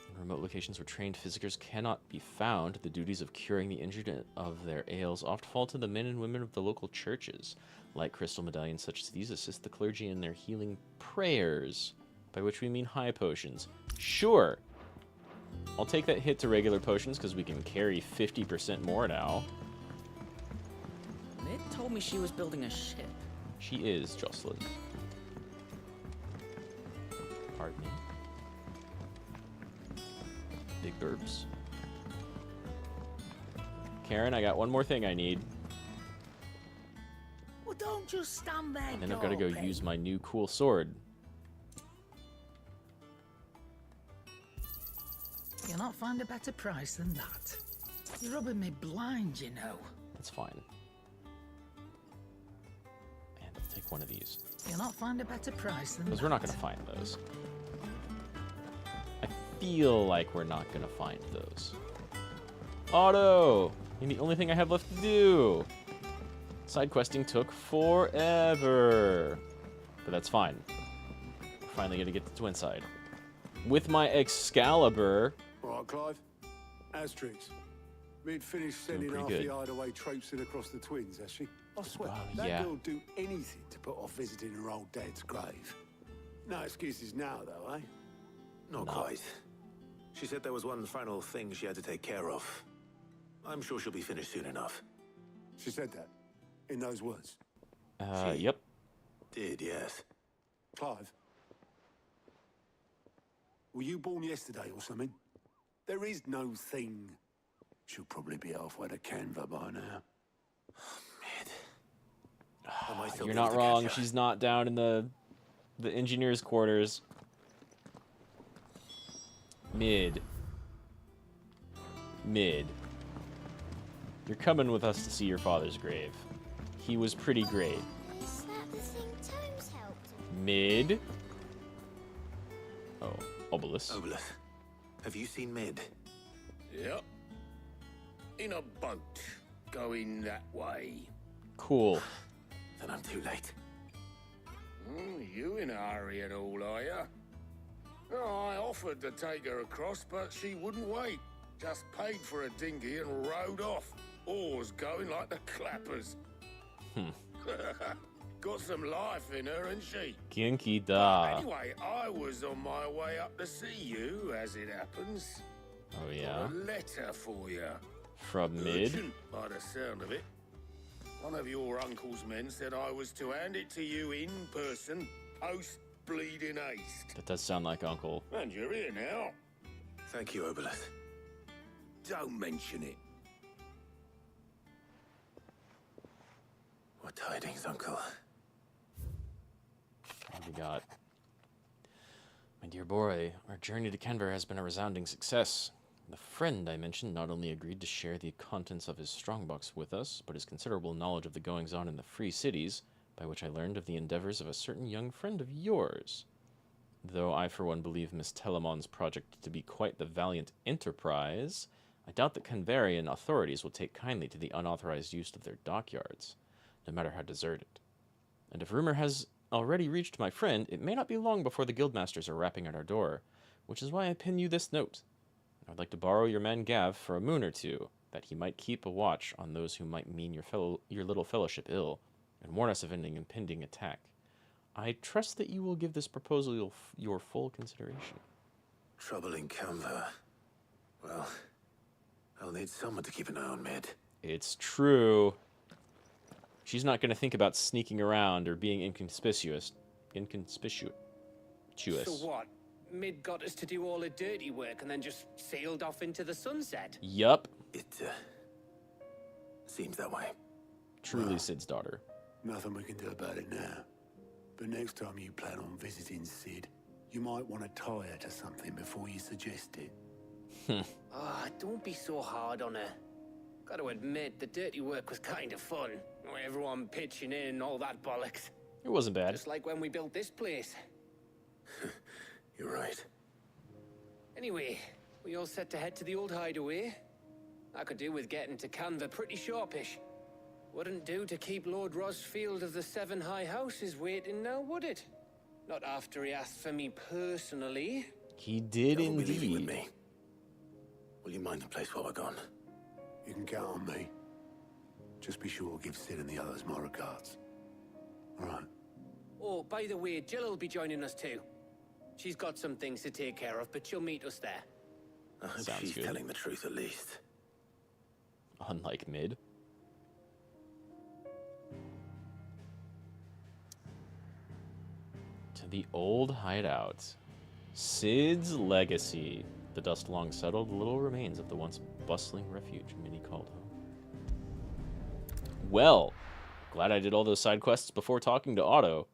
In remote locations where trained physicers cannot be found, the duties of curing the injured of their ails oft fall to the men and women of the local churches. Light crystal medallions such as these assist the clergy in their healing prayers, by which we mean high potions. Sure! I'll take that hit to regular potions because we can carry 50% more now. Mid told me she was building a ship. She is, Jocelyn. Pardon me. Big burps. Karen, I got one more thing I need. Well, don't just stand there. And then I've got to go use my new cool sword. You'll not find a better price than that. You're rubbing me blind, you know. That's fine. And I'll take one of these. You'll not find a better price than that. Because we're not going to find those. I feel like we're not going to find those. Auto! And the only thing I have left to do. Side questing took forever. But that's fine. We're finally going to get to Twinside. With my Excalibur. All right, Clive. Asterix. We'd finished sending pretty half good. the hideaway traipsing across the Twins, has she? I swear, Oh, that yeah. girl do anything to put off visiting her old dad's grave. No excuses now, though, eh? Not quite. She said there was one final thing she had to take care of. I'm sure she'll be finished soon enough. She said that, in those words. Yep. Did, yes. Clive. Were you born yesterday or something? There is no thing. She'll probably be halfway to Canva by now. You're not wrong. She's not down in the engineer's quarters. Mid. You're coming with us to see your father's grave. He was pretty great. Is that the thing Tomes helped? Mid. Oh, Obelisk. Obelisk. Have you seen Mid? Yep. In a boat, going that way. Cool. Then I'm too late. You in a hurry at all, are you? No, I offered to take her across, but she wouldn't wait. Just paid for a dinghy and rowed off. Oars going like the clappers. Got some life in her, ain't she? Kinky da. Anyway, I was on my way up to see you, as it happens. Oh yeah. Got a letter for you. From Mid. Urgent, by the sound of it. One of your uncle's men said I was to hand it to you in person, post-bleeding haste. That does sound like Uncle. And you're here now. Thank you, Oboleth. Don't mention it. What tidings, Uncle? What do we got? My dear boy, our journey to Kenver has been a resounding success. The friend I mentioned not only agreed to share the contents of his strongbox with us, but his considerable knowledge of the goings-on in the Free Cities, by which I learned of the endeavors of a certain young friend of yours. Though I for one believe Miss Telemon's project to be quite the valiant enterprise, I doubt that Canvarian authorities will take kindly to the unauthorized use of their dockyards, no matter how deserted. And if rumor has already reached my friend, it may not be long before the guildmasters are rapping at our door, which is why I pin you this note. I'd like to borrow your man Gav for a moon or two, that he might keep a watch on those who might mean your little fellowship ill, and warn us of any impending attack. I trust that you will give this proposal your full consideration. Trouble in Canva. Well, I'll need someone to keep an eye on Mid. It's true. She's not going to think about sneaking around or being inconspicuous. So what? Mid got us to do all the dirty work and then just sailed off into the sunset? Yup. It, seems that way. Truly Sid's daughter. Nothing we can do about it now. But next time you plan on visiting Sid, you might want to tie her to something before you suggest it. Don't be so hard on her. Gotta admit, the dirty work was kind of fun. Everyone pitching in and all that bollocks. It wasn't bad. Just like when we built this place. You're right. Anyway, we all set to head to the old hideaway. I could do with getting to Canva pretty sharpish. Wouldn't do to keep Lord Rosfield of the Seven High Houses waiting now, would it? Not after he asked for me personally. He did You'll be leaving with indeed. me. Will you mind the place while we're gone? You can count on me. Just be sure to give Sid and the others my regards. All right. Oh, by the way, Jill will be joining us too. She's got some things to take care of, but she'll meet us there. I hope Sounds she's good. telling the truth at least. Unlike Mid. To the old hideout. Sid's legacy. The dust long settled, little remains of the once bustling refuge Minnie called home. Well, glad I did all those side quests before talking to Otto.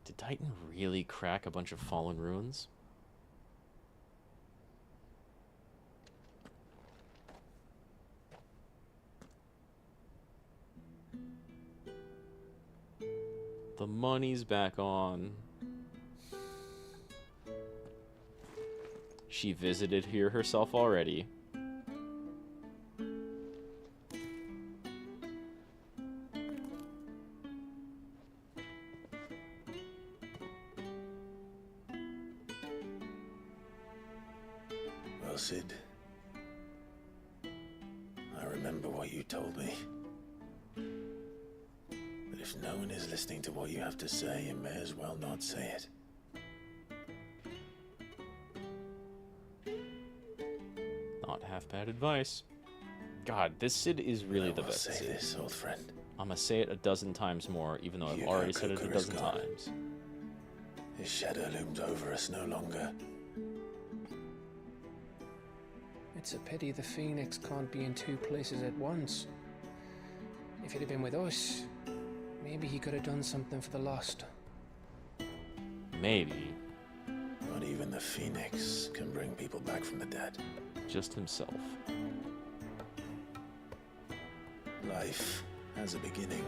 Did Titan really crack a bunch of fallen ruins? The money's back on. She visited here herself already. Well, Sid, I remember what you told me. But if no one is listening to what you have to say, you may as well not say it. Not half bad advice. God, this Sid is really the I'll best say Sid. this, old friend. I'm gonna say it a dozen times more, even though I've already said it a Coker is dozen gone. times. His shadow looms over us no longer. It's a pity the Phoenix can't be in two places at once. If he'd have been with us, maybe he could have done something for the lost. Maybe. Not even the Phoenix can bring people back from the dead. Just himself. Life has a beginning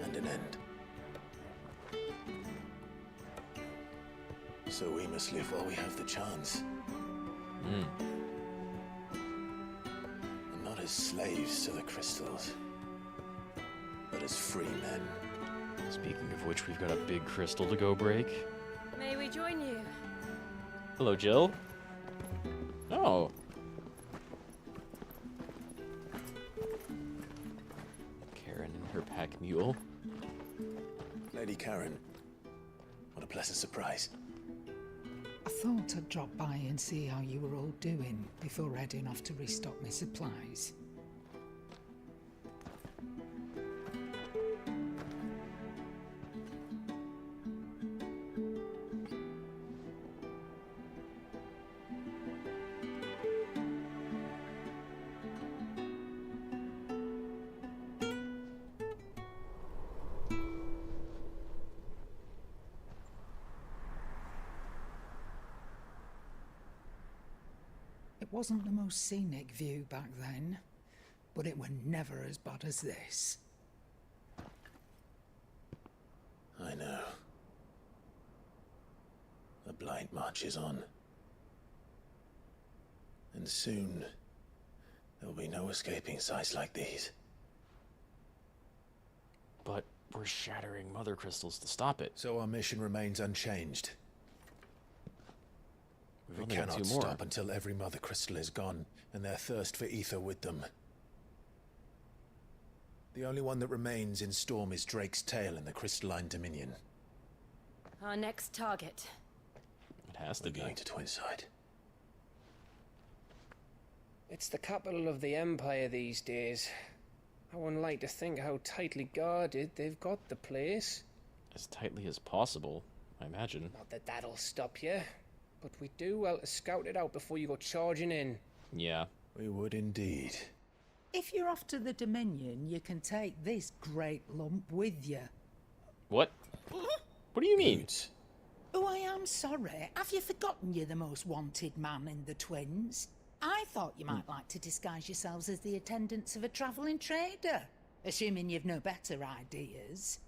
and an end. So we must live while we have the chance. And not as slaves to the crystals, but as free men. Speaking of which, we've got a big crystal to go break. May we join you? Hello, Jill. Oh. Her pack mule. Lady Karen, what a pleasant surprise. I thought I'd drop by and see how you were all doing before heading off to restock my supplies. It wasn't the most scenic view back then, but it were never as bad as this. I know. The blight marches on. And soon, there'll be no escaping sights like these. But we're shattering mother crystals to stop it. So our mission remains unchanged. We've We only got cannot 2 more. stop until every mother crystal is gone, and their thirst for ether with them. The only one that remains in Storm is Drake's tail in the crystalline dominion. Our next target. It has to be. Going to Twinside. It's the capital of the Empire these days. I wouldn't like to think how tightly guarded they've got the place. As tightly as possible, I imagine. Not that that'll stop you, but we do well to scout it out before you go charging in. Yeah. We would indeed. If you're off to the Dominion, you can take this great lump with you. What? What do you mean? Oh, I am sorry. Have you forgotten you're the most wanted man in the Twins? I thought you might like to disguise yourselves as the attendants of a travelling trader, assuming you've no better ideas.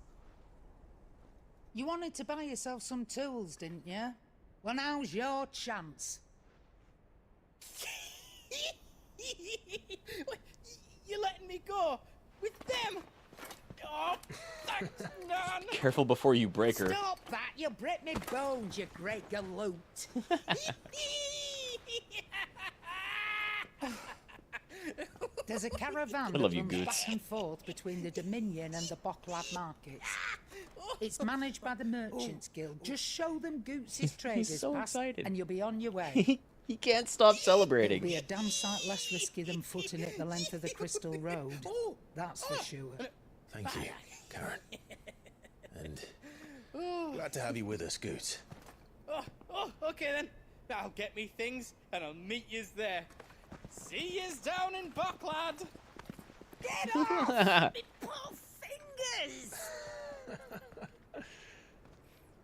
You wanted to buy yourself some tools, didn't you? Well, now's your chance. You're letting me go with them? Oh, thanks, Nan. Careful before you break her. Stop that! You'll break me bones, you great galoot. There's a caravan I love that you, runs Goots. back and forth between the Dominion and the Bocklad markets. It's managed by the Merchants Guild. Just show them Goots' traders so past, excited. and you'll be on your way. He can't stop celebrating. It'll be a damn sight less risky than footing it the length of the Crystal Road. That's for sure. Thank you, Karen. And glad to have you with us, Goot. Oh, okay then. I'll get me things and I'll meet yous there. See yous down in Bocklad. Get off! Me poor fingers!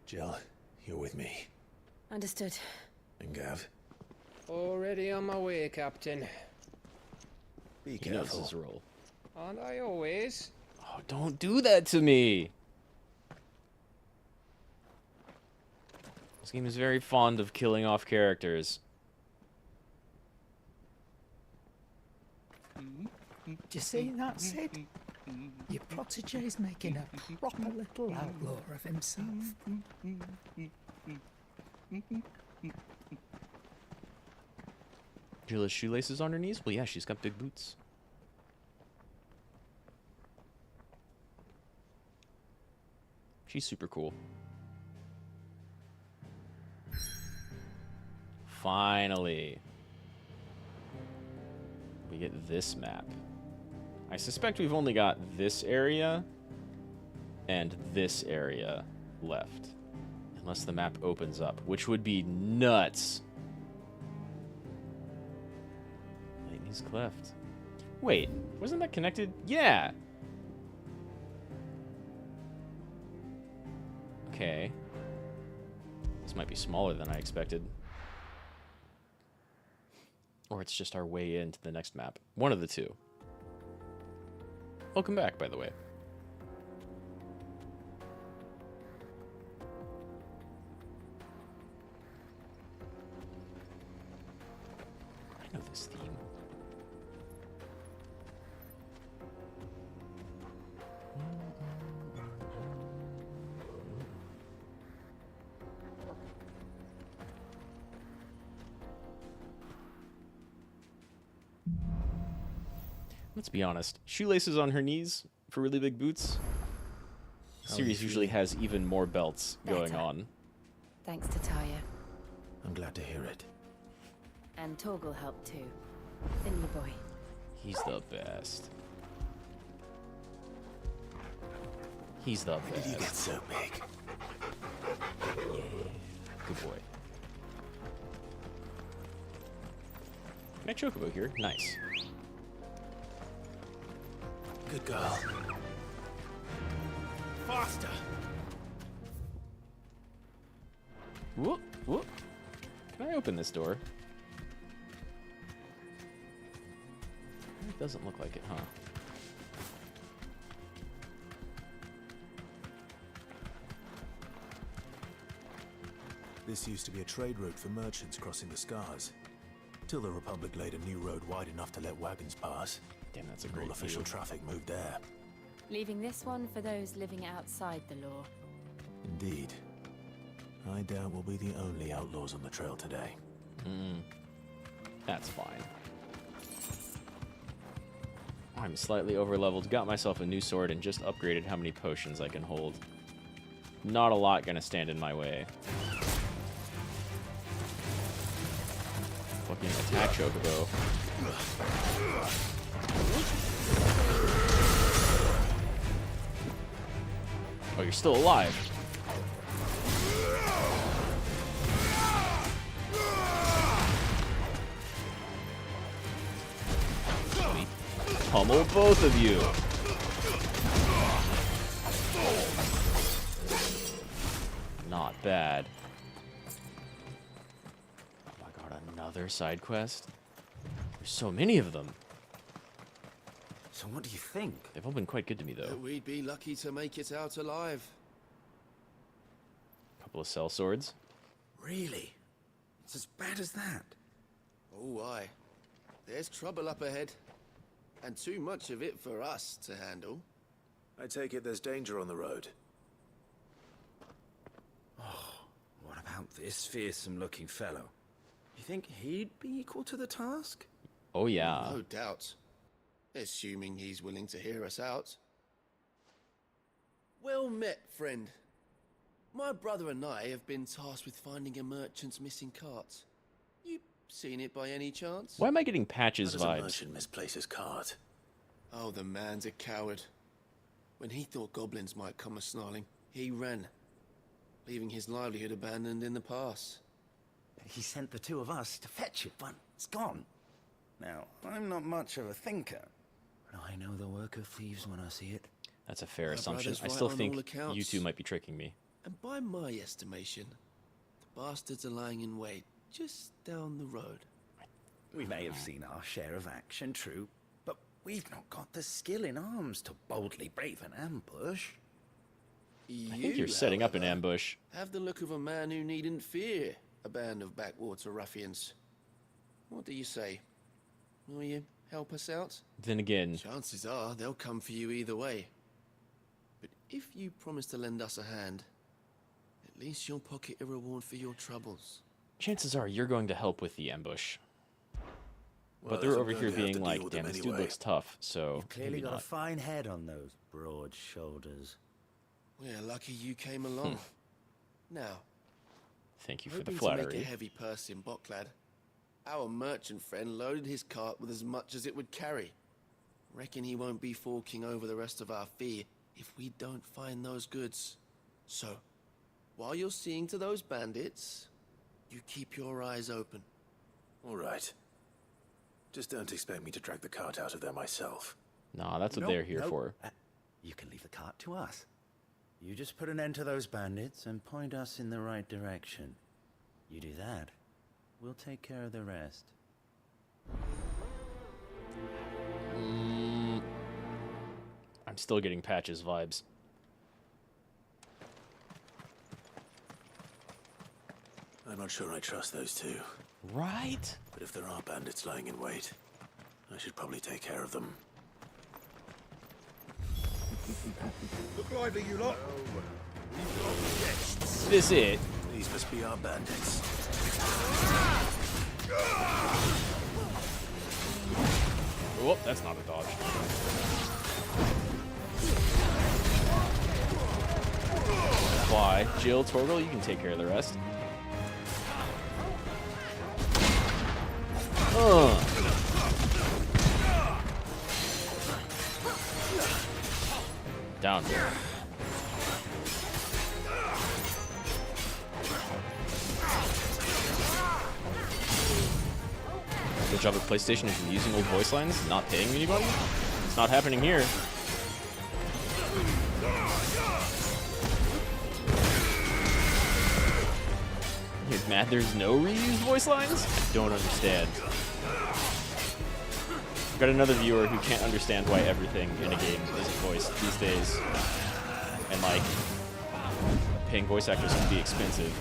Jill, you're with me. Understood. And Gav, Already on my way, Captain. be He knows careful. his role. Aren't I always? Oh, don't do that to me. This game is very fond of killing off characters. Do you see that, Sid? Your protege's making a proper little outlaw of himself. Jill has shoelaces on her knees? Well, yeah, she's got big boots. She's super cool. Finally. We get this map. I suspect we've only got this area and this area left. Unless the map opens up, which would be nuts. Lightning's Cleft. Wait, wasn't that connected? Yeah. Okay. This might be smaller than I expected. Or it's just our way into the next map. One of the two. Welcome back, by the way. I know this theme. Let's be honest. Shoelaces on her knees for really big boots. The series usually has even more belts going on. Thanks to Taya. I'm glad to hear it. And Torgal helped too. Didn't you, boy? He's the best. He's the best. When did you get so big? Yeah. Good boy. Can I chocobo here? Nice. Good girl. Faster! Whoop, whoop. Can I open this door? It doesn't look like it, huh? This used to be a trade route for merchants crossing the Scars, till the Republic laid a new road wide enough to let wagons pass. Damn, that's a and great all official view. traffic moved there. Leaving this one for those living outside the law. Indeed. I doubt we'll be the only outlaws on the trail today. That's fine. I'm slightly overleveled, got myself a new sword, and just upgraded how many potions I can hold. Not a lot gonna stand in my way. Fucking attack chocobo. Oh, you're still alive. Sweet. Pummel both of you. Not bad. Oh my god, another side quest? There's so many of them. So what do you think? They've all been quite good to me, though. We'd be lucky to make it out alive. Couple of cell swords. Really? It's as bad as that? Oh, aye. There's trouble up ahead. And too much of it for us to handle. I take it there's danger on the road. What about this fearsome-looking fellow? You think he'd be equal to the task? Oh, yeah. No doubt. Assuming he's willing to hear us out. Well met, friend. My brother and I have been tasked with finding a merchant's missing cart. You seen it by any chance? Why am I getting Patches How does a vibes? merchant misplace his cart? Oh, the man's a coward. When he thought goblins might come a-snarling, he ran, leaving his livelihood abandoned in the pass. He sent the two of us to fetch it, but it's gone. Now, I'm not much of a thinker, but I know the work of thieves when I see it. That's a fair My assumption. brother's I right still on think all accounts. you two might be tricking me. And by my estimation, the bastards are lying in wait just down the road. We may have seen our share of action, true, but we've not got the skill in arms to boldly brave an ambush. I think you're setting up an ambush. Have the look of a man who needn't fear a band of backwater ruffians. What do you say? Will you help us out? Then again, Chances are they'll come for you either way. But if you promise to lend us a hand, at least you'll pocket a reward for your troubles. chances are you're going to help with the ambush. Well, But they're if I'm over going here to have being to like, deal with damn, them this dude anyway." looks tough, so You've clearly maybe got not. a fine head on those broad shoulders. We're lucky you came along. Now, Thank you for the hoping to make flattery. a heavy purse in Boklad, our merchant friend loaded his cart with as much as it would carry. Reckon he won't be forking over the rest of our fee if we don't find those goods. So, while you're seeing to those bandits, you keep your eyes open. All right. Just don't expect me to drag the cart out of there myself. Nah, that's what Nope, they're here nope. for. You can leave the cart to us. You just put an end to those bandits and point us in the right direction. You do that, we'll take care of the rest. I'm still getting Patches vibes. I'm not sure I trust those two. Right? But if there are bandits lying in wait, I should probably take care of them. Look lively, you lot. We've got guests. This it? These must be our bandits. Whoop, that's not a dodge. why. Jill, Torgal, you can take care of the rest. Down. Good job at PlayStation is using old voice lines, not paying anybody. It's not happening here. You're mad there's no reused voice lines? I don't understand. I've got another viewer who can't understand why everything in a game is voiced these days. And like, paying voice actors can be expensive.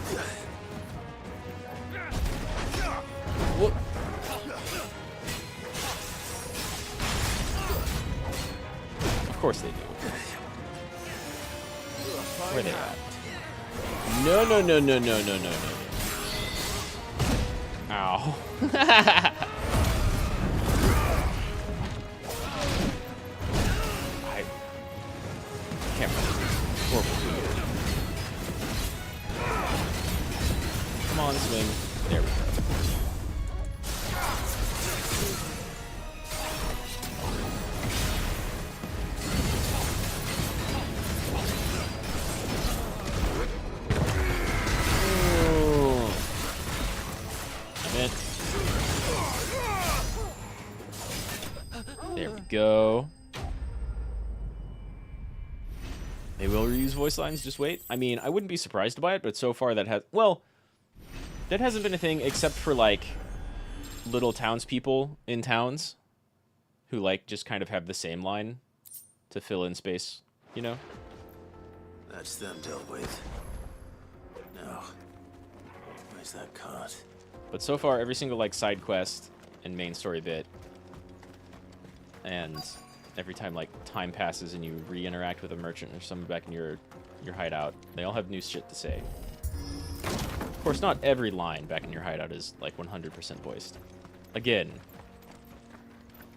Whoop. Of course they do. Where are they at? No, no, no, no, no, no, no, no. Ow. I can't remember. Horrible. Come on, swing. There we go. There we go. They will reuse voice lines, just wait. I mean, I wouldn't be surprised by it, but so far that has... Well, that hasn't been a thing except for, like, little townspeople in towns who, like, just kind of have the same line to fill in space, you know? That's them dealt with. Now, where's that cart? But so far, every single, like, side quest and main story bit, and every time, like, time passes and you re-interact with a merchant or someone back in your hideout, they all have new shit to say. Of course, not every line back in your hideout is, like, 100% voiced. Again,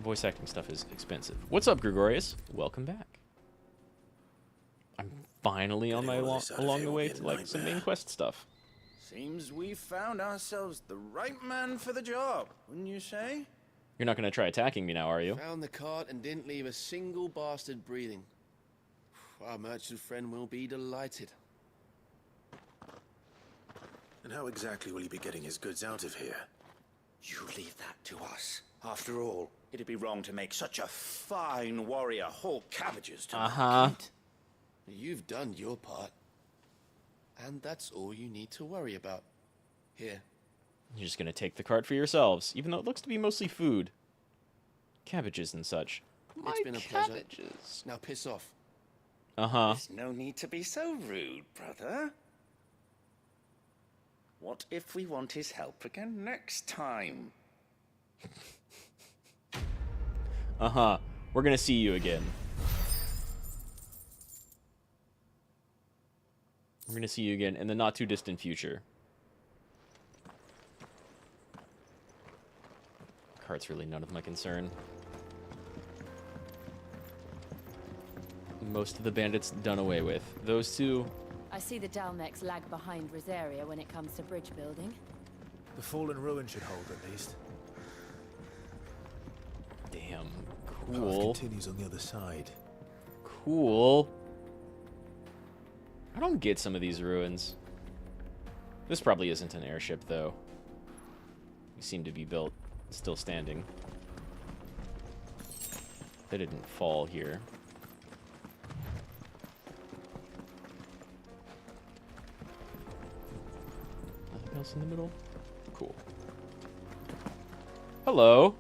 voice acting stuff is expensive. What's up, Gregorius? Welcome back. I'm finally on my along the way to, like, some main quest stuff. Seems we found ourselves the right man for the job, wouldn't you say? You're not going to try attacking me now, are you? Found the cart and didn't leave a single bastard breathing. Our merchant friend will be delighted. And how exactly will he be getting his goods out of here? You leave that to us. After all, it'd be wrong to make such a fine warrior haul cabbages to market. You've done your part. And that's all you need to worry about. Here. You're just going to take the cart for yourselves, even though it looks to be mostly food. Cabbages and such. It's been a pleasure. Now piss off. There's no need to be so rude, brother. What if we want his help again next time? We're going to see you again. We're going to see you again in the not-too-distant future. Cart's really none of my concern. Most of the bandits done away with. Those two... I see the Dalmex lag behind Rosaria when it comes to bridge building. The fallen ruin should hold, at least. Damn. The Cool. path continues on the other side. Cool. I don't get some of these ruins. This probably isn't an airship, though. They seem to be built, still standing. They didn't fall here. Nothing else in the middle? Cool. Hello.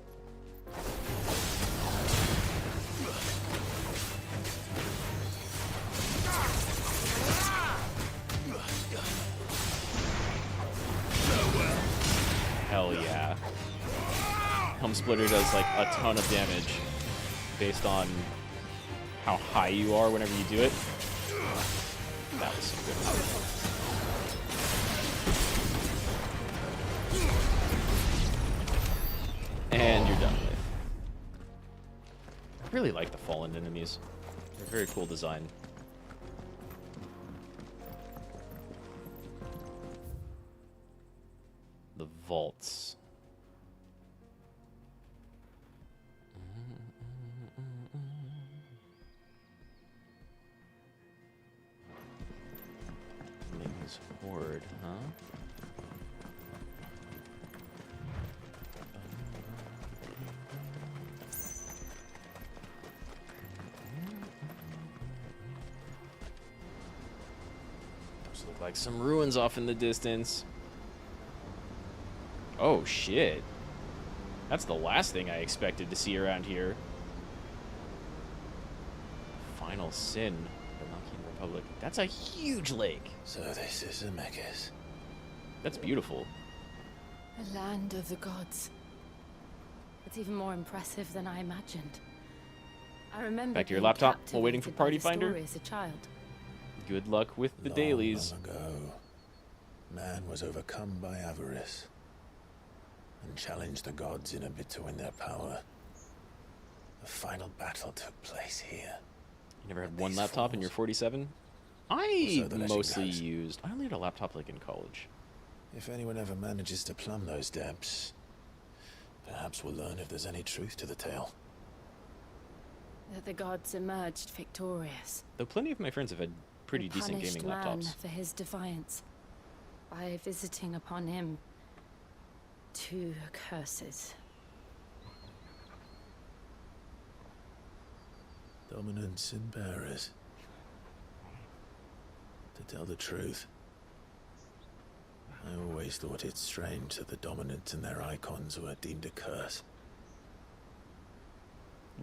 Hell yeah. Helm Splitter does like a ton of damage based on how high you are whenever you do it. That was some good stuff. And you're done with. I really like the fallen enemies. They're very cool design. the vaults. Ming's Horde, huh? Those look like some ruins off in the distance. Oh shit. That's the last thing I expected to see around here. Final Sin, the Machian Republic. That's a huge lake. So this is Zemeckis. That's beautiful. A land of the gods. It's even more impressive than I imagined. I remember Back to your being laptop while waiting for captivated by Party the Finder. story as a child. Good luck with the dailies. Long ago, man was overcome by avarice and challenged the gods in a bid to win their power. The final battle took place here. You never had one laptop and you're 47? I So the legend mostly goes. used... I only had a laptop like in college. If anyone ever manages to plumb those depths, perhaps we'll learn if there's any truth to the tale. That the gods emerged victorious. Though plenty of my friends have had pretty They decent punished gaming man laptops. for his defiance by visiting upon him 2 curses. Dominance and bearers. To tell the truth, I always thought it strange that the dominant and their icons were deemed a curse.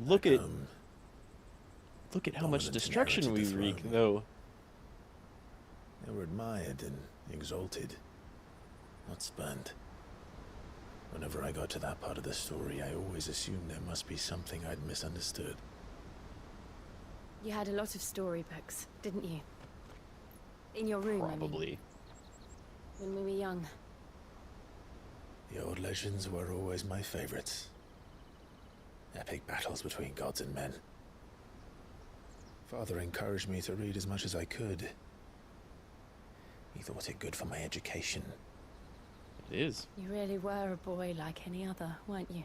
Look at how much dominant destruction we inherited the wreak, throne. though. They were admired and exalted, not spurned. Whenever I got to that part of the story, I always assumed there must be something I'd misunderstood. You had a lot of storybooks, didn't you? In your room, Probably. I mean, when we were young. The old legends were always my favorites. Epic battles between gods and men. Father encouraged me to read as much as I could. He thought it good for my education. It is. You really were a boy like any other, weren't you?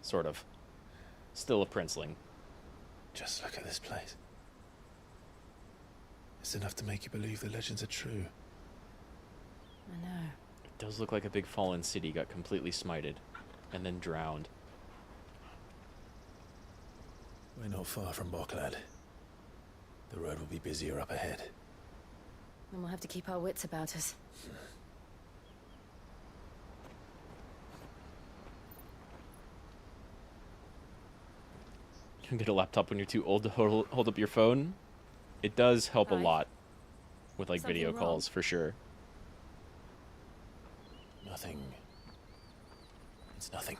Sort of. Still a princeling. Just look at this place. It's enough to make you believe the legends are true. I know. It does look like a big fallen city got completely smited and then drowned. We're not far from Boklad. The road will be busier up ahead. And we'll have to keep our wits about us. You can get a laptop when you're too old to hold up your phone. It does help a Right. lot with like Something video wrong? calls for sure. Nothing. It's nothing.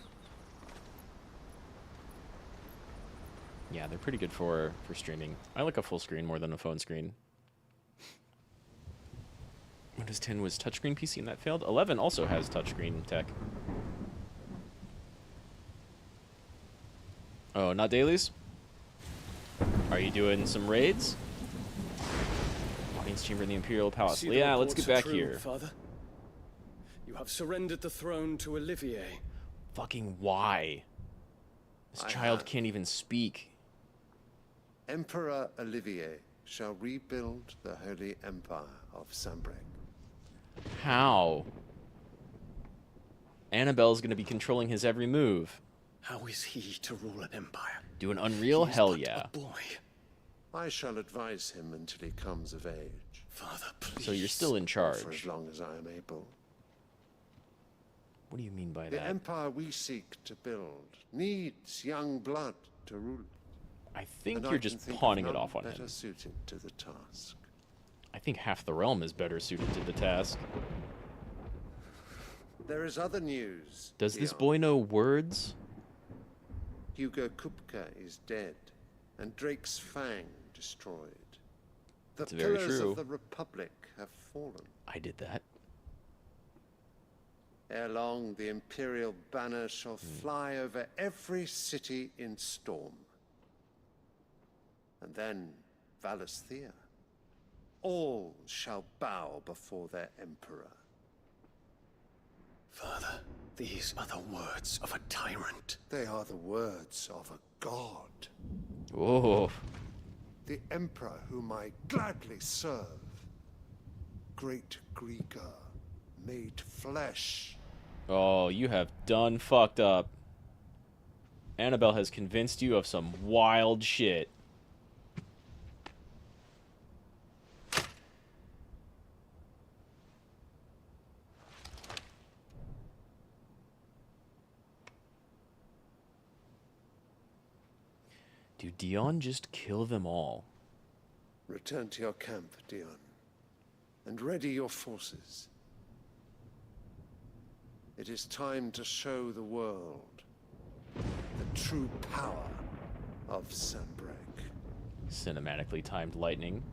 Yeah, they're pretty good for streaming. I like a full screen more than a phone screen. Windows 10 was touchscreen PC and that failed. 11 also has touchscreen tech. Oh, not dailies? Are you doing some raids? Audience chamber in the Imperial Palace. See the Yeah, let's reports get are back true, here. Father. You have surrendered the throne to Olivier. Fucking why? This child can't even speak. Emperor Olivier shall rebuild the Holy Empire of Sanbreque. How? Annabelle's gonna be controlling his every move. How is he to rule an empire? Doing Unreal? He is Hell but yeah. a boy. I shall advise him until he comes of age. Father, please. So you're still in For as charge. long as I am able. What do you mean by The that? empire we seek to build needs young blood to rule it. I think And you're I just can think of pawning it none off on better him. suited to the task. I think half the realm is better suited to the task. There is other news. Does this Leon. boy know words? Hugo Kupka is dead, and Drake's Fang destroyed. The That's very pillars true. of the Republic have fallen. I did that. Ere long, the Imperial banner shall fly over every city in Storm. And then Valisthea. All shall bow before their emperor. Father, these are the words of a tyrant. They are the words of a god. Oh. The Emperor whom I gladly serve. Great Greeker, made flesh. Oh, you have done fucked up. Annabelle has convinced you of some wild shit. Do Dion just kill them all? Return to your camp, Dion, and ready your forces. It is time to show the world the true power of Sanbreque. Cinematically timed lightning.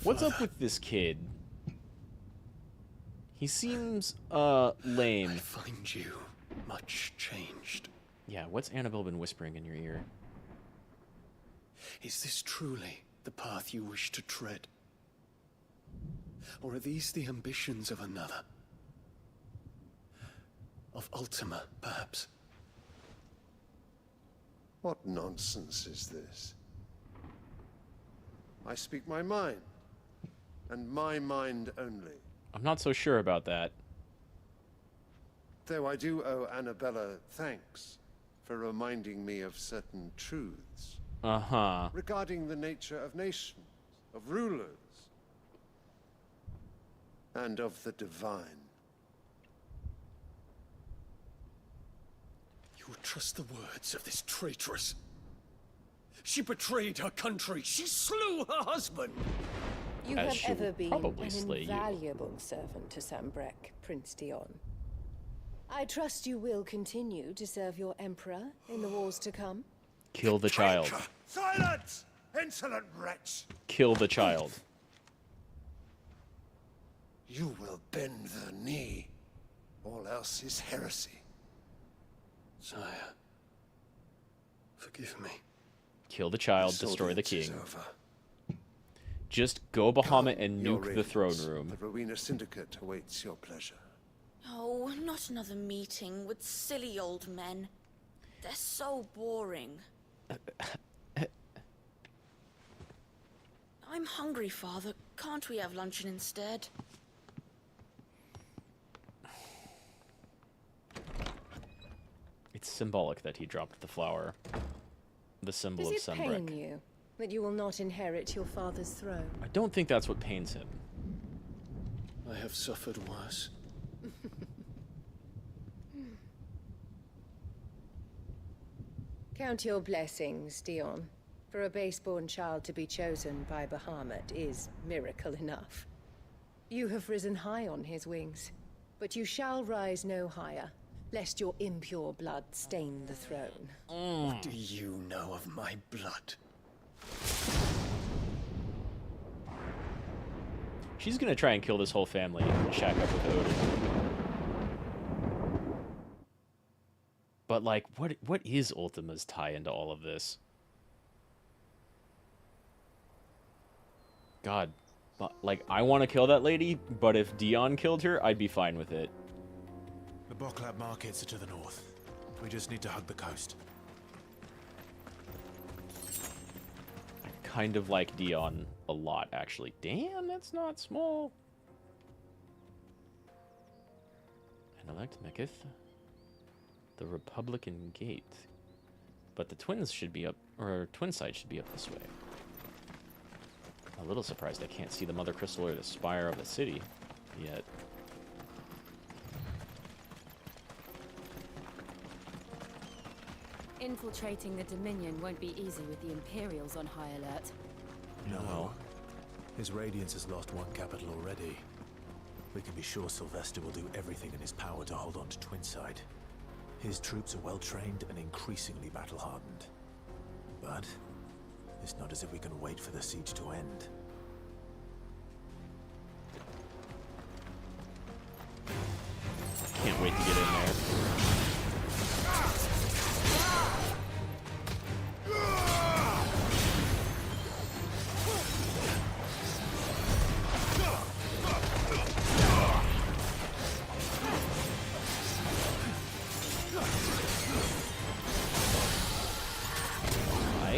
What's up with this kid? He seems, lame. I find you much changed. Yeah, what's Annabelle been whispering in your ear? Is this truly the path you wish to tread? Or are these the ambitions of another? Of Ultima, perhaps? What nonsense is this? I speak my mind, and my mind only. I'm not so sure about that. Though I do owe Annabella thanks for reminding me of certain truths. Uh-huh. Regarding the nature of nations, of rulers, and of the divine. You would trust the words of this traitress? She betrayed her country. She slew her husband. You As have she will ever been probably an slay you. invaluable servant to Sanbreque, Prince Dion. I trust you will continue to serve your Emperor in the wars to come. Kill the child. Silence! Insolent wretch! Kill the child. You will bend the knee. All else is heresy. Sire, forgive me. Kill the child, destroy the king. Just go Bahamut and Your nuke the throne room. The Rowena Syndicate awaits your pleasure. Oh, not another meeting with silly old men. They're so boring. I'm hungry, Father. Can't we have luncheon instead? It's symbolic that he dropped the flower. The symbol Does of it pain Sanbreque. you that you will not inherit your father's throne? I don't think that's what pains him. I have suffered worse. Count your blessings, Dion. For a base-born child to be chosen by Bahamut is miracle enough. You have risen high on his wings, but you shall rise no higher, lest your impure blood stain the throne. What do you know of my blood? She's gonna try and kill this whole family and shack up with Odin. But like, what is Ultima's tie into all of this? God, but, like, I want to kill that lady, but if Dion killed her, I'd be fine with it. The Boklab markets are to the north. We just need to hug the coast. I kind of like Dion a lot, actually. Damn, that's not small. And elect Mekith. The Republican Gate. But the twins should be up, or Twinside should be up this way. A little surprised I can't see the Mother Crystal or the spire of the city yet. Infiltrating the Dominion won't be easy with the Imperials on high alert. No. His Radiance has lost one capital already. We can be sure Sylvester will do everything in his power to hold on to Twinside. His troops are well-trained and increasingly battle-hardened. But it's not as if we can wait for the siege to end. Can't wait to get in there.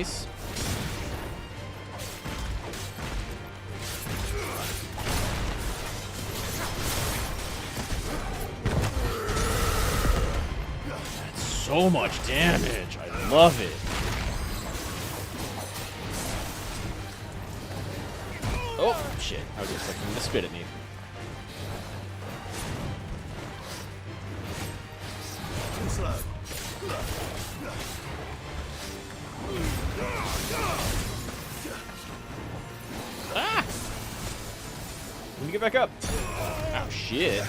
Nice. That's so much damage. I love it. Oh, shit. I was expecting him to spit at me. Too slow. Ah! Let me get back up. Oh, shit.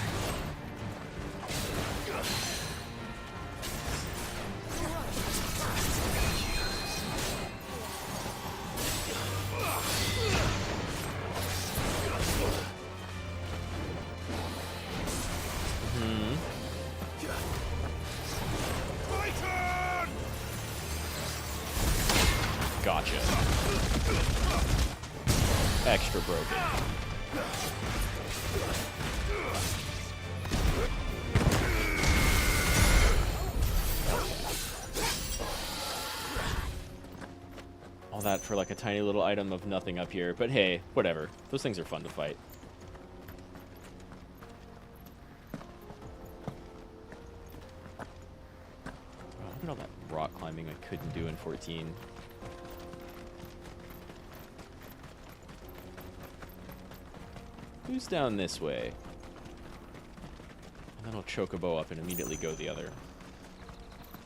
Gotcha. Extra broken. All that for like a tiny little item of nothing up here, but hey, whatever. Those things are fun to fight. Oh, look at all that rock climbing I couldn't do in 14. Who's down this way? And then I'll chocobo up and immediately go the other.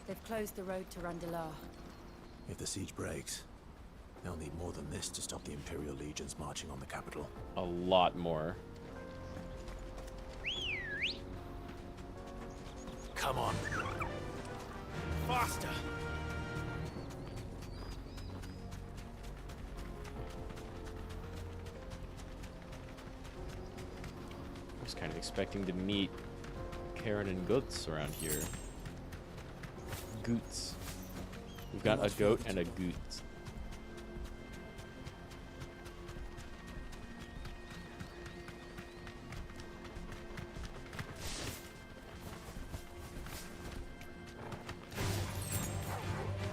They've closed the road to Randalar. If the siege breaks, they'll need more than this to stop the Imperial legions marching on the capital. A lot more. Come on. Faster! I was kind of expecting to meet Karen and Goots around here. Goots. We've got a goat and a Goots.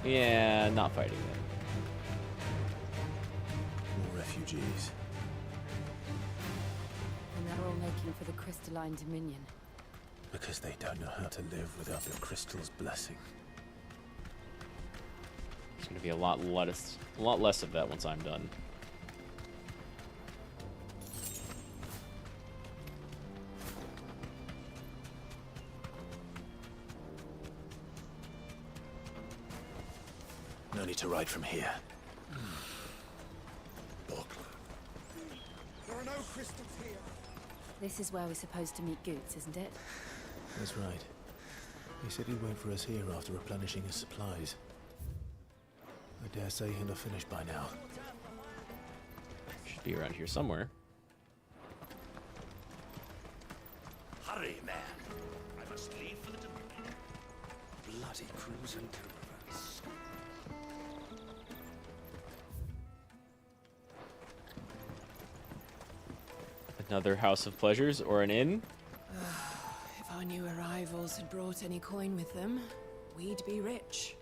Yeah, not fighting them. More refugees. And they're all making for the crystalline dominion. Because they don't know how to live without the crystal's blessing. There's going to be a lot less of that once I'm done. No need to ride from here. There are no crystals here. This is where we're supposed to meet Goots, isn't it? That's right. He said he'd wait for us here after replenishing his supplies. I dare say he'll have finished by now. Should be around here somewhere. Hurry, man. I must leave for the Dominion. Bloody crews and caravans. Another house of pleasures or an inn? If our new arrivals had brought any coin with them, we'd be rich.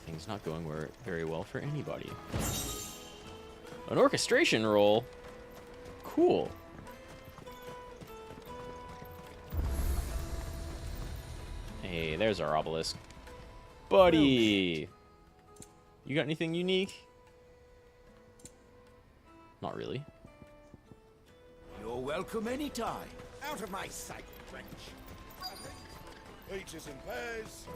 Things not going very well for anybody. An orchestration roll? Cool. Hey, there's our obelisk. Buddy! You got anything unique? Not really. You're welcome anytime. Out of my sight, wench. Peaches and pears.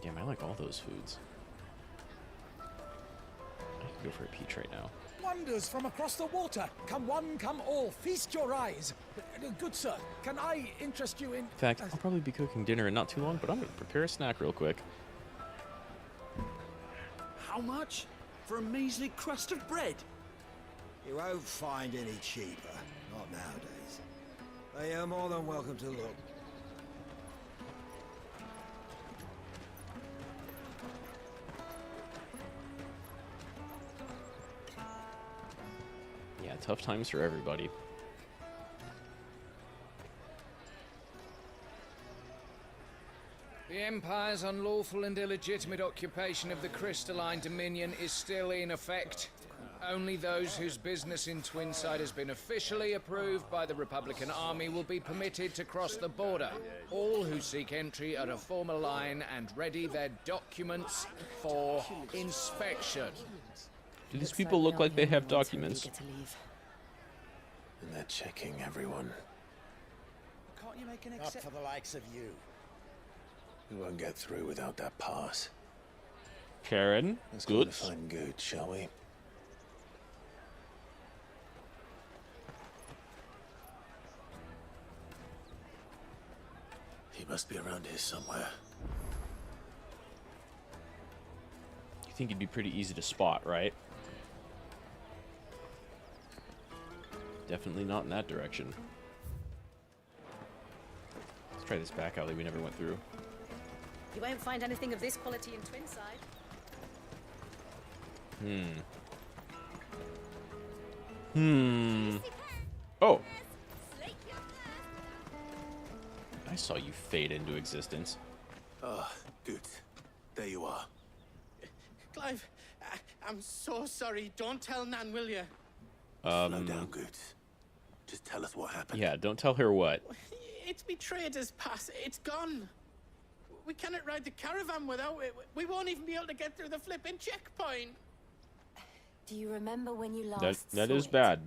Damn, I like all those foods. I can go for a peach right now. Wonders from across the water. Come one, come all. Feast your eyes. Good sir, can I interest you in... In fact, I'll probably be cooking dinner in not too long, but I'm going to prepare a snack real quick. How much? For a measly crust of bread? You won't find any cheaper. Not nowadays. But you're more than welcome to look. Yeah, tough times for everybody. The Empire's unlawful and illegitimate occupation of the Crystalline Dominion is still in effect. Only those whose business in Twinside has been officially approved by the Republican Army will be permitted to cross the border. All who seek entry are to form a line and ready their documents for inspection. Do these people look like they have documents? And they're checking everyone. Can't you make an Not for the likes of you. We won't get through without that pass. Karen, let's go to find Good, shall we? He must be around here somewhere. You think he'd be pretty easy to spot, right? Definitely not in that direction. Let's try this back alley we never went through. You won't find anything of this quality in Twinside. Oh. I saw you fade into existence. Ah, good. There you are. Clive, I'm so sorry. Don't tell Nan, will you? Slow down, Good. Just tell us what happened. Yeah, don't tell her what. It's betrayed us, Pass. It's gone. We cannot ride the caravan without it. We won't even be able to get through the flipping checkpoint. Do you remember when you last That saw is it? bad.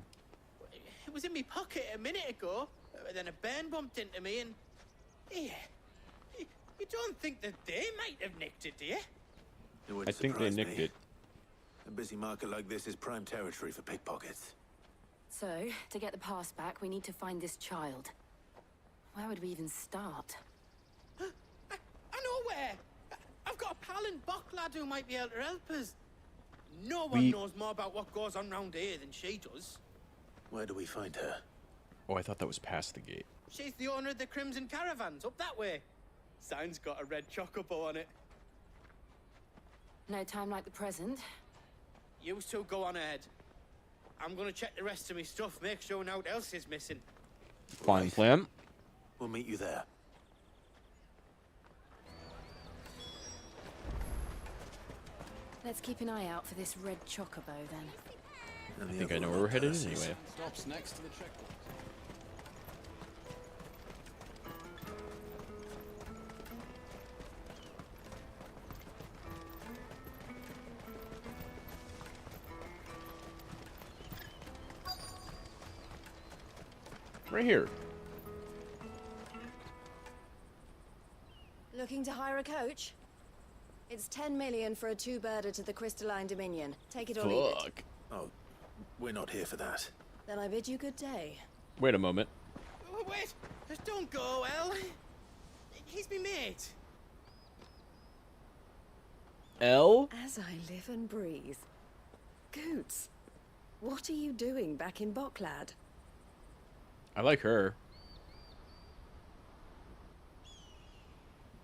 It was in my pocket a minute ago. Then a bairn bumped into me and... Yeah. You don't think that they might have nicked it, do you? It wouldn't I think they surprise nicked me. it. A busy market like this is prime territory for pickpockets. So, to get the pass back, we need to find this child. Where would we even start? I know where. I've got a pal in Bocklad who might be able to help us. No one knows more about what goes on round here than she does. Where do we find her? Oh, I thought that was past the gate. She's the owner of the Crimson Caravans, up that way. Sign's got a red chocobo on it. No time like the present. You two go on ahead. I'm gonna check the rest of my stuff, make sure no one else is missing. Fine plan. We'll meet you there. Let's keep an eye out for this red chocobo, then. I think I know where we're headed anyway. Stops next to the checkpoint. Right here. Looking to hire a coach? It's 10 million for a two-birder to the Crystalline Dominion. Take it or leave it. Fuck. Oh, we're not here for that. Then I bid you good day. Wait a moment. Wait, don't go, El. He's me mate. L? As I live and breathe. Goots, what are you doing back in Bocklad? I like her.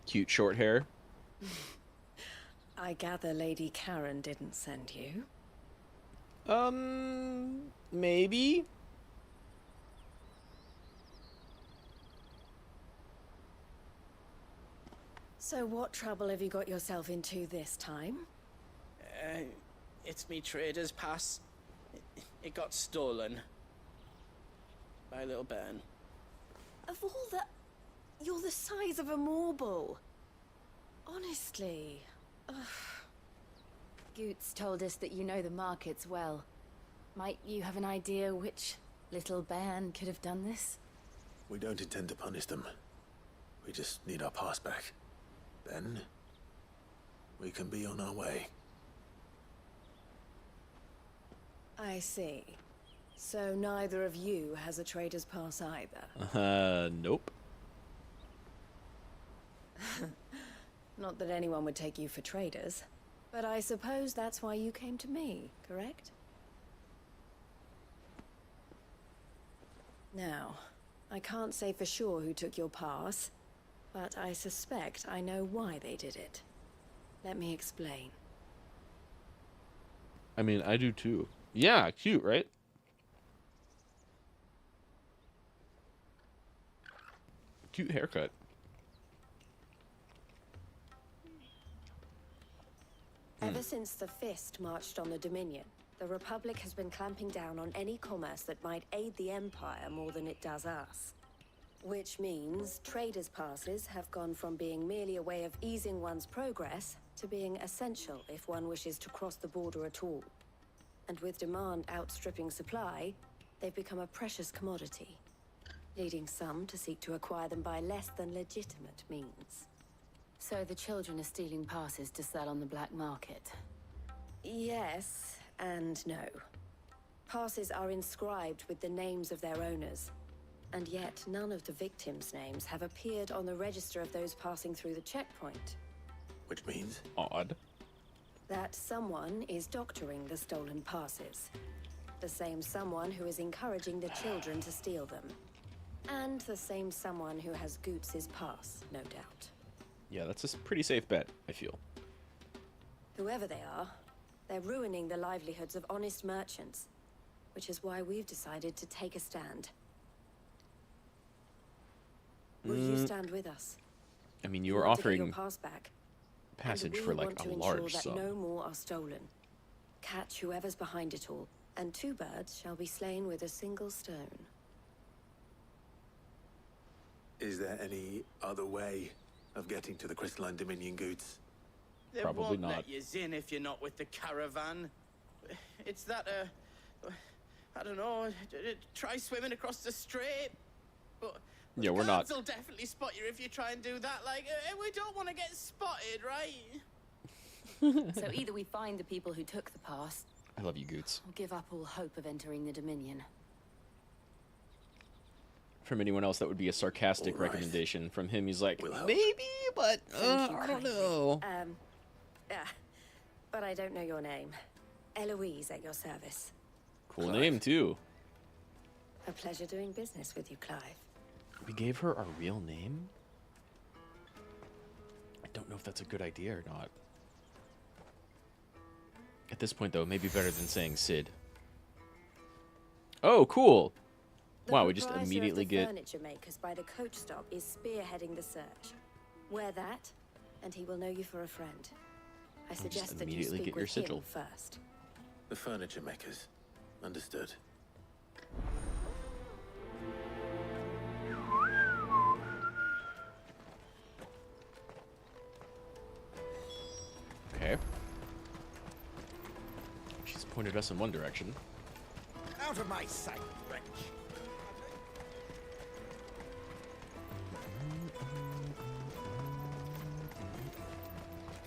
Cute short hair. I gather Lady Karen didn't send you. Maybe? So what trouble have you got yourself into this time? It's me trader's pass. It got stolen. By a little bairn. Of all the... You're the size of a marble. Honestly. Ugh. Goots told us that you know the markets well. Might you have an idea which little bairn could have done this? We don't intend to punish them. We just need our pass back. Then, we can be on our way. I see. So neither of you has a trader's pass either? Nope. Not that anyone would take you for traders, but I suppose that's why you came to me, correct? Now, I can't say for sure who took your pass, but I suspect I know why they did it. Let me explain. I mean, I do too. Yeah, cute, right? Cute haircut. Ever since the Fist marched on the Dominion, the Republic has been clamping down on any commerce that might aid the Empire more than it does us. Which means traders' passes have gone from being merely a way of easing one's progress to being essential if one wishes to cross the border at all. And with demand outstripping supply, they've become a precious commodity, leading some to seek to acquire them by less than legitimate means. So the children are stealing passes to sell on the black market? Yes and no. Passes are inscribed with the names of their owners, and yet none of the victims' names have appeared on the register of those passing through the checkpoint. Which means? Odd. That someone is doctoring the stolen passes. The same someone who is encouraging the children to steal them. And the same someone who has Goots' pass, no doubt. Yeah, that's a pretty safe bet, I feel. Whoever they are, they're ruining the livelihoods of honest merchants, which is why we've decided to take a stand. Will you stand with us? I mean, you We were want to get offering your pass back, passage and for we like want a to large ensure that sum. no more are stolen. Catch whoever's behind it all, and 2 birds shall be slain with a single stone. Is there any other way of getting to the Crystalline Dominion Goods? They Probably won't not. let you in if you're not with the caravan. It's that, I don't know, try swimming across the strait. But Yeah, we're not. will definitely spot you if you try and do that. Like, we don't want to get spotted, right? So either we find the people who took the pass, I love you, Goots. or give up all hope of entering the Dominion. From anyone else, that would be a sarcastic All right. recommendation. From him, he's like, We'll help. maybe, but Thank you I don't kindly. know. But I don't know your name. Eloise at your service. Cool name, too. A pleasure doing business with you, Clive. We gave her our real name? I don't know if that's a good idea or not. At this point, though, maybe better than saying Sid. Oh, cool. Wow, we just proprietor immediately of the get... furniture makers by the coach stop is spearheading the search. Wear that, and he will know you for a friend. I just suggest that you immediately speak get your with him sigil. first. The furniture makers. Understood. Okay. She's pointed us in one direction. Out of my sight, wretch.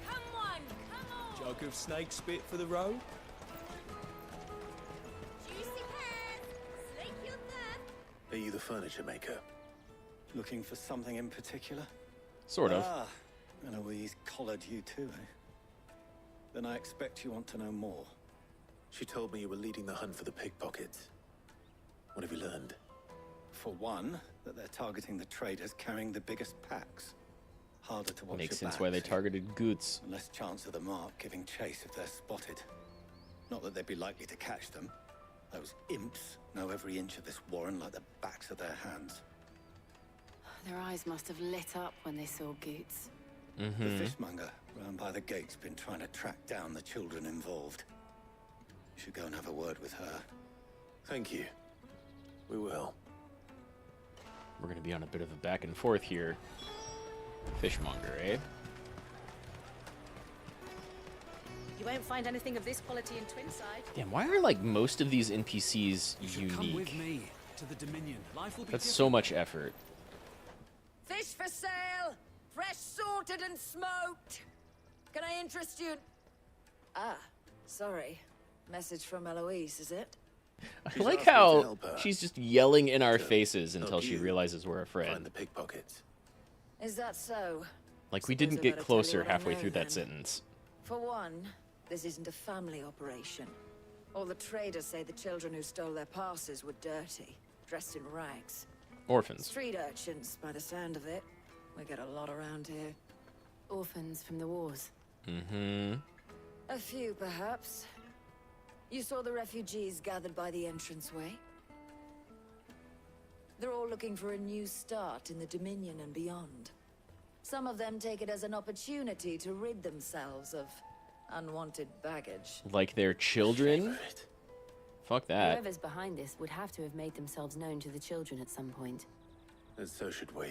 Come on, come on! Jug of snake spit for the road? Juicy pears! Slake your thirst! Are you the furniture maker? Looking for something in particular? Sort of. Ah, Eloise collared you too, eh? Then I expect you want to know more. She told me you were leading the hunt for the pickpockets. What have you learned? For one, that they're targeting the traders carrying the biggest packs. Harder to watch Makes your sense why they back, targeted Goots. and less chance of the mark giving chase if they're spotted. Not that they'd be likely to catch them. Those imps know every inch of this warren like the backs of their hands. Their eyes must have lit up when they saw Goots. The fishmonger round by the gate's been trying to track down the children involved. You should go and have a word with her. Thank you. We will. We're going to be on a bit of a back and forth here. Fishmonger, eh? You won't find anything of this quality in Twinside. Damn, why are, like, most of these NPCs Come with unique? me to the Dominion. Life will be That's different. so much effort. Fish for sale! Fresh sorted and smoked! Can I interest you? Ah, sorry. Message from Eloise, is it? I She's like asked me to how help her. she's just yelling in our To faces help until she you realizes we're a friend. Find the pickpockets. Is that so? Like, we Suppose didn't I get better tell you closer what I halfway know, through that then. sentence. For one, this isn't a family operation. All the traders say the children who stole their passes were dirty, dressed in rags. Orphans. Street urchins, by the sound of it. We get a lot around here. Orphans from the wars. Mm-hmm. A few, perhaps. You saw the refugees gathered by the entranceway? They're all looking for a new start in the Dominion and beyond. Some of them take it as an opportunity to rid themselves of Unwanted baggage. Like they're children? Fuck that. Whoever's behind this would have to have made themselves known to the children at some point. And so should we.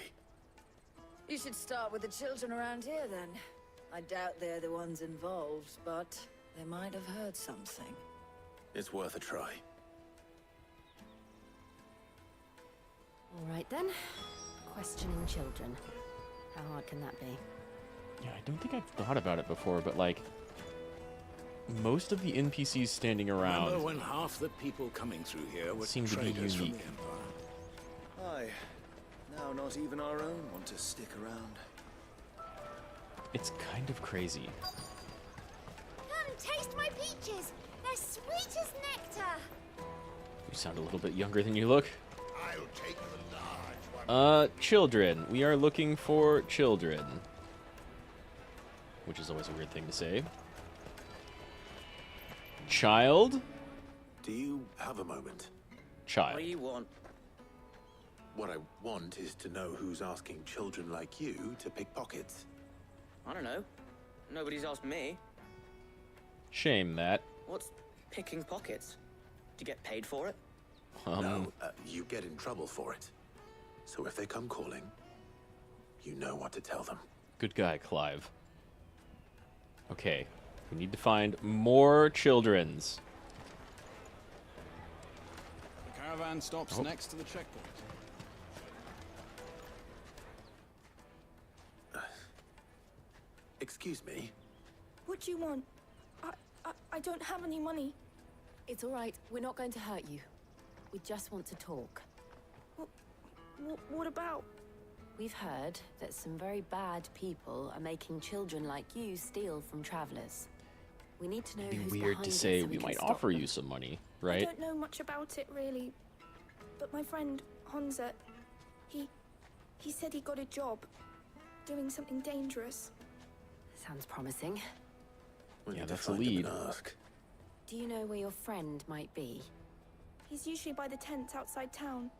You should start with the children around here, then. I doubt they're the ones involved, but they might have heard something. It's worth a try. All right, then. Questioning children. How hard can that be? Yeah, I don't think I've thought about it before, but like, most of the NPCs standing around Remember when half the people coming through here were seem to be traders from unique. the Empire? Aye. Now not even our own want to stick around. It's kind of crazy. Come, taste my peaches. They're sweet as nectar. You sound a little bit younger than you look. I'll take the large one. Children. We are looking for children. Which is always a weird thing to say. Child? Do you have a moment? Child. What do you want? What I want is to know who's asking children like you to pick pockets. I don't know. Nobody's asked me. Shame that. What's picking pockets? Do you get paid for it? No, you get in trouble for it. So if they come calling, you know what to tell them. Good guy, Clive. Okay. We need to find more children's. The caravan stops next to the checkpoint. Excuse me? What do you want? I don't have any money. It's all right. We're not going to hurt you. We just want to talk. What about? We've heard that some very bad people are making children like you steal from travelers. We need to know It'd who's be weird behind to it say so we can might stop offer them. you some money, I right? don't know much about it, really. But my friend, Honza, he said he got a job doing something dangerous. Sounds promising. Yeah, that's a lead. Do you know where your friend might be? He's usually by the tents outside town.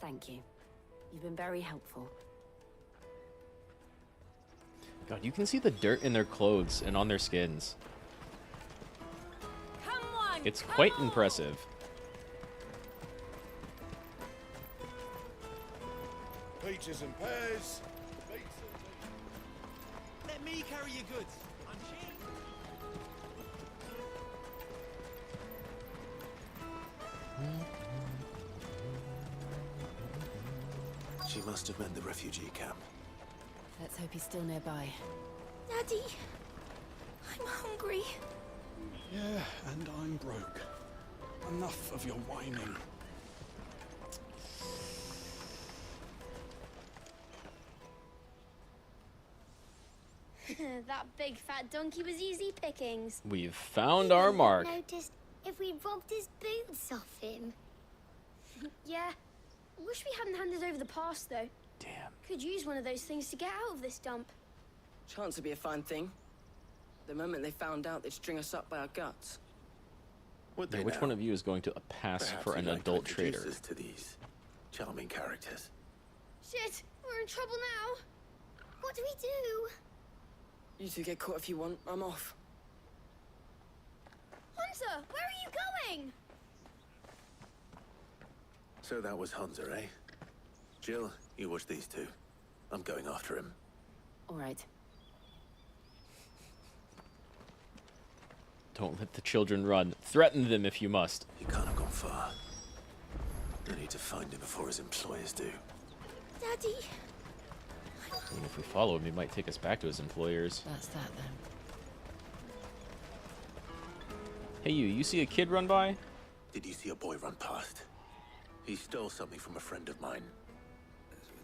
Thank you. You've been very helpful. God, you can see the dirt in their clothes and on their skins. Come on. It's quite impressive. Peaches and pears. Let me carry your goods. I'm cheap. She must have meant the refugee camp. Let's hope he's still nearby. Daddy, I'm hungry. Yeah, and I'm broke. Enough of your whining. That big fat donkey was easy pickings. We've found our mark. Noticed if we robbed his boots off him. Yeah. Wish we hadn't handed over the pass, though. Damn. Could use one of those things to get out of this dump. Chance would be a fine thing. The moment they found out, they'd string us up by our guts. Yeah, which one of you is going to pass Perhaps for an you'd like to adult introduce trader? us to these charming characters. Shit, we're in trouble now. What do we do? You two get caught if you want. I'm off. Hunter, where are you going? So that was Hunter, eh? Jill, you watch these two. I'm going after him. All right. Don't let the children run. Threaten them if you must. He can't have gone far. I need to find him before his employers do. Daddy. I mean, if we follow him, he might take us back to his employers. That's that then. Hey, you see a kid run by? Did you see a boy run past? He stole something from a friend of mine.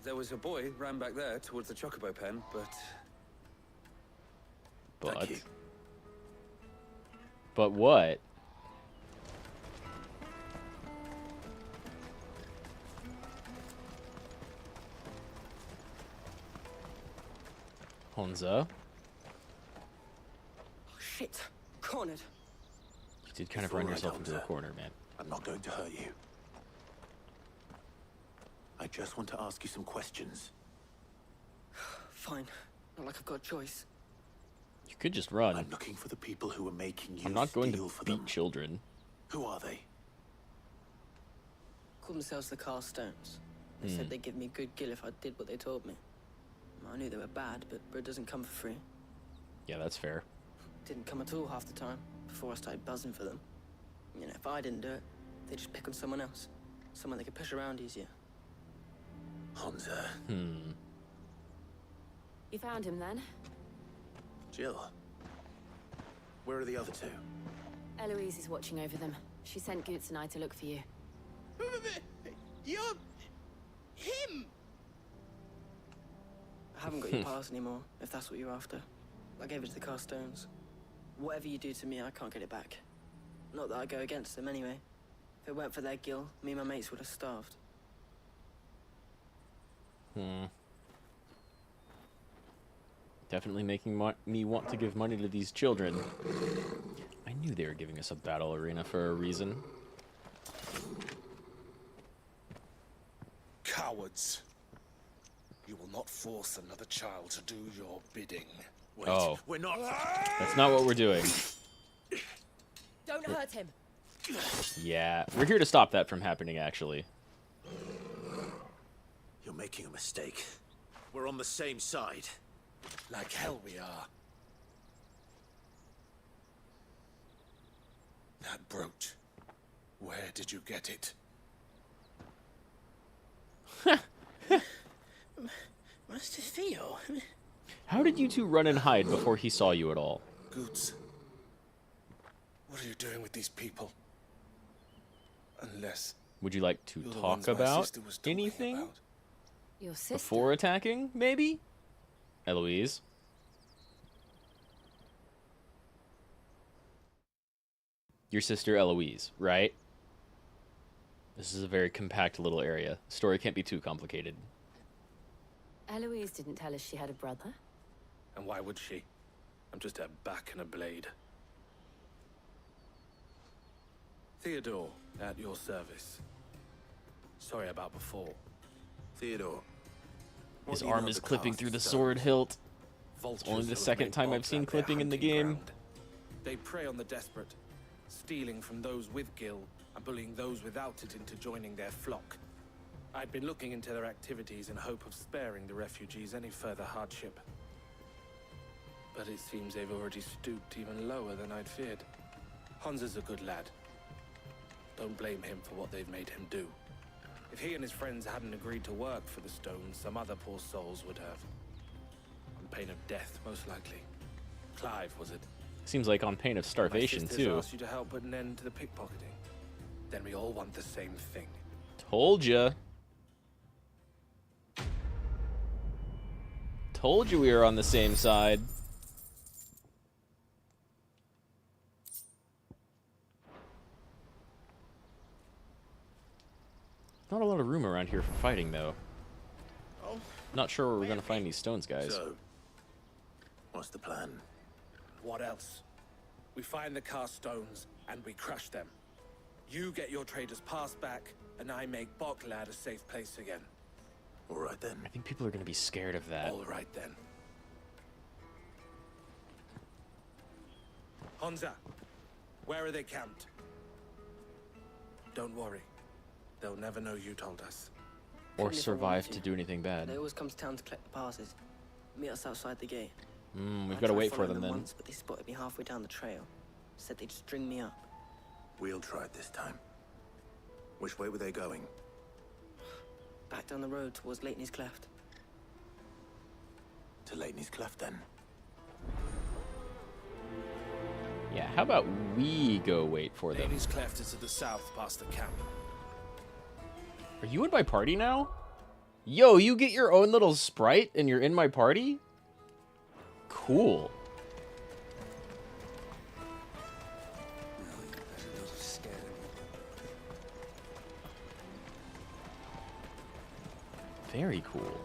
There was a boy ran back there towards the chocobo pen, but... But what? Honza, Oh, shit. Cornered. you did kind of It's run all right, yourself into a Hunter. corner, man. I'm not going to hurt you. I just want to ask you some questions. Fine. Not like I've got a choice. You Could just run. I'm looking for the people who are making you I'm not going to for beat them. children. Who are they? Call themselves the Carstones. They said they'd give me good gill if I did what they told me. I knew they were bad, but bread doesn't come for free. Yeah, that's fair. Didn't come at all half the time, before I started buzzing for them. You know, if I didn't do it, they'd just pick on someone else. Someone they could push around easier. Hansa. You found him then? Jill. Where are the other two? Eloise is watching over them. She sent Goots and I to look for you. You're... him! I haven't got your pass anymore, if that's what you're after. I gave it to the Carstones. Whatever you do to me, I can't get it back. Not that I go against them anyway. If it weren't for their gill, me and my mates would have starved. Definitely making me want to give money to these children. I knew they were giving us a battle arena for a reason. Cowards. You will not force another child to do your bidding. Wait, oh. We're not... That's not what we're doing. Don't hurt him. Yeah, we're here to stop that from happening, actually. You're making a mistake. We're on the same side. Like hell we are. That brooch. Where did you get it? Master Theo? How did you two run and hide before he saw you at all? Goots. What are you doing with these people? Unless... Would you like to talk about anything? Your sister? Before attacking, maybe? Eloise? Your sister Eloise, right? This is a very compact little area. The story can't be too complicated. Eloise didn't tell us she had a brother. And why would she? I'm just a back and a blade. Theodore, at your service. Sorry about before. Theodore. His arm is clipping through the sword hilt. It's only the second time I've seen clipping in the game. They prey on the desperate, stealing from those with gil and bullying those without it into joining their flock. I'd been looking into their activities in hope of sparing the refugees any further hardship. But it seems they've already stooped even lower than I'd feared. Hansa's a good lad. Don't blame him for what they've made him do. If he and his friends hadn't agreed to work for the stones, some other poor souls would have. On pain of death, most likely. Clive, was it? Seems like on pain of starvation, My sisters too. asked you to help put an end to the pickpocketing. Then we all want the same thing. Told ya. Told you we were on the same side. Not a lot of room around here for fighting, though. Oh. Not sure where we're gonna find these stones, guys. So, what's the plan? What else? We find the Carstones and we crush them. You get your trader's pass back, and I make Boklad a safe place again. All right then. I think people are gonna be scared of that. All right then. Hansa, where are they camped? Don't worry. They'll never know you told us. Or survive to do anything bad. They always come to town to collect the passes. Meet us outside the gate. We've I got to tried wait for following them then. Once, but they spotted me halfway down the trail. Said they'd string me up. We'll try it this time. Which way were they going? Back down the road towards Leighton's Cleft. To Leighton's Cleft then. Yeah, how about we go wait for them? Leighton's Cleft is to the south past the camp. Are you in my party now? Yo, you get your own little sprite and you're in my party? Cool. Very cool.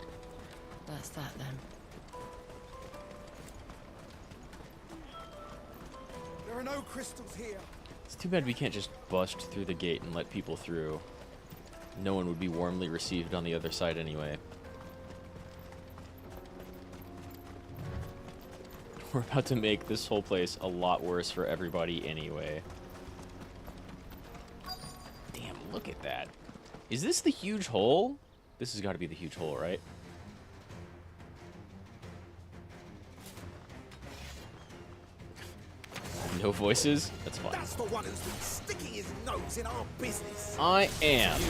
That's that then. There are no crystals here. It's too bad we can't just bust through the gate and let people through. No one would be warmly received on the other side anyway. We're about to make this whole place a lot worse for everybody anyway. Damn, look at that. Is this the huge hole? This has got to be the huge hole, right? No voices? That's fine. That's the one who's been sticking his nose in our business. I am.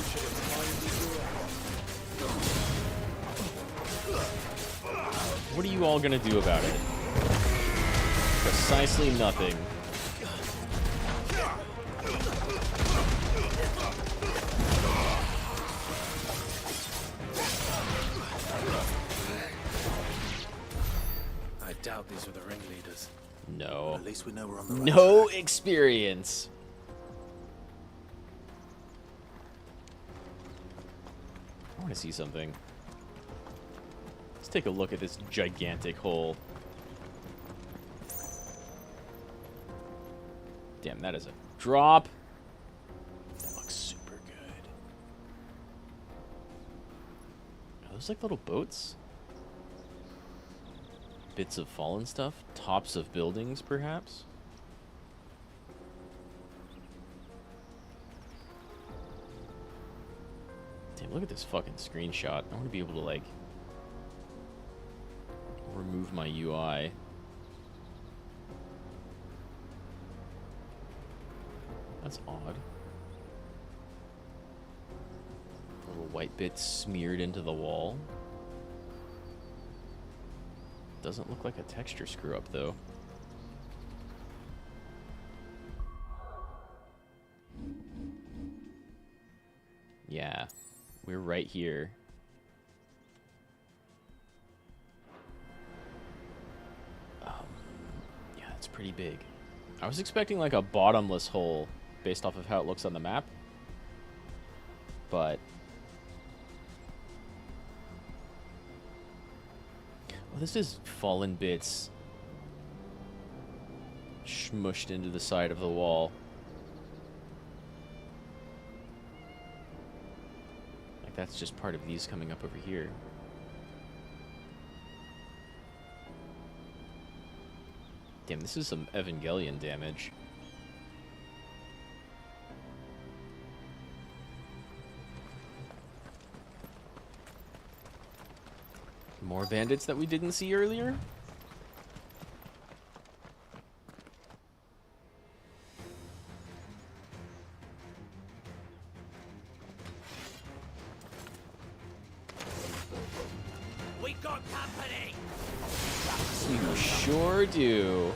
What are you all gonna do about it? Precisely nothing. I doubt these were the ringleaders. No. At least we know we're on the right No experience. I want to see something. Let's take a look at this gigantic hole. Damn, that is a drop. That looks super good. Are those like little boats? Bits of fallen stuff? Tops of buildings, perhaps? Damn, look at this fucking screenshot. I want to be able to, like, remove my UI. That's odd. Little white bits smeared into the wall. Doesn't look like a texture screw up, though. Yeah, we're right here. Yeah, that's pretty big. I was expecting like a bottomless hole based off of how it looks on the map, but well, this is fallen bits smushed into the side of the wall. Like that's just part of these coming up over here. Damn, this is some Evangelion damage. More bandits that we didn't see earlier? We got company. You sure do.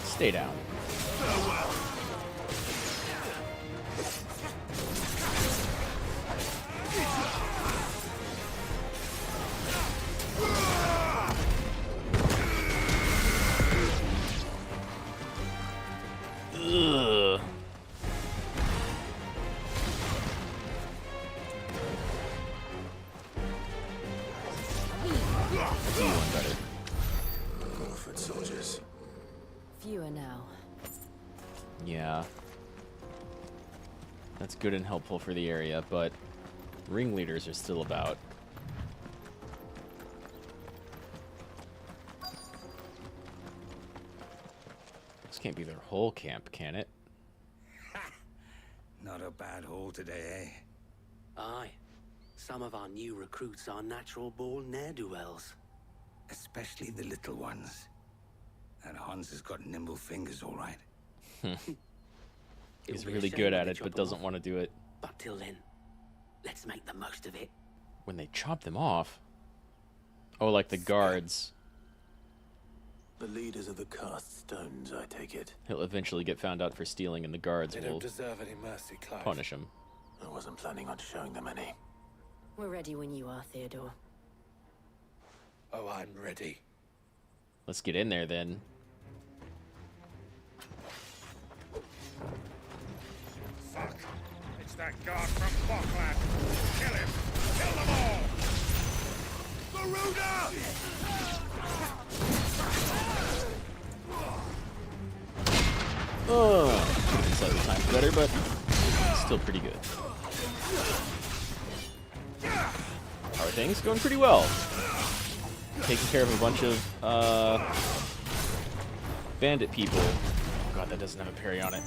Stay down. Ugh. Do one better. Foot soldiers. Fewer now. Yeah. That's good and helpful for the area, but ringleaders are still about. This can't be their whole camp, can it? Not a bad haul today, eh? Aye. Some of our new recruits are natural-born ne'er-do-wells. Especially the little ones. And Hans has got nimble fingers, all right. He's really good at it, but doesn't want to do it. But till then, let's make the most of it. When they chop them off? Oh, like the guards. The leaders of the cast stones, I take it. He'll eventually get found out for stealing, and the guards They will don't deserve any mercy, Clive. punish him. I wasn't planning on showing them any. We're ready when you are, Theodore. Oh, I'm ready. Let's get in there, then. Fuck! It's that guard from Bokland. Kill him! Kill them all! Garuda! Ugh. slightly timed better, but still pretty good. How are things? Going pretty well. Taking care of a bunch of bandit people. Oh god, that doesn't have a parry on it.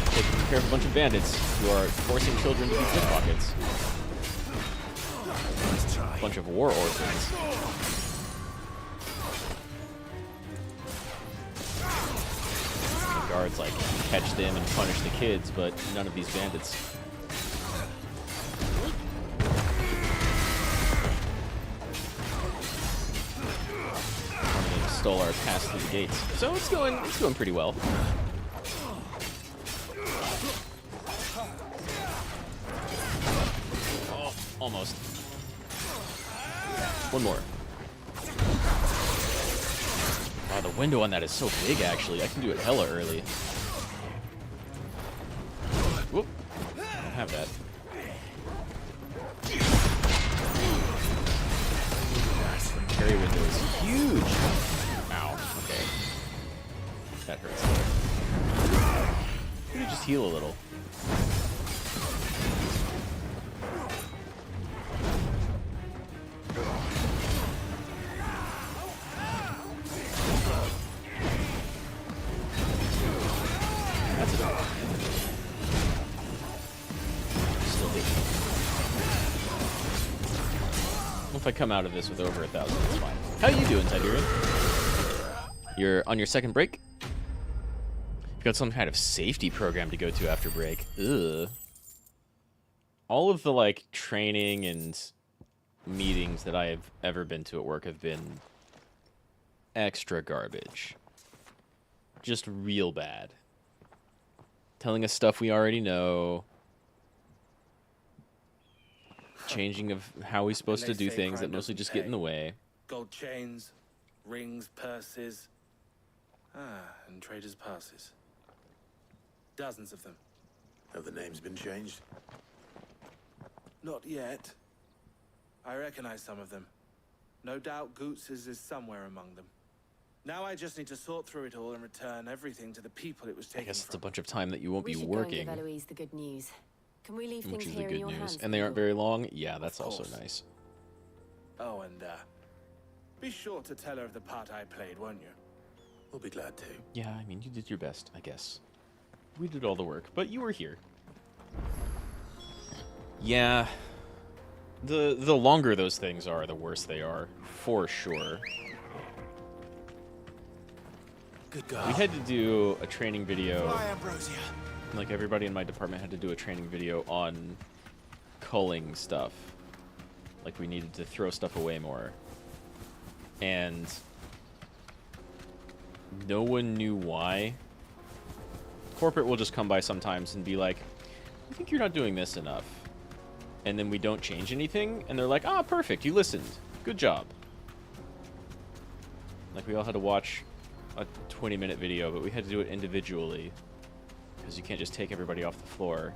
Taking care of a bunch of bandits who are forcing children to be pickpockets. A bunch of war orphans. The guards like catch them and punish the kids, but none of these bandits. They stole our pass through the gates, so it's going pretty well. Oh, almost. One more. Wow, the window on that is so big, actually. I can do it hella early. Whoop. I don't have that. Carry window is huge. Ow. Okay. That hurts. Maybe just heal a little. If I come out of this with over 1,000, it's fine. How you doing, Tiberian? You're on your second break? You've got some kind of safety program to go to after break. Ugh. All of the, like, training and meetings that I have ever been to at work have been extra garbage. Just real bad. Telling us stuff we already know. Changing of how we're supposed to do things that mostly just get in the way. Gold chains, rings, purses. And traders' passes. Dozens of them. Have the names been changed? Not yet. I recognize some of them. No doubt Goots's is somewhere among them. Now I just need to sort through it all and return everything to the people it was taken I guess from. it's a bunch of time that you won't be working. We should go and give Eloise the good news. Can we leave Which things is the here in good your news. hands? And they aren't very long? Yeah, that's also nice. Oh, and be sure to tell her of the part I played, won't you? We'll be glad to. Yeah, I mean, you did your best, I guess. We did all the work, but you were here. Yeah. The longer those things are, the worse they are. For sure. Good God. We had to do a training video. Like, everybody in my department had to do a training video on culling stuff. Like, we needed to throw stuff away more. And no one knew why. Corporate will just come by sometimes and be like, I think you're not doing this enough. And then we don't change anything, and they're like, ah, perfect, you listened. Good job. Like, we all had to watch a 20-minute video, but we had to do it individually. Because you can't just take everybody off the floor.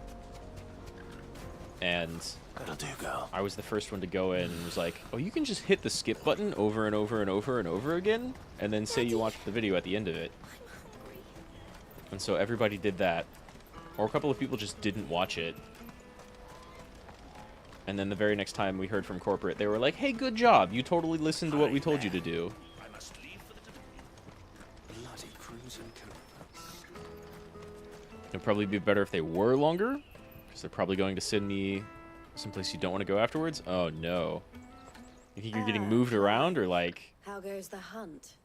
And that'll do, girl. I was the first one to go in and was like, oh, you can just hit the skip button over and over and over and over again, and then say you watched the video at the end of it. And so everybody did that. Or a couple of people just didn't watch it. And then the very next time we heard from corporate, they were like, hey, good job. You totally listened to what we told you to do. Bloody crimson coats. It'd probably be better if they were longer, because they're probably going to send me someplace you don't want to go afterwards. Oh, no. You think you're getting moved around, or like... How goes the hunt?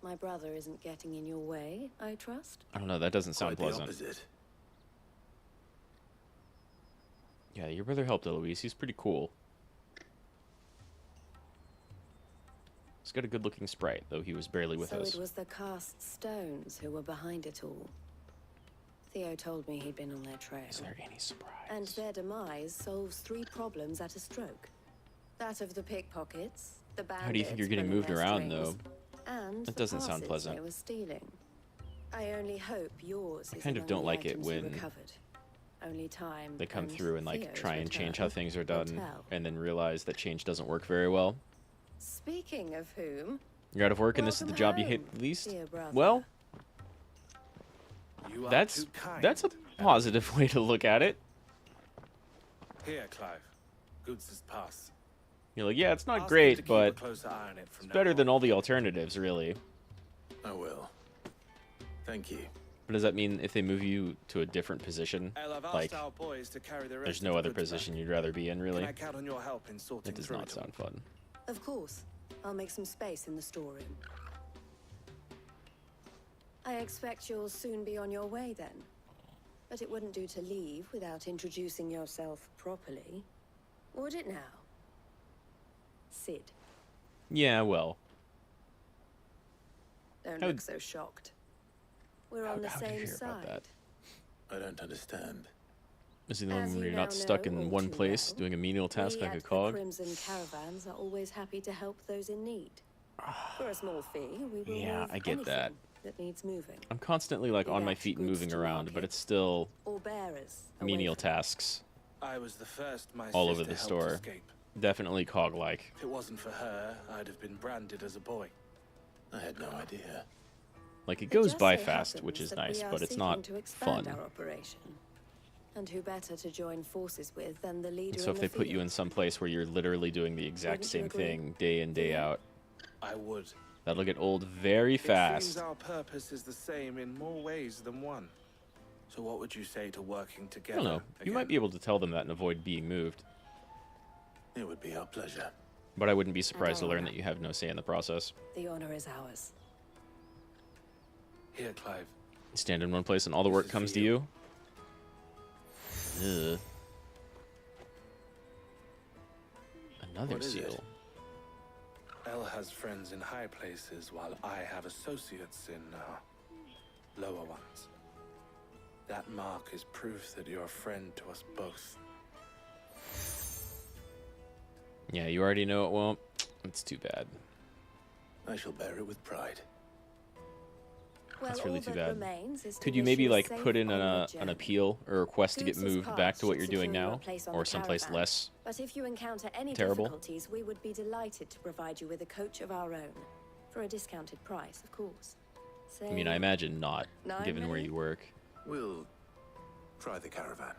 My brother isn't getting in your way, I trust? I don't know, that doesn't sound Quite the pleasant. opposite. Yeah, your brother helped Eloise. He's pretty cool. He's got a good-looking sprite, though he was barely with us. So it was the cast stones who were behind it all. Theo told me he'd been on their trail. Is there any surprise? And their demise solves 3 problems at a stroke. That of the pickpockets, the bandits. How do you think you're getting moved pulling their around, strings, though? And That doesn't sound the passes pleasant. they were stealing. I only hope yours I is kind of among don't the like it items you when recovered. Only time they come and through and like Theo's try and change return how things are will done, tell. and then realize that change doesn't work very well. Speaking of whom, You're out of work and this is the welcome job you home, hate the least? dear brother. Well, You are That's too kind. that's a positive way to look at it. Here, Clive. Goods' pass. You're like, yeah, it's not Ask him to great, keep a but closer eye on it from it's now better on. than all the alternatives, really. I will. Thank you. But does that mean if they move you to a different position, El, I've asked like our boys to carry the rest there's of no the other goods back. position you'd rather be in, really? Can I count on your help in sorting It does through not it? sound fun. Of course. I'll make some space in the storeroom. I expect you'll soon be on your way then. But it wouldn't do to leave without introducing yourself properly. Would it now? Sid. Yeah, well. Don't How- look so shocked. We're on the how did you same hear about side. that? I don't understand. Is it the As one where you you're not now stuck know in all one too place well, doing a menial task we like a at the cog? Crimson Caravans are always happy to help those in need. For a small fee, we will Yeah, move I get that. anything that needs moving. I'm constantly like Be on my that feet and goods moving to around, but market it's still or bearers away menial from tasks I was the first my all over sister the helped store. escape. Definitely cog-like. If it wasn't for her, I'd have been branded as a boy. I had no idea. Like, it It goes just by so fast, happens which is that nice, we are but it's seeking not to expand fun. our operation. And who better to join forces with than the leader And so in if the they put you field? in some place where you're literally doing the exact Wouldn't you same agree? thing day in, day out, I would. that'll get old very It seems fast. our purpose is the same in more ways than one. So what would you say to working I together? don't know. You might be able to tell them that and avoid being moved. It would be our pleasure. But I wouldn't be surprised to our learn honor. that you have no say in the process. The honor is ours. Here, Clive. Stand in one place and all the This work is comes for to you. Ugh. Another What is it? seal. El has friends in high places, while I have associates in lower ones. That mark is proof that you're a friend to us both. Yeah, you already know it won't. It's too bad. I shall bear it with pride. That's Well, really all too that bad. remains is to Could you wish maybe a like safe put in onward an journey. appeal or request to get Goods' moved pass back to what should you're doing secure you now, a place on or the someplace caravan. less? But if you encounter any terrible? difficulties, we would be delighted to provide you with a coach of our own. For a discounted price, of course. Say, I mean, I imagine not, 9 given where million? you work. We'll try the caravan.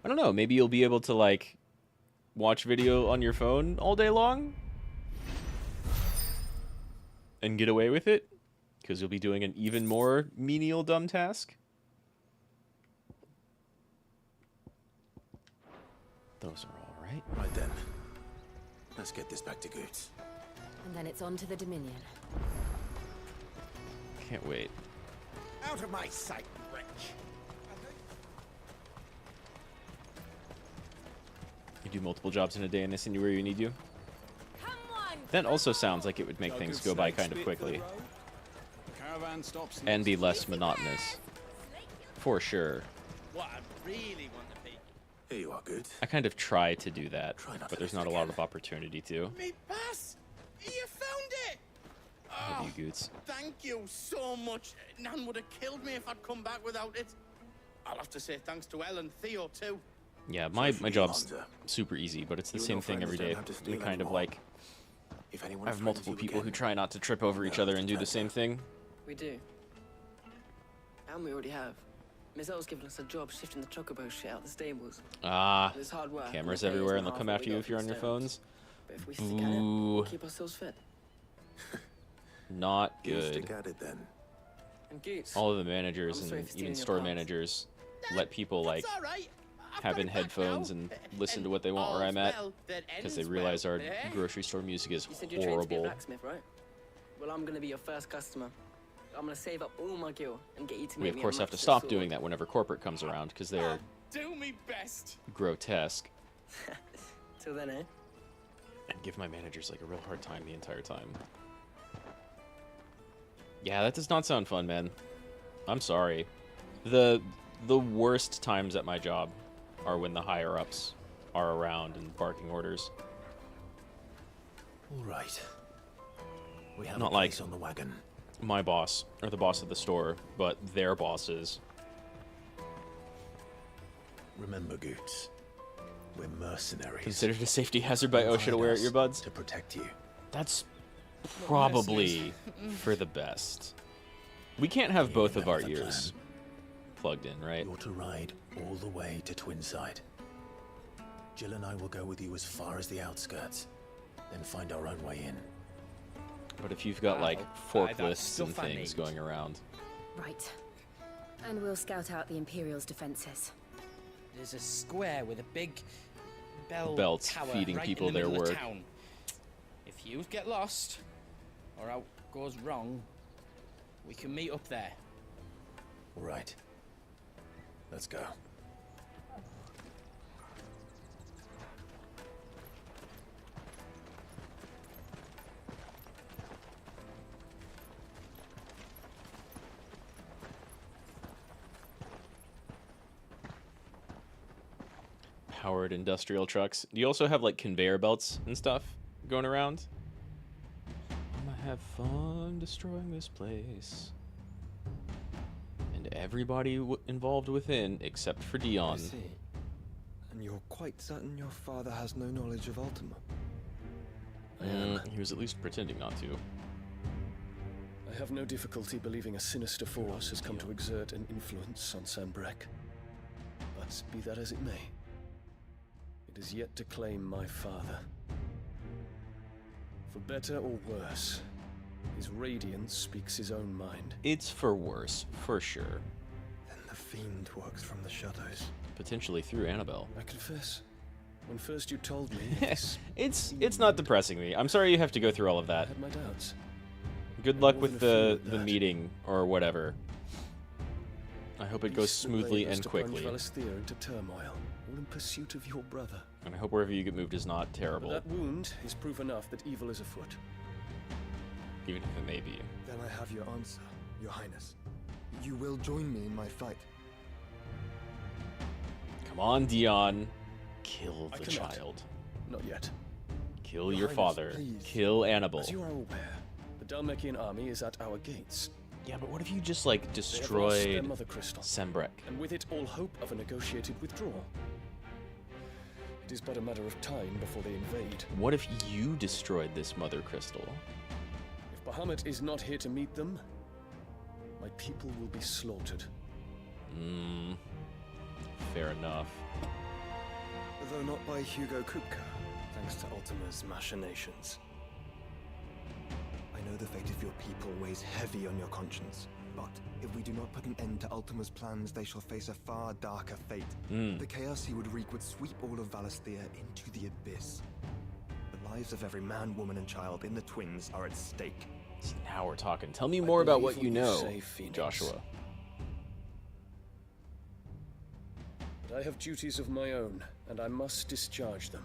I don't know. Maybe you'll be able to like watch video on your phone all day long and get away with it because you'll be doing an even more menial dumb task. Those are all right. Right then. Let's get this back to Goods. And then it's on to the Dominion. Can't wait. Out of my sight, wretch. You do multiple jobs in a day and they send you where you need you. That also sounds like it would make things go by kind of quickly Caravan stops and be less monotonous. For sure. What I really want to be. Here you are, Goods. I kind of try to do that, not but to there's miss not it a lot again. of opportunity to. Me pass! You found it! I love you, Goots. Thank you so much. Nan would have killed me if I'd come back without it. I'll have to say thanks to Elle and Theo too. Yeah, my job's Alonzo. super easy, but it's the You and same your thing friends every don't day. have to We steal kind of anymore. like If anyone I have threatens multiple you people who again, try not to trip over each other and do the same thing. We do. And we already have. Miss L's given us a job shifting the chocobo shit out the stables. Ah, It's hard work. cameras the pay everywhere, isn't and they'll half come what after we you got if you're on from your the phones. Stones. But if we stick at it, Boo. we'll keep ourselves fit. Not you good. stick at it then. And Goots. All of the managers I'm sorry and for even stealing your store parts. managers let people like It's all right. I've have got in it back headphones now. and listen to what they want where I'm all's at well that because they ends realize well, our eh? grocery store music is You said you trained to be a horrible. blacksmith, right? Well, I'm gonna be your first customer. I'm gonna save up all my gil and get you to We make of me course a have to matchless stop sword. doing that whenever corporate comes around because they're Do me best. grotesque Till then, eh? and give my managers like a real hard time the entire time. Yeah, that does not sound fun, man. I'm sorry. The worst times at my job are when the higher ups are around and barking orders. All right. We have Not a place like- on the wagon. My boss or the boss of the store, but their bosses. Remember, Goots, we're mercenaries. Considered a safety hazard by Provide OSHA to wear us earbuds. to protect you. That's probably for the best. We can't have both of our Remember the ears. plugged in, right? You're to ride all the way to Twinside. Jill and I will go with you as far as the outskirts, then find our own way in. But if you've got, like, forklifts and things going around. Right. And we'll scout out the Imperial's defenses. There's a square with a big Belts tower feeding right people in the their middle of work. town. If you get lost, or out goes wrong, we can meet up there. Right. Let's go. Powered industrial trucks. Do you also have like conveyor belts and stuff going around? I'm gonna have fun destroying this place. And everybody involved within, except for Dion. I see. And you're quite certain your father has no knowledge of Ultima? He was at least pretending not to. I have no difficulty believing a sinister force has come to exert an influence on Sanbreque. But be that as it may, it is yet to claim my father. For better or worse, his radiance speaks his own mind. It's for worse, for sure. Then the fiend works from the shadows. Potentially through Annabelle. I confess, when first you told me this, it's not depressing me. I'm sorry you have to go through all of that. I had my doubts. Good luck with the meeting or whatever. I hope it goes smoothly and quickly. Into turmoil, all in pursuit of your brother. And I hope wherever you get moved is not terrible. But that wound is proof enough that evil is afoot. Even if it may be. Then I have your answer, Your Highness. You will join me in my fight. Come on, Dion. Kill the cannot. child. Not yet. Kill Your your Highness, father. please. Kill Annabelle. As you are aware, the Dhalmekian army is at our gates. Yeah, but what if you just, like, They have lost their destroyed mother crystal, Sanbreque? and with it all hope of a negotiated withdrawal. It is but a matter of time before they invade. What if you destroyed this mother crystal? If Bahamut is not here to meet them, my people will be slaughtered. Fair enough. Though not by Hugo Kupka, thanks to Ultima's machinations. I know the fate of your people weighs heavy on your conscience, but if we do not put an end to Ultima's plans, they shall face a far darker fate. The chaos he would wreak would sweep all of Valisthea into the abyss. The lives of every man, woman, and child in the Twins are at stake. See, now we're talking. Tell me more about what you know, say, Phoenix. Joshua. But I have duties of my own, and I must discharge them.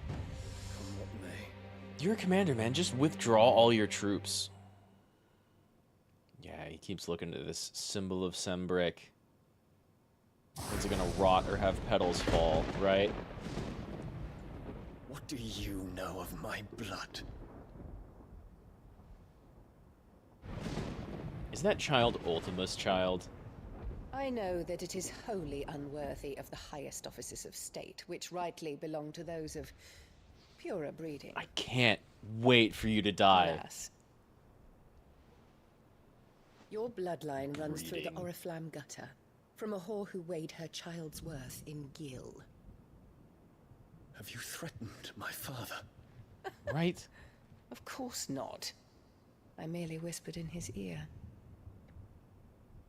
Come what may. You're a commander, man. Just withdraw all your troops. Yeah, he keeps looking at this symbol of Sanbreque. Is it gonna rot or have petals fall, right? What do you know of my blood? Is that child Ultima's child? I know that it is wholly unworthy of the highest offices of state, which rightly belong to those of purer breeding. I can't wait for you to die. Alas, your bloodline runs through the Oriflamme gutter, from a whore who weighed her child's worth in gil. Have you threatened my father? Right? Of course not. I merely whispered in his ear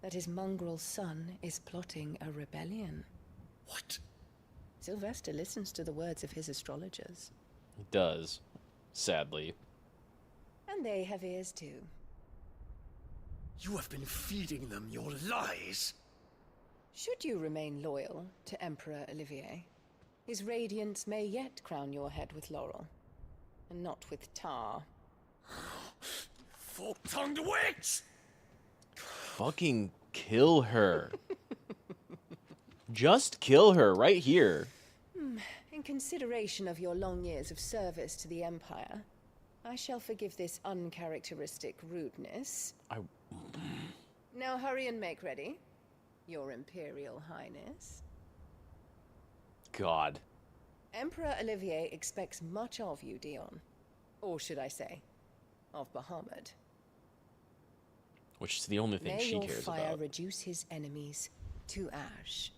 that his mongrel son is plotting a rebellion. What? Sylvester listens to the words of his astrologers. He does, sadly. And they have ears too. You have been feeding them your lies. Should you remain loyal to Emperor Olivier, his radiance may yet crown your head with laurel, and not with tar. Fork-tongued witch! Fucking kill her. Just kill her right here. In consideration of your long years of service to the Empire, I shall forgive this uncharacteristic rudeness. Now hurry and make ready, Your Imperial Highness. God. Emperor Olivier expects much of you, Dion. Or should I say, of Bahamut. Which is the only thing May she your cares fire about. reduce his enemies to ash,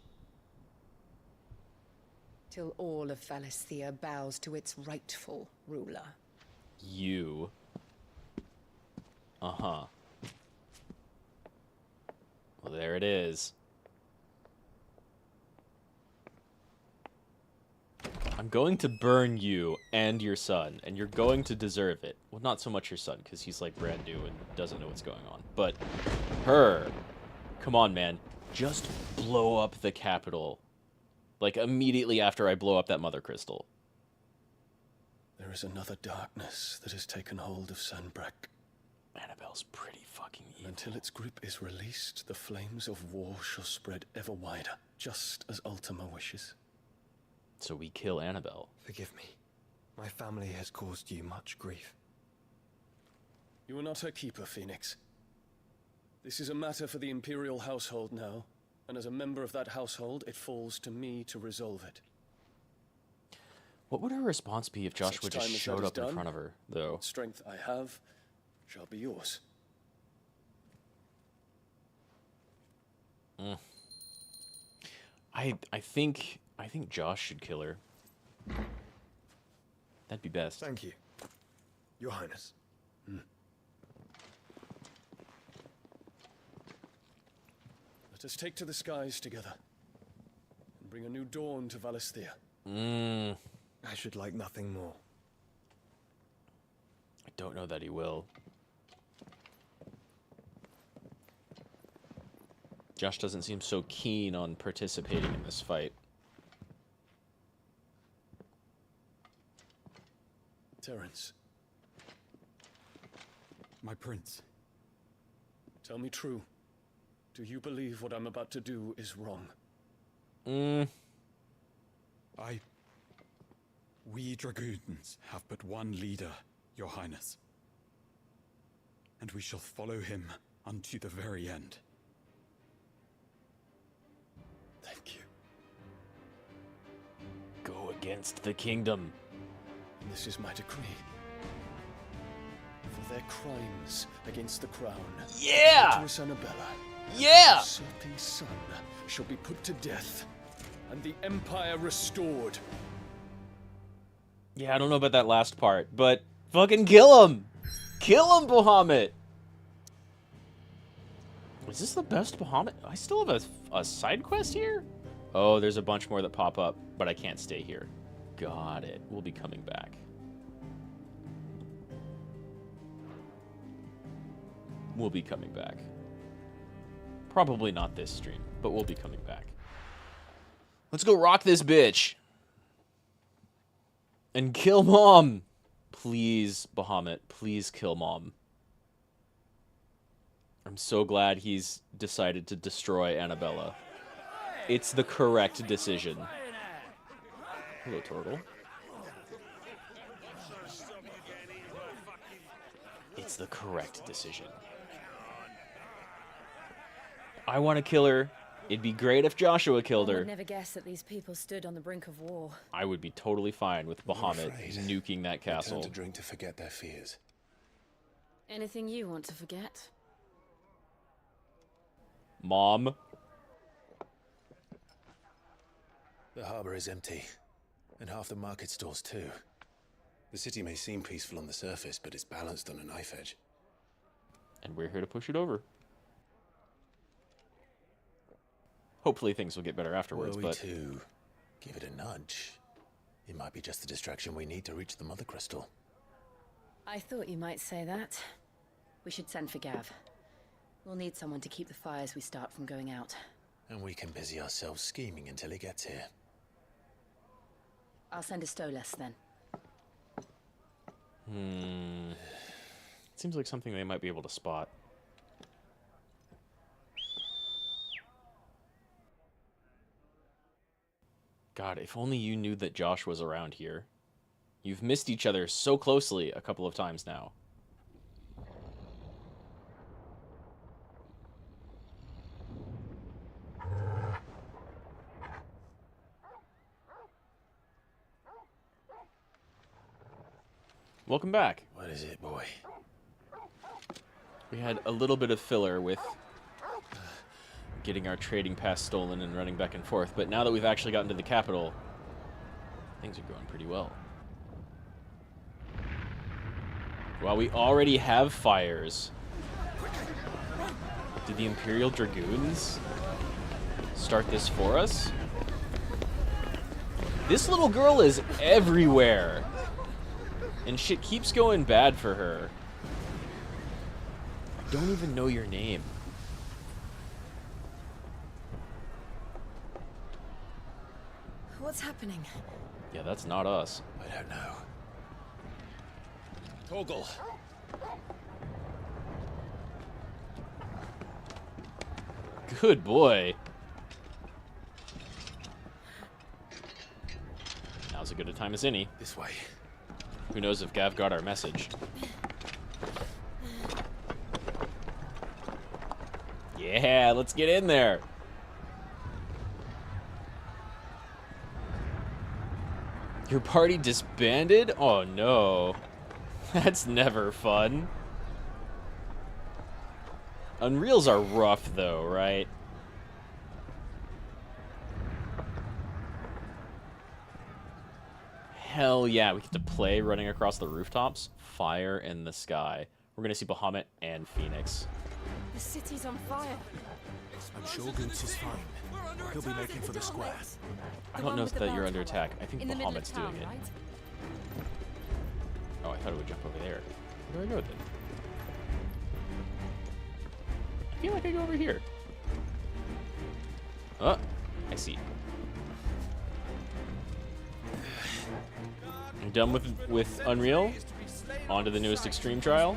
till all of Valisthea bows to its rightful ruler. You. Uh-huh. Well, there it is. I'm going to burn you and your son, and you're going to deserve it. Well, not so much your son, because he's, like, brand new and doesn't know what's going on. But her. Come on, man. Just blow up the capital. Like, immediately after I blow up that mother crystal. There is another darkness that has taken hold of Sanbreque. Annabelle's pretty fucking evil. Until its grip is released, the flames of war shall spread ever wider, just as Ultima wishes. So we kill Annabelle. Forgive me. My family has caused you much grief. You are not her keeper, Phoenix. This is a matter for the Imperial household now, and as a member of that household, it falls to me to resolve it. What would her response be if Joshua Such just time as showed that is up in done, front of her, though? what strength I have shall be yours. I think Josh should kill her. That'd be best. Thank you, Your Highness. Let us take to the skies together, and bring a new dawn to Valisthea. I should like nothing more. I don't know that he will. Josh doesn't seem so keen on participating in this fight. Terence, My prince. tell me true. Do you believe what I'm about to do is wrong? We dragoons have but one leader, Your Highness. And we shall follow him unto the very end. Thank you. Go against the kingdom. And this is my decree. For their crimes against the crown. Yeah! Virtuous Annabella. Yeah! Usurping son shall be put to death, and the empire restored. Yeah, I don't know about that last part, but fucking kill him! Kill him, Bahamut! Is this the best Bahamut? I still have a side quest here? Oh, there's a bunch more that pop up, but I can't stay here. Got it. We'll be coming back. We'll be coming back. Probably not this stream, but we'll be coming back. Let's go rock this bitch! And kill Mom! Please, Bahamut, please kill Mom. I'm so glad he's decided to destroy Annabella. It's the correct decision. Hello, Turtle. It's the correct decision. I want to kill her. It'd be great if Joshua killed I her. would never guess that these people stood on the brink of war. I would be totally fine with Bahamut nuking that They turn castle. to drink to forget their fears. Anything you want to forget? Mom. The harbor is empty, and half the market stalls too. The city may seem peaceful on the surface, but it's balanced on a knife edge. And we're here to push it over. Hopefully things will get better afterwards, Were we but... to give it a nudge, it might be just the distraction we need to reach the Mother Crystal. I thought you might say that. We should send for Gav. We'll need someone to keep the fires we start from going out. And we can busy ourselves scheming until he gets here. I'll send a Stolas then. Seems like something they might be able to spot. God, if only you knew that Josh was around here. You've missed each other so closely a couple of times now. Welcome back. What is it, boy? We had a little bit of filler with getting our trading pass stolen and running back and forth, but now that we've actually gotten to the capital, things are going pretty well. Well, we already have fires. Did the Imperial Dragoons start this for us? This little girl is everywhere, and shit keeps going bad for her. I don't even know your name. What's happening? Yeah, that's not us. I don't know. Torgal. Good boy. Now's as good a time as any. This way. Who knows if Gav got our message? Yeah, let's get in there. Your party disbanded? Oh no. That's never fun. Unreals are rough though, right? Hell yeah, we get to play running across the rooftops. Fire in the sky. We're gonna see Bahamut and Phoenix. The city's on fire. I'm sure Goots is fine. He'll be making for the square. I don't know that you're under attack. I think Bahamut's doing it. Oh, I thought it would jump over there. Where do I go then? I feel like I go over here. Oh, I see. I'm done with Unreal. On to the newest Extreme trial.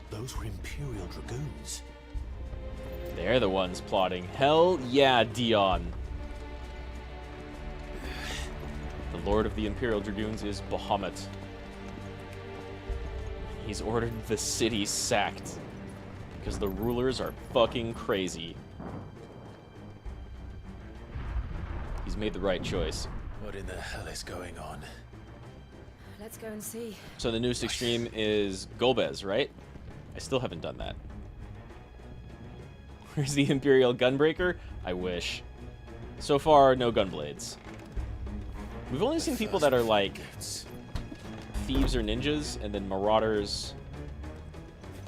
Those were Imperial Dragoons. They're the ones plotting. Hell yeah, Dion. The Lord of the Imperial Dragoons is Bahamut. He's ordered the city sacked because the rulers are fucking crazy. He's made the right choice. What in the hell is going on? Let's go and see. So the newest Extreme is Golbez, right? I still haven't done that. Where's the Imperial Gunbreaker? I wish. So far, no gunblades. We've only seen people that are like thieves or ninjas, and then marauders,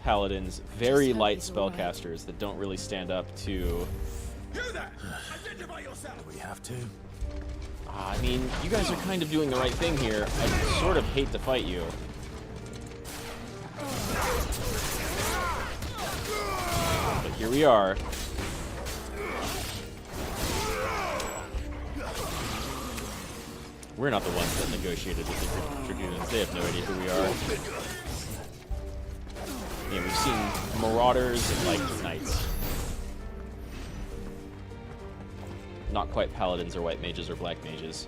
paladins, very light spellcasters that don't really stand up to... You there! Identify yourself! Do we have to? I mean, you guys are kind of doing the right thing here. I sort of hate to fight you. But here we are. We're not the ones that negotiated with the Dragoons. They have no idea who we are. Yeah, we've seen marauders and, like, knights. Not quite paladins or white mages or black mages.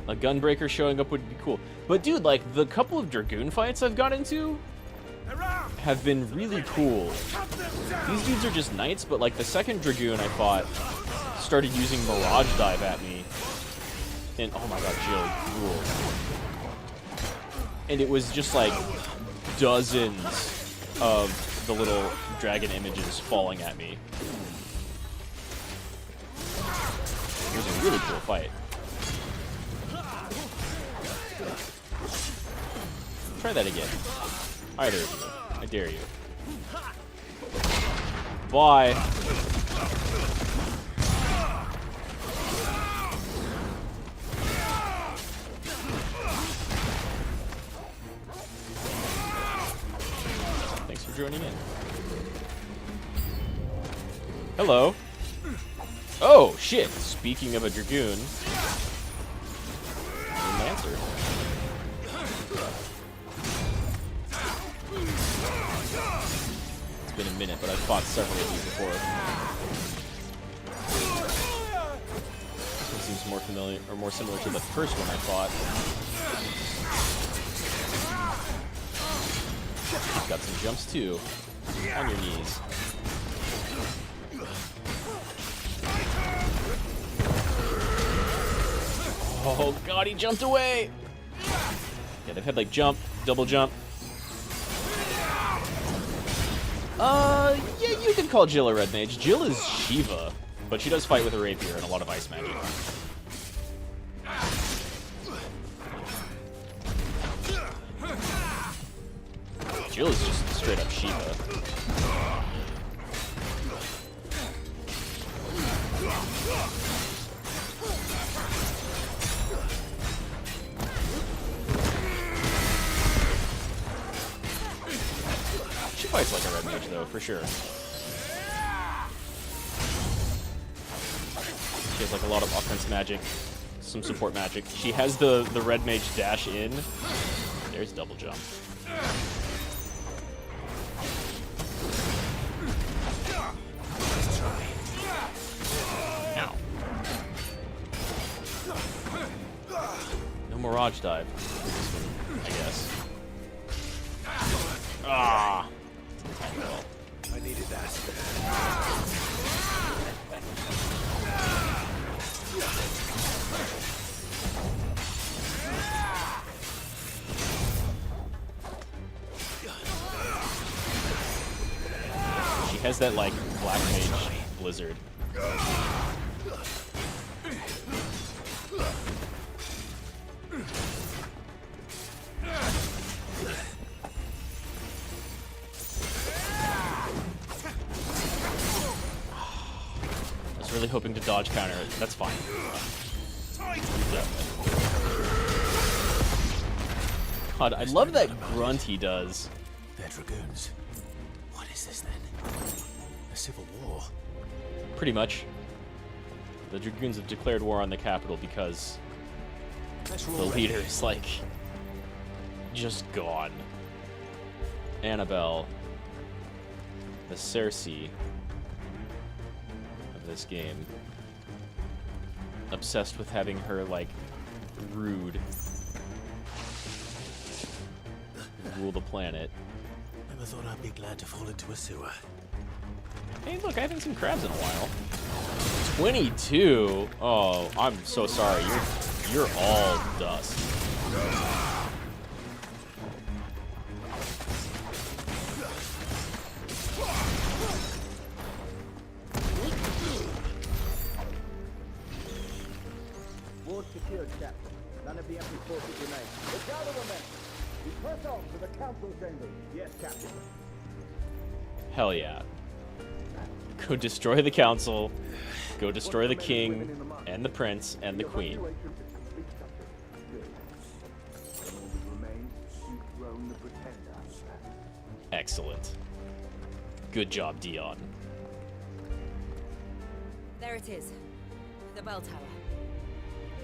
A gunbreaker showing up would be cool. But dude, like, the couple of Dragoon fights I've got into have been really cool. These dudes are just knights, but like the second Dragoon I fought started using Mirage Dive at me. And oh my god, Jill ruled. And it was just like dozens of the little dragon images falling at me. It was a really cool fight. Try that again. Either of you. I dare you. Bye. Thanks for joining in. Hello. Oh, shit. Speaking of a Dragoon. Lancer. It's been a minute, but I've fought several of these before. This one seems more familiar, or more similar to the first one I fought. He's got some jumps too. On your knees. Oh god, he jumped away! Yeah, they've had like jump, double jump. Yeah, you could call Jill a red mage. Jill is Shiva, but she does fight with a rapier and a lot of ice magic. Jill is just straight up Shiva. She fights like a red mage though, for sure. She has like a lot of offense magic, some support magic. She has the red mage dash in. There's double jump. Ow. No Mirage dive. I guess. Ah. I needed that. She has that like black mage blizzard. I was really hoping to dodge counter it. That's fine. Yeah. God, I love that grunt he does. They're dragoons. What is this then? A civil war? Pretty much. The dragoons have declared war on the capital because the leader is like just gone. Annabelle, the Cersei of this game, obsessed with having her like rude rule the planet. Never thought I'd be glad to fall into a sewer. Hey, look, I haven't seen crabs in a while. 22. Oh, I'm so sorry. You're all dust. Ward secured, Captain. None of the empty forces remain. Look out, men! We press on to the council chambers. Yes, Captain. Hell yeah. Go destroy the council. Go destroy the king and the prince and the queen. Excellent. Good job, Dion. There it is. The bell tower.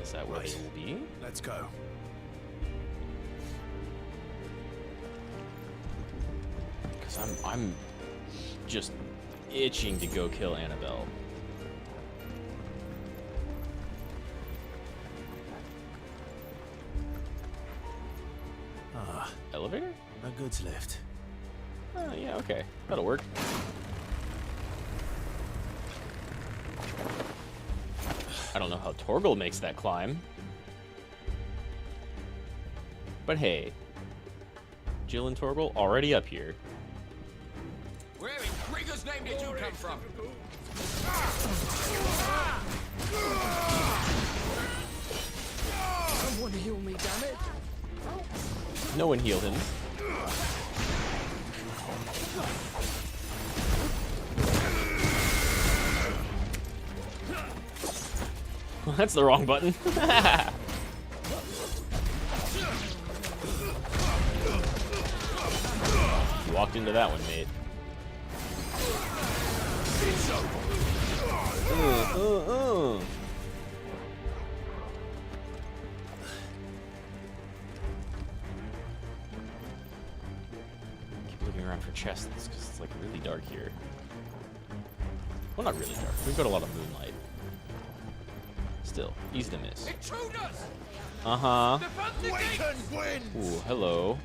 Is that where they will be? Let's go. Because I'm just itching to go kill Annabelle. Ah. Elevator? A goods lift. Oh, yeah, okay. That'll work. I don't know how Torgal makes that climb. But hey, Jill and Torgal already up here. Where in Krieger's name did you come from? Someone heal me, damn it! No one healed him. Well, that's the wrong button. You walked into that one, mate. Keep looking around for chests because it's like really dark here. Well, not really dark. We've got a lot of moonlight. Still, easy to miss. Uh-huh. Ooh, hello.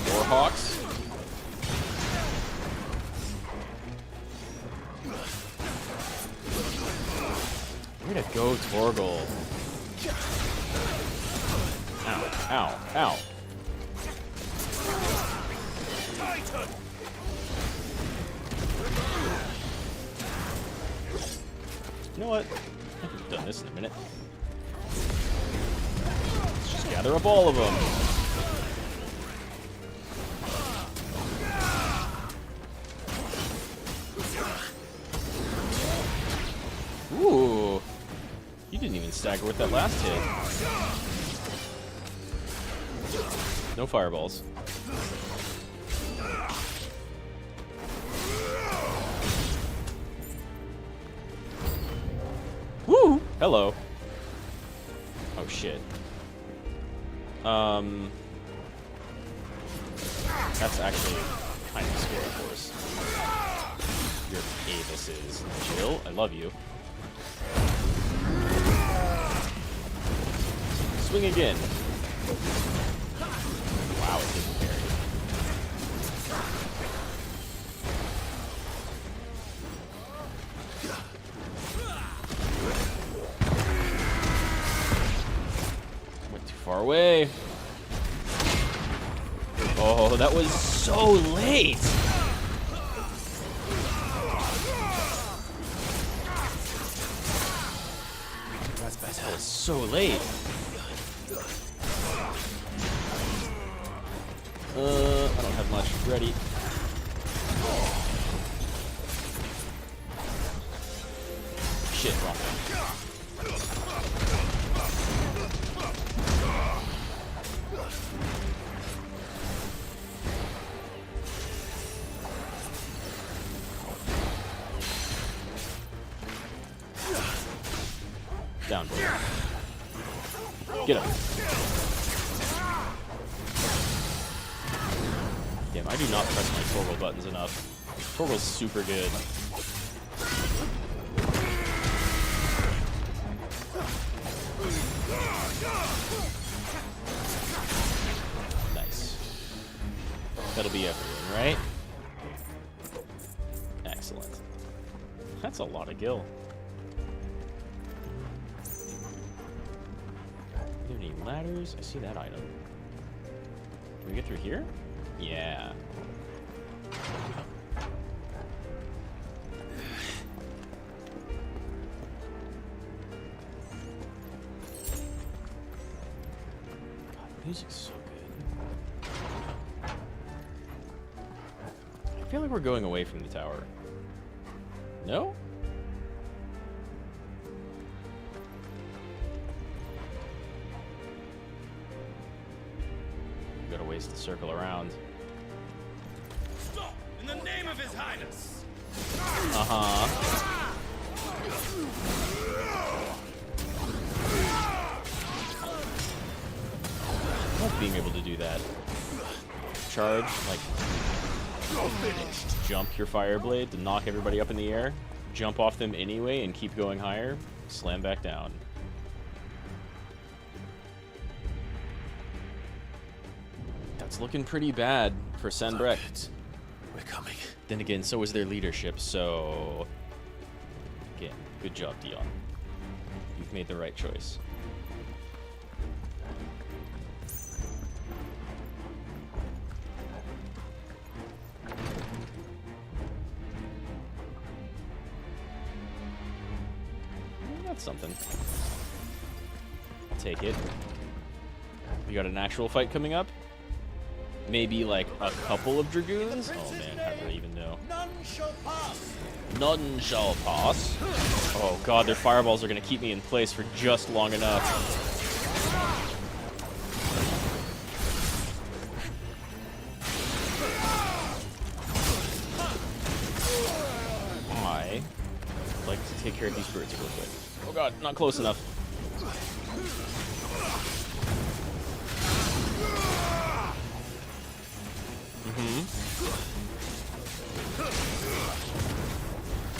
Warhawks. Way to go, Torgal. Ow. Ow. Ow. You know what? I could have done this in a minute. Let's just gather up all of them. Ooh. You didn't even stagger with that last hit. No fireballs. Woo! Hello. Oh shit. That's actually kind of scary, of course. Your Avises. Jill, I love you. Swing again. Wow, it didn't parry. Went too far away. Oh, that was so late. That's better. That was so late. I don't have much. Ready. Shit, wrong thing. Down. Get him. Damn, I do not press my toggle buttons enough. Toggle's super good. Nice. That'll be everyone, right? Excellent. That's a lot of gil. Are there any ladders? I see that item. Can we get through here? Yeah. God, music's so good. I feel like we're going away from the tower. No? We got a ways to circle around. Stop! In the name of His Highness! Uh-huh. I love being able to do that. Charge, like, jump your fire blade to knock everybody up in the air, jump off them anyway and keep going higher, slam back down. That's looking pretty bad for Sanbreque. We're coming. Then again, so is their leadership, so... Again, good job, Dion. You've made the right choice. That's something. I'll take it. We got an actual fight coming up? Maybe like a couple of dragoons? Oh man, how do I even know? None shall pass! None shall pass. Oh god, their fireballs are gonna keep me in place for just long enough. I'd like to take care of these birds real quick. Oh god, not close enough.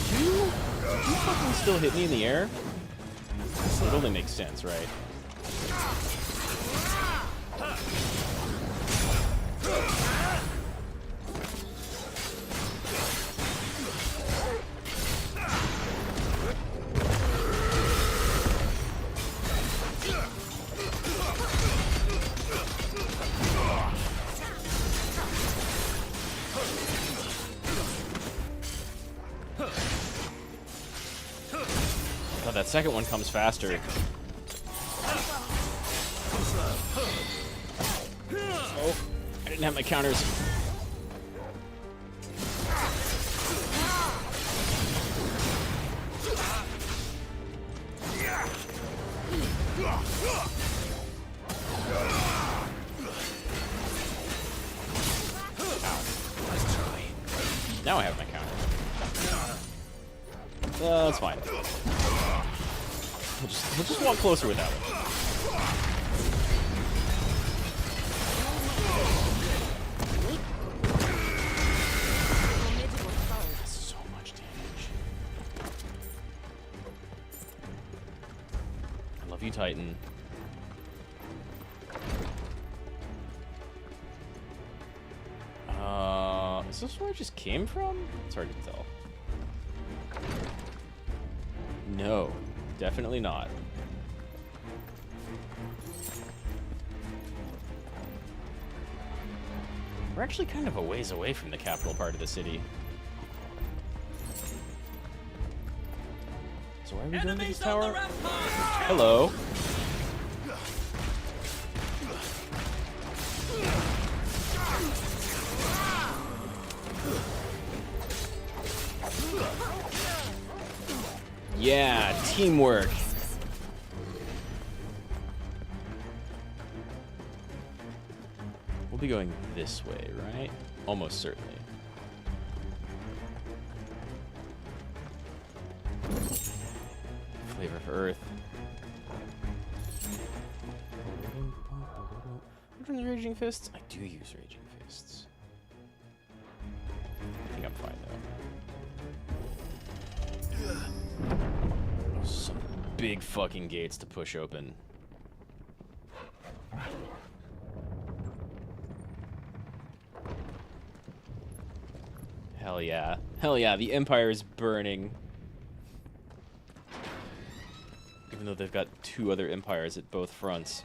Did you fucking still hit me in the air? It only makes sense, right? that second one comes faster. Oh, I didn't have my counters. Now I have my counter. That's fine. We'll just walk closer with that one. That's so much damage. I love you, Titan. Is this where I just came from? It's hard to tell. No, definitely not. We're actually kind of a ways away from the capital part of the city. So why are we going to this tower? Hello. Yeah, teamwork. We'll be going this way, right? Almost certainly. Flavor of Earth. Raging Fists? I do use Raging Fists. I think I'm fine though. Some big fucking gates to push open. Hell yeah. Hell yeah, the Empire is burning. Even though they've got two other empires at both fronts.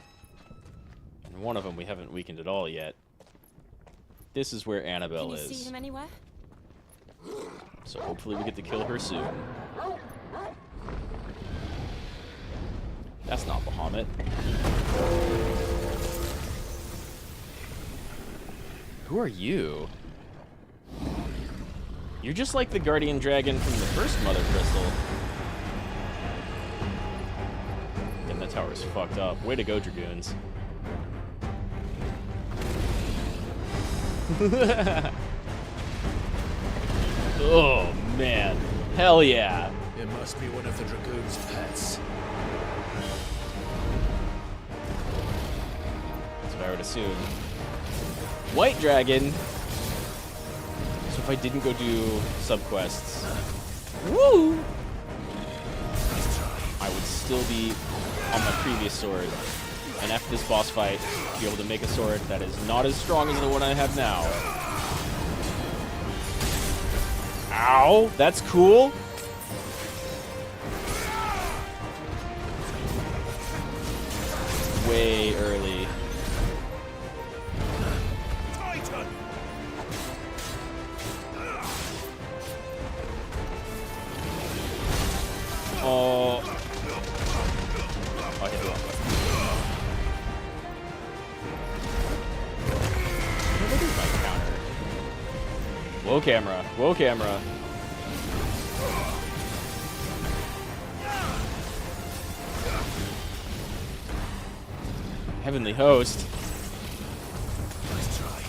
And one of them we haven't weakened at all yet. This is where Annabelle is. Can you see him anywhere? So hopefully we get to kill her soon. That's not Bahamut. Who are you? You're just like the guardian dragon from the first Mother Crystal. And the tower's fucked up. Way to go, Dragoons. Oh, man. Hell yeah. It must be one of the Dragoon's pets. That's what I would assume. White dragon. So if I didn't go do subquests, woo! I would still be on my previous sword. And after this boss fight, be able to make a sword that is not as strong as the one I have now. Ow! That's cool! Way early. Oh. I hit the wrong button. What is my counter? Whoa, camera. Whoa, camera. Heavenly Host. Nice try.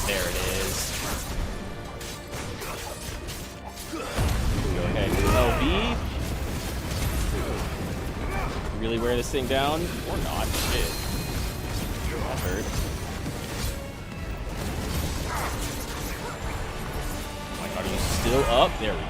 There it is. Go ahead, LB. Really wear this thing down? Or not? Shit. That hurt. Oh my god, are you still up? There we go.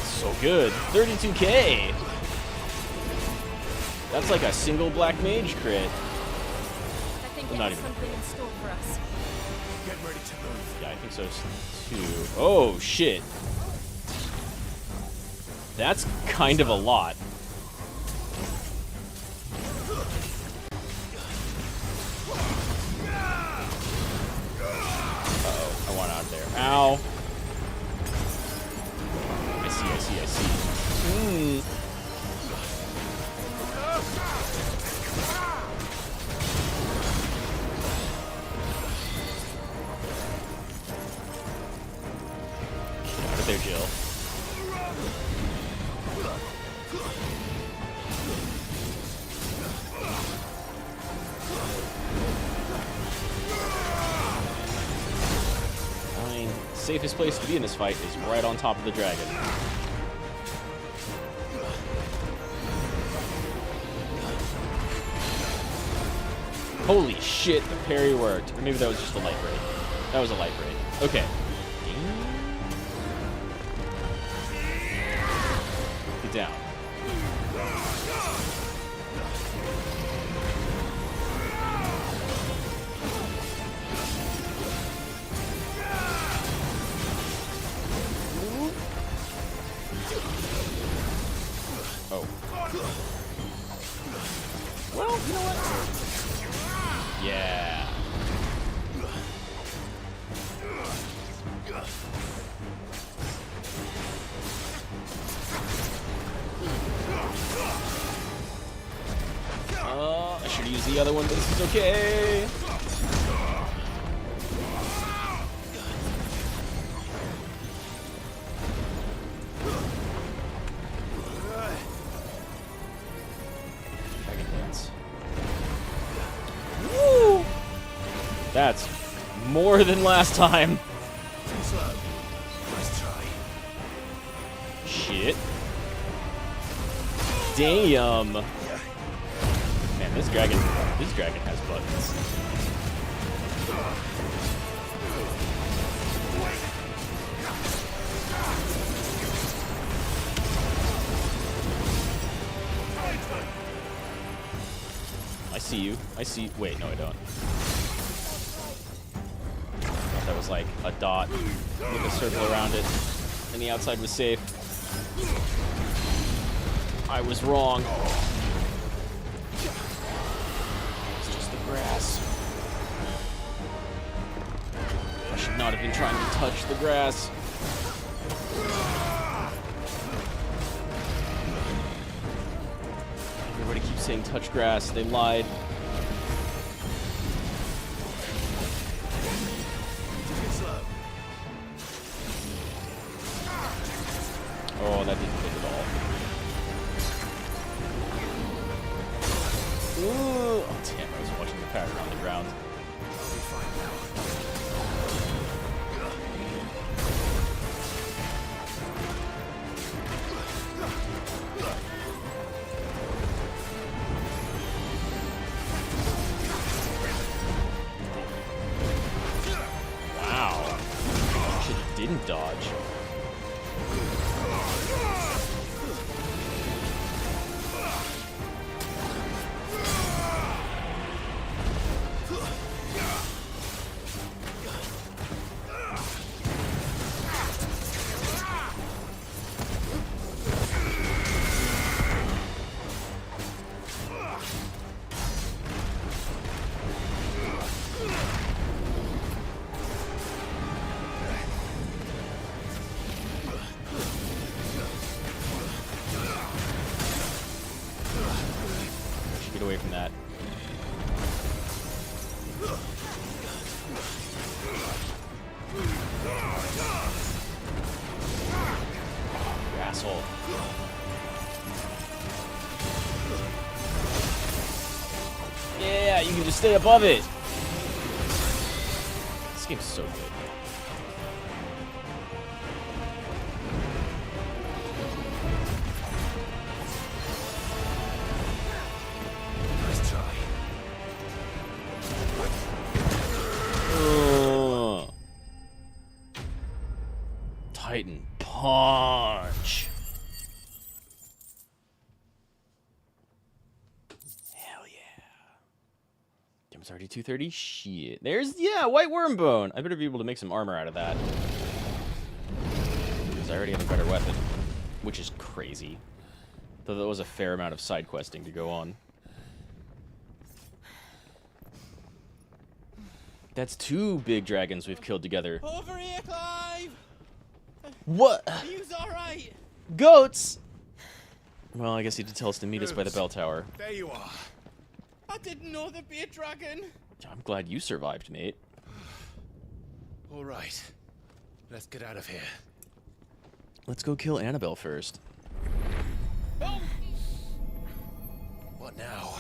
So good. 32K. That's like a single black mage crit. I think Well, it not has even. something in store for us. Get ready to move. Yeah, I think so too. Oh, shit. That's kind of a lot. Uh-oh, I want out of there. Ow. I see. Get out of there, Jill. Fine. Safest place to be in this fight is right on top of the dragon. Holy shit, the parry worked. Or maybe that was just a light raid. That was a light raid. Okay. Get down. Oh. Well, you know what? Yeah. I should use the other one, but this is okay. Dragon Dance. Woo! That's more than last time. Too slow. Nice try. Shit. Damn. Man, this dragon has buttons. I see you. I see. Wait, no, I don't. I thought that was like a dot with a circle around it, and the outside was safe. I was wrong. It's just the grass. I should not have been trying to touch the grass. Everybody keeps saying touch grass. They lied. Oh, that didn't hit at all. Ooh. Oh, damn, I was watching the pattern on the ground. Wow. Shit, he didn't dodge. Get away from that. You asshole. Yeah, you can just stay above it. This game's so good. Titan punch. It's already 2:30. Shit. There's, yeah, white worm bone. I better be able to make some armor out of that. Because I already have a better weapon. Which is crazy. Though that was a fair amount of side questing to go on. That's 2 big dragons we've killed together. Over here, Clive! What? You's alright! Goats! Well, I guess he did tell us to meet us by the bell tower. There you are. I didn't know there'd be a dragon. I'm glad you survived, mate. All right. Let's get out of here. Let's go kill Annabelle first. Oh! What now?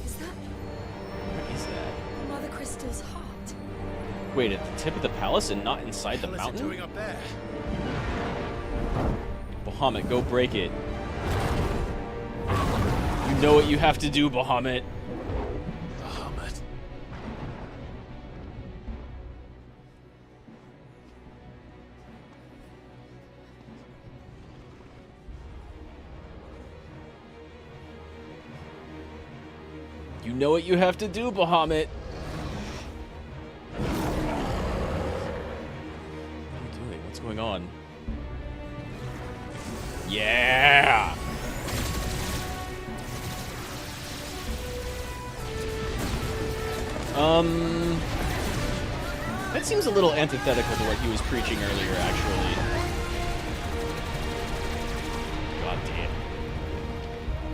Is that What is that? Mother Crystal's heart? Wait, at the tip of the palace and not inside the What is it mountain? doing up there? Bahamut, go break it. You know what you have to do, Bahamut. Bahamut. You know what you have to do, Bahamut. What are you doing? What's going on? Yeah! That seems a little antithetical to what he was preaching earlier, actually. God damn.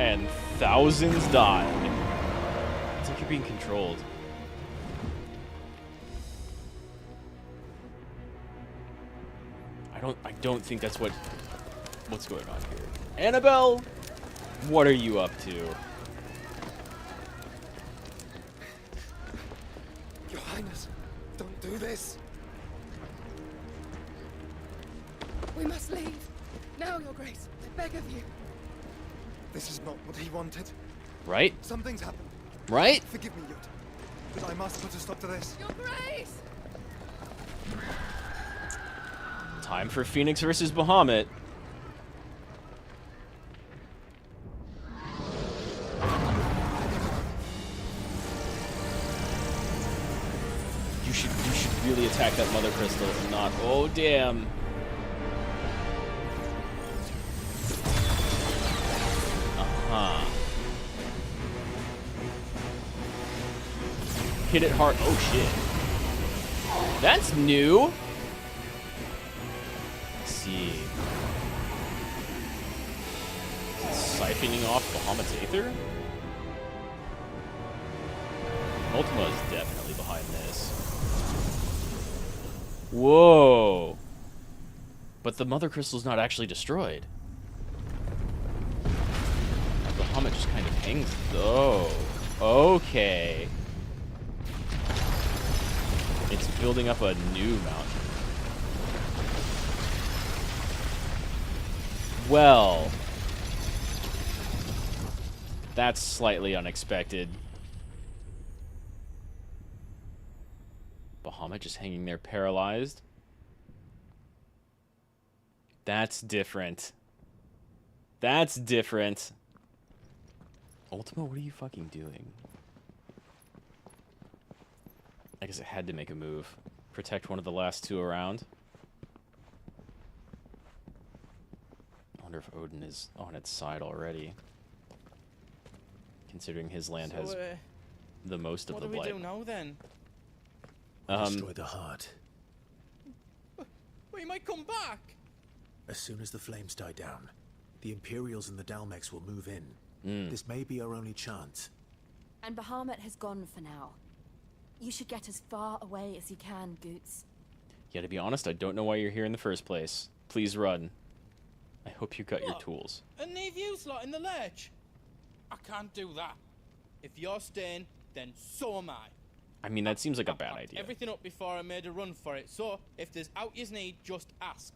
And thousands died. It's like you're being controlled. I don't think that's what's going on here. Annabelle, what are you up to? Your Highness, don't do this. We must leave. Now, Your Grace. I beg of you. This is not what he wanted. Right? Something's happened. Right? Forgive me, Yud. But I must put a stop to this. Your Grace! Time for Phoenix versus Bahamut. You should really attack that Mother Crystal and not. Oh damn. Uh-huh. Hit it hard. Oh shit. That's new. Let's see. Siphoning off Bahamut's Aether? Ultima is definitely behind this. Whoa. But the Mother Crystal's not actually destroyed. Bahamut just kind of hangs. Oh. Okay. It's building up a new mountain. Well, that's slightly unexpected. Bahamut just hanging there paralyzed. That's different. That's different. Ultima, what are you fucking doing? I guess it had to make a move. Protect one of the last 2 around. I wonder if Odin is on its side already. Considering his land has the most of the blight. What do we do now then? Destroy the heart. We might come back. As soon as the flames die down, the Imperials and the Dalmex will move in. This may be our only chance. And Bahamut has gone for now. You should get as far away as you can, Goots. Yeah, to be honest, I don't know why you're here in the first place. Please run. I hope you got your tools. And leave you slot in the lurch? I can't do that. If you're staying, then so am I. I mean, that seems like a bad idea. Everything up before I made a run for it, so if there's out you need, just ask.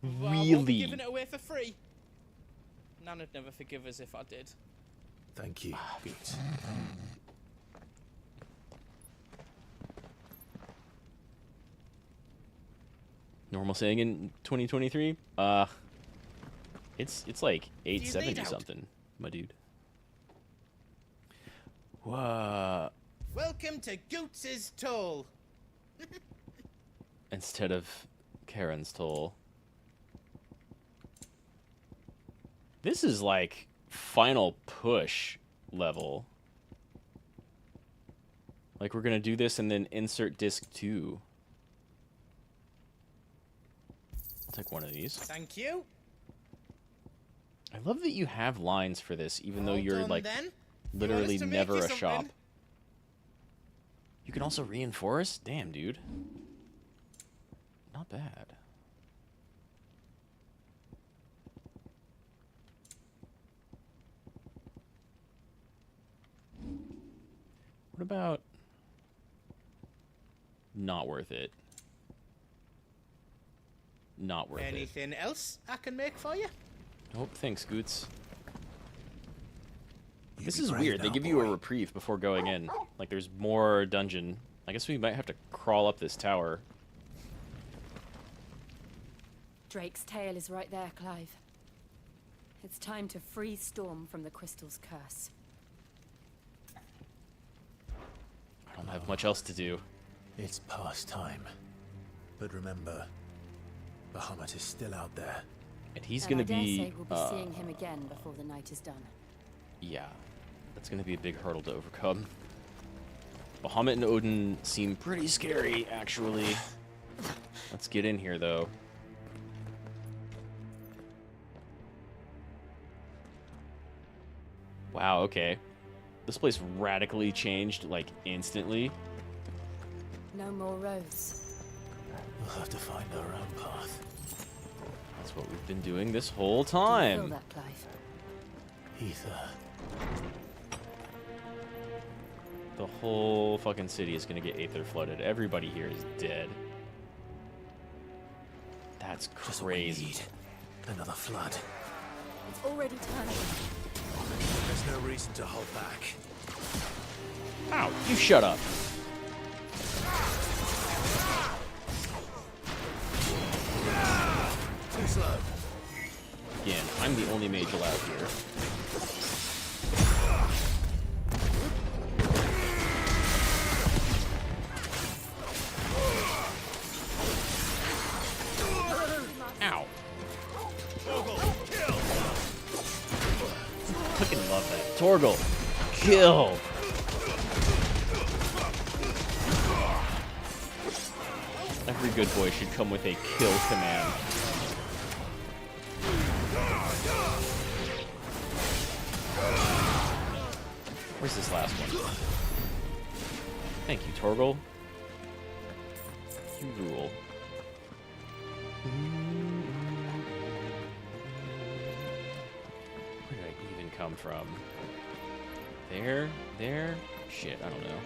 But I won't be giving it away for free. Nana'd never forgive us if I did. Thank you, Goots. Normal saying in 2023? It's like 870 something, my dude. Whoa. Welcome to Goots's Toll. Instead of Karen's Toll. This is like final push level. Like we're gonna do this and then insert disc 2. I'll take one of these. Thank you. I love that you have lines for this, even though All you're done, like then? literally You want us to make never you a shop. something? You can also reinforce? Damn, dude. Not bad. What about not worth it? Not worth it. Anything else I can make for you? Nope, thanks, Goots. This is weird. They give you a reprieve before going in. Like, there's more dungeon. I guess we might have to crawl up this tower. Drake's tail is right there, Clive. It's time to free Storm from the crystal's curse. I don't have much else to do. It's past time. But remember, Bahamut is still out there. And he's And gonna I dare be... say we'll be seeing him again before the night is done. Yeah, that's gonna be a big hurdle to overcome. Bahamut and Odin seem pretty scary, actually. Let's get in here, though. Wow, okay. This place radically changed, like, instantly. No more roads. We'll have to find our own path. That's what we've been doing this whole Do you feel time. that, Clive? Ether. The whole fucking city is gonna get aether flooded. Everybody here is dead. That's crazy. Another flood. It's already turning. There's no reason to hold back. Ow, you shut up. Too slow. Again, I'm the only mage allowed here. Ow. Fucking love that. Torgal, kill. Every good boy should come with a kill command. Where's this last one? Thank you, Torgal. You rule. Where did I even come from? There? There? Shit, I don't know.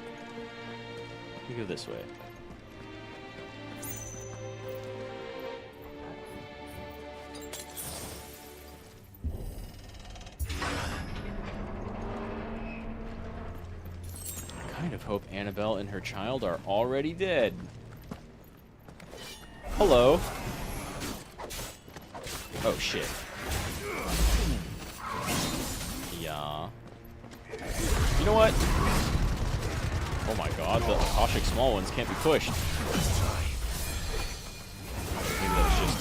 We go this way. I kind of hope Annabelle and her child are already dead. Hello. Oh shit. Yeah. You know what? Oh my god, the Akashic small ones can't be pushed. Maybe that's just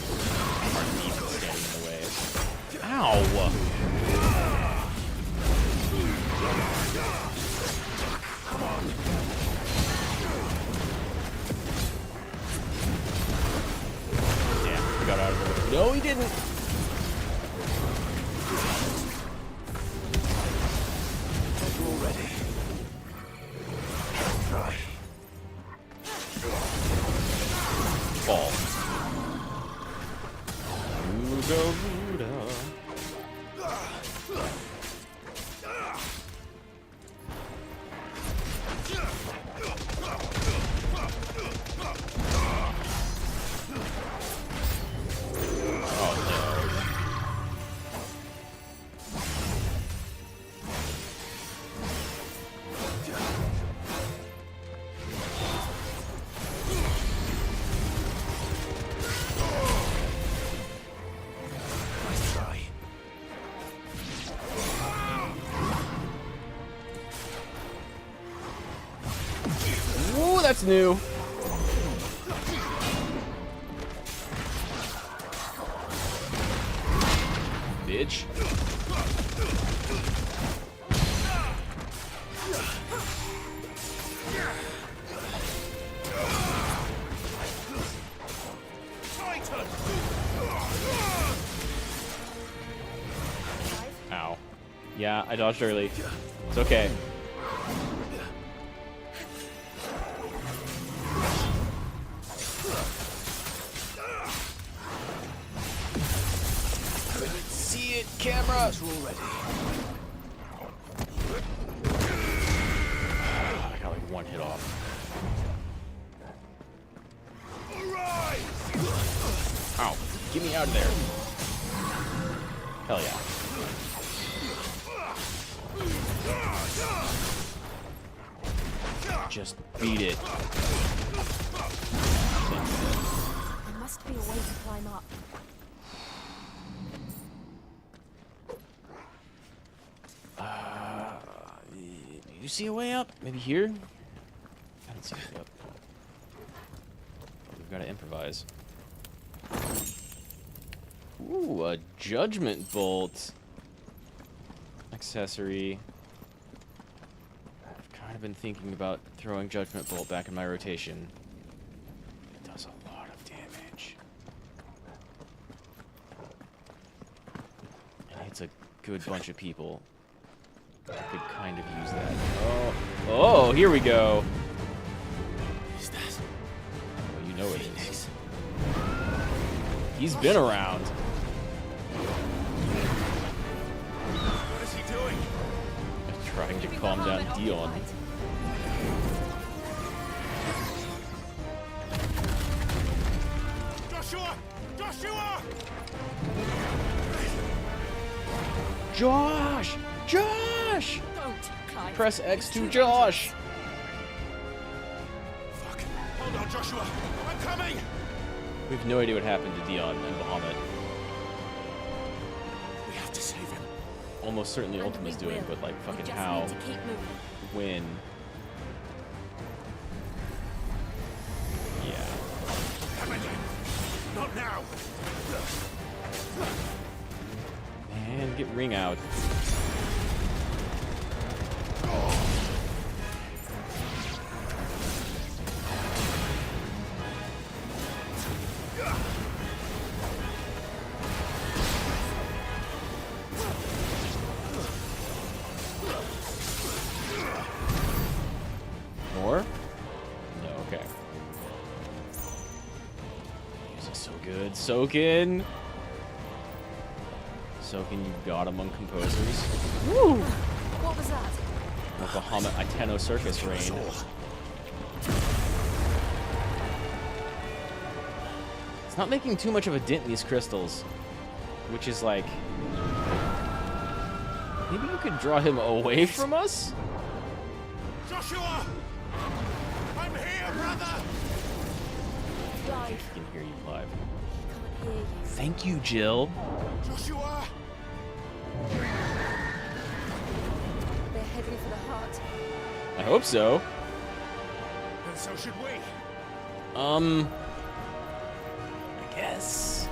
our needs standing in the way. Ow! Damn, we got out of there. No, he didn't! Already. Try. Fall. Ruda, Ruda. What's new? Bitch. Ow. Yeah, I dodged early. It's okay. See it, camera. I got like one hit off. Ow! Get me out of there! Hell yeah! Just beat it. There must be a way to climb up. You see a way up? Maybe here? I don't see a way up. We've got to improvise. Ooh, a judgment bolt. Accessory. I've kind of been thinking about throwing judgment bolt back in my rotation. It does a lot of damage. And it's a good bunch of people. I could kind of use that. Oh, here we go. Is that? Well, you know it is. He's been around. What is he doing? Trying to calm down Dion. Joshua! Joshua! Josh! Josh! Don't, Clive. Press X to Josh. Fuck. Hold on, Joshua. I'm coming! We have no idea what happened to Dion and Bahamut. We have to save him. Almost certainly Ultima's doing, but like fucking how? Need to keep moving. When? Yeah. Not now! And get Ring out. More? No, okay. Music's so good. Soakin'! Soakin', you got among composers. Woo! What was that? The Bahamut Itano Circus reign. It's not making too much of a dent in these crystals, which is like... Maybe you could draw him away from us? Joshua! I'm here, brother! Clive. I can hear you live. Can't hear you. Thank you, Jill. Joshua! They're heading for the heart. I hope so. And so should we. I guess.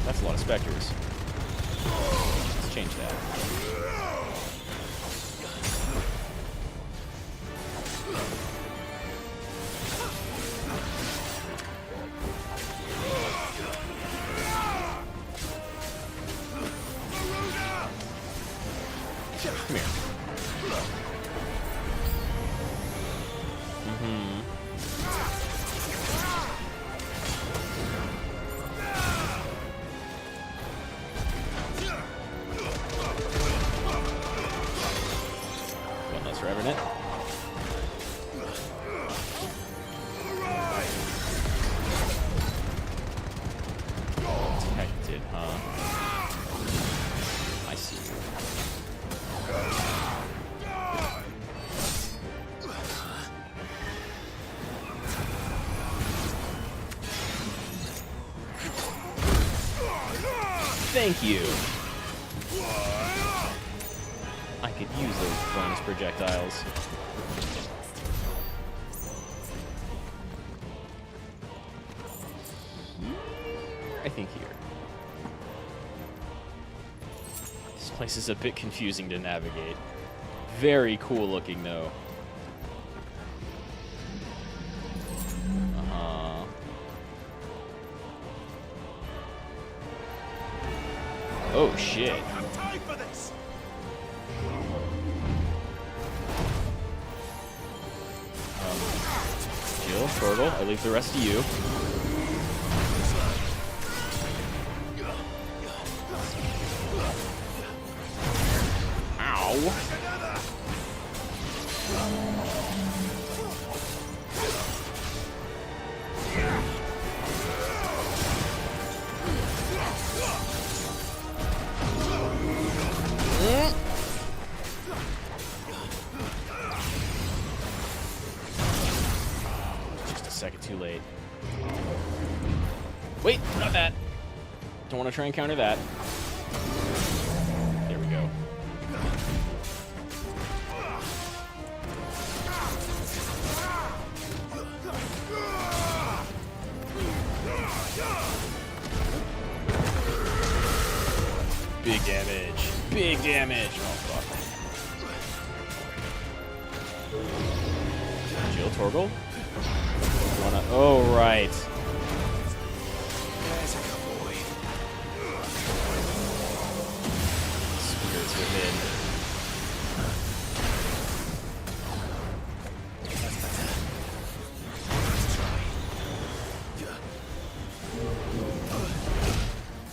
That's a lot of specters. Let's change that. Come here. One less Revenant. Detected, huh? I see. Thank you. I could use those bonus projectiles. I think here. This place is a bit confusing to navigate. Very cool looking though. Oh shit. Jill, Torgal, I leave the rest to you. Ow. Just a second too late. Wait, not that. Don't want to try and counter that. There we go. Big damage. Big damage. Oh, fuck. Jill, Torgal? You wanna... Oh, right. Spirits within.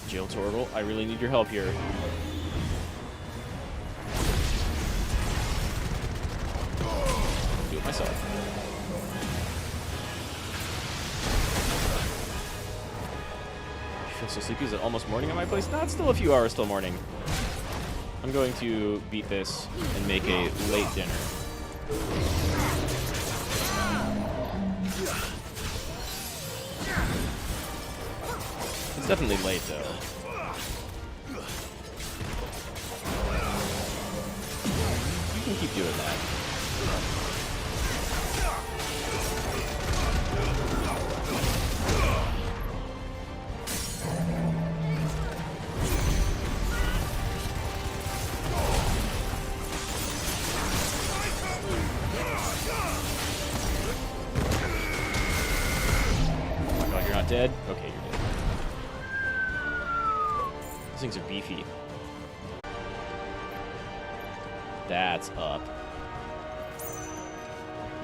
Jill, Torgal, I really need your help here. Do it myself. I feel so sleepy. Is it almost morning at my place? No, it's still a few hours till morning. I'm going to beat this and make a late dinner. It's definitely late, though. You can keep doing that. Oh, you're not dead? Okay, you're dead. These things are beefy. That's up.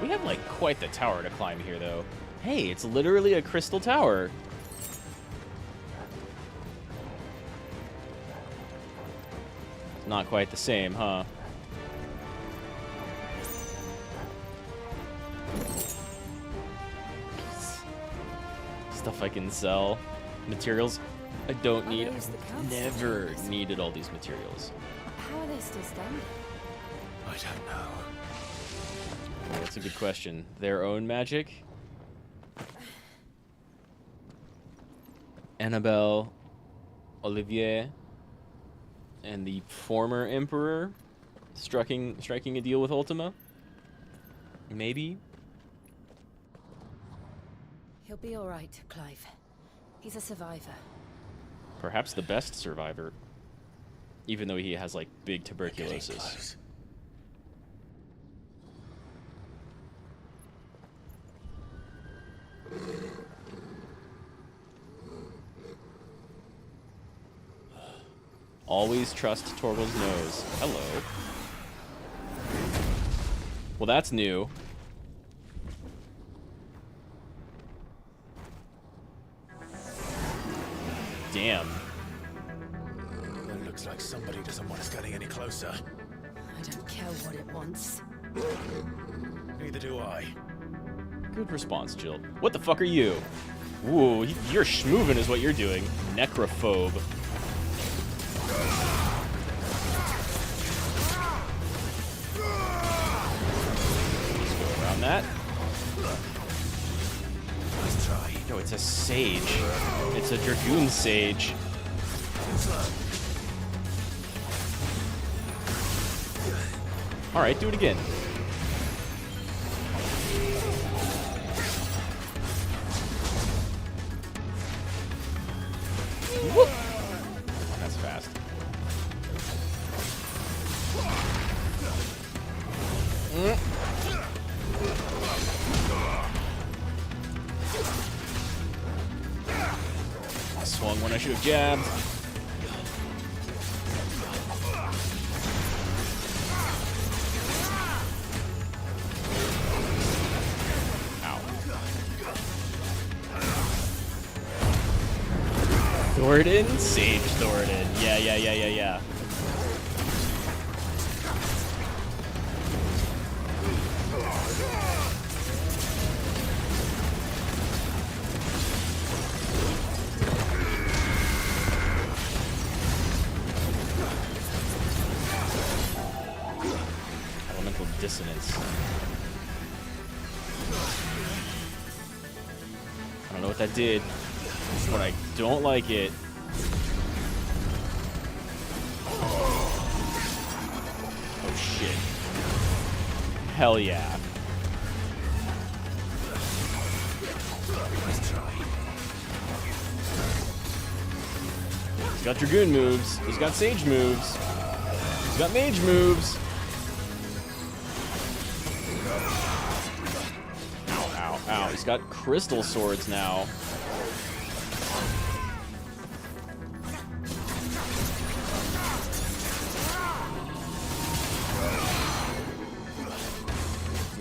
We have, like, quite the tower to climb here, though. Hey, it's literally a crystal tower. It's not quite the same, huh? Stuff I can sell. Materials I don't need. I've never needed all these materials. How are they still standing? I don't know. Well, that's a good question. Their own magic? Annabelle, Olivier, and the former Emperor striking a deal with Ultima? Maybe? He'll be all right, Clive. He's a survivor. Perhaps the best survivor. Even though he has, like, big tuberculosis. Always trust Torval's nose. Hello. Well, that's new. Damn. It looks like somebody doesn't want us getting any closer. I don't care what it wants. Neither do I. Good response, Jill. What the fuck are you? Ooh, you're schmoovin' is what you're doing. Necrophobe. Let's go around that. Let's try. No, it's a sage. It's a Dragoon sage. Alright, do it again. Whoop. That's fast. I swung when I should have jabbed. Thoradin? Sage Thoradin. Yeah. Elemental dissonance. I don't know what that did, but I don't like it. Oh shit. Hell yeah. He's got Dragoon moves. He's got Sage moves. He's got Mage moves. Ow. He's got Crystal Swords now.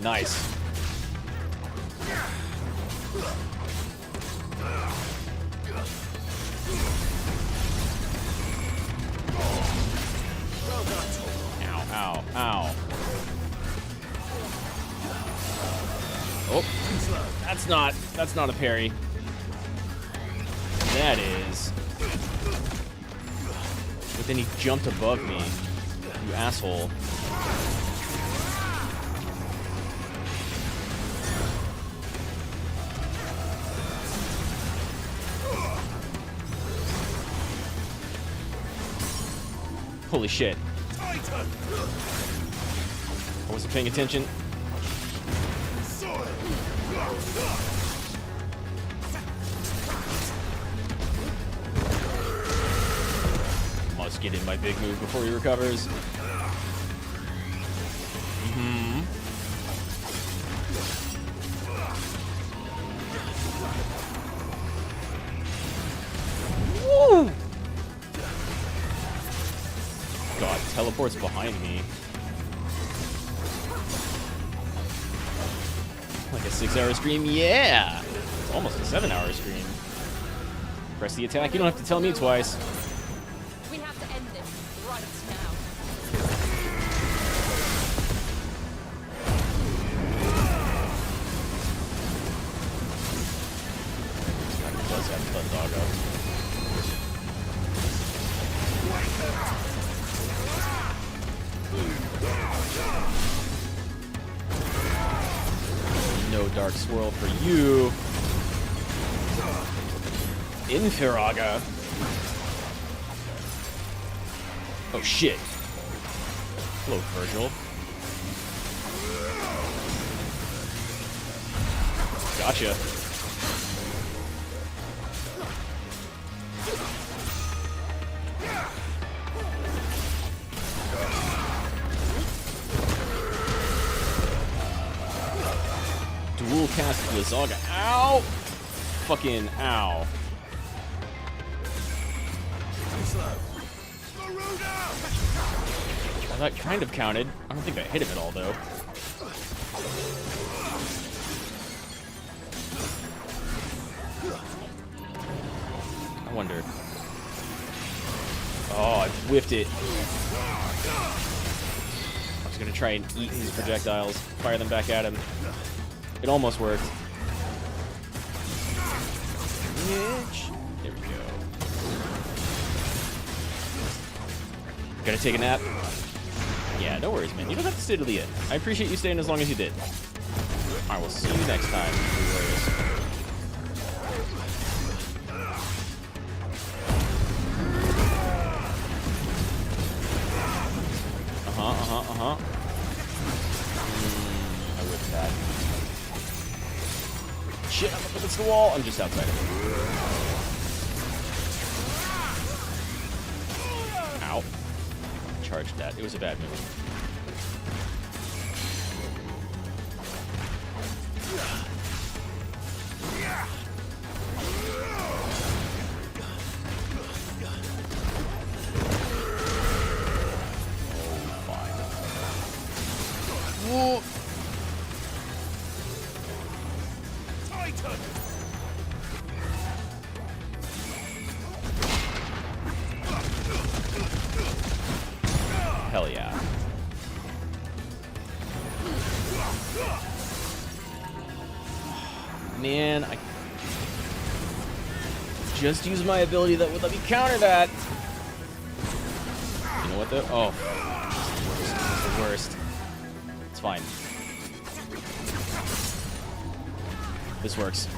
Nice. Ow. Oh, that's not a parry. That is. But then he jumped above me. You asshole. Holy shit. I wasn't paying attention. Must get in my big move before he recovers. Woo! God, teleports behind me. Like a 6-hour stream? Yeah! It's almost a 7-hour stream. Press the attack. You don't have to tell me twice. We have to end this right now. He does have Blood Doggo. No Dark Swirl for you. ENVtuber. Oh shit. Hello, Virgil. Gotcha. Dual cast Blizzaga. Ow! Fucking ow. Well, that kind of counted. I don't think I hit him at all, though. I wonder. Oh, I whiffed it. I was gonna try and eat his projectiles, fire them back at him. It almost worked. There we go. Gonna take a nap? Yeah, no worries, man. You don't have to stay till the end. I appreciate you staying as long as you did. I will see you next time. Uh-huh. shit, I'm up against the wall. I'm just outside. Ow. Charged that. It was a bad move. Whoa. Hell yeah. Man, I just used my ability that would let me counter that. You know what though? Oh. It's the worst. It's fine. This works.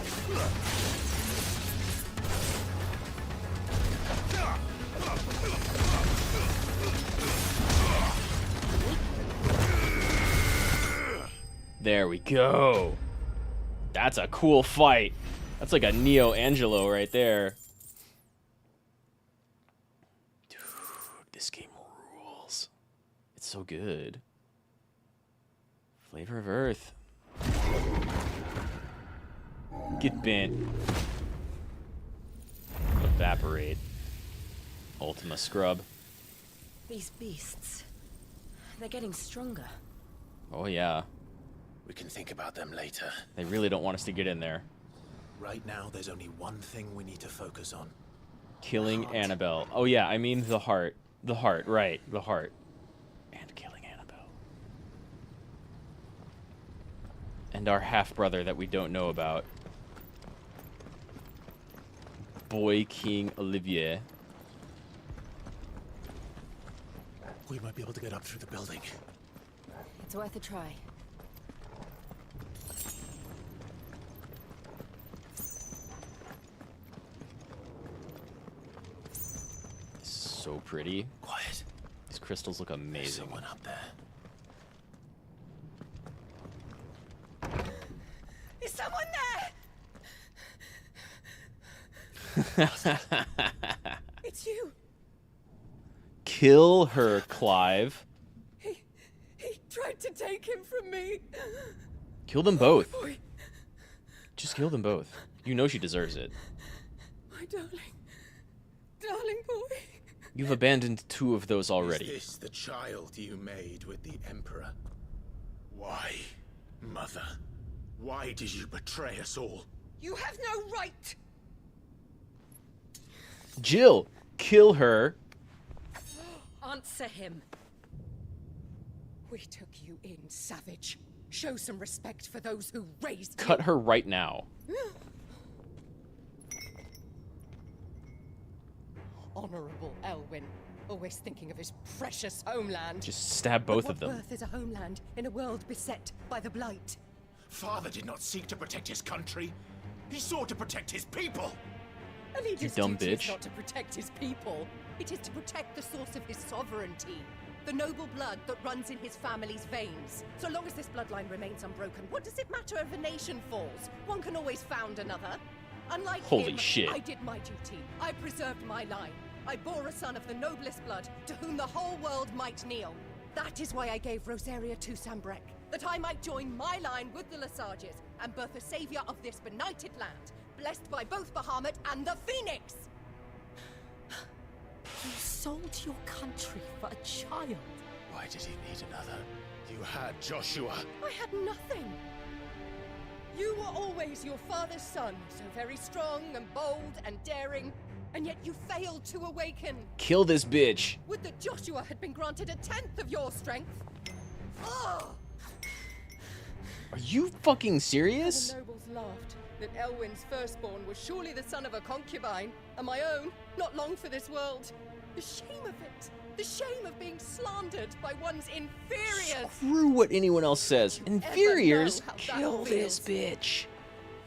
There we go. That's a cool fight. That's like a Neo Angelo right there. Dude, this game rules. It's so good. Flavor of Earth. Get bent. Evaporate. Ultima Scrub. These beasts, they're getting stronger. Oh yeah. We can think about them later. They really don't want us to get in there. Right now, there's only one thing we need to focus on. Killing Annabelle. Oh yeah, I mean the heart. The heart, right. The heart. And killing Annabelle. And our half-brother that we don't know about. Boy King Olivier. We might be able to get up through the building. It's worth a try. So pretty. Quiet. These crystals look amazing. There's someone up there. Is someone there? It's you. Kill her, Clive. He tried to take him from me. Kill them both. Oh, boy. Just kill them both. You know she deserves it. My darling. Darling boy. You've abandoned 2 of those already. Is this the child you made with the Emperor? Why, Mother? Why did you betray us all? You have no right. Jill, kill her. Answer him. We took you in, savage. Show some respect for those who raised you. Cut her right now. Honorable Elwyn, always thinking of his precious homeland. Just stab both of them. What worth is a homeland in a world beset by the Blight? Father did not seek to protect his country. He sought to protect his people. A leader's You dumb duty is bitch. not to protect his people. It is to protect the source of his sovereignty. The noble blood that runs in his family's veins. So long as this bloodline remains unbroken, what does it matter if a nation falls? One can always found another. Unlike Holy him, shit. I did my duty. I preserved my line. I bore a son of the noblest blood, to whom the whole world might kneel. That is why I gave Rosaria to Sambrek, that I might join my line with the Lesages and birth a savior of this benighted land, blessed by both Bahamut and the Phoenix! You sold your country for a child. Why did he need another? You had Joshua. I had nothing. You were always your father's son, so very strong and bold and daring, and yet you failed to awaken. Kill this bitch. Would that Joshua had been granted 1/10 of your strength? Oh! Are you fucking serious? The nobles laughed that Elwyn's firstborn was surely the son of a concubine, and my own, not long for this world. The shame of it. The shame of being slandered by one's inferiors. Screw what anyone else says. Inferiors, ever know how kill that this feels? bitch.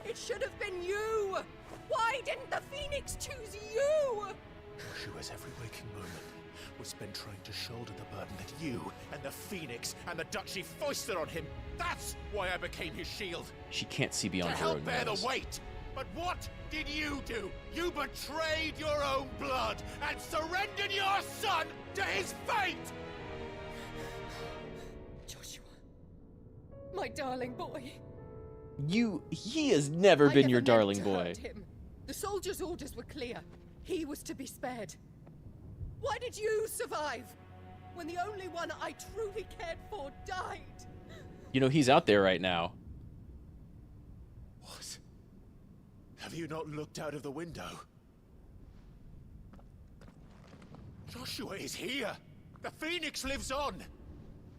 It should have been you! Why didn't the Phoenix choose you? Joshua's every waking moment. was spent trying to shoulder the burden that you and the Phoenix and the Duchy foisted on him. That's why I became his shield. She can't see beyond To her help own bear nose. the weight. But what did you do? You betrayed your own blood and surrendered your son to his fate! Joshua. My darling boy. He has never been your never darling meant to boy. hurt him. The soldiers' orders were clear. He was to be spared. Why did you survive? When the only one I truly cared for died. You know, he's out there right now. What? Have you not looked out of the window? Joshua is here! The Phoenix lives on!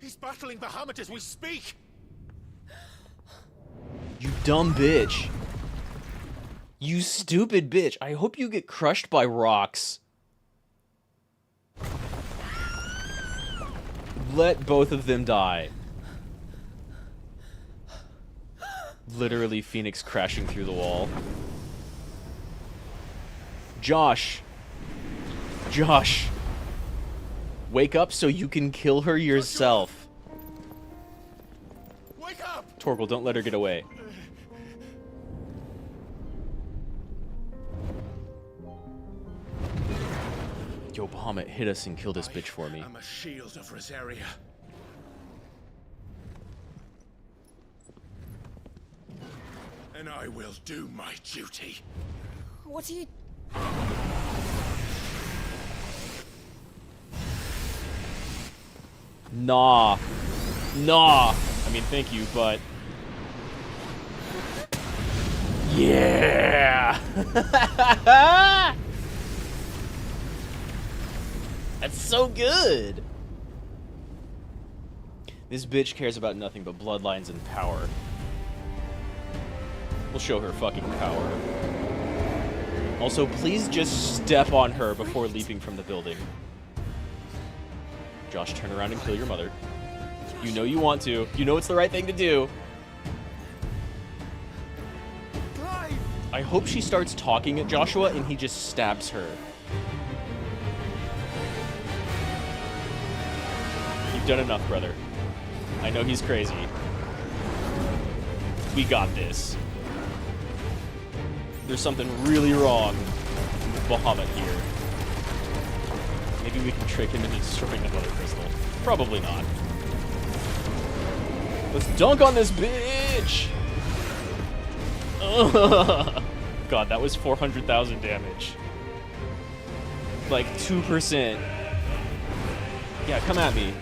He's battling Bahamut as we speak! You dumb bitch. You stupid bitch. I hope you get crushed by rocks. Let both of them die. Literally Phoenix crashing through the wall. Josh. Josh. Wake up so you can kill her yourself. Wake up! Torgal, don't let her get away. Yo, Bahamut, hit us and kill this bitch for me. I'm a shield of Rosaria. And I will do my duty. What are you... Nah. Nah. I mean, thank you, but... Yeah! That's so good! This bitch cares about nothing but bloodlines and power. We'll show her fucking power. Also, please just step on her before leaping from the building. Josh, turn around and kill your mother. You know you want to. You know it's the right thing to do. I hope she starts talking at Joshua and he just stabs her. You've done enough, brother. I know he's crazy. We got this. There's something really wrong with Bahamut here. Maybe we can trick him into destroying another crystal. Probably not. Let's dunk on this bitch! Ugh. God, that was 400,000 damage. Like 2%. Yeah, come at me.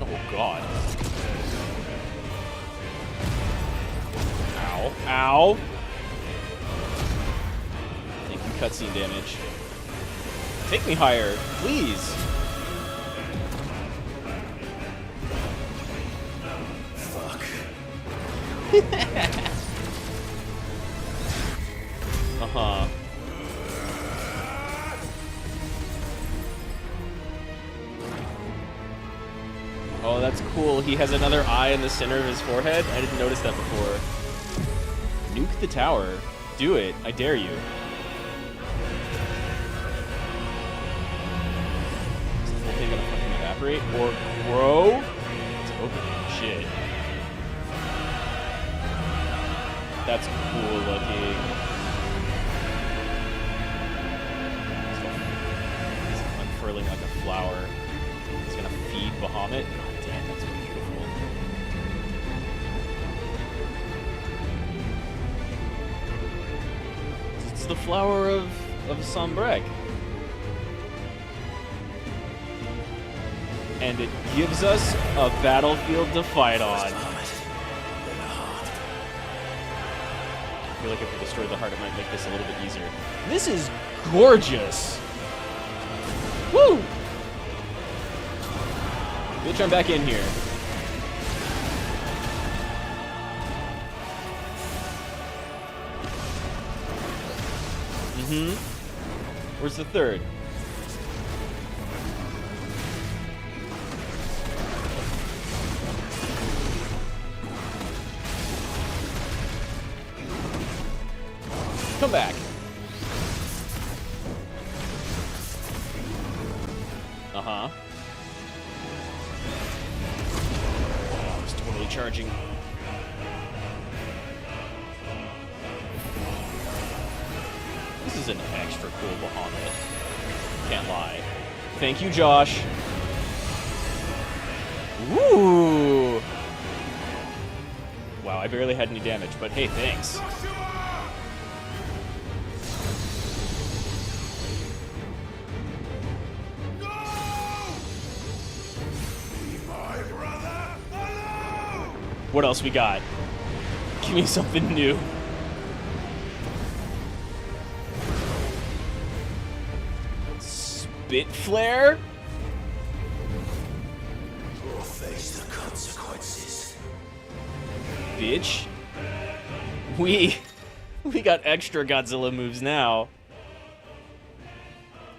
Oh God. Ow. Ow. Thank you, cutscene damage. Take me higher, please. Fuck. Uh-huh. Oh, that's cool. He has another eye in the center of his forehead. I didn't notice that before. Nuke the tower. Do it. I dare you. Is the whole thing gonna fucking evaporate? Or grow? It's opening. Shit. That's cool looking. It's unfurling like a flower. It's gonna feed Bahamut. God damn, that's beautiful. It's the flower of Sombrek. And it gives us a battlefield to fight on. I feel like if we destroy the heart, it might make this a little bit easier. This is gorgeous! Woo! Bitch, I'm back in here. Mm-hmm. Where's the third? Come back. charging. This is an extra cool Bahamut. Can't lie. Thank you, Josh. Woo! Wow, I barely had any damage, but hey, thanks. What else we got? Give me something new. Spit flare? We'll face the consequences. Bitch. We got extra Godzilla moves now.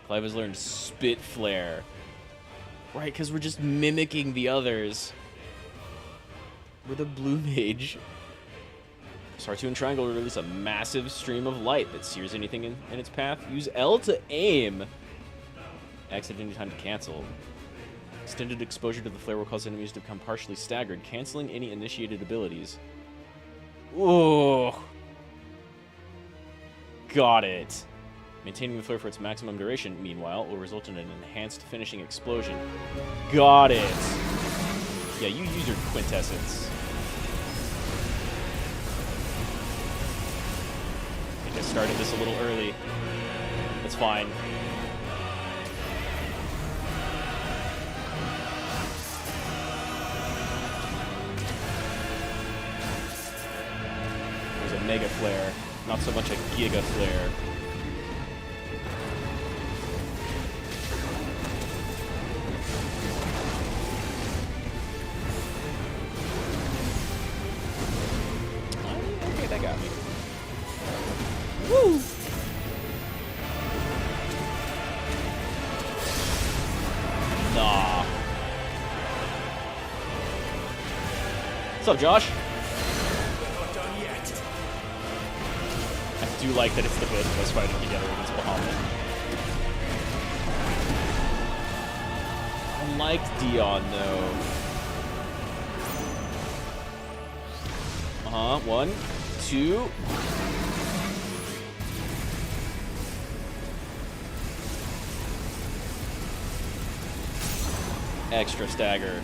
Clive has learned spit flare. Right, because we're just mimicking the others. We're the blue mage. R2 and triangle will release a massive stream of light that sears anything in its path. Use L to aim. X at any time to cancel. Extended exposure to the flare will cause enemies to become partially staggered, canceling any initiated abilities. Ooh. Got it. Maintaining the flare for its maximum duration, meanwhile, will result in an enhanced finishing explosion. Got it. Yeah, you use your quintessence. I think I started this a little early. That's fine. There's a mega flare, not so much a giga flare. Okay, that got me. Woo! Nah. What's up, Josh? Not done yet. I do like that it's the both of us fighting together against Bahamut. I liked Dion, though. Uh-huh, 1, 2... Extra stagger.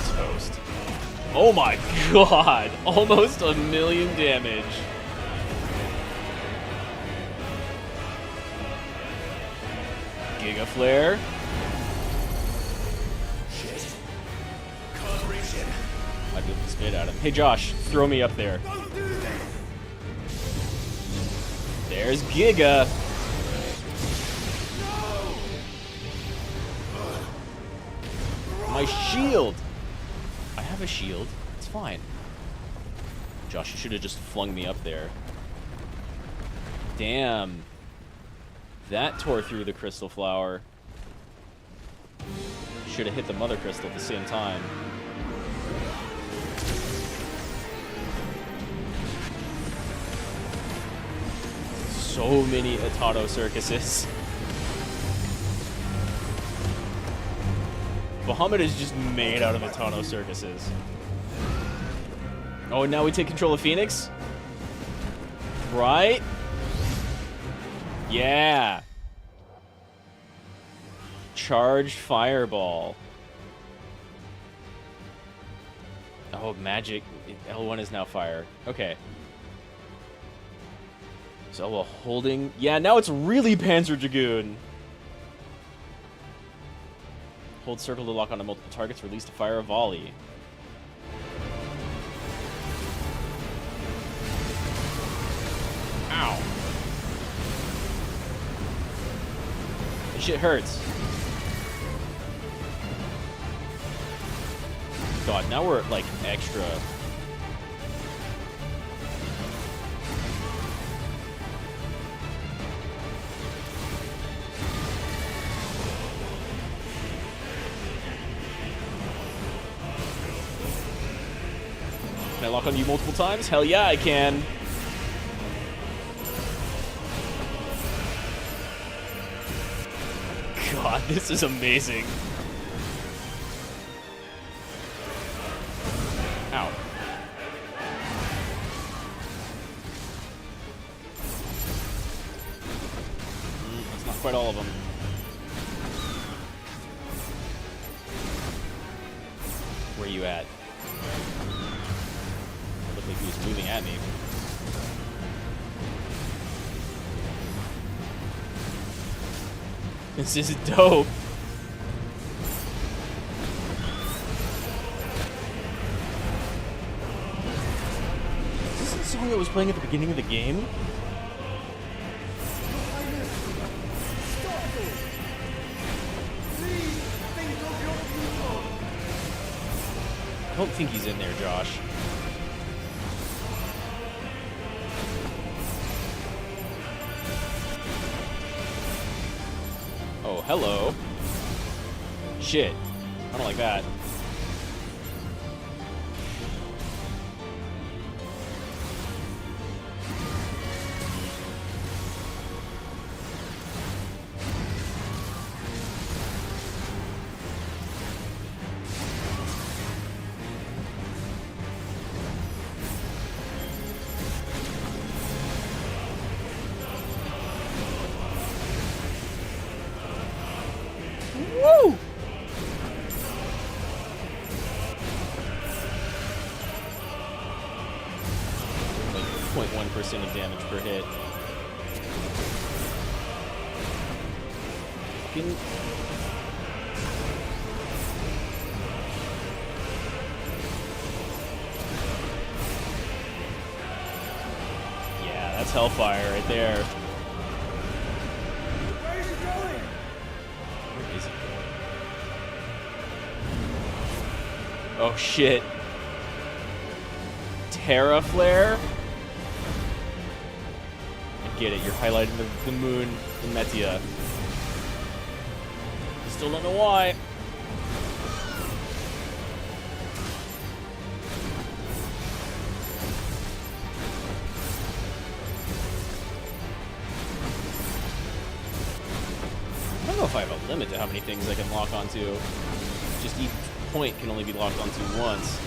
Toast. Oh my god! Almost 1,000,000 damage. Giga Flare. I'd be able to spit at him. Hey Josh, throw me up there. There's Giga. My shield. I have a shield. It's fine. Josh, you should have just flung me up there. Damn. That tore through the crystal flower. Should have hit the mother crystal at the same time. So many Atato circuses. Bahamut is just made out of Atato circuses. Oh, and now we take control of Phoenix? Right? Yeah. Charged Fireball. Oh, magic. L1 is now fire. Okay. So while holding... Yeah, now it's really Panzer Dragoon. Hold circle to lock onto multiple targets. Release to fire a volley. Ow. This shit hurts. God, now we're like extra... I lock on you multiple times? Hell yeah, I can. God, this is amazing. Ow. That's not quite all of them. Where are you at? Looked like he was moving at me. This is dope. Is this the song that was playing at the beginning of the game? I don't think he's in there, Josh. Oh, hello. Shit. I don't like that. Woo! Like 0.1% of damage per hit. Fucking... Yeah, that's Hellfire right there. Where is it going? Where is it going? Oh shit. Terra Flare? I get it, you're highlighting the moon in Metia. I still don't know why. I don't know if I have a limit to how many things I can lock onto. Just each point can only be locked onto once.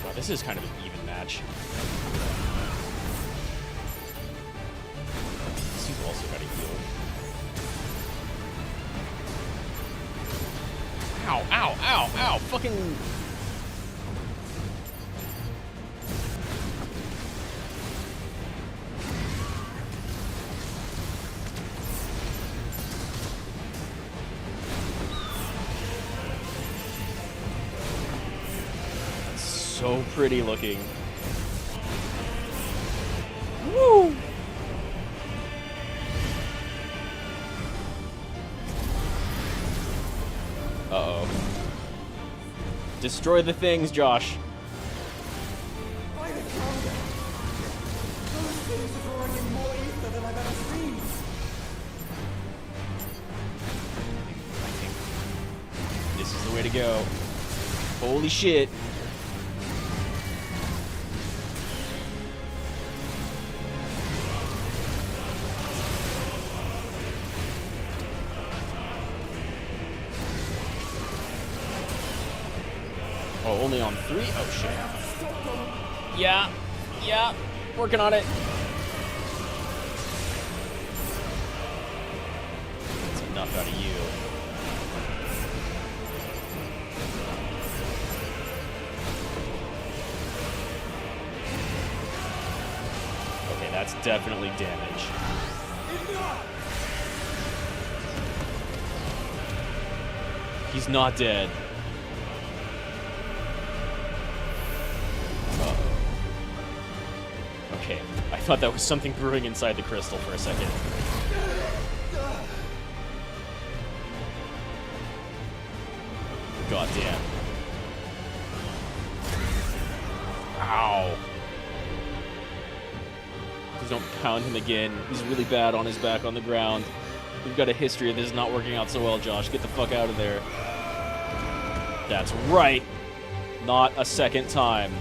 Wow, this is kind of an even match. You've also got to heal. Ow, ow, ow, ow, fucking... That's so pretty looking. Woo! Uh-oh. Destroy the things, Josh. By the calendar! Those things are drawing in more ether than I've ever seen! I think this is the way to go. Holy shit. Oh, only on 3? Oh, shit. Yeah. Yeah. Working on it. That's enough out of you. Okay, that's definitely damage. He's not dead. Okay, I thought that was something brewing inside the crystal for a second. God damn. Ow. Please don't pound him again. He's really bad on his back on the ground. We've got a history of this not working out so well, Josh. Get the fuck out of there. That's right. Not a second time.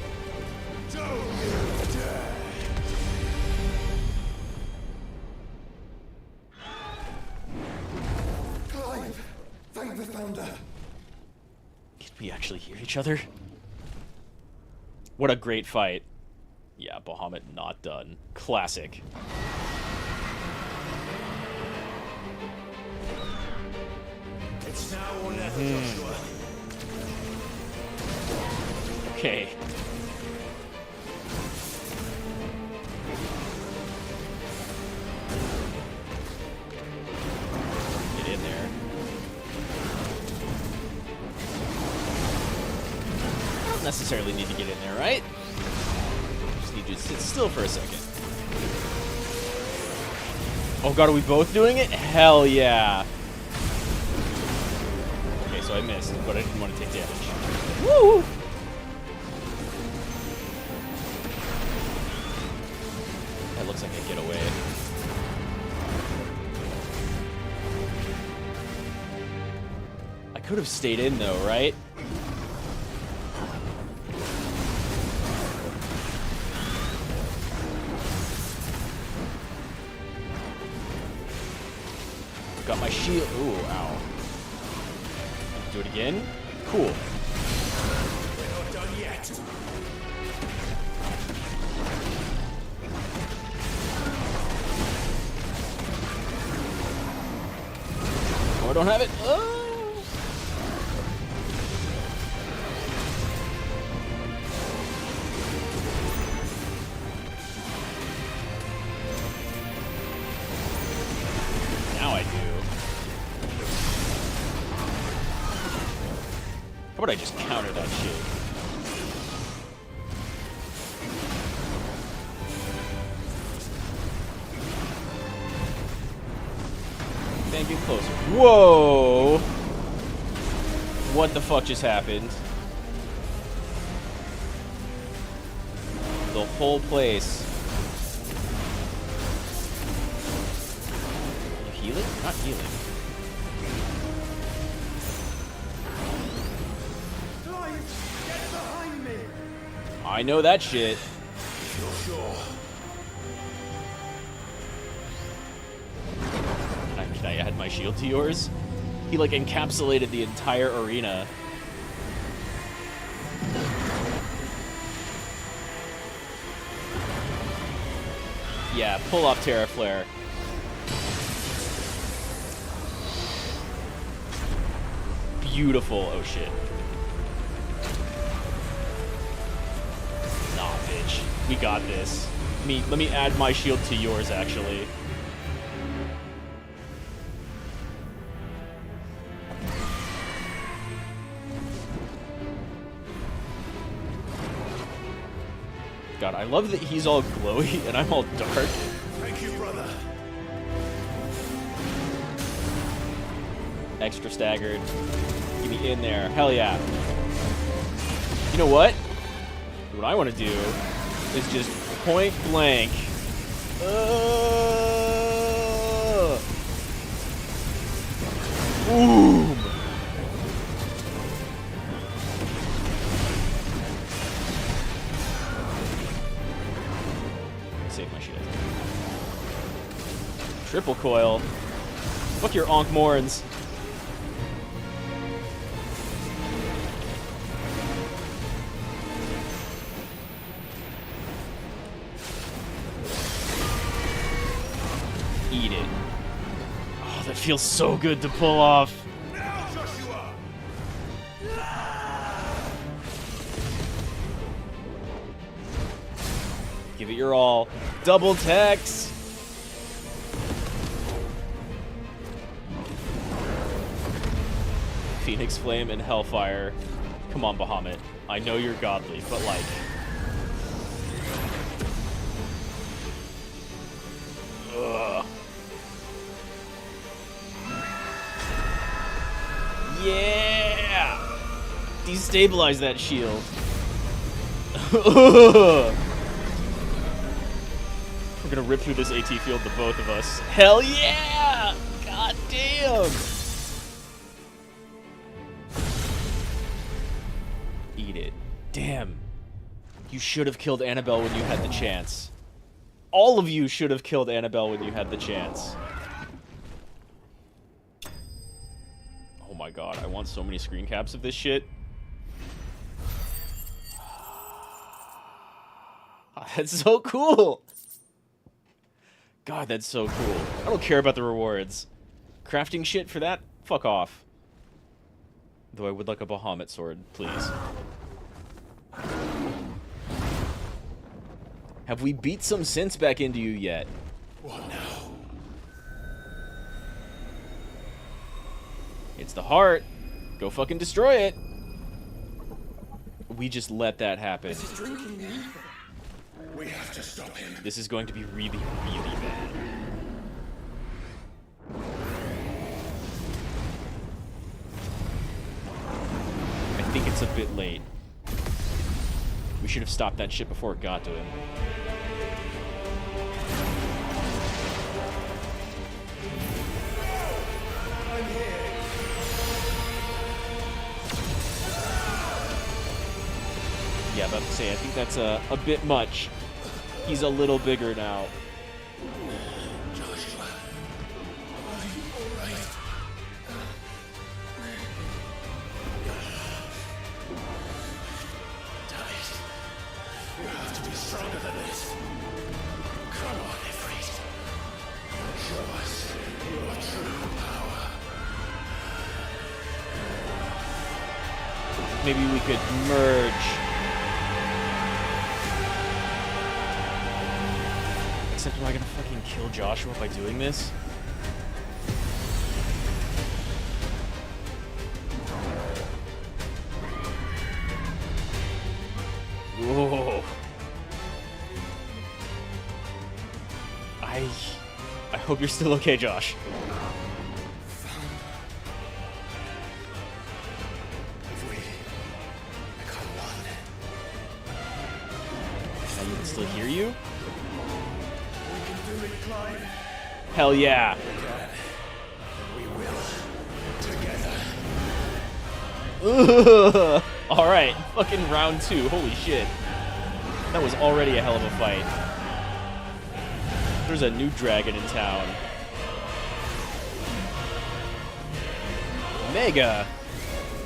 Clive, thank the Founder. Can we actually hear each other? What a great fight. Yeah, Bahamut not done. Classic. It's now or never, Joshua. Okay. Get in there. Don't necessarily need to get in there, right? Just need you to sit still for a second. Oh god, are we both doing it? Hell yeah. Okay, so I missed, but I didn't want to take damage. Woo! That looks like a getaway. I could have stayed in though, right? Got my shield. Ooh, ow. Do it again? Cool. We're not done yet. Oh, I don't have it. Oh. Now I do. How about I just counter that shit? Then get closer. Whoa! What the fuck just happened? The whole place. Are you healing? Not healing. Get behind me. I know that shit. Sure. Can I add my shield to yours? He like encapsulated the entire arena. Yeah, pull off Terra Flare. Beautiful. Oh shit. Nah, bitch. We got this. Let me add my shield to yours, actually. God, I love that he's all glowy and I'm all dark. Thank you, brother. Extra staggered. Get me in there. Hell yeah. You know what? What I want to do is just point blank. Boom. Save my shield. Triple coil. Fuck your Ankh Morns. Eat it. Oh, that feels so good to pull off. Now, Joshua. Give it your all. Double text. Phoenix Flame and Hellfire. Come on, Bahamut. I know you're godly, but like... Ugh. Yeah! Destabilize that shield. We're gonna rip through this AT field, the both of us. Hell yeah! God damn! Eat it. Damn. You should have killed Annabelle when you had the chance. All of you should have killed Annabelle when you had the chance. Oh my god, I want so many screen caps of this shit. That's so cool! God, that's so cool. I don't care about the rewards. Crafting shit for that? Fuck off. Though I would like a Bahamut sword, please. Have we beat some sense back into you yet? What now? It's the heart. Go fucking destroy it. We just let that happen. We have to stop him. This is going to be really, really bad. I think it's a bit late. We should have stopped that shit before it got to him. Yeah, about to say, I think that's a bit much. He's a little bigger now. Joshua, are you alright? Tight. You have to be stronger than this. Come on, Ifrit. Show us your true power. Maybe we could merge. Except, am I gonna fucking kill Joshua by doing this? Whoa. I hope you're still okay, Josh. I can still hear you? Hell yeah. We will. Together. Alright, fucking round 2. Holy shit. That was already a hell of a fight. There's a new dragon in town. Mega.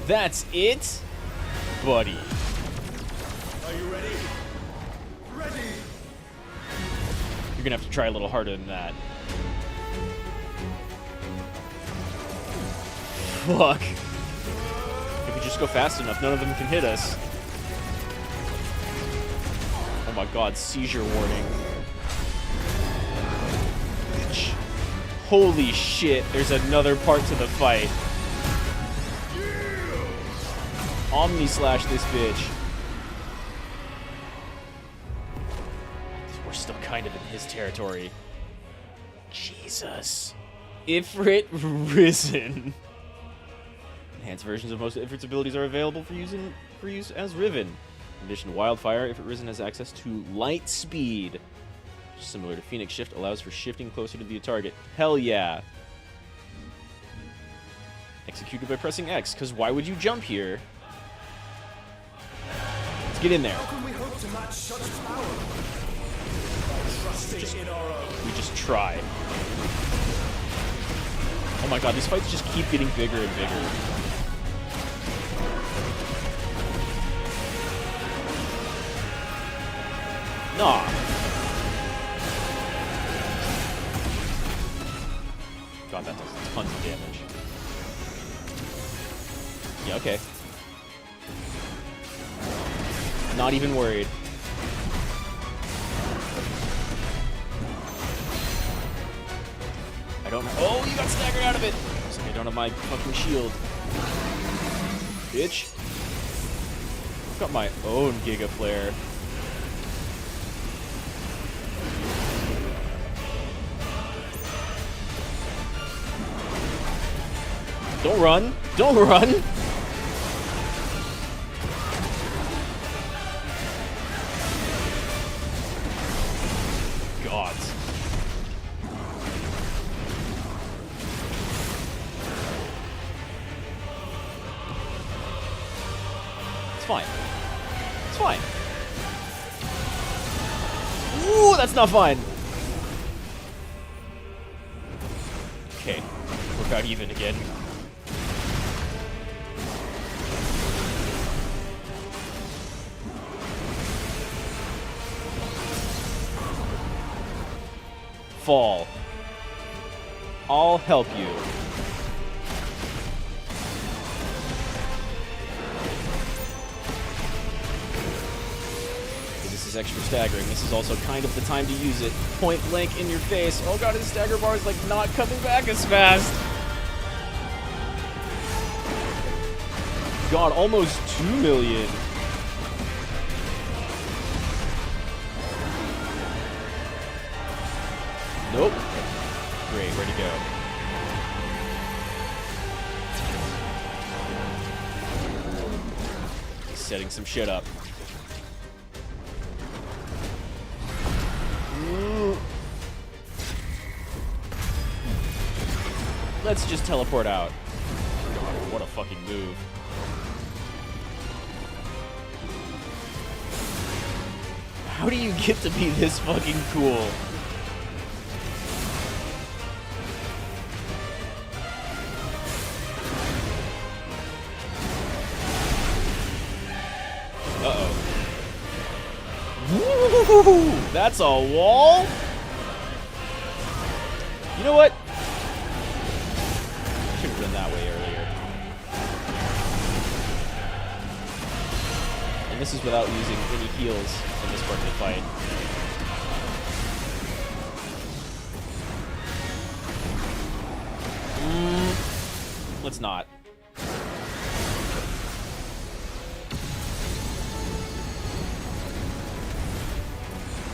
That's it? Buddy. Are you ready? Ready. You're gonna have to try a little harder than that. Fuck. If we just go fast enough, none of them can hit us. Oh my god, seizure warning. Holy shit, there's another part to the fight. Omni slash this bitch. We're still kind of in his territory. Jesus. Ifrit Risen. Enhanced versions of most of Ifrit's abilities are available for use as Riven. In addition to Wildfire, Ifrit Risen has access to Light Speed. Similar to Phoenix Shift, allows for shifting closer to the target. Hell yeah. Executed by pressing X, because why would you jump here? Let's get in there. How can we hope to match such power? We just try. Oh my god, these fights just keep getting bigger and bigger. Nah. God, that does tons of damage. Yeah, okay. Not even worried. I don't know. Oh, you got staggered out of it! Looks like I don't have my fucking shield. Bitch. I've got my own Giga Flare. Don't run! Don't run! odds. It's fine. It's fine. Ooh, that's not fine. Okay, we're about even again. Fall. I'll help you. This is extra staggering. This is also kind of the time to use it. Point blank in your face. Oh god, his stagger bar is like not coming back as fast. God, almost 2 million. Nope. Great, where'd he go? He's setting some shit up. Let's just teleport out. God, what a fucking move. How do you get to be this fucking cool? Woo! That's a wall? You know what? I should have been that way earlier. And this is without using any heals in this part of the fight. Let's not.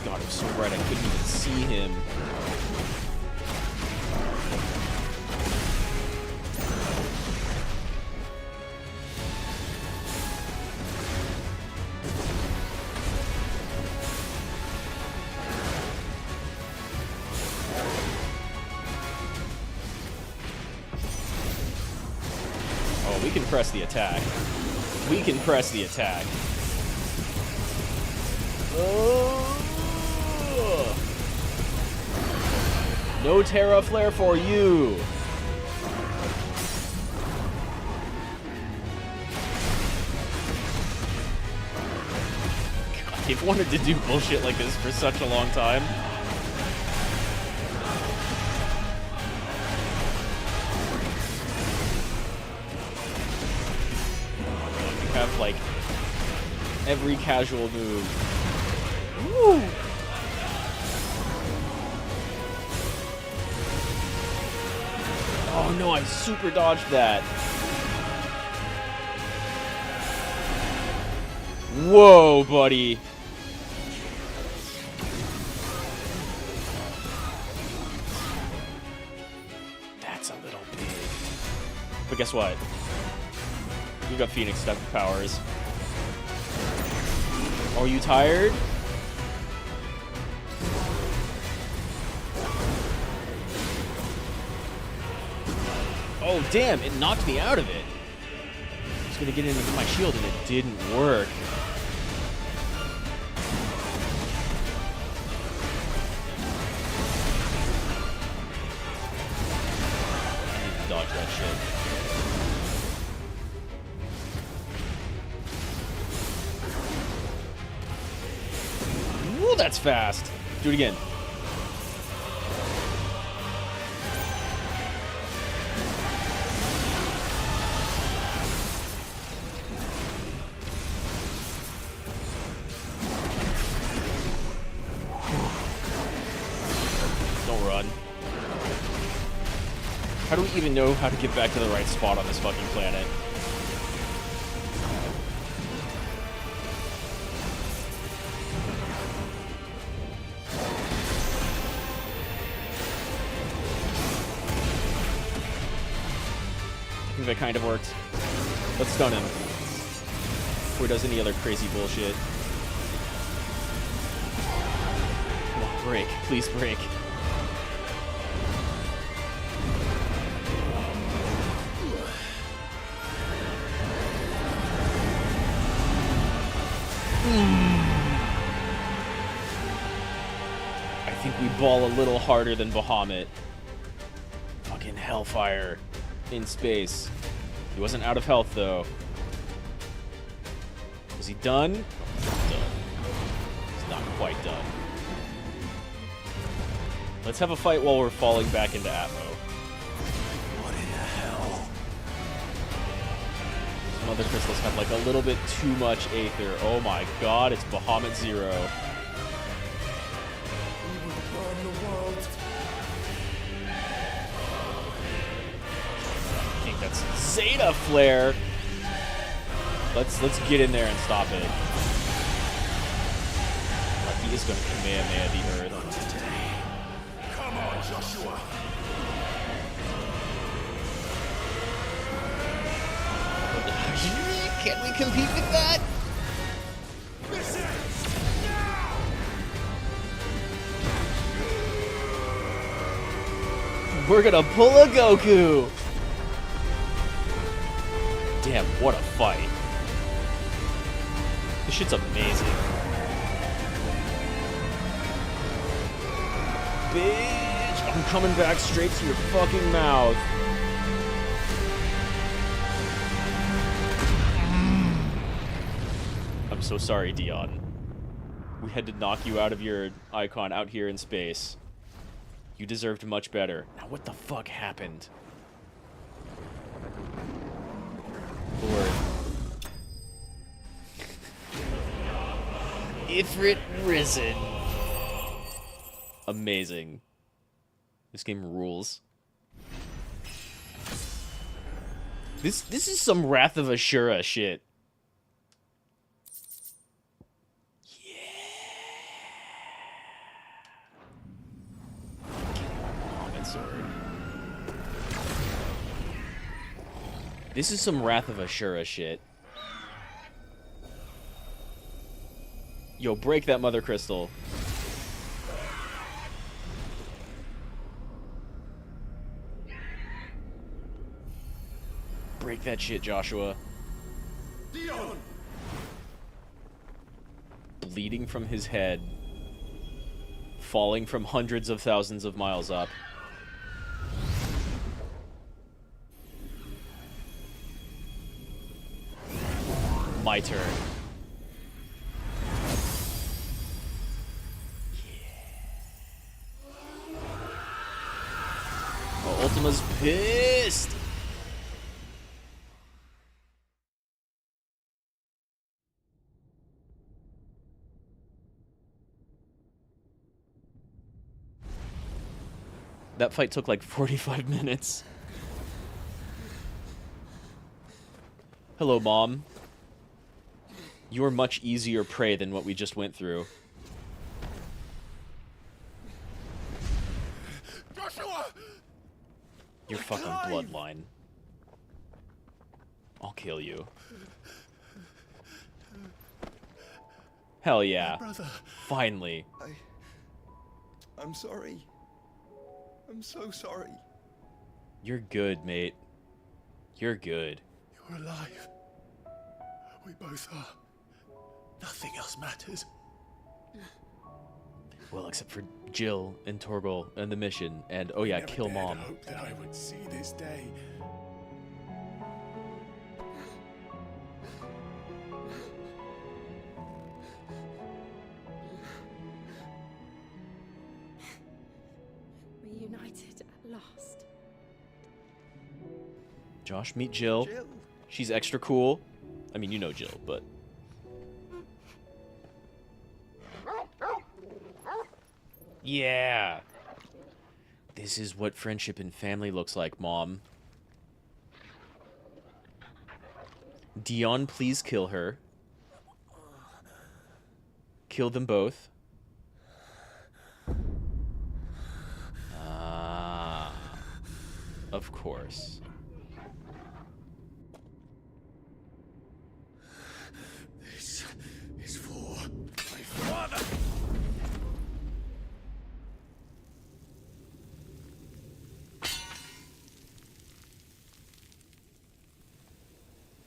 God, it was so bright I couldn't even see him. Oh, we can press the attack. We can press the attack. No Terra Flare for you. God, they've wanted to do bullshit like this for such a long time. You have like every casual move. Woo! Oh no, I super dodged that. Whoa, buddy. That's a little big. But guess what? We've got Phoenix step powers. Are you tired? Oh, damn, it knocked me out of it. I was gonna get into my shield and it didn't work. I need to dodge that shit. Ooh, that's fast. Do it again. How do we even know how to get back to the right spot on this fucking planet? I think that kind of worked. Let's stun him before he does any other crazy bullshit. Come on, break. Please break. I think we ball a little harder than Bahamut. Fucking hellfire in space. He wasn't out of health, though. Was he done? Done. He's not quite done. Let's have a fight while we're falling back into Atmo. What in the hell? Some other crystals have like a little bit too much Aether. Oh my god, it's Bahamut Zero. I think that's Zeta Flare. Let's get in there and stop it. He is going to Kamehameha the Earth. Not today. Come on, Joshua. Can we compete with that? We're gonna pull a Goku. Damn, what a fight. This shit's amazing. Bitch, I'm coming back straight to your fucking mouth. I'm so sorry, Dion. We had to knock you out of your icon out here in space. You deserved much better. Now what the fuck happened? Lord. Ifrit Risen. Amazing. This game rules. This is some Wrath of Ashura shit. This is some Wrath of Ashura shit. Yo, break that mother crystal. Break that shit, Joshua. Dion! Bleeding from his head. Falling from hundreds of thousands of miles up. My turn. Oh, Ultima's pissed! That fight took like 45 minutes. Hello, Mom. You're much easier prey than what we just went through. Joshua! Your fucking bloodline. I'll kill you. Hell yeah. Brother. Finally. I'm sorry. I'm so sorry. You're good, mate. You're good. You're alive. We both are. Nothing else matters. Well, except for Jill and Torgal and the mission, and oh yeah, kill Mom. I hoped that I would see this day. Reunited at last. Josh, meet Jill. She's extra cool. I mean, you know Jill, but... Yeah! This is what friendship and family looks like, Mom. Dion, please kill her. Kill them both. Ah. Of course. This is for my father.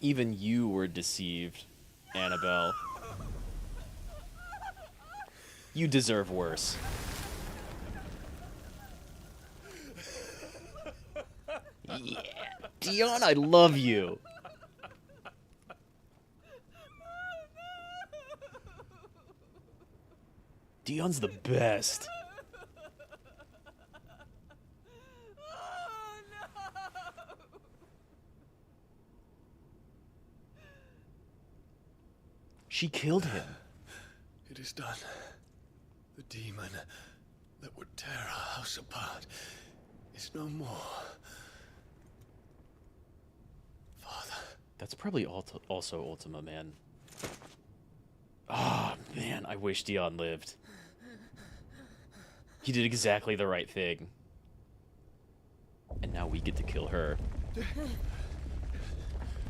Even you were deceived, Annabelle. You deserve worse. Yeah. Dion, I love you. Dion's the best. She killed him. It is done. The demon that would tear our house apart is no more. Father. That's probably also Ultima, man. Ah, oh, man, I wish Dion lived. He did exactly the right thing. And now we get to kill her.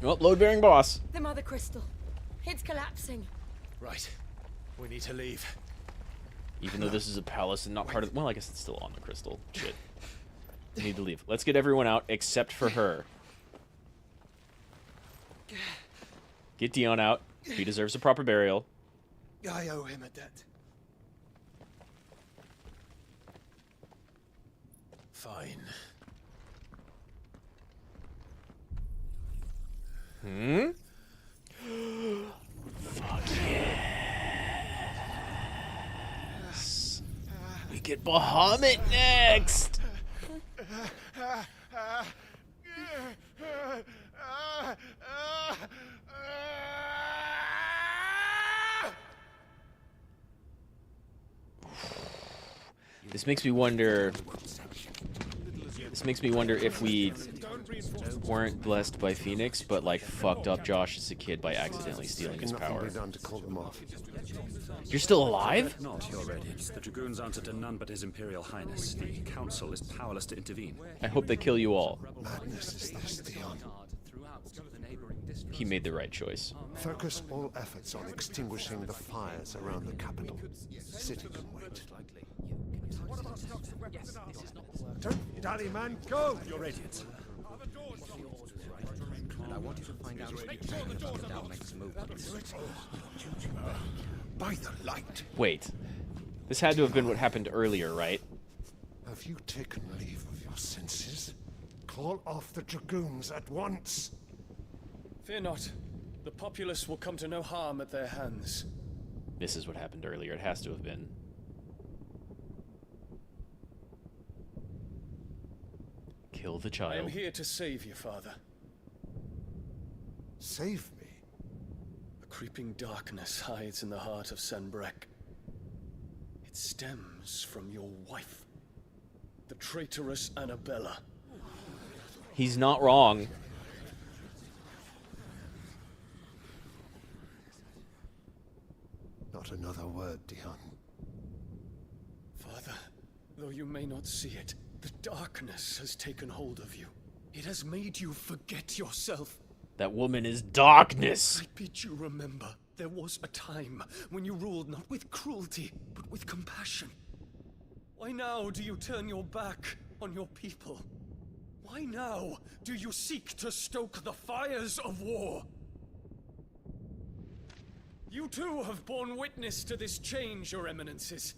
Oh, load-bearing boss. The Mother Crystal. It's collapsing. Right. We need to leave. Even though this is a palace and not part of... Well, I guess it's still on the crystal. Shit. We need to leave. Let's get everyone out except for her. Get Dion out. He deserves a proper burial. I owe him a debt. Fine. Hmm? Fuck yes. We get Bahamut next. This makes me wonder. This makes me wonder if we weren't blessed by Phoenix, but like fucked up Josh as a kid by accidentally stealing his power. You're still alive? Not, Your Radiance. The Dragoons answer to none but His Imperial Highness. The Council is powerless to intervene. I hope they kill you all. Madness is this, Dion. He made the right choice. Focus all efforts on extinguishing the fires around the capital. City can wait. Don't dally, man. Go! Your Radiance. And I want you to find out if Down makes a move. By the light. Wait. This had to have been what happened earlier, right? Have you taken leave of your senses? Call off the Dragoons at once. Fear not. The populace will come to no harm at their hands. This is what happened earlier. It has to have been. Kill the child. I am here to save you, Father. Save me? A creeping darkness hides in the heart of Sanbreque. It stems from your wife, the traitorous Annabella. He's not wrong. Not another word, Dion. Father, though you may not see it, the darkness has taken hold of you. It has made you forget yourself. That woman is darkness. I bid you remember, there was a time when you ruled not with cruelty, but with compassion. Why now do you turn your back on your people? Why now do you seek to stoke the fires of war? You too have borne witness to this change, Your Eminences.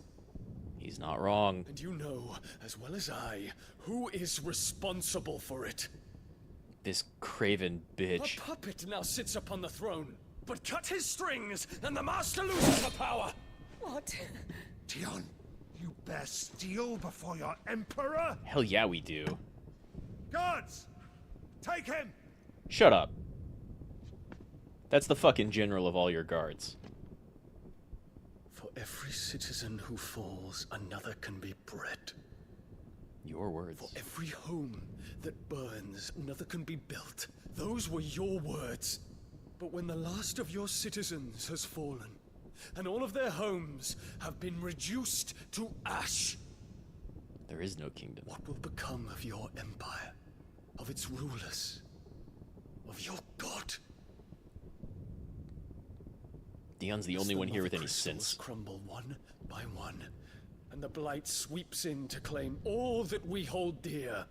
He's not wrong. And you know, as well as I, who is responsible for it. This craven bitch. A puppet now sits upon the throne, but cut his strings, and the master loses the power! What? Dion, you bear steel before your emperor? Hell yeah, we do. Guards! Take him! Shut up. That's the fucking general of all your guards. For every citizen who falls, another can be bred. Your words. For every home that burns, another can be built. Those were your words. But when the last of your citizens has fallen, and all of their homes have been reduced to ash, there is no kingdom. What will become of your empire? Of its rulers? Of your god? Dion's the only one here with any sense. Crumble one by one, and the blight sweeps in to claim all that we hold dear.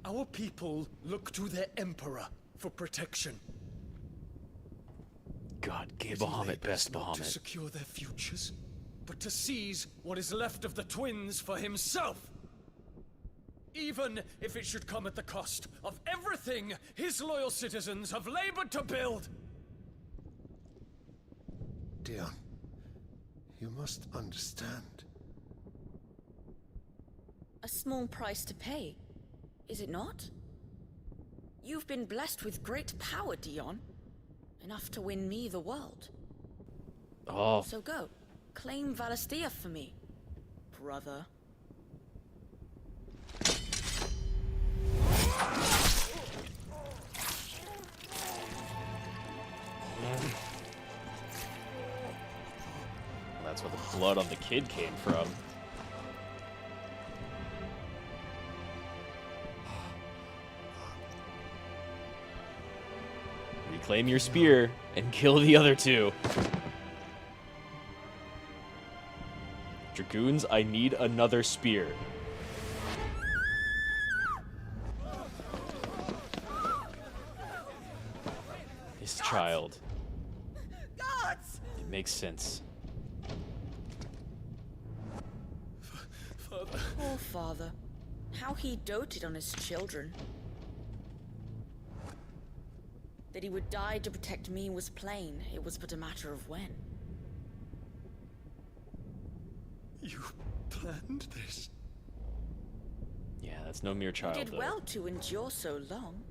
Our people look to their emperor for protection. God, gay Is he Bahamut, laid best not to Bahamut. secure their futures, but to seize what is left of the twins for himself. Even if it should come at the cost of everything his loyal citizens have labored to build. Dion, you must understand. A small price to pay, is it not? You've been blessed with great power, Dion. Enough to win me the world. Oh. So go, claim Valisthea for me, brother. That's where the blood on the kid came from. Reclaim your spear and kill the other two. Dragoons, I need another spear. His child. Guards! It makes sense. Father. Poor father. How he doted on his children. That he would die to protect me was plain. It was but a matter of when. You planned this? Yeah, that's no mere child, You did though. well to endure so long.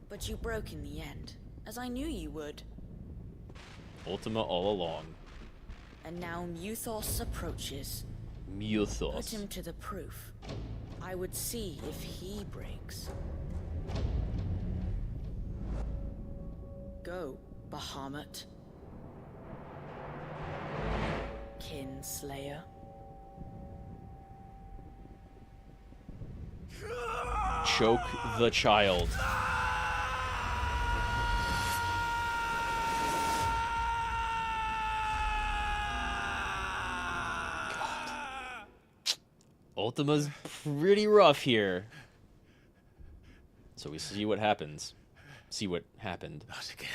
But you broke in the end, as I knew you would. Ultima all along. And now Muthos approaches. Muthos. Put him to the proof. I would see if he breaks. Go, Bahamut. Kinslayer. Choke the child. Ultima's pretty rough here. So we see what happens. See what happened. Not again.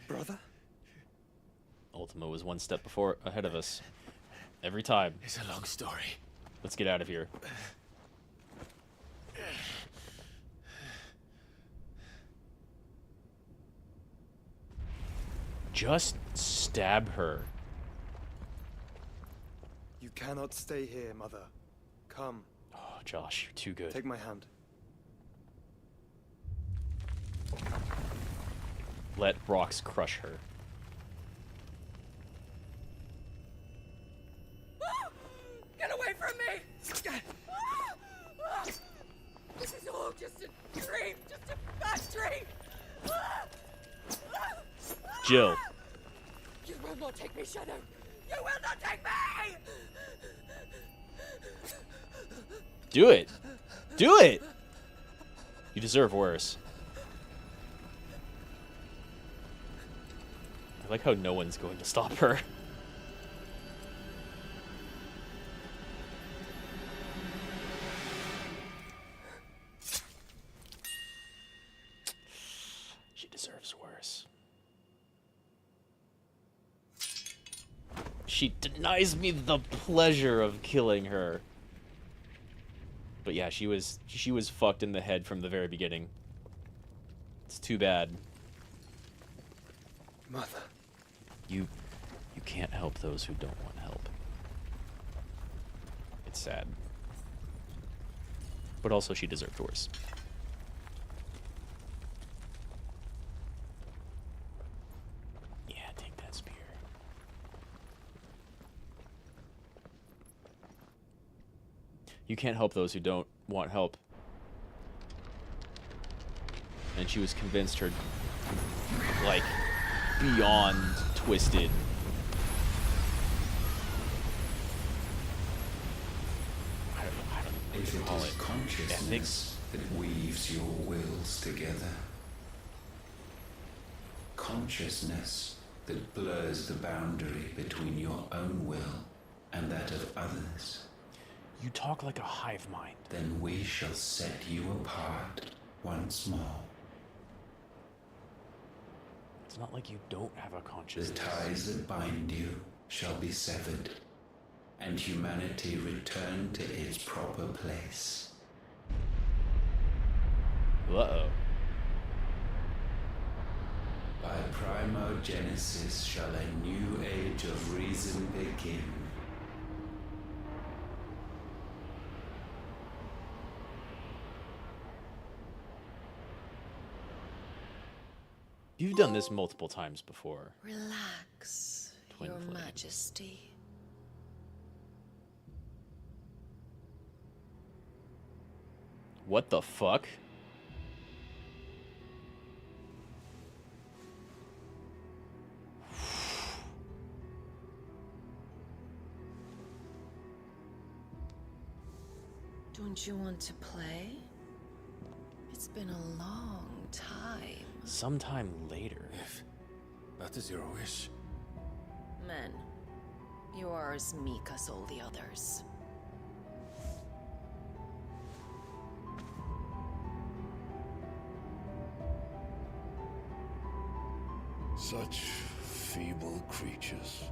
Brother? Ultima was one step ahead of us. Every time. It's a long story. Let's get out of here. Just stab her. You cannot stay here, Mother. Come. Oh, Josh, you're too good. Take my hand. Let Brox crush her. Get away from me! This is all just a dream, just a bad dream! Jill. You will not take me, Shadow! You will not take me! Do it! Do it! You deserve worse. I like how no one's going to stop her. She deserves worse. She denies me the pleasure of killing her. But yeah, she was fucked in the head from the very beginning. It's too bad. Mother. You can't help those who don't want help. It's sad. But also she deserved worse. Yeah, take that spear. You can't help those who don't want help. And she was convinced her, like, beyond twisted. I don't If it call is it consciousness that weaves your wills together, consciousness that blurs the boundary between your own will and that of others, you talk like a hive mind. then we shall set you apart once more. It's not like you don't have a conscience. The ties that bind you shall be severed, and humanity return to its proper place. Uh-oh. By primogenesis shall a new age of reason begin. You've done this multiple times before. Relax, Twin Your flame. Majesty. What the fuck? Don't you want to play? It's been a long time. Sometime later. If that is your wish. Men, you are as meek as all the others. Such feeble creatures.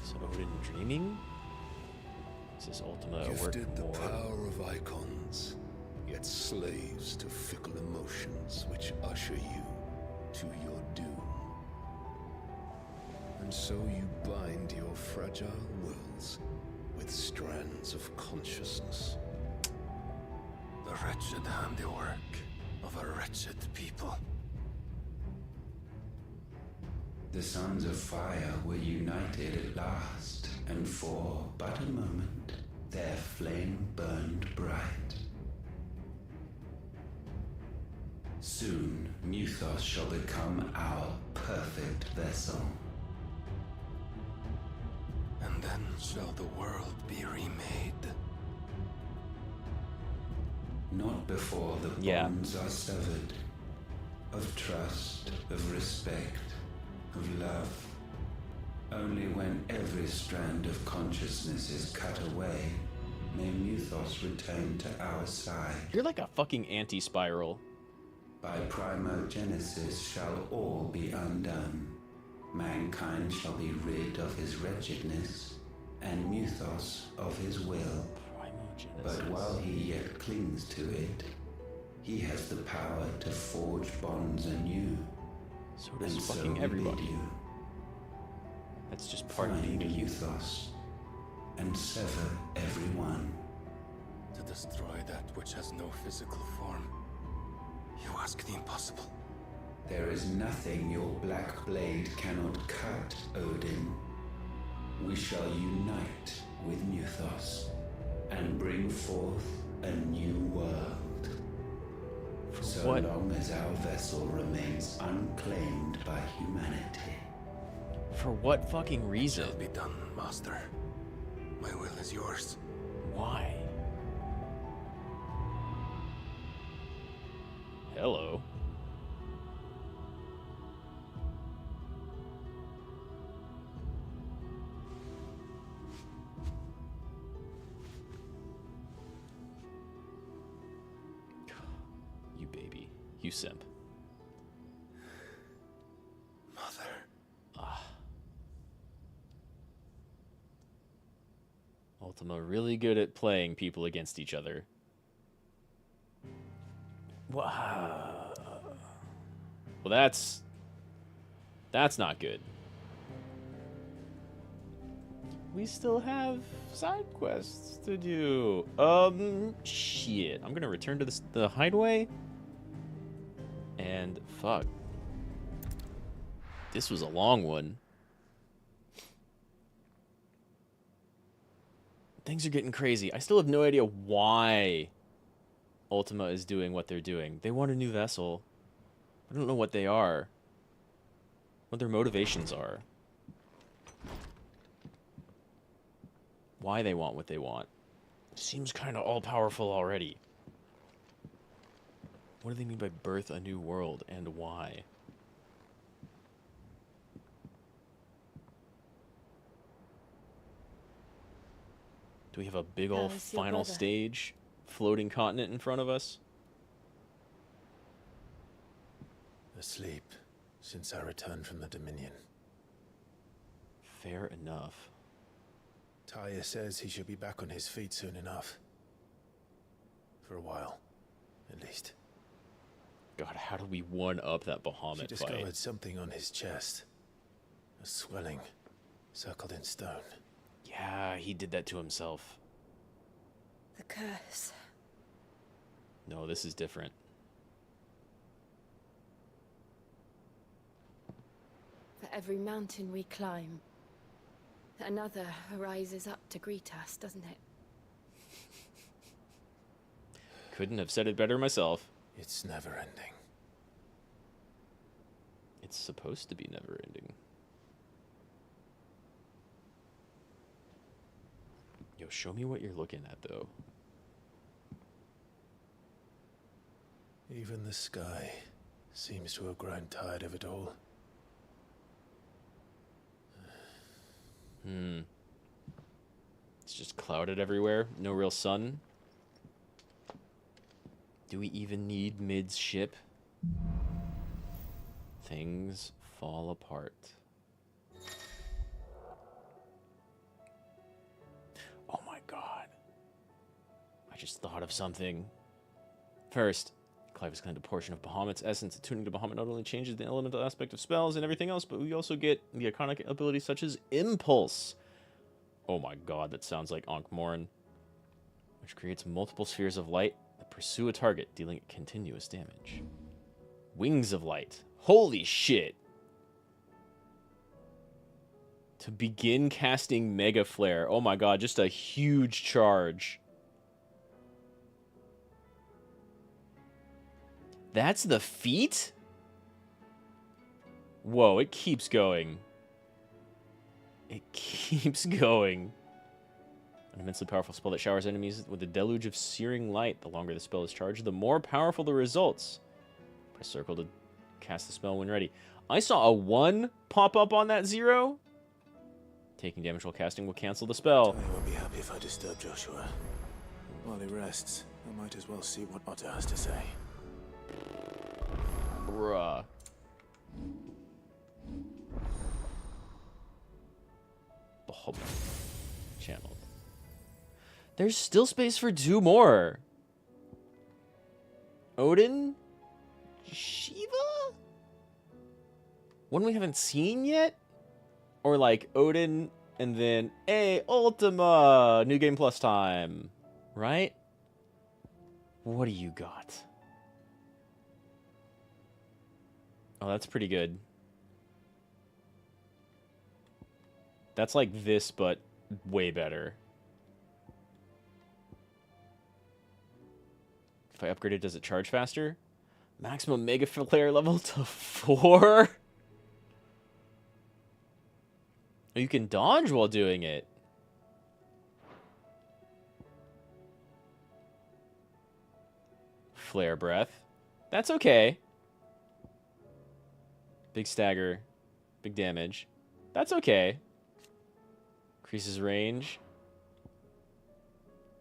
Is Odin dreaming? Is this Ultima a work Gifted the more? power of icons, yet slaves to fickle emotions which usher you to your doom. And so you bind your fragile wills with strands of consciousness. The wretched handiwork of a wretched people. The sons of fire were united at last, and for but a moment, their flame burned bright. Soon, Mythos shall become our perfect vessel. And then shall the world be remade. Not before the bonds are severed, of trust, of respect, of love. Only when every strand of consciousness is cut away, may Mythos return to our side. You're like a fucking anti-spiral. By primogenesis shall all be undone. Mankind shall be rid of his wretchedness, and Mythos of his will. But while he yet clings to it, he has the power to forge bonds anew. So does And fucking we everybody. bid you That's just part of find being a youth. Mythos and sever everyone. To destroy that which has no physical form. You ask the impossible. There is nothing your black blade cannot cut, Odin. We shall unite with Mythos and bring forth a new world. So what? long as our vessel remains unclaimed by humanity. For what fucking reason? Shall be done, Master. My will is yours. Why? Hello. You baby. You simp. Mother. Ultima really good at playing people against each other. Wow. Well, that's not good. We still have side quests to do. Shit. I'm gonna return to the hideaway. And fuck. This was a long one. Things are getting crazy. I still have no idea why Ultima is doing what they're doing. They want a new vessel. I don't know what they are. What their motivations are. Why they want what they want. Seems kind of all-powerful already. What do they mean by birth a new world, and why? Do we have a big ol' How's your final brother? stage floating continent in front of us? Asleep since I returned from the Dominion. Fair enough. Tyre says he should be back on his feet soon enough. For a while, at least. God, how do we one-up that Bahamut She discovered fight? something on his chest. A swelling, circled in stone. Yeah, he did that to himself. The curse. No, this is different. For every mountain we climb, another rises up to greet us, doesn't it? Couldn't have said it better myself. It's never ending. It's supposed to be never ending. Yo, show me what you're looking at, though. Even the sky seems to have grown tired of it all. It's just clouded everywhere. No real sun. Do we even need midship? Things fall apart. Oh my god. I just thought of something. First, Clive has claimed a portion of Bahamut's essence. Attuning to Bahamut not only changes the elemental aspect of spells and everything else, but we also get the iconic abilities such as Impulse. Oh my god, that sounds like Ankh-Morn. Which creates multiple spheres of light that pursue a target, dealing continuous damage. Wings of Light. Holy shit! To begin casting Mega Flare. Oh my god, just a huge charge. That's the feat? Whoa, it keeps going. It keeps going. An immensely powerful spell that showers enemies with a deluge of searing light. The longer the spell is charged, the more powerful the results. Press circle to cast the spell when ready. I saw a 1 pop up on that 0. Taking damage while casting will cancel the spell. I won't be happy if I disturb Joshua. While he rests, I might as well see what Otter has to say. Bruh. Bahamut. Channeled. There's still space for 2 more. Odin? Shiva? One we haven't seen yet? Or like Odin and then, hey, Ultima! New Game Plus time. Right? What do you got? Oh, that's pretty good. That's like this, but way better. If I upgrade it, does it charge faster? Maximum Mega Flare level to 4? You can dodge while doing it. Flare Breath. That's okay. Big stagger. Big damage. That's okay. Increases range.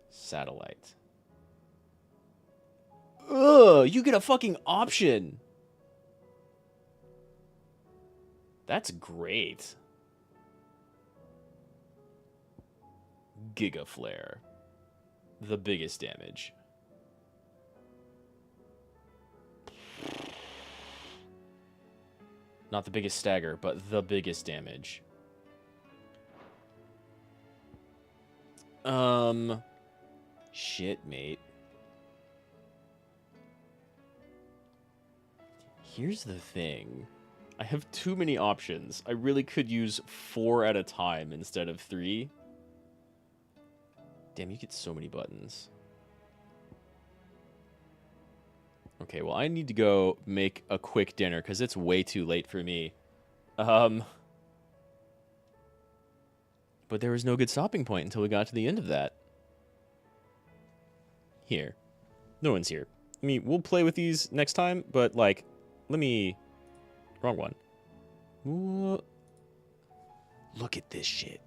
Satellite. Ugh, you get a fucking option. That's great. Giga Flare. The biggest damage. Not the biggest stagger, but the biggest damage. Shit, mate. Here's the thing. I have too many options. I really could use 4 at a time instead of 3. Damn, you get so many buttons. Okay, well, I need to go make a quick dinner because it's way too late for me. But there was no good stopping point until we got to the end of that. Here. No one's here. I mean, we'll play with these next time, but, like, let me... Wrong one. Look at this shit.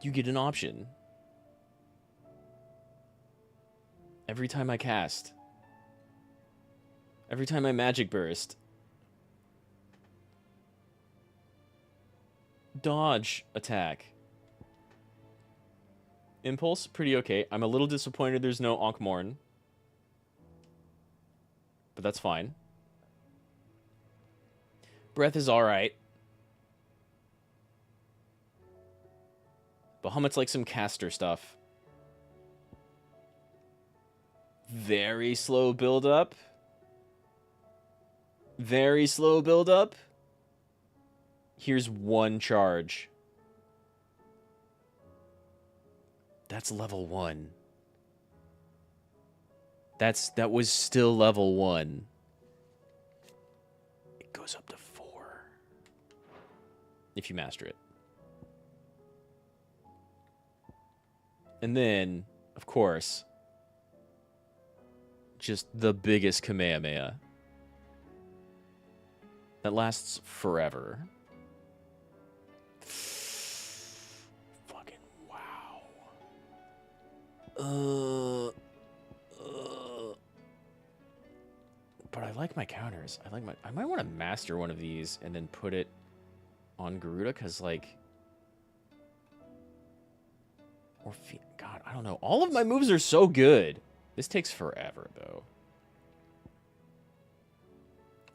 You get an option. Every time I cast. Every time I magic burst. Dodge attack. Impulse, pretty okay. I'm a little disappointed there's no Ankh-Morn. But that's fine. Breath is alright. Bahamut's like some caster stuff. Very slow build-up. Very slow build-up. Here's one charge. That's level 1. That was still level 1. It goes up to 4. If you master it. And then, of course, just the biggest Kamehameha. That lasts forever. Fucking wow. But I like my counters. I might want to master one of these and then put it on Garuda, because, like... God, I don't know. All of my moves are so good. This takes forever, though.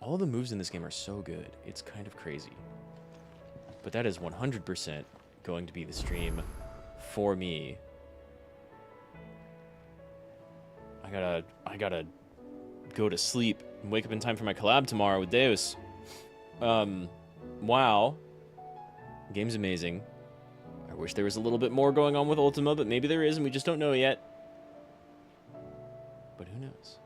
All of the moves in this game are so good. It's kind of crazy. But that is 100% going to be the stream for me. I gotta go to sleep and wake up in time for my collab tomorrow with Deus. Wow. Game's amazing. I wish there was a little bit more going on with Ultima, but maybe there is, and we just don't know yet. But who knows?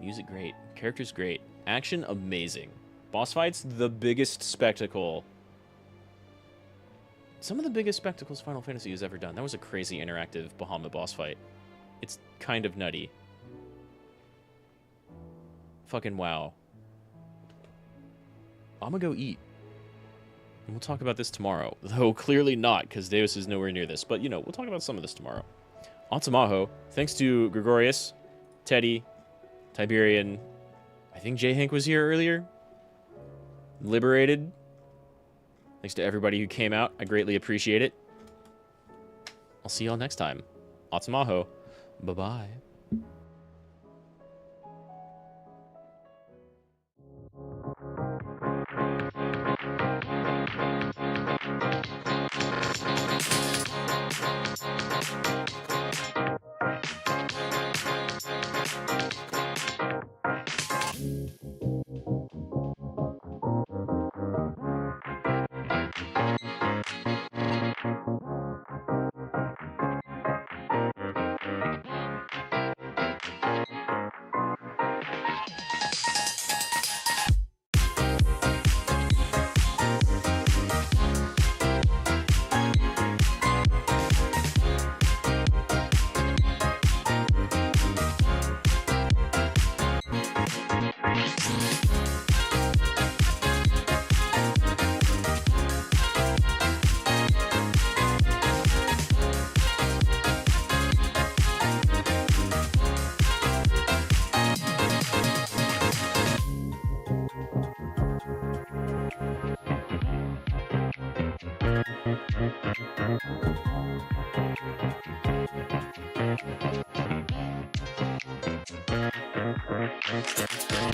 Music great. Characters great. Action amazing. Boss fights, the biggest spectacle. Some of the biggest spectacles Final Fantasy has ever done. That was a crazy interactive Bahamut boss fight. It's kind of nutty. Fucking wow. I'm gonna go eat. And we'll talk about this tomorrow. Though clearly not, because Deus is nowhere near this. But, you know, we'll talk about some of this tomorrow. Mahou. Thanks to Gregorius, Teddy, Tiberian. I think J. Hank was here earlier. Liberated. Thanks to everybody who came out. I greatly appreciate it. I'll see y'all next time. Mahou. Bye-bye.